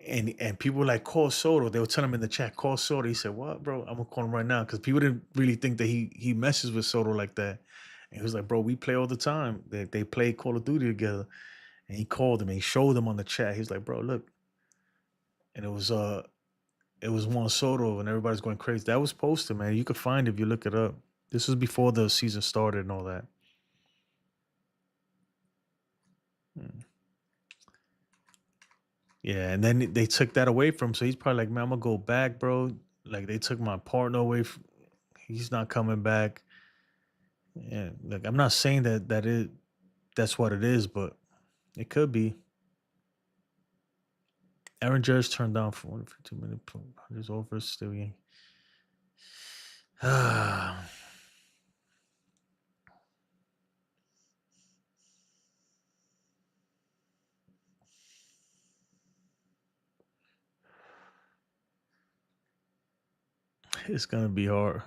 And people were like, call Soto. They were telling him in the chat, call Soto. He said, what, bro? I'm gonna call him right now because people didn't really think that he messes with Soto like that. And he was like, bro, we play all the time. They play Call of Duty together. And he called him and he showed him on the chat. He was like, bro, look. And it was Juan Soto and everybody's going crazy. That was posted, man. You could find it if you look it up. This was before the season started and all that. Yeah, and then they took that away from him. So he's probably like, man, I'm gonna go back, bro. Like they took my partner away. He's not coming back. Yeah, like I'm not saying that's what it is, but it could be. Aaron Judge turned down for 152 minute his over still. It's gonna be hard.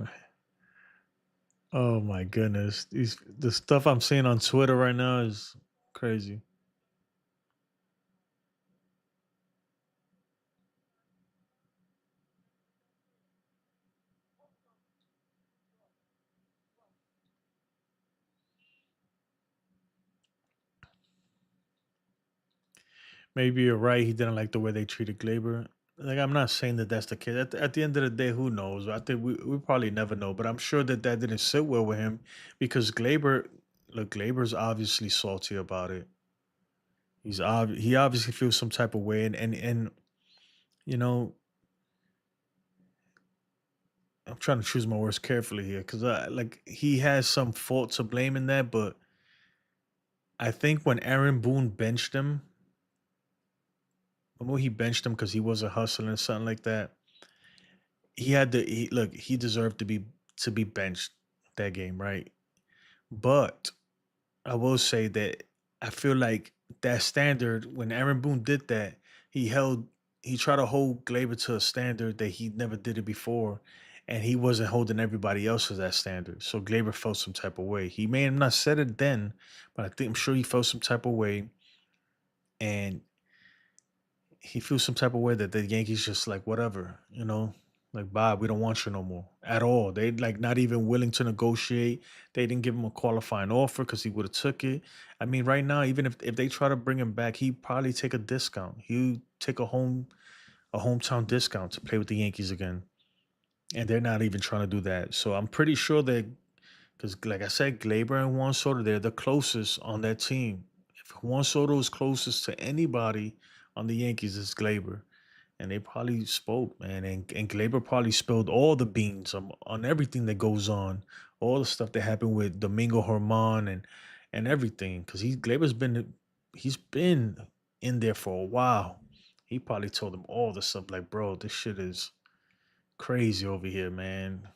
Oh my goodness. The stuff I'm seeing on Twitter right now is crazy. Maybe you're right. He didn't like the way they treated Glaber. like I'm not saying that that's the case. At the end of the day, who knows? I think we probably never know. But I'm sure that that didn't sit well with him because Glaber's obviously salty about it. He obviously feels some type of way, and you know, I'm trying to choose my words carefully here because like he has some fault to blame in that, but I think when Aaron Boone benched him, when he benched him because he wasn't hustling or something like that, he had to look. He deserved to be benched that game, right? But I will say that I feel like that standard when Aaron Boone did that, he held he tried to hold Glaber to a standard that he never did it before, and he wasn't holding everybody else to that standard. So Glaber felt some type of way. He may have not said it then, but I'm sure he felt some type of way, and he feels some type of way that the Yankees just like whatever, like Bob, we don't want you no more at all. They like not even willing to negotiate. They didn't give him a qualifying offer because he would have took it. I mean, right now, even if they try to bring him back, he probably take a discount. He'll take a hometown discount to play with the Yankees again. And they're not even trying to do that. So I'm pretty sure that because like I said, Glaber and Juan Soto, they're the closest on that team. If Juan Soto is closest to anybody on the Yankees, it's Glaber. And they probably spoke, man. And Glaber probably spilled all the beans on everything that goes on, all the stuff that happened with Domingo Herman and everything. Because he's been in there for a while. He probably told them all the stuff like, bro, this shit is crazy over here, man.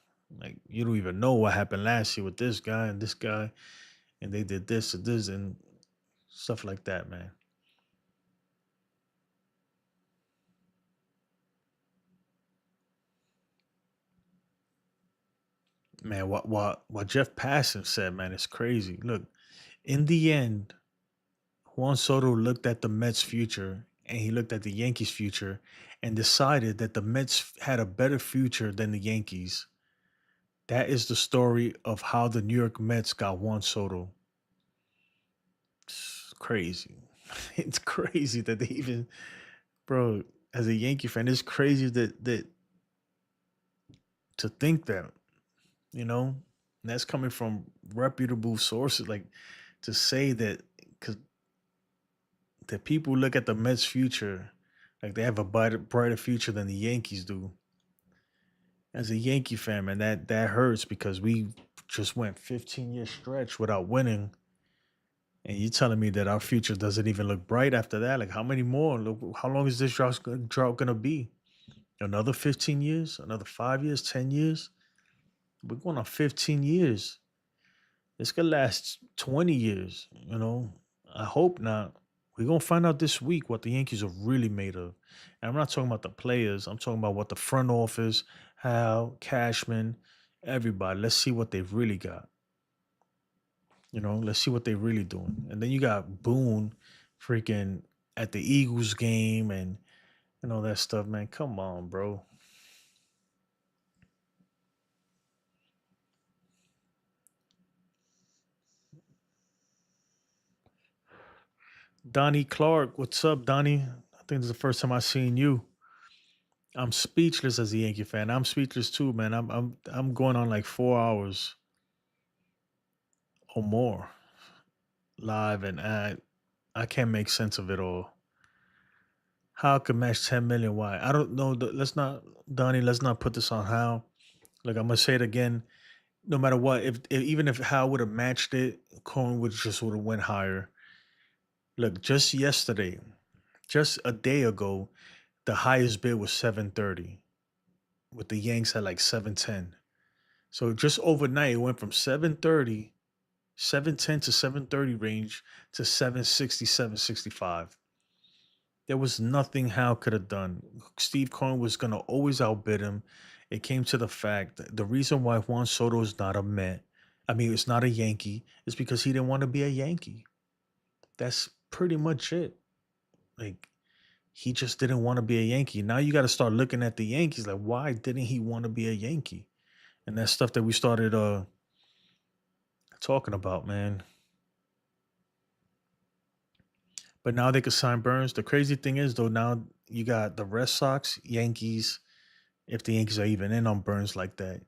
Like you don't even know what happened last year with this guy and this guy, and they did this and this and stuff like that, man. Man, what Jeff Passan said, man, it's crazy. Look, in the end, Juan Soto looked at the Mets' future and he looked at the Yankees' future and decided that the Mets had a better future than the Yankees. That is the story of how the New York Mets got Juan Soto. It's crazy. It's crazy that they even, bro, as a Yankee fan, it's crazy that to think that, you know, and that's coming from reputable sources, like to say that because that people look at the Mets' future like they have a brighter future than the Yankees do. As a Yankee fan, man, that hurts because we just went 15-year stretch without winning, and you telling me that our future doesn't even look bright after that? Like, how many more? Look, how long is this drought gonna be? Another 15 years? Another 5 years? 10 years? We're going on 15 years. This could last 20 years, I hope not. We're going to find out this week what the Yankees are really made of. And I'm not talking about the players. I'm talking about what the front office, Hal, Cashman, everybody. Let's see what they've really got. Let's see what they're really doing. And then you got Boone freaking at the Eagles game and all that stuff, man. Come on, bro. Donnie Clark, what's up, Donnie? I think this is the first time I've seen you. I'm speechless as a Yankee fan. I'm speechless too, man. I'm going on like 4 hours or more live, and I can't make sense of it all. How could match 10 million? Why? I don't know. Let's not, Donnie. Let's not put this on Hal. Like I'm gonna say it again. No matter what, if even if Hal would have matched it, Cohen would have went higher. Look, just yesterday, just a day ago, the highest bid was 730, with the Yanks at like 710. So just overnight, it went from 710 to 730 range to 760, 765. There was nothing Hal could have done. Steve Cohen was going to always outbid him. It came to the fact that the reason why Juan Soto is not a Met, it's not a Yankee, is because he didn't want to be a Yankee. That's pretty much it. Like, he just didn't want to be a Yankee. Now you got to start looking at the Yankees. Like, why didn't he want to be a Yankee? And that's stuff that we started talking about, man. But now they could sign Burns. The crazy thing is, though, now you got the Red Sox, Yankees, if the Yankees are even in on Burns like that.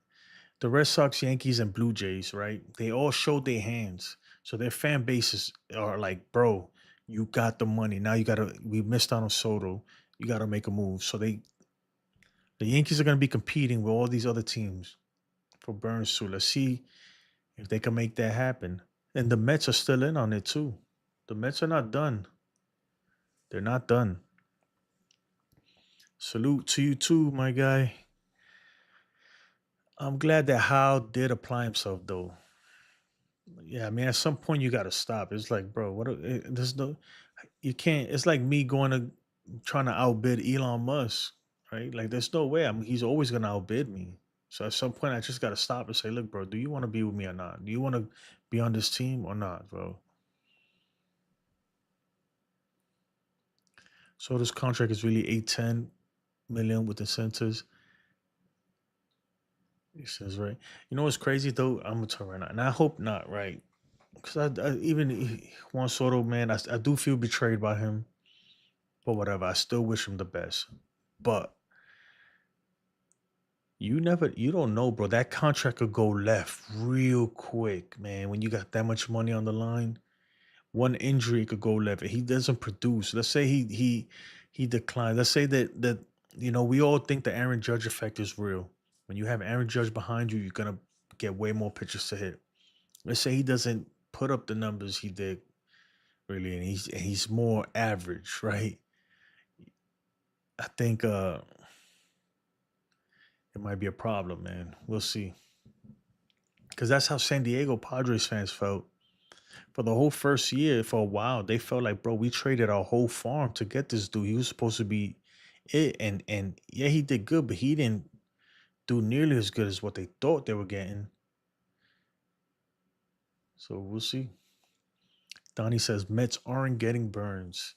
The Red Sox, Yankees, and Blue Jays, right? They all showed their hands. So their fan bases are like, bro, you got the money. Now we missed out on Soto. You gotta make a move. So the Yankees are gonna be competing with all these other teams for Burns too. Let's see if they can make that happen. And the Mets are still in on it too. The Mets are not done. They're not done. Salute to you too, my guy. I'm glad that Howe did apply himself though. Yeah, I mean, at some point you got to stop. It's like, bro, there's no, you can't. It's like me trying to outbid Elon Musk, right? Like, there's no way. He's always gonna outbid me. So at some point, I just got to stop and say, look, bro, do you want to be with me or not? Do you want to be on this team or not, bro? So this contract is really 810 million with incentives. He says, right. You know what's crazy though? I'm gonna tell you right now, and I hope not, right? Because even Juan Soto, man, I do feel betrayed by him. But whatever, I still wish him the best. But you don't know, bro. That contract could go left real quick, man. When you got that much money on the line, one injury could go left. If he doesn't produce, let's say he declines. Let's say that we all think the Aaron Judge effect is real. When you have Aaron Judge behind you, you're gonna get way more pitches to hit. Let's say he doesn't put up the numbers he did, really, and he's more average, right? I think it might be a problem, man. We'll see. Because that's how San Diego Padres fans felt. For the whole first year, for a while, they felt like, bro, we traded our whole farm to get this dude. He was supposed to be it. And yeah, he did good, but he didn't do nearly as good as what they thought they were getting. So we'll see. Donnie says Mets aren't getting Burns.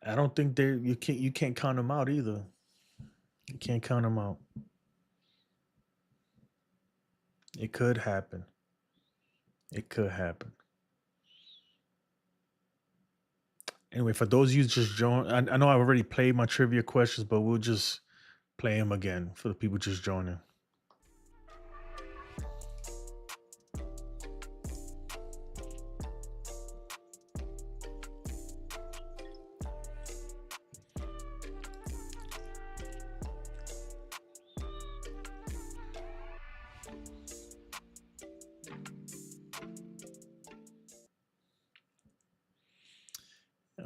I don't think you can't count them out either. You can't count them out. It could happen. It could happen. Anyway, for those of you just joined, I know I've already played my trivia questions, but we'll just play them again for the people just joining.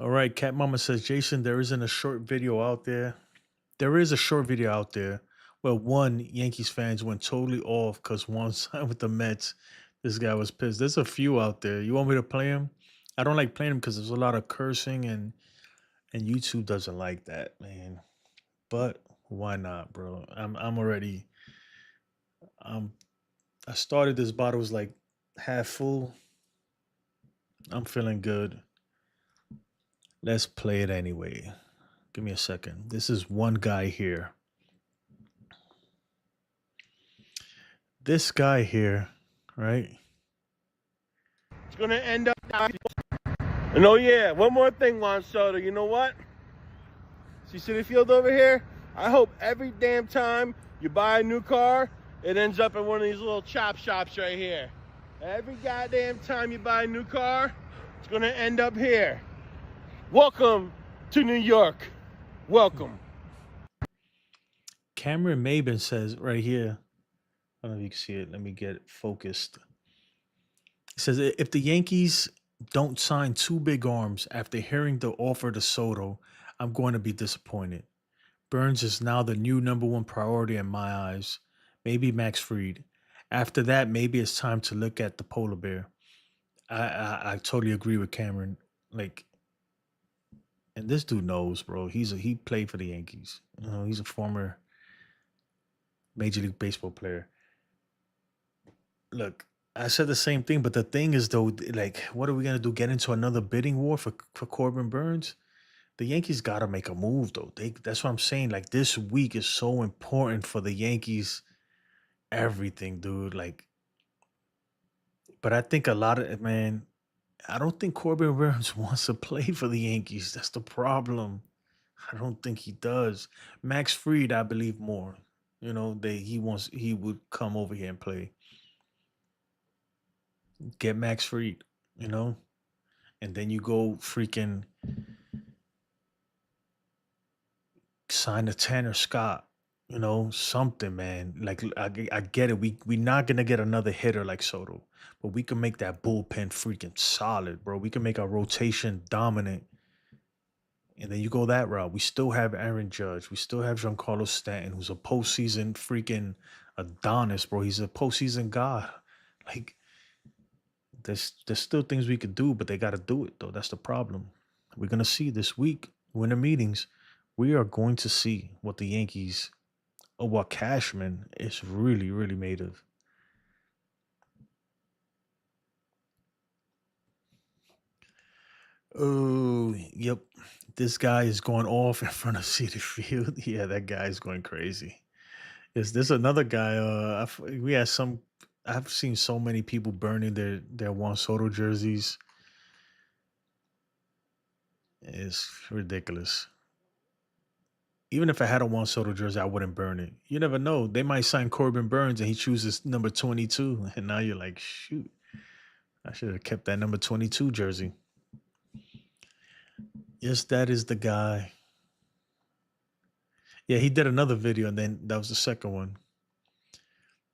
All right, Cat Mama says, Jason, there isn't a short video out there. There is a short video out there where one Yankees fans went totally off because one signed with the Mets. This guy was pissed. There's a few out there. You want me to play them? I don't like playing them because there's a lot of cursing and YouTube doesn't like that, man. But why not, bro? I started this bottle, was like half full. I'm feeling good. Let's play it anyway. Give me a second. This is one guy here. This guy here, right? It's going to end up... And oh yeah, one more thing, Juan Soto. You know what? See Citi Field over here? I hope every damn time you buy a new car, it ends up in one of these little chop shops right here. Every goddamn time you buy a new car, it's going to end up here. Welcome to New York. Welcome. Cameron Maben says right here, I don't know if you can see it. Let me get it focused. It says, if the Yankees don't sign two big arms after hearing the offer to Soto, I'm going to be disappointed. Burns is now the new number one priority in my eyes. Maybe Max Fried. After that, maybe it's time to look at the polar bear. I totally agree with Cameron. Like, and this dude knows, bro. He played for the Yankees. You know, he's a former Major League Baseball player. Look, I said the same thing, but the thing is, though, like, what are we gonna do? Get into another bidding war for Corbin Burns? The Yankees gotta make a move, though. That's what I'm saying. Like, this week is so important for the Yankees. Everything, dude. Like, but I think a lot of I don't think Corbin Burns wants to play for the Yankees. That's the problem. I don't think he does. Max Fried, I believe more. You know, he would come over here and play. Get Max Fried, you know? And then you go freaking sign a Tanner Scott, you know, something, man. Like I get it. We're not gonna get another hitter like Soto, but we can make that bullpen freaking solid, bro. We can make our rotation dominant. And then you go that route. We still have Aaron Judge. We still have Giancarlo Stanton, who's a postseason freaking Adonis, bro. He's a postseason god. Like, there's still things we could do, but they got to do it, though. That's the problem. We're going to see this week, winter meetings, we are going to see what the Yankees, or what Cashman is really, really made of. Oh, yep. This guy is going off in front of Cedar Field. Yeah, that guy is going crazy. Is this another guy? We had some. I've seen so many people burning their Juan Soto jerseys. It's ridiculous. Even if I had a Juan Soto jersey, I wouldn't burn it. You never know. They might sign Corbin Burns and he chooses number 22. And now you're like, shoot, I should have kept that number 22 jersey. Yes, that is the guy. Yeah, he did another video and then that was the second one.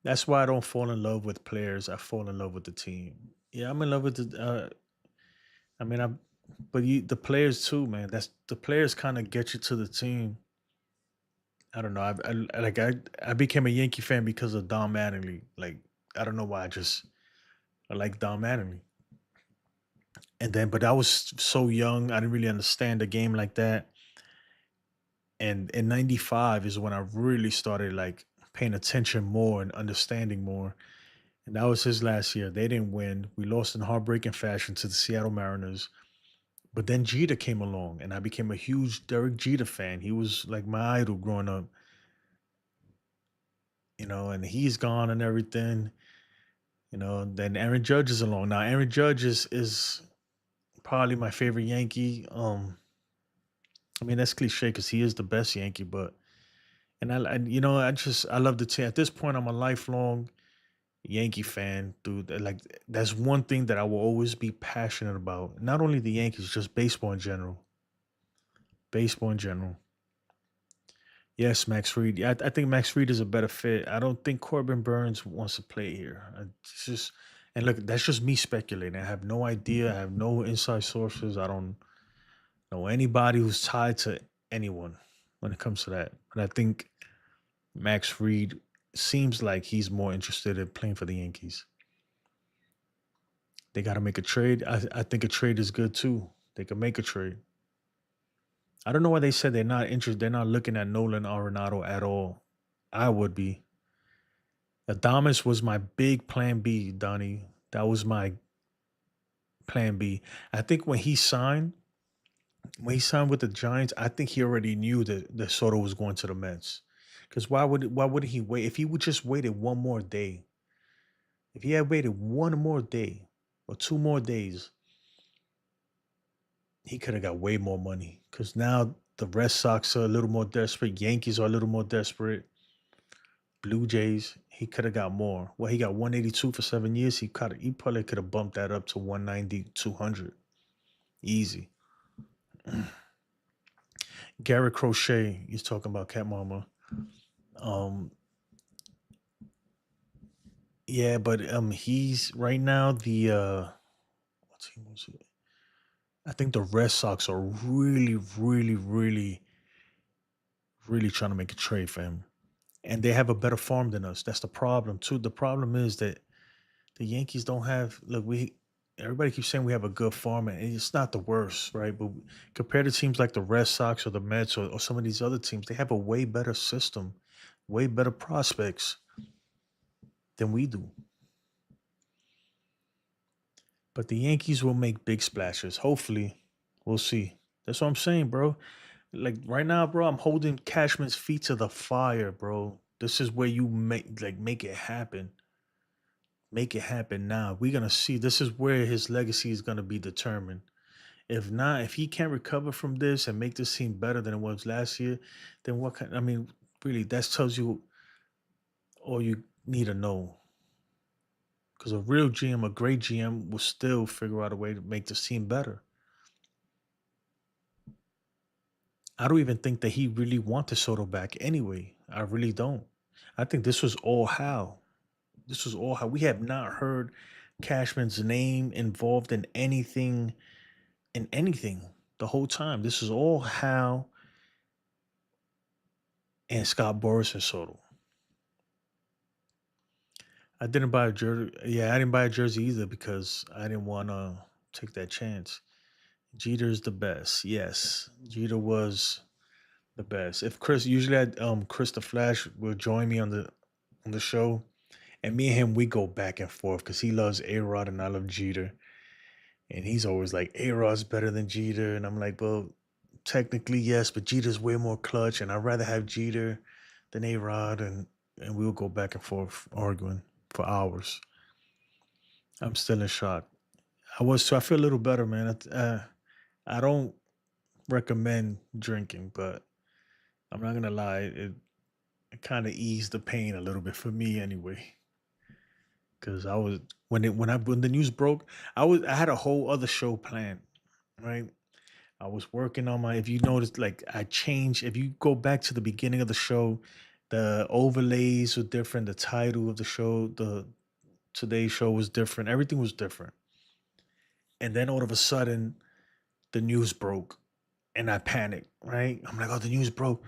That's why I don't fall in love with players. I fall in love with the team. Yeah, I'm in love with the. The players too, man. That's the players kind of get you to the team. I don't know. I became a Yankee fan because of Don Mattingly. Like, I don't know why. I like Don Mattingly. And then, but I was so young, I didn't really understand the game like that. And in '95 is when I really started like paying attention more and understanding more. And that was his last year. They didn't win. We lost in heartbreaking fashion to the Seattle Mariners. But then Jeter came along, and I became a huge Derek Jeter fan. He was like my idol growing up. You know, and he's gone and everything. You know, then Aaron Judge is along. Now, Aaron Judge is probably my favorite Yankee. I mean, that's cliche because he is the best Yankee, but I love the team. At this point, I'm a lifelong Yankee fan, dude. Like, that's one thing that I will always be passionate about. Not only the Yankees, just baseball in general. Baseball in general. Yes, Max Fried. Yeah, I think Max Fried is a better fit. I don't think Corbin Burns wants to play here. It's just, and look, that's just me speculating. I have no idea. I have no inside sources. I don't know anybody who's tied to anyone when it comes to that. But I think Max Fried seems like he's more interested in playing for the Yankees. They got to make a trade. I think a trade is good too. They can make a trade. I don't know why they said they're not interested. They're not looking at Nolan Arenado at all. I would be. Adames was my big plan B, Donnie. That was my plan B. I think when he signed with the Giants, I think he already knew that Soto was going to the Mets. Because why would he wait? If he would just waited one more day, if he had waited one more day or 2 more days, he could have got way more money. Because now the Red Sox are a little more desperate. Yankees are a little more desperate. Blue Jays, he could have got more. Well, he got 182 for 7 years. He probably could have bumped that up to 190, 200. Easy. Garrett Crochet, he's talking about Cat Mama. Yeah, but he's right now what team was it? I think the Red Sox are really, really, really, really trying to make a trade for him. And they have a better farm than us. That's the problem too. The problem is that the Yankees don't have everybody keeps saying we have a good farm, and it's not the worst, right? But compared to teams like the Red Sox or the Mets or some of these other teams, they have a way better system, way better prospects than we do. But the Yankees will make big splashes. Hopefully. We'll see. That's what I'm saying, bro. Like right now, bro, I'm holding Cashman's feet to the fire, bro. This is where you make it happen. Make it happen now. We're going to see. This is where his legacy is going to be determined. If not, if he can't recover from this and make this team better than it was last year, then what kind? I mean, really, that tells you all you need to know. Because a real GM, a great GM, will still figure out a way to make this team better. I don't even think that he really wanted Soto back anyway. I really don't. I think this was all Hal. This was all Hal. We have not heard Cashman's name involved in anything the whole time. This is all Hal and Scott Boras and Soto. I didn't buy a jersey. Yeah, I didn't buy a jersey either because I didn't want to take that chance. Jeter's the best. Yes, Jeter was the best. If Chris, usually Chris the Flash will join me on the show, and me and him we go back and forth because he loves A Rod and I love Jeter, and he's always like A Rod's better than Jeter, and I'm like, well, technically yes, but Jeter's way more clutch, and I'd rather have Jeter than A Rod, and we'll go back and forth arguing for hours. I'm still in shock. I was too. I feel a little better, man. I don't recommend drinking, but I'm not gonna lie, it kind of eased the pain a little bit for me anyway. Cause I was when the news broke, I had a whole other show planned, right? I was working on my. If you noticed, like I changed. If you go back to the beginning of the show, the overlays were different. The title of the show, the today's show was different. Everything was different. And then all of a sudden, the news broke, and I panicked. Right? I'm like, oh, the news broke.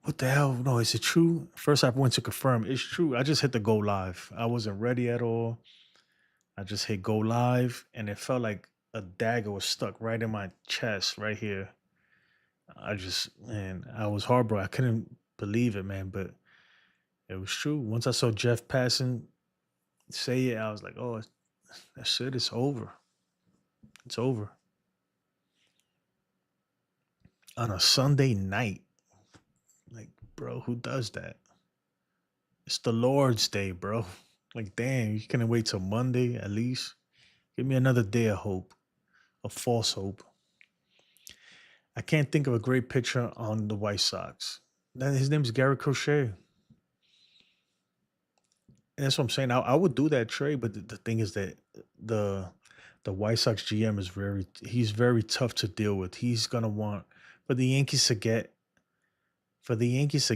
What the hell? No, is it true? First, I went to confirm it's true. I just hit the go live. I wasn't ready at all. I just hit go live, and it felt like a dagger was stuck right in my chest, right here. Man, I was heartbroken. I couldn't believe it, man, but it was true. Once I saw Jeff Passan say it, I was like, oh, that's it. It's over. It's over. On a Sunday night. Like, bro, who does that? It's the Lord's Day, bro. Like, damn, you couldn't wait till Monday at least. Give me another day of hope, of false hope. I can't think of a great pitcher on the White Sox. His name's Gary Crochet. And that's what I'm saying. I would do that trade, but the thing is that the White Sox GM is he's very tough to deal with. He's gonna want for the Yankees to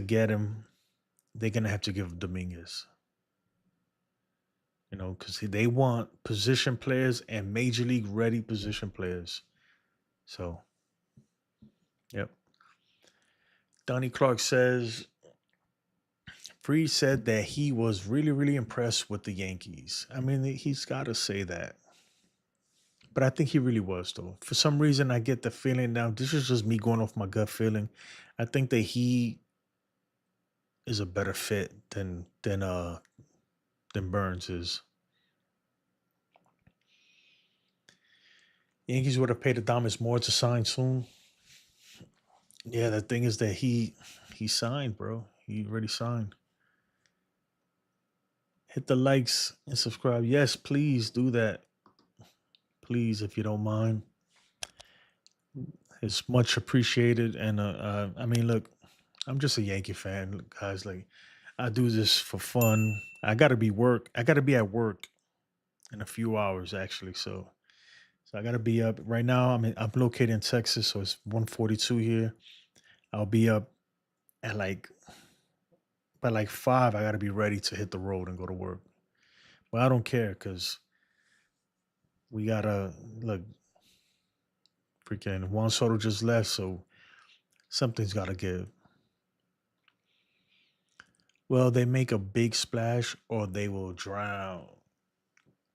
get him, they're gonna have to give Dominguez. You know, because they want position players and major league ready position players. So, yep. Donnie Clark says Freed said that he was really, really impressed with the Yankees. I mean, he's got to say that. But I think he really was, though. For some reason, I get the feeling now, this is just me going off my gut feeling. I think that he is a better fit than Burns is. Yankees would have paid Adames more to sign soon. Yeah, the thing is that he signed, bro. He already signed. Hit the likes and subscribe. Yes, please do that. Please, if you don't mind. It's much appreciated. And I mean, look, I'm just a Yankee fan, guys. Like, I do this for fun. I gotta be at work in a few hours, actually. So I gotta be up right now. I'm located in Texas, so it's 1:42 here. I'll be up at by 5. I gotta be ready to hit the road and go to work. But I don't care because we gotta look. Freaking Juan Soto just left, so something's gotta give. Well, they make a big splash or they will drown.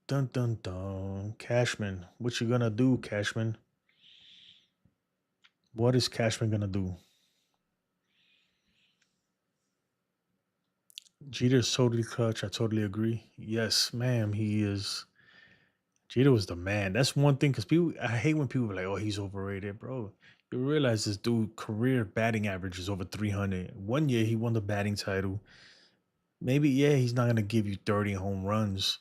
Dun dun dun. Cashman. What you gonna do, Cashman? What is Cashman gonna do? Jeter's totally clutch. I totally agree. Yes, ma'am, he is. Jeter was the man. That's one thing, because I hate when people are like, oh, he's overrated, bro. You realize this dude career batting average is over 300. One year he won the batting title. Maybe, yeah, he's not gonna give you 30 home runs,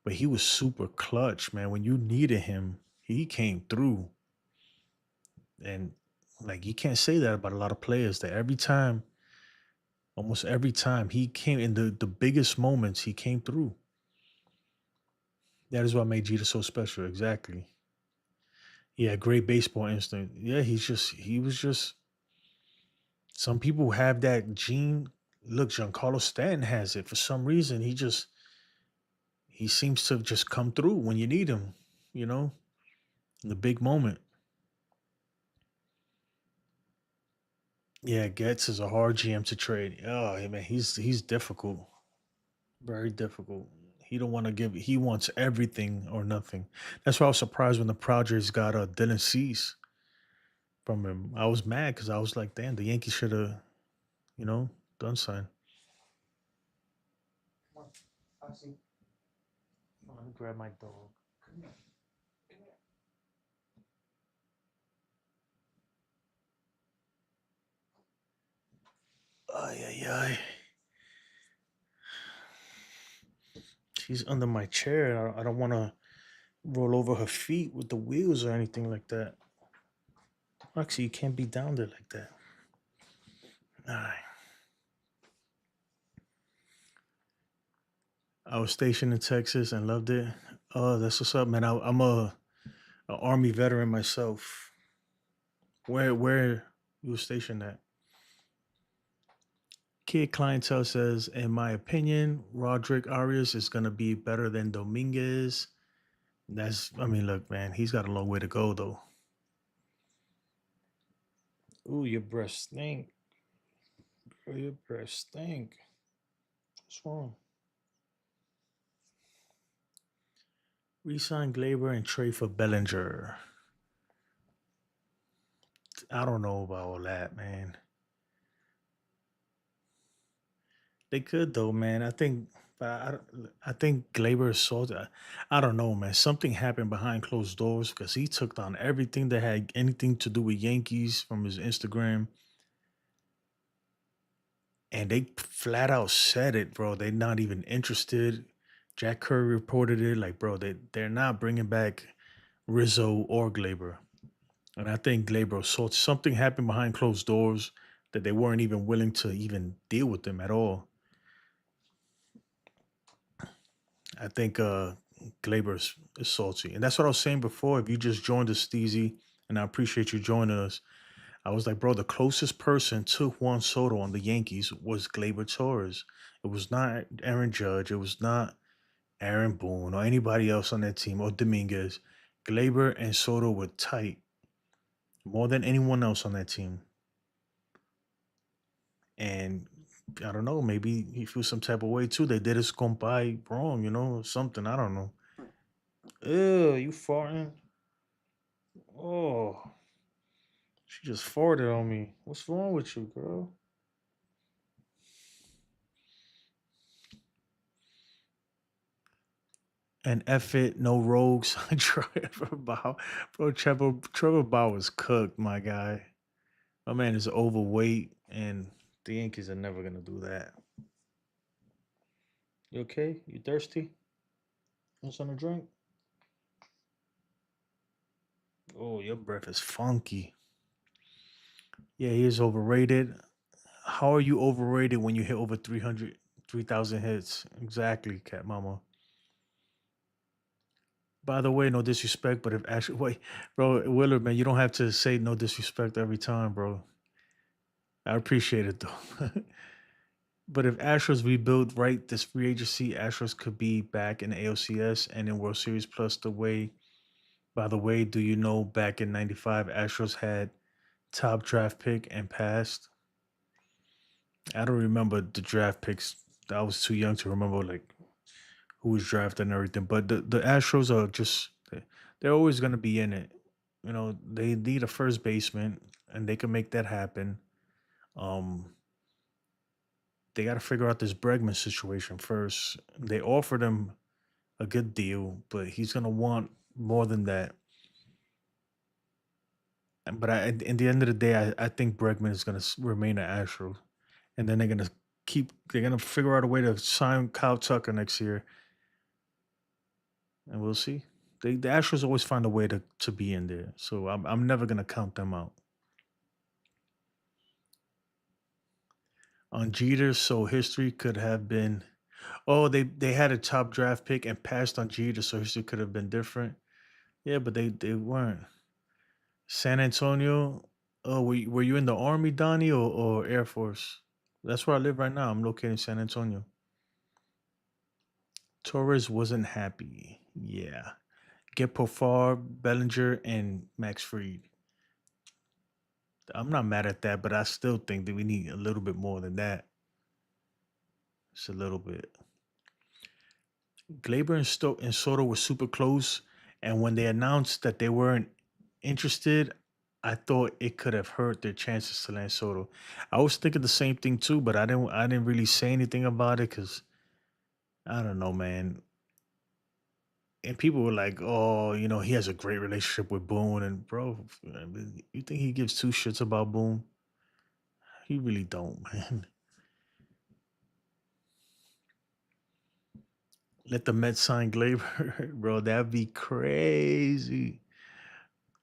but he was super clutch, man. When you needed him, he came through. And like you can't say that about a lot of players. That every time, almost every time he came in the biggest moments, he came through. That is what made Jeter so special. Exactly. Yeah, great baseball instinct. Yeah, he was just. Some people have that gene. Look, Giancarlo Stanton has it for some reason. He seems to just come through when you need him. You know, in the big moment. Yeah, Getz is a hard GM to trade. Oh, yeah, man, he's difficult, very difficult. He don't want to give. He wants everything or nothing. That's why I was surprised when the Padres got Dylan Cease from him. I was mad because I was like, damn, the Yankees should have, done something. Let me grab my dog. Ay, ay, ay. She's under my chair. I don't want to roll over her feet with the wheels or anything like that. Actually, you can't be down there like that. All right. I was stationed in Texas and loved it. Oh, that's what's up, man. I'm a Army veteran myself. Where you were stationed at? Kid Clientele says, in my opinion, Roderick Arias is gonna be better than Dominguez. Look, man, he's got a long way to go though. Ooh, your breath stink. Girl, your breath stink. What's wrong? Resign Glaber and trade for Bellinger. I don't know about all that, man. They could though, man. I think Glaber is so. I don't know, man. Something happened behind closed doors because he took on everything that had anything to do with Yankees from his Instagram, and they flat out said it, bro. They're not even interested. Jack Curry reported it, like, bro, they're not bringing back Rizzo or Glaber, and I think Glaber saw something happened behind closed doors that they weren't even willing to even deal with them at all. I think Glaber is salty. And that's what I was saying before. If you just joined us, Steezy, and I appreciate you joining us, I was like, bro, the closest person to Juan Soto on the Yankees was Glaber Torres. It was not Aaron Judge. It was not Aaron Boone or anybody else on that team or Dominguez. Glaber and Soto were tight more than anyone else on that team. And I don't know, maybe he feels some type of way too. They did his compay wrong, something. I don't know. Ew, you farting? Oh, she just farted on me. What's wrong with you, girl? And F it, no rogues. Trevor Bauer. Bro, Trevor Bauer was cooked, my guy. My man is overweight, and the Yankees are never going to do that. You okay? You thirsty? Want something to drink? Oh, your breath is funky. Yeah, he is overrated. How are you overrated when you hit over 3,000 hits? Exactly, Cat Mama. By the way, no disrespect, but if actually, wait, bro, Willard, man, you don't have to say no disrespect every time, bro. I appreciate it though. But if Astros rebuild right this free agency, Astros could be back in the ALCS and in World Series plus by the way, do you know back in 95, Astros had top draft pick and passed? I don't remember the draft picks. I was too young to remember like who was drafted and everything. But the Astros are just they're always gonna be in it. They need a first baseman and they can make that happen. They gotta figure out this Bregman situation first. They offered him a good deal, but he's gonna want more than that. But at the end of the day, I think Bregman is going to remain an Astro, and then they're going to figure out a way to sign Kyle Tucker next year, and we'll see. The Astros always find a way to be in there, so I'm never gonna count them out. On Jeter, so history could have been. Oh, they had a top draft pick and passed on Jeter, so history could have been different. Yeah, but they weren't. San Antonio. Oh, were you in the Army, Donnie, or Air Force? That's where I live right now. I'm located in San Antonio. Torres wasn't happy. Yeah. Get Profar, Bellinger, and Max Fried. I'm not mad at that, but I still think that we need a little bit more than that. Just a little bit. Glaber and Soto were super close, and when they announced that they weren't interested, I thought it could have hurt their chances to land Soto. I was thinking the same thing too, but I didn't really say anything about it because I don't know, man. And people were like, "Oh, he has a great relationship with Boone." And bro, I mean, you think he gives two shits about Boone? He really don't, man. Let the Mets sign Glaber, bro. That'd be crazy.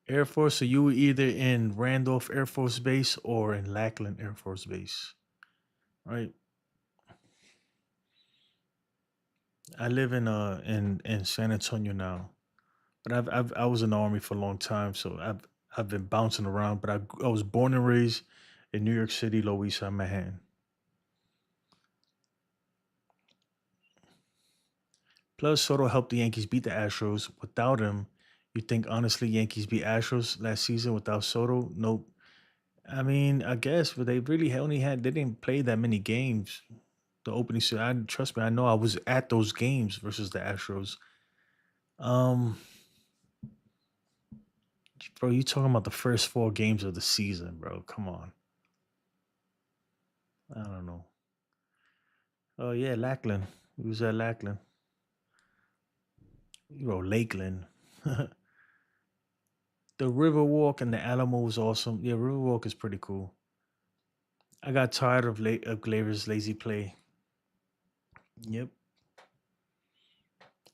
Air Force. So you were either in Randolph Air Force Base or in Lackland Air Force Base, right? I live in San Antonio now, but I was in the Army for a long time, so I've been bouncing around. But I was born and raised in New York City, Lower East Side, Manhattan. Plus, Soto helped the Yankees beat the Astros. Without him, you think honestly Yankees beat Astros last season without Soto? Nope. I mean, I guess, but they really they didn't play that many games. The opening season, trust me, I know I was at those games versus the Astros. Um, bro, you talking about the first 4 games of the season, bro? Come on. I don't know. Oh yeah, Lackland. He was at Lackland. You wrote Lakeland. The Riverwalk and the Alamo was awesome. Yeah, Riverwalk is pretty cool. I got tired of Glaver's lazy play. Yep.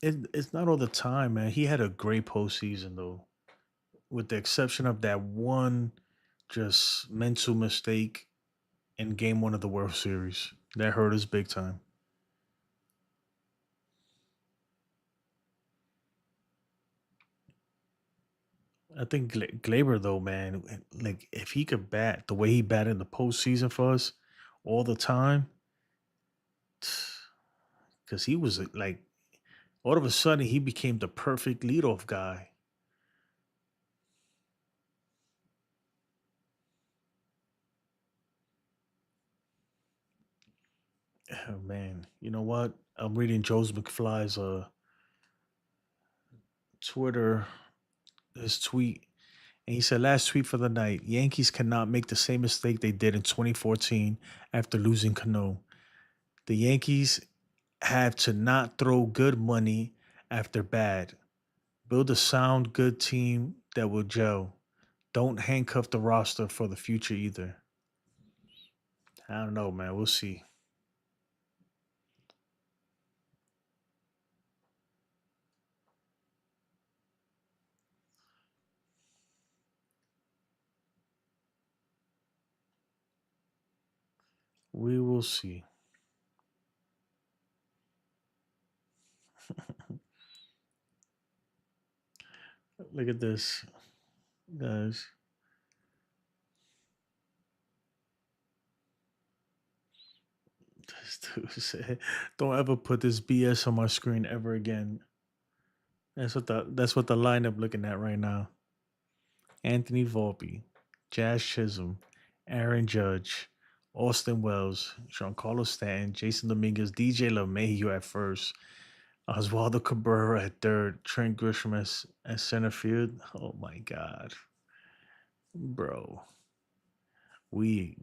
It's not all the time, man. He had a great postseason though, with the exception of that one just mental mistake in Game 1 of the World Series that hurt us big time. I think Glaber though, man, like if he could bat the way he batted in the postseason for us all the time, because he was like all of a sudden he became the perfect leadoff guy. Oh, man, you know what? I'm reading Joe's McFly's Twitter, his tweet, and he said, "Last tweet for the night: Yankees cannot make the same mistake they did in 2014 after losing Cano. The Yankees have to not throw good money after bad. Build a sound, good team that will gel. Don't handcuff the roster for the future either." I don't know, man. We'll see. We will see. Look at this, guys. This dude said, "Don't ever put this BS on my screen ever again." That's what the lineup looking at right now. Anthony Volpe, Jazz Chisholm, Aaron Judge, Austin Wells, Giancarlo Stanton, Jason Dominguez, DJ LeMahieu at first, Oswaldo Cabrera at third, Trent Grisham at center field. Oh my God, bro. We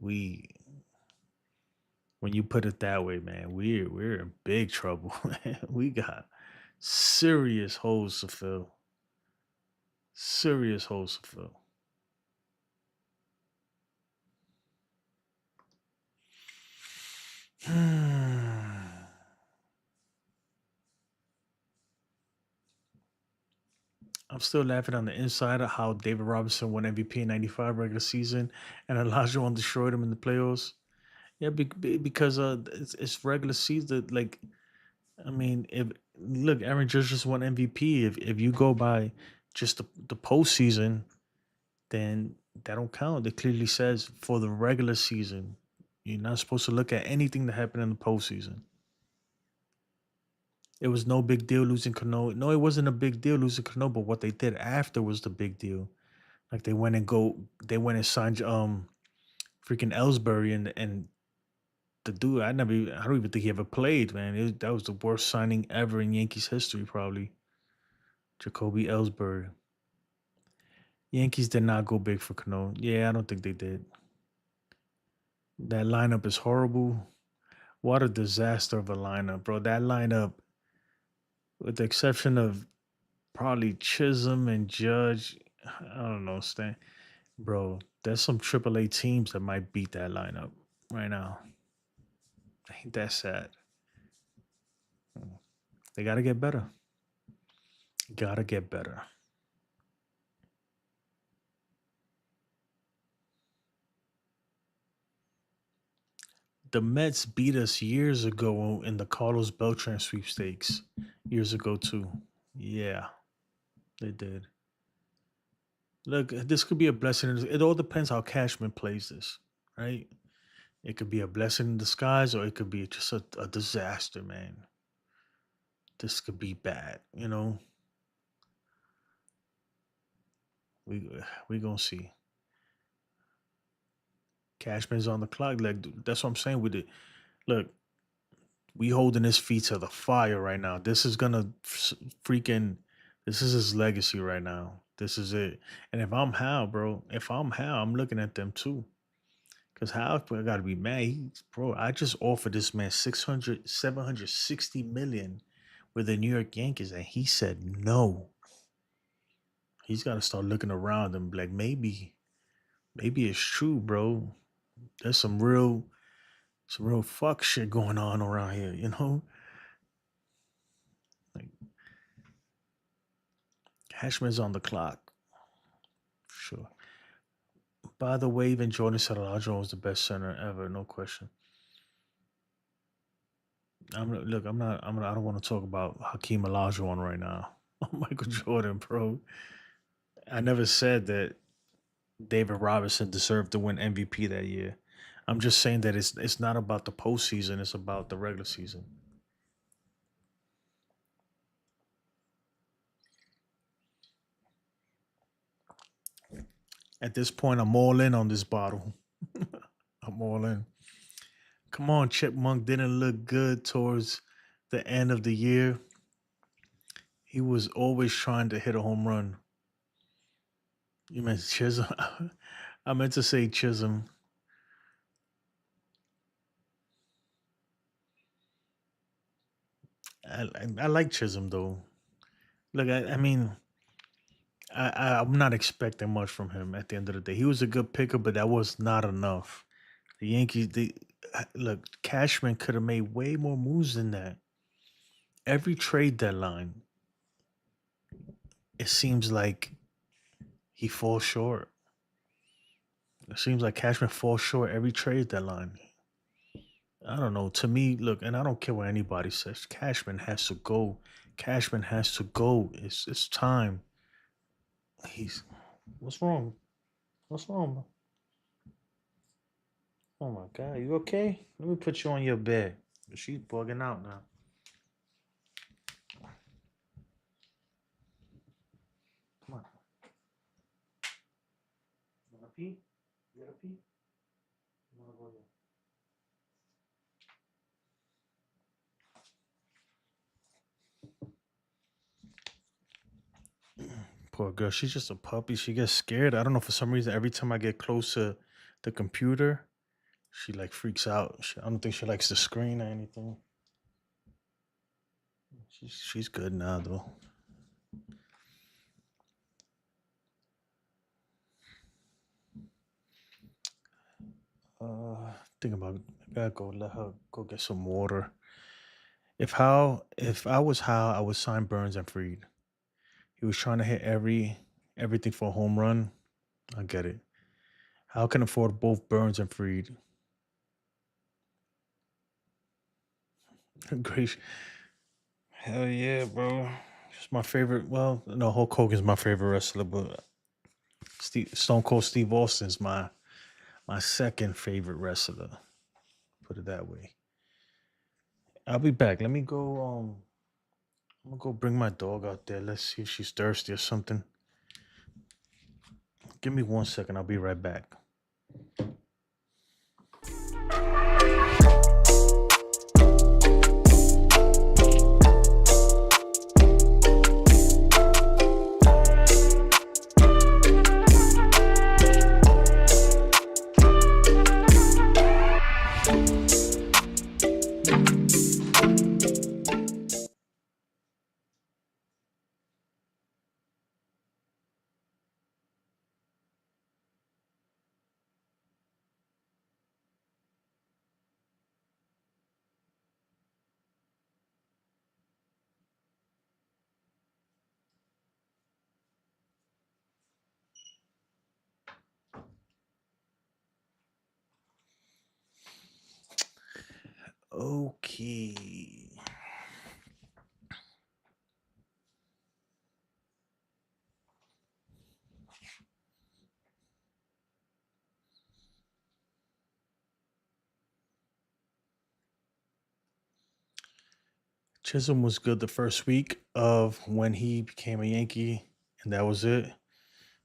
when you put it that way, man, we're in big trouble. Man. We got serious holes to fill. Serious holes to fill. I'm still laughing on the inside at how David Robinson won MVP in '95 regular season, and Olajuwon destroyed him in the playoffs. Yeah, because it's regular season. Like, I mean, if look, Aaron Judge just won MVP. If you go by just the postseason, then that don't count. It clearly says for the regular season. You're not supposed to look at anything that happened in the postseason. It was no big deal losing Cano. No, it wasn't a big deal losing Cano, but what they did after was the big deal. Like they went and signed freaking Ellsbury and the dude I don't even think he ever played, man. That was the worst signing ever in Yankees history, probably. Jacoby Ellsbury. Yankees did not go big for Cano. Yeah, I don't think they did. That lineup is horrible. What a disaster of a lineup, bro. That lineup, with the exception of probably Chisholm and Judge, I don't know, Stan. Bro, there's some AAA teams that might beat that lineup right now. Ain't that sad? They got to get better. Got to get better. The Mets beat us years ago in the Carlos Beltran sweepstakes. Years ago, too. Yeah, they did. Look, this could be a blessing. It all depends how Cashman plays this, right? It could be a blessing in disguise or it could be just a disaster, man. This could be bad, you know? We gonna see. Cashman's on the clock. Like, that's what I'm saying with it. Look, we holding his feet to the fire right now. This is gonna freaking. This is his legacy right now. This is it. And if I'm Hal, bro, I'm looking at them too. Cause Hal, I gotta be mad. Bro, I just offered this man 760 million with the New York Yankees, and he said no. He's got to start looking around and be like, maybe it's true, bro. There's some real fuck shit going on around here, you know? Like, Cashman's on the clock. Sure. By the way, even Jordan said Olajuwon was the best center ever, no question. I don't want to talk about Hakeem Olajuwon right now. Michael Jordan, bro. I never said that David Robinson deserved to win MVP that year. I'm just saying that it's not about the postseason, it's about the regular season. At this point, I'm all in on this bottle. I'm all in. Come on, Chipmunk didn't look good towards the end of the year. He was always trying to hit a home run. You meant Chisholm? I meant to say Chisholm. I like Chisholm though. Look, I'm not expecting much from him at the end of the day. He was a good picker, but that was not enough. The Yankees, look, Cashman could have made way more moves than that. Every trade deadline, it seems like he falls short. It seems like Cashman falls short every trade deadline. I don't know. To me, look, and I don't care what anybody says. Cashman has to go. Cashman has to go. It's time. What's wrong? What's wrong? Oh my God, you okay? Let me put you on your bed. She's bugging out now. Come on. You wanna pee? You gotta pee? You wanna go there? Poor girl, she's just a puppy. She gets scared. I don't know, for some reason, every time I get close to the computer, she like freaks out. I don't think she likes the screen or anything. She's good now though. Think about it. I gotta go let her go get some water. If I was Hal, I would sign Burns and Freed. He was trying to hit everything for a home run. I get it. How can afford both Burns and Freed? Great. Hell yeah, bro. It's my favorite. Well, no, Hulk Hogan's my favorite wrestler, but Stone Cold Steve Austin's my second favorite wrestler. Put it that way. I'll be back. Let me go. I'm gonna go bring my dog out there. Let's see if she's thirsty or something. Give me 1 second. I'll be right back. Okay. Chisholm was good the first week of when he became a Yankee, and that was it.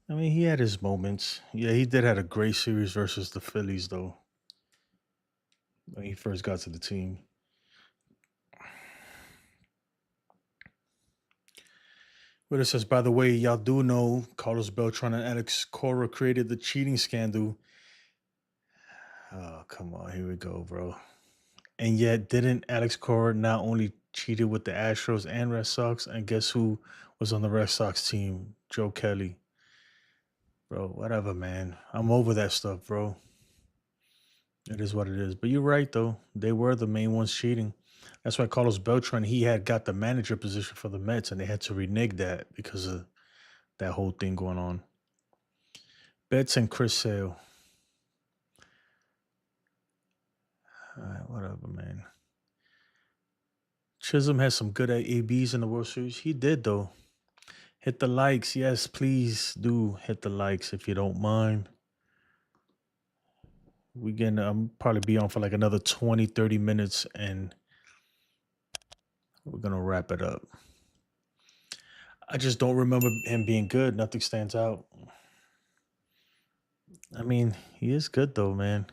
I mean, he had his moments. Yeah, he did have a great series versus the Phillies, though, when he first got to the team. But it says, by the way, y'all do know Carlos Beltran and Alex Cora created the cheating scandal. Oh, come on. Here we go, bro. And yet, didn't Alex Cora not only cheated with the Astros and Red Sox? And guess who was on the Red Sox team? Joe Kelly. Bro, whatever, man. I'm over that stuff, bro. It is what it is. But you're right, though. They were the main ones cheating. That's why Carlos Beltran, he had got the manager position for the Mets, and they had to renege that because of that whole thing going on. Betts and Chris Sale. All right, whatever, man. Chisholm has some good ABs in the World Series. He did, though. Hit the likes. Yes, please do hit the likes if you don't mind. We're going to probably be on for like another 20, 30 minutes, and we're going to wrap it up. I just don't remember him being good. Nothing stands out. I mean, he is good, though, man.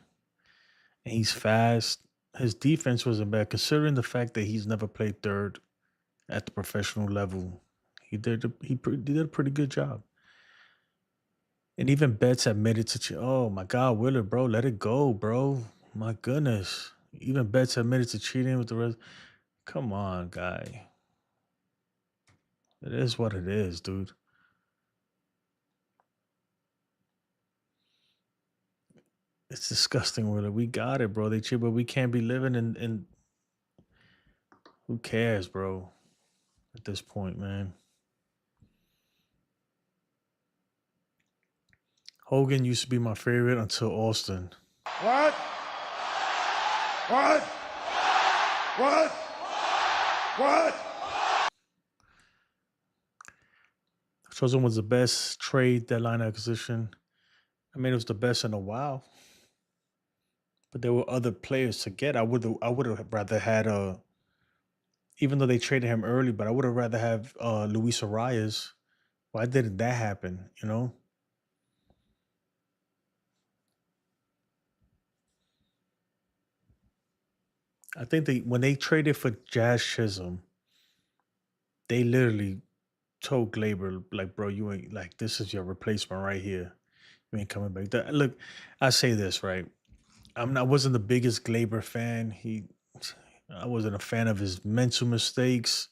And he's fast. His defense wasn't bad, considering the fact that he's never played third at the professional level. He did a pretty good job. And even Betts admitted to, oh my God, Willard, bro, let it go, bro. My goodness. Even Betts admitted to cheating with the rest. Come on, guy. It is what it is, dude. It's disgusting, Willard. We got it, bro. They cheat, but we can't be living in who cares, bro? At this point, man. Hogan used to be my favorite until Austin. What? What? What? What? Chosen was the best trade deadline acquisition. I mean, it was the best in a while. But there were other players to get. I would have rather had even though they traded him early, but I would have rather have Luis Arias. Why didn't that happen? You know? I think when they traded for Jazz Chisholm, they literally told Glaber, like, bro, you ain't, like, this is your replacement right here. You ain't coming back. Look, I say this, right? I wasn't the biggest Glaber fan. I wasn't a fan of his mental mistakes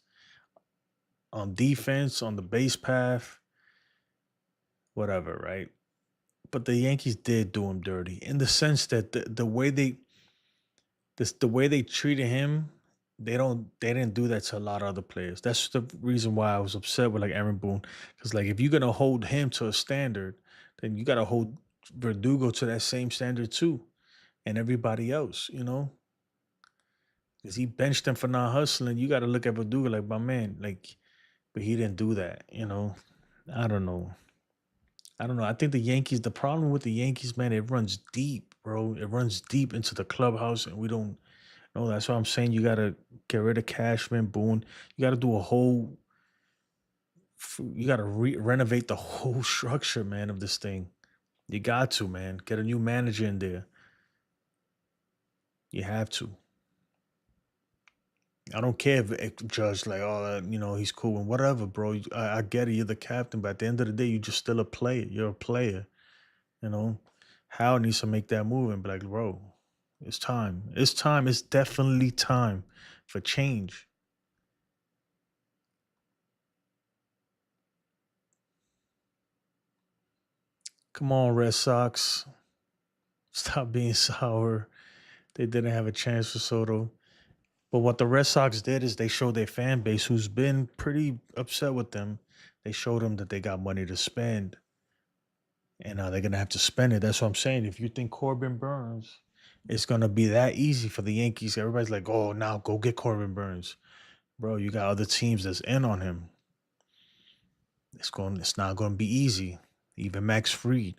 on defense, on the base path, whatever, right? But the Yankees did do him dirty in the sense that the way they treated him they didn't do that to a lot of other players. That's the reason why I was upset with like Aaron Boone. Because like if you're gonna hold him to a standard, then you gotta hold Verdugo to that same standard too. And everybody else, you know? Because he benched him for not hustling. You gotta look at Verdugo like my man. Like, but he didn't do that, you know. I don't know. I don't know. I think the Yankees, the problem with the Yankees, man, it runs deep, bro. It runs deep into the clubhouse, and we don't know. That's why I'm saying you got to get rid of Cashman, Boone. You got to do a whole, you got to renovate the whole structure, man, of this thing. You got to, man. Get a new manager in there. You have to. I don't care if Judge, like, oh, you know, he's cool and whatever, bro. I get it. You're the captain, but at the end of the day, you're just still a player. You're a player. You know, Hal needs to make that move and be like, bro, it's time. It's time. It's definitely time for change. Come on, Red Sox. Stop being sour. They didn't have a chance for Soto. But what the Red Sox did is they showed their fan base, who's been pretty upset with them, they showed them that they got money to spend. And they're going to have to spend it. That's what I'm saying. If you think Corbin Burns, it's going to be that easy for the Yankees. Everybody's like, oh, now go get Corbin Burns. Bro, you got other teams that's in on him. It's not going to be easy. Even Max Fried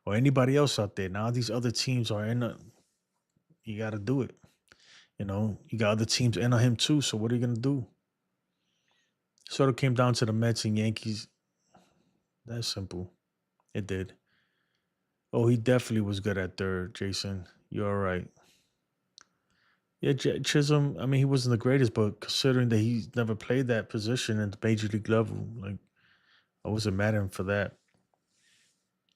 or anybody else out there. Now these other teams are in. You got to do it. You know, you got other teams in on him too. So what are you going to do? Sort of came down to the Mets and Yankees. That's simple. It did. Oh, he definitely was good at third, Jason. You're all right. Yeah, Chisholm, I mean, he wasn't the greatest, but considering that he's never played that position at the major league level, like, I wasn't mad at him for that.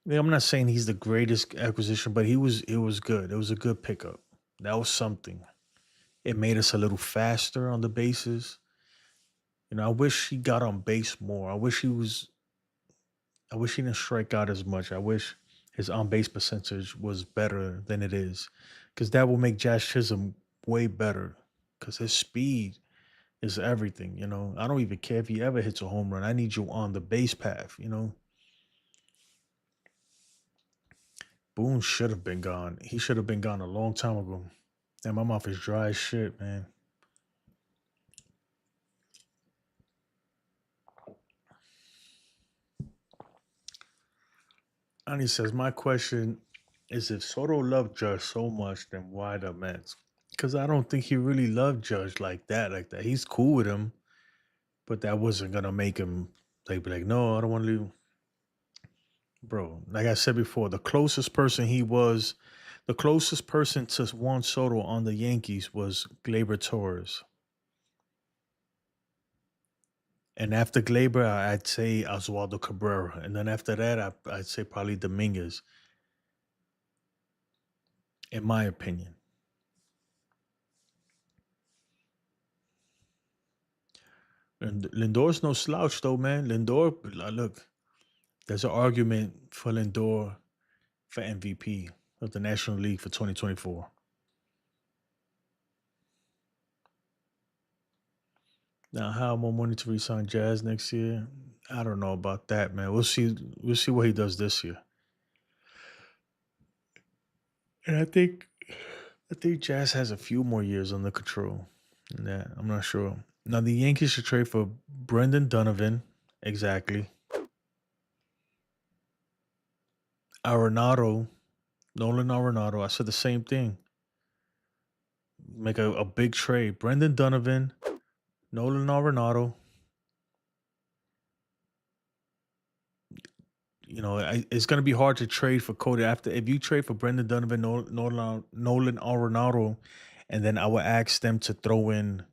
Yeah, I'm not saying he's the greatest acquisition, but it was good. It was a good pickup. That was something. It made us a little faster on the bases. You know, I wish he got on base more. I wish he didn't strike out as much. I wish his on-base percentage was better than it is. Because that will make Jazz Chisholm way better. Because his speed is everything, you know. I don't even care if he ever hits a home run. I need you on the base path, you know. Boone should have been gone. He should have been gone a long time ago. Damn, my mouth is dry as shit, man. Ani says, my question is if Soto loved Judge so much, then why the Mets? Because I don't think he really loved Judge like that. He's cool with him, but that wasn't going to make him be like, no, I don't want to leave. Bro, like I said before, the closest person to Juan Soto on the Yankees was Gleyber Torres. And after Gleyber, I'd say Oswaldo Cabrera. And then after that, I'd say probably Dominguez. In my opinion. And Lindor's no slouch, though, man. Lindor, look, there's an argument for Lindor for MVP of the National League for 2024. Now, how more money to resign Jazz next year? I don't know about that, man. We'll see. We'll see what he does this year. And I think Jazz has a few more years under control. Yeah, I'm not sure. Now the Yankees should trade for Brendan Donovan. Exactly. Nolan Arenado. I said the same thing. Make a big trade. Brendan Donovan, Nolan Arenado. You know, it's going to be hard to trade for Cody if you trade for Brendan Donovan, Nolan Arenado, and then I would ask them to throw in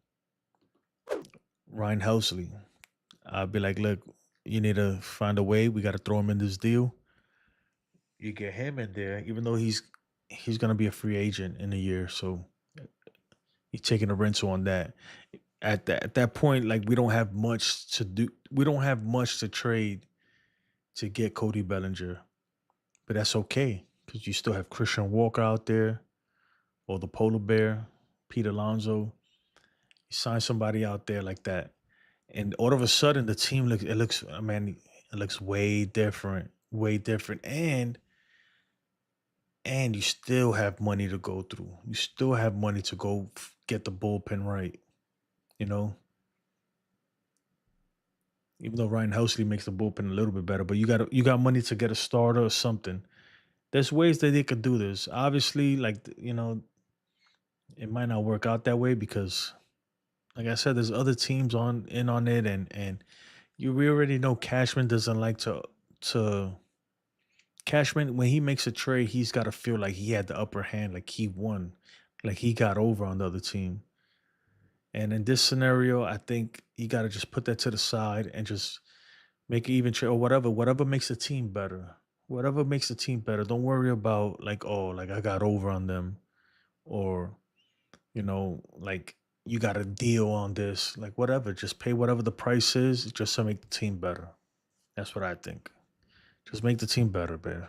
Ryan Helsley. I'd be like, look, you need to find a way. We got to throw him in this deal. You get him in there, even though he's going to be a free agent in a year, so he's taking a rental on that. At that point, like we don't have much to do. We don't have much to trade to get Cody Bellinger, but that's okay because you still have Christian Walker out there, or the Polar Bear, Pete Alonso. You sign somebody out there like that, and all of a sudden the team looks. I mean, it looks way different, and you still have money to go through. You still have money to go get the bullpen right. You know, even though Ryan Helsley makes the bullpen a little bit better, but you got money to get a starter or something. There's ways that they could do this. Obviously, like it might not work out that way because, like I said, there's other teams on it, and we already know Cashman doesn't like to. Cashman, when he makes a trade, he's got to feel like he had the upper hand, like he won, like he got over on the other team. And in this scenario, I think you got to just put that to the side and just make it even trade or whatever makes the team better. Whatever makes the team better. Don't worry about like, oh, like I got over on them, or like you got a deal on this, like whatever. Just pay whatever the price is, just to make the team better. That's what I think. Just make the team better, man.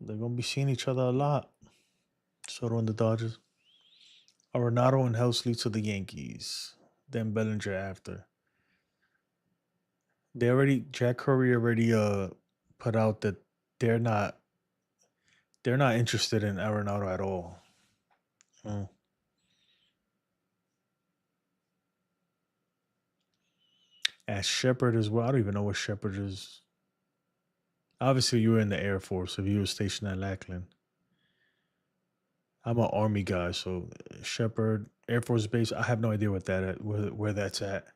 They're gonna be seeing each other a lot. Soto and the Dodgers. Arenado and Helsley to the Yankees. Then Bellinger after. Jack Curry already put out that they're not interested in Arenado at all. As Shepard as well. I don't even know what Shepard is. Obviously, you were in the Air Force if you were stationed at Lackland. I'm an Army guy, so Shepard Air Force Base. I have no idea where that's at.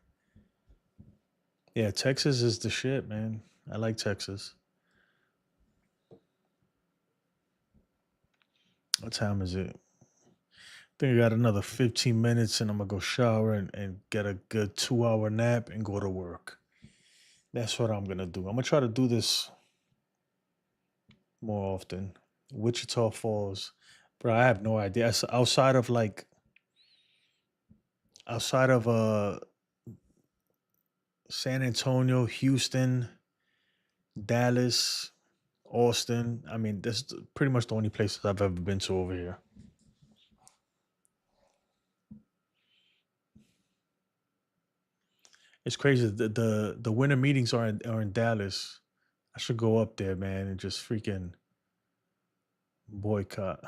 Yeah, Texas is the shit, man. I like Texas. What time is it? I think I got another 15 minutes and I'm going to go shower and get a good 2-hour nap and go to work. That's what I'm going to do. I'm going to try to do this more often. Wichita Falls. Bro, I have no idea. Outside of San Antonio, Houston, Dallas, Austin. I mean, this is pretty much the only places I've ever been to over here. It's crazy. The winter meetings are in Dallas. I should go up there, man, and just freaking boycott.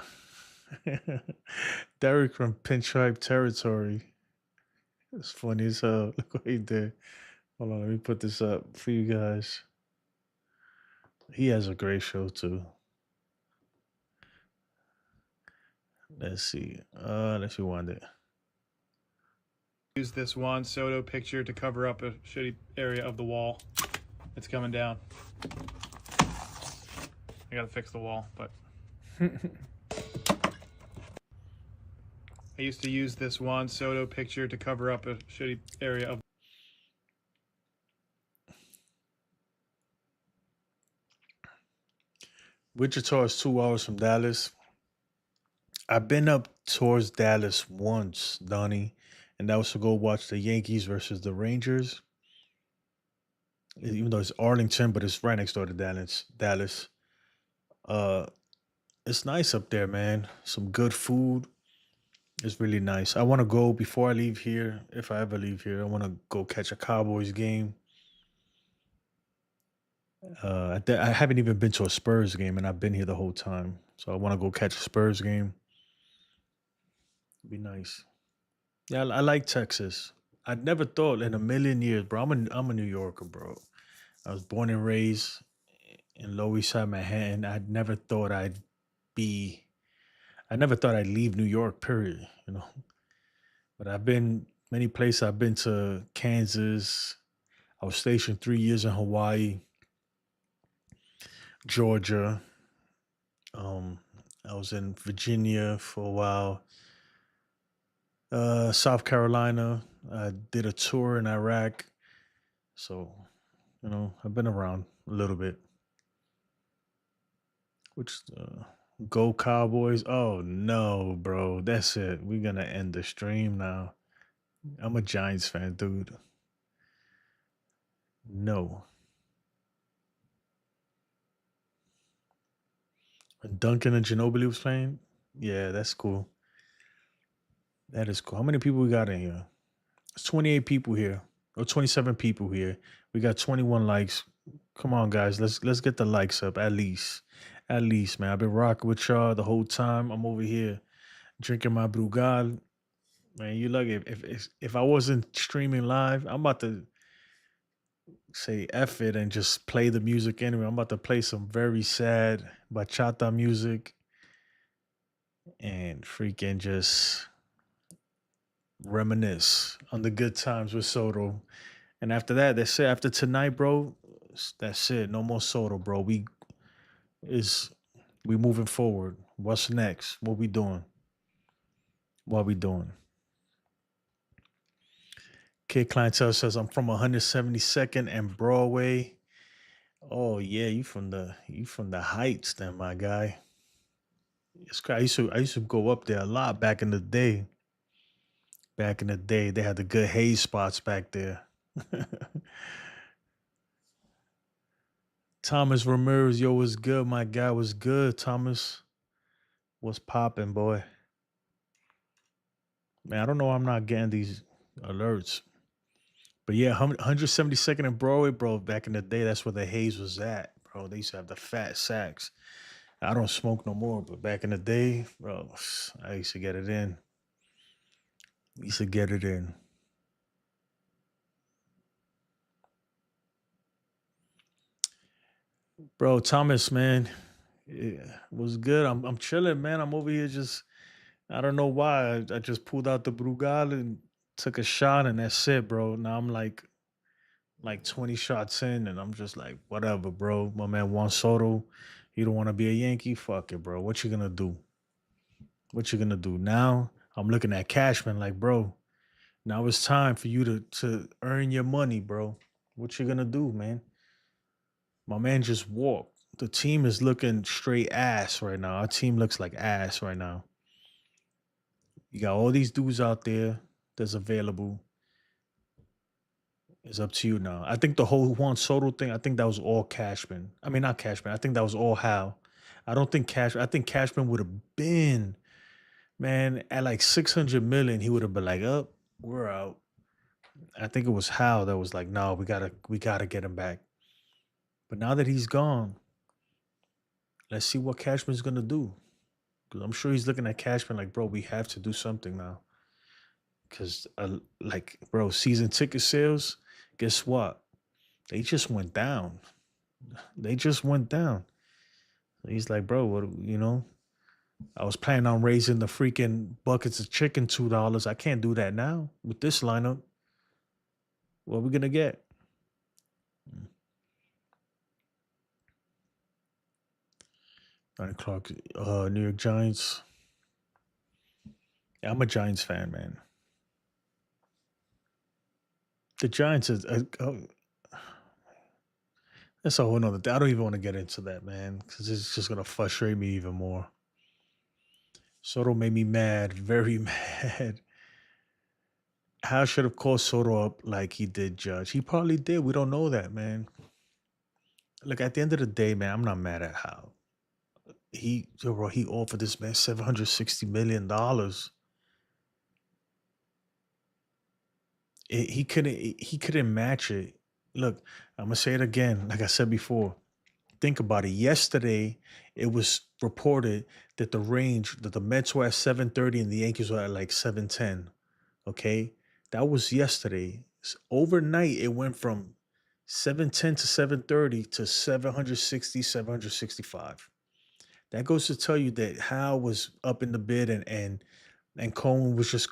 Derek from Pinstripe Territory. It's funny as hell. Look what he did. Hold on, let me put this up for you guys. He has a great show too. Let's see. Let's rewind it. Use this Juan Soto picture to cover up a shitty area of the wall. It's coming down. I gotta fix the wall, but I used to use this Juan Soto picture to cover up a shitty area of. Wichita is 2 hours from Dallas. I've been up towards Dallas once, Donnie, and that was to go watch the Yankees versus the Rangers. Even though it's Arlington, but it's right next door to Dallas. It's nice up there, man. Some good food. It's really nice. I want to go before I leave here. If I ever leave here, I want to go catch a Cowboys game. I haven't even been to a Spurs game, and I've been here the whole time. So I want to go catch a Spurs game. It'd be nice. Yeah, I like Texas. I never thought in a million years, bro. I'm a New Yorker, bro. I was born and raised in Lower East Side, Manhattan. I never thought I'd leave New York, period. But I've been many places. I've been to Kansas. I was stationed 3 years in Hawaii, Georgia. I was in Virginia for a while. South Carolina. I did a tour in Iraq. So, I've been around a little bit. Go Cowboys. Oh, no, bro. That's it. We're going to end the stream now. I'm a Giants fan, dude. No. When Duncan and Ginobili was playing, yeah, that's cool. That is cool. How many people we got in here? It's 28 people here, or 27 people here. We got 21 likes. Come on, guys, let's get the likes up at least. At least, man. I've been rocking with y'all the whole time. I'm over here drinking my Brugal. Man, you lucky. If I wasn't streaming live, I'm about to say F it and just play the music anyway. I'm about to play some very sad bachata music and freaking just reminisce on the good times with Soto. And after that, that's it. After tonight, bro, that's it. No more Soto, bro. We moving forward. What's next? What we doing? What we doing? Kid Clientele says I'm from 172nd and Broadway. Oh yeah, you from the Heights, then, my guy. It's crazy. I used to go up there a lot back in the day. Back in the day, they had the good haze spots back there. Thomas Ramirez, yo, was good. My guy was good. Thomas, what's popping, boy? Man, I don't know. I'm not getting these alerts. But yeah, 172nd and Broadway, bro. Back in the day, that's where the haze was at, bro. They used to have the fat sacks. I don't smoke no more, but back in the day, bro, I used to get it in. Used to get it in. Bro, Thomas, man, yeah, was good. I'm chilling, man. I'm over here just, I don't know why. I just pulled out the Brugal and took a shot, and that's it, bro. Now I'm like 20 shots in, and I'm just like, whatever, bro. My man Juan Soto, you don't want to be a Yankee? Fuck it, bro. What you gonna do? What you gonna do? Now I'm looking at Cashman like, bro, now it's time for you to earn your money, bro. What you gonna do, man? My man just walked. The team is looking straight ass right now. Our team looks like ass right now. You got all these dudes out there that's available. It's up to you now. I think the whole Juan Soto thing, I think that was all Cashman. I mean, not Cashman. I think that was all Hal. I don't think Cashman, I think Cashman would have been, man, at like 600 million, he would have been like, up, we're out. I think it was Hal that was like, no, we gotta get him back. But now that he's gone, let's see what Cashman's gonna do. Because I'm sure he's looking at Cashman like, bro, we have to do something now. Because, like, bro, season ticket sales, guess what? They just went down. They just went down. He's like, bro, what, I was planning on raising the freaking buckets of chicken $2. I can't do that now with this lineup. What are we gonna get? 9 o'clock. New York Giants. Yeah, I'm a Giants fan, man. The Giants is. That's a whole nother thing. I don't even want to get into that, man, because it's just gonna frustrate me even more. Soto made me mad, very mad. Hal should have called Soto up like he did Judge. He probably did. We don't know that, man. Look, at the end of the day, man, I'm not mad at Hal. He offered this man $760 million. He couldn't match it. Look, I'm gonna say it again. Like I said before, think about it. Yesterday, it was reported that the Mets were at 730 and the Yankees were at like 710. Okay, that was yesterday. Overnight, it went from 710 to 730 to 760, 765. That goes to tell you that Hal was up in the bid and Cohen was just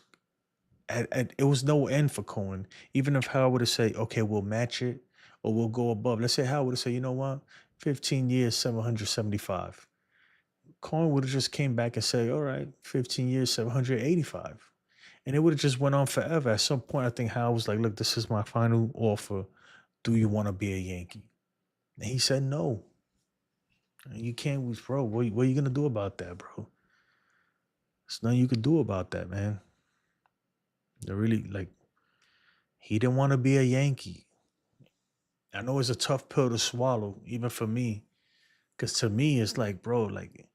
it was no end for Cohen. Even if Hal would have said, okay, we'll match it or we'll go above. Let's say Hal would have said, you know what, 15 years, 775. Cohen would have just came back and said, all right, 15 years, 785. And it would have just went on forever. At some point, I think Hal was like, look, this is my final offer. Do you want to be a Yankee? And he said no. And you can't, bro, what are you going to do about that, bro? There's nothing you could do about that, man. They're really, like, He didn't want to be a Yankee. I know it's a tough pill to swallow, even for me. Because to me, it's like, bro, like,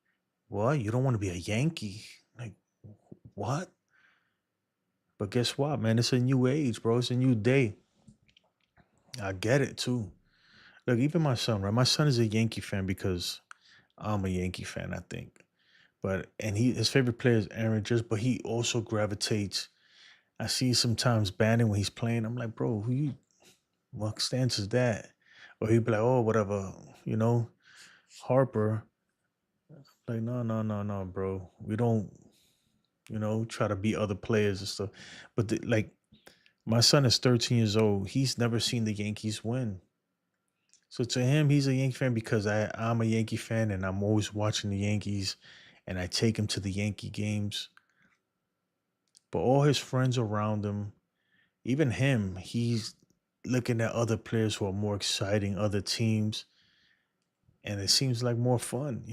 what? You don't want to be a Yankee? Like, what? But guess what, man? It's a new age, bro. It's a new day. I get it, too. Look, even my son, right? My son is a Yankee fan because I'm a Yankee fan, I think. And his favorite player is Aaron Judge, but he also gravitates. I see sometimes batting when he's playing. I'm like, bro, what stance is that? Or he'd be like, oh, whatever, you know, Harper. Like, no, no, no, no, bro. We don't, try to beat other players and stuff. But like, my son is 13 years old. He's never seen the Yankees win. So to him, he's a Yankee fan because I'm a Yankee fan and I'm always watching the Yankees and I take him to the Yankee games. But all his friends around him, even him, he's looking at other players who are more exciting, other teams, and it seems like more fun,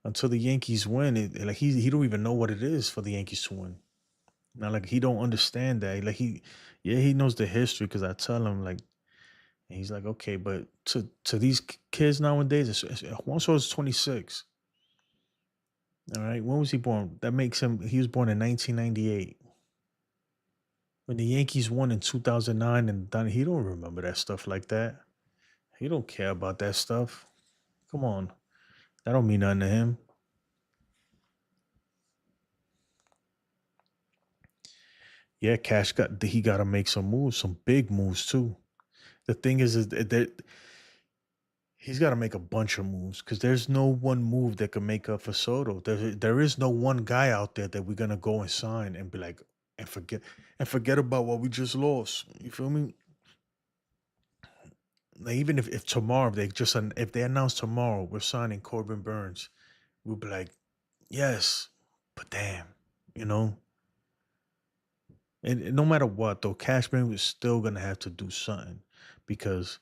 until the Yankees win. Like he don't even know what it is for the Yankees to win. Now, like he don't understand that. Like he knows the history because I tell him like, and he's like, okay, but to these kids nowadays, Juan Soto is 26. All right, when was he born? That makes him. He was born in 1998. When the Yankees won in 2009, and he don't remember that stuff like that. He don't care about that stuff. Come on, that don't mean nothing to him. Yeah, he got to make some moves, some big moves too. The thing is that he's got to make a bunch of moves because there's no one move that can make up for Soto. There is no one guy out there that we're gonna go and sign and be like and forget about what we just lost. You feel me? Like even if tomorrow if they announce tomorrow we're signing Corbin Burns, we'll be like, yes, but damn, you know. And no matter what, though, Cashman was still gonna have to do something because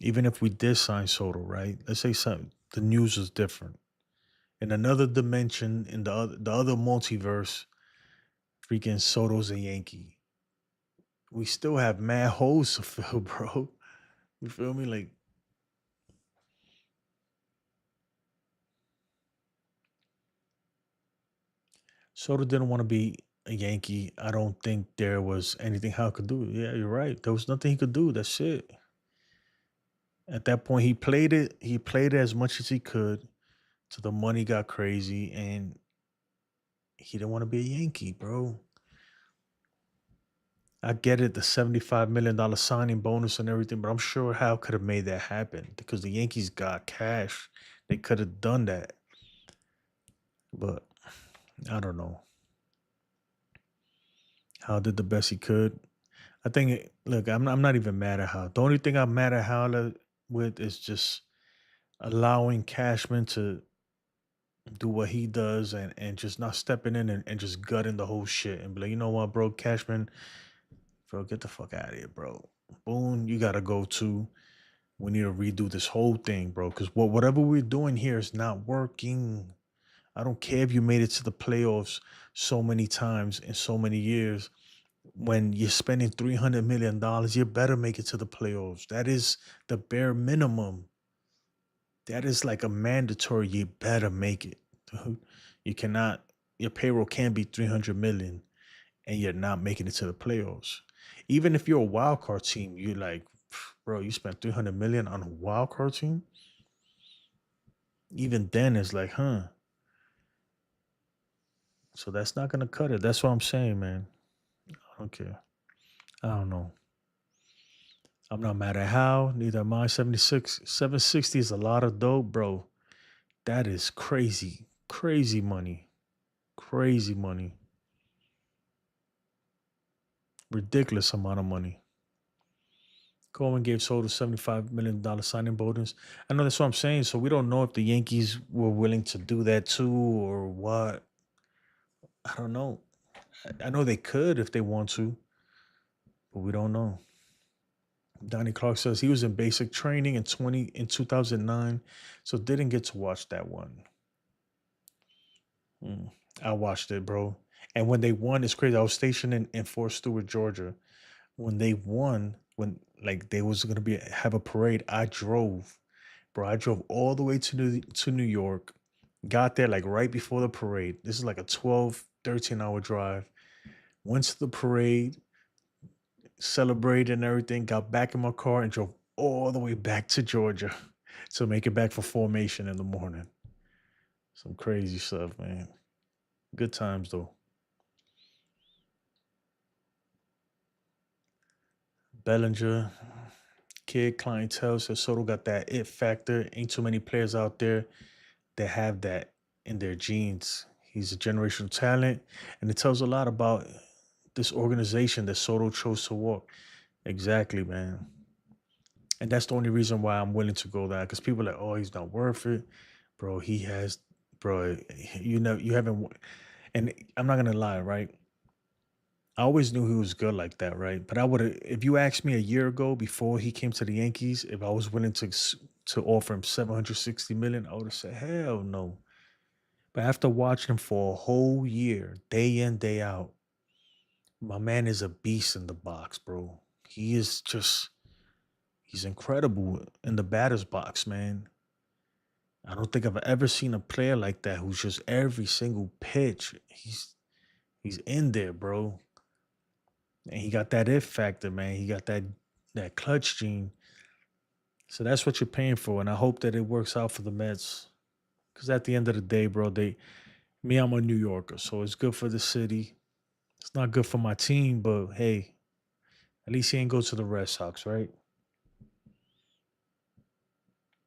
even if we did sign Soto, right? Let's say the news is different. In another dimension, in the other multiverse, freaking Soto's a Yankee. We still have mad holes to fill, bro. You feel me? Like, Soto didn't want to be a Yankee. I don't think there was anything Hal could do. Yeah, you're right. There was nothing he could do. That's it. At that point, he played it. He played it as much as he could till the money got crazy, and he didn't want to be a Yankee, bro. I get it, the $75 million signing bonus and everything, but I'm sure Hal could have made that happen because the Yankees got cash. They could have done that. But I don't know. Hal did the best he could. I think, look, I'm not even mad at Hal. The only thing I'm mad at Hal with is just allowing Cashman to do what he does and just not stepping in and just gutting the whole shit and be like, you know what, bro, Cashman, bro, get the fuck out of here, bro. Boone, you gotta go too. We need to redo this whole thing, bro. Because whatever we're doing here is not working. I don't care if you made it to the playoffs so many times in so many years. When you're spending $300 million, you better make it to the playoffs. That is the bare minimum. That is like a mandatory. You better make it. You cannot. Your payroll can't be 300 million, and you're not making it to the playoffs. Even if you're a wild card team, you're like, bro, you spent 300 million on a wild card team. Even then, it's like, huh. So that's not gonna cut it. That's what I'm saying, man. I don't care. I don't know. I'm not mad at how. Neither am I. 760 is a lot of dope, bro. That is crazy. Crazy money. Crazy money. Ridiculous amount of money. Coleman gave Soto $75 million signing bonus. I know that's what I'm saying. So we don't know if the Yankees were willing to do that too or what. I don't know. I know they could if they want to, but we don't know. Donnie Clark says he was in basic training in 2009, so didn't get to watch that one. I watched it, bro. And when they won, it's crazy. I was stationed in Fort Stewart, Georgia, when they won, when like they was gonna have a parade, I drove, bro. I drove all the way to New York, got there like right before the parade. This is like a 12, 13 hour drive. Went to the parade, celebrated and everything, got back in my car and drove all the way back to Georgia to make it back for formation in the morning. Some crazy stuff, man. Good times though. Bellinger, kid clientele says Soto got that it factor. Ain't too many players out there that have that in their genes. He's a generational talent, and it tells a lot about this organization that Soto chose to walk. Exactly, man. And that's the only reason why I'm willing to go there. Because people are like, oh, he's not worth it. Bro, he has, bro, you haven't, and I'm not going to lie, right? I always knew he was good like that, right? But I would have, if you asked me a year ago before he came to the Yankees, if I was willing to offer him 760 million, I would have said, hell no. But after watching him for a whole year, day in, day out, my man is a beast in the box, bro. He is just, he's incredible in the batter's box, man. I don't think I've ever seen a player like that who's just every single pitch. He's in there, bro. And he got that it factor, man. He got that clutch gene. So that's what you're paying for. And I hope that it works out for the Mets. Because at the end of the day, bro, I'm a New Yorker. So it's good for the city. It's not good for my team, but hey, at least he ain't go to the Red Sox, right?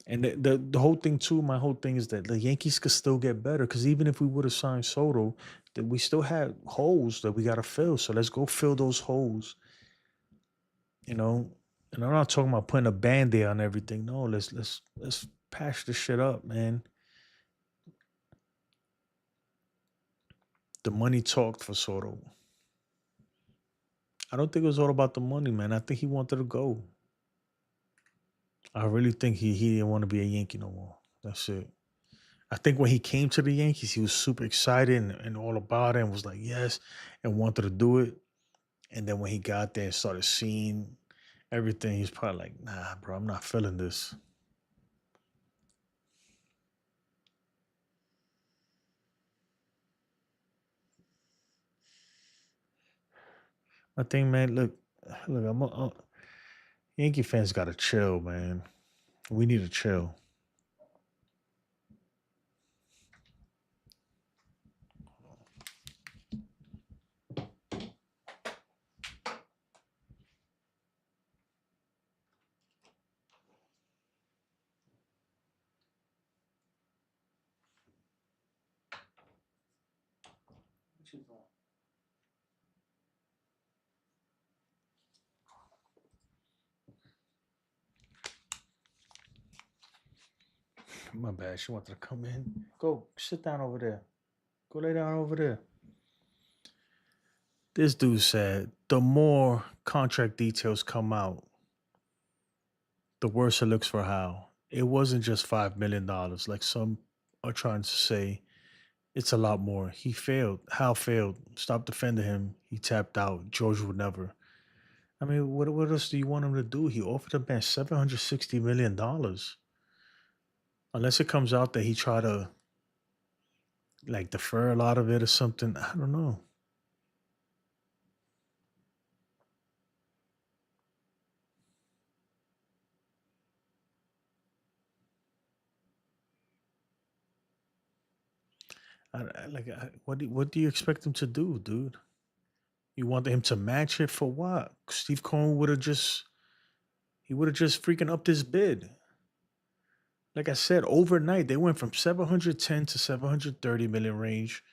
And the whole thing too, my whole thing is that the Yankees could still get better. Because even if we would have signed Soto, that we still had holes that we gotta fill. So let's go fill those holes. You know, and I'm not talking about putting a band-aid on everything. No, let's patch this shit up, man. The money talked for Soto. I don't think it was all about the money, man. I think he wanted to go. I really think he didn't want to be a Yankee no more. That's it. I think when he came to the Yankees, he was super excited and all about it and was like, yes, and wanted to do it. And then when he got there and started seeing everything, he's probably like, nah, bro, I'm not feeling this. I think, man, look, Yankee fans got to chill, man. We need to chill. My bad. She wanted to come in. Go sit down over there. Go lay down over there. This dude said the more contract details come out, the worse it looks for Hal. It wasn't just $5 million, like some are trying to say. It's a lot more. He failed. Hal failed. Stop defending him. He tapped out. George would never. I mean, what else do you want him to do? He offered him $760 million. Unless it comes out that he tried to like defer a lot of it or something. I don't know. What do you expect him to do, dude? You want him to match it for what? Steve Cohen would have just freaking upped his bid. Like I said, overnight they went from 710 to 730 million range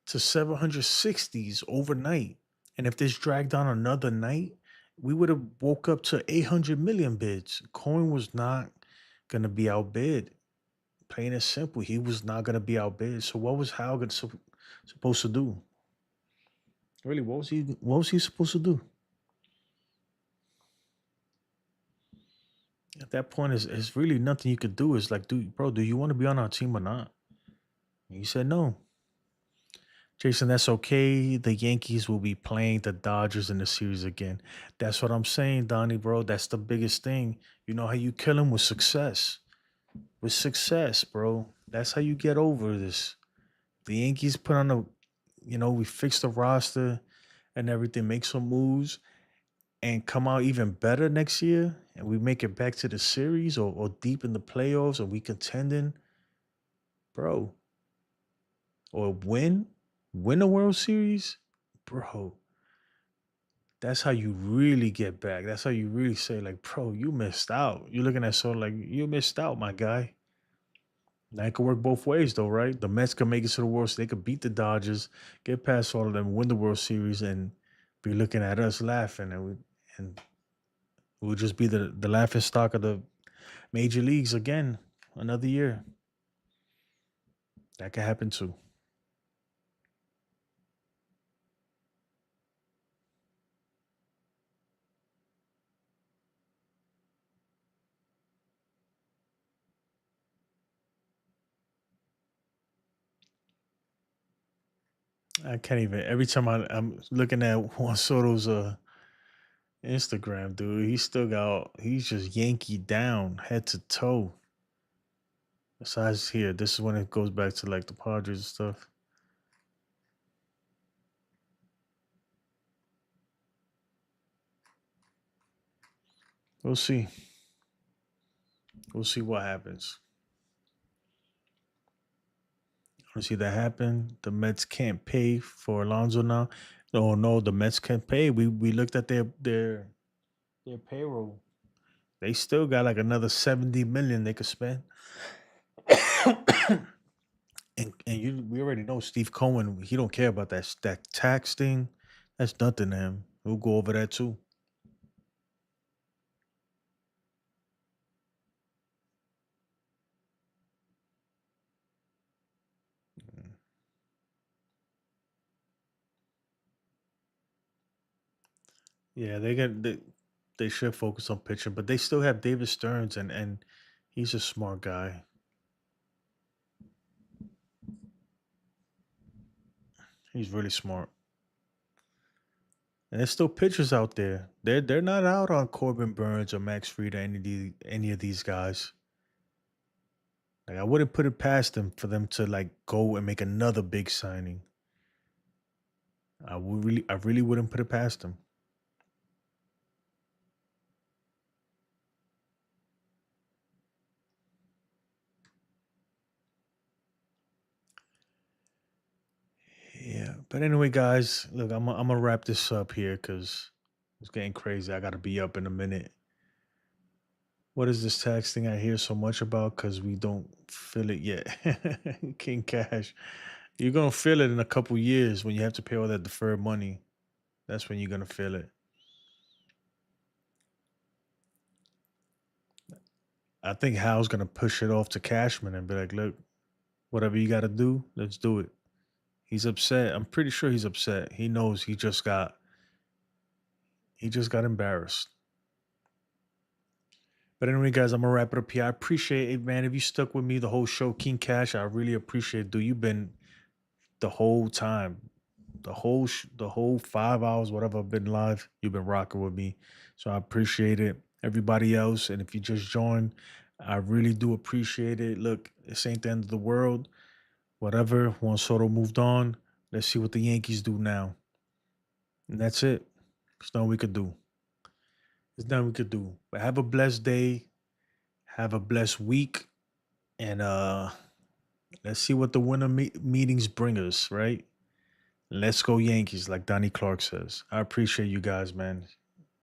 to 760s overnight. And if this dragged on another night, we would have woke up to 800 million bids. Cohen was not gonna be outbid. Plain and simple, he was not gonna be outbid. So what was Hal supposed to do? Really, what was he supposed to do? At that point, it's really nothing you could do. It's like, do you want to be on our team or not? And he said no. Jason, that's okay. The Yankees will be playing the Dodgers in the series again. That's what I'm saying, Donnie, bro. That's the biggest thing. You know how you kill them with success. With success, bro. That's how you get over this. The Yankees put on a, we fix the roster and everything, make some moves, and come out even better next year, and we make it back to the series or deep in the playoffs, or we contending, bro, or win a World Series, bro. That's how you really get back. That's how you really say, like, bro, you missed out. You're looking at Soto like, you missed out, my guy. That could work both ways, though, right? The Mets could make it to the World Series. They could beat the Dodgers, get past all of them, win the World Series, and be looking at us laughing, and we'll just be the laughing stock of the major leagues again another year. That could happen too. I can't even. Every time I'm looking at Juan Soto's Instagram, dude, he's just Yankee down head to toe. Besides here, this is when it goes back to like the Padres and stuff. We'll see. We'll see what happens. I see that happen. The Mets can't pay for Alonso now. Oh no, the Mets can't pay. We looked at their payroll. They still got like another 70 million they could spend. and we already know Steve Cohen, he don't care about that tax thing. That's nothing to him. We'll go over that too. Yeah, they should focus on pitching, but they still have David Stearns, and he's a smart guy. He's really smart. And there's still pitchers out there. They're not out on Corbin Burns or Max Fried or any of these guys. Like I wouldn't put it past them for them to like go and make another big signing. I really wouldn't put it past them. Yeah, but anyway, guys, look, I'm gonna wrap this up here because it's getting crazy. I gotta be up in a minute. What is this tax thing I hear so much about? Because we don't feel it yet. King Cash, you're gonna feel it in a couple years when you have to pay all that deferred money. That's when you're gonna feel it. I think Hal's gonna push it off to Cashman and be like, "Look, whatever you got to do, let's do it." He's upset. I'm pretty sure he's upset. He knows he just got embarrassed. But anyway, guys, I'm gonna wrap it up here. I appreciate it, man. If you stuck with me the whole show, King Cash, I really appreciate it, dude. You've been the whole time, the whole 5 hours, whatever I've been live. You've been rocking with me, so I appreciate it. Everybody else, and if you just joined, I really do appreciate it. Look, this ain't the end of the world. Whatever. Juan Soto moved on. Let's see what the Yankees do now. And that's it. There's nothing we could do. There's nothing we could do. But have a blessed day. Have a blessed week. And let's see what the winter meetings bring us, right? Let's go Yankees, like Donnie Clark says. I appreciate you guys, man.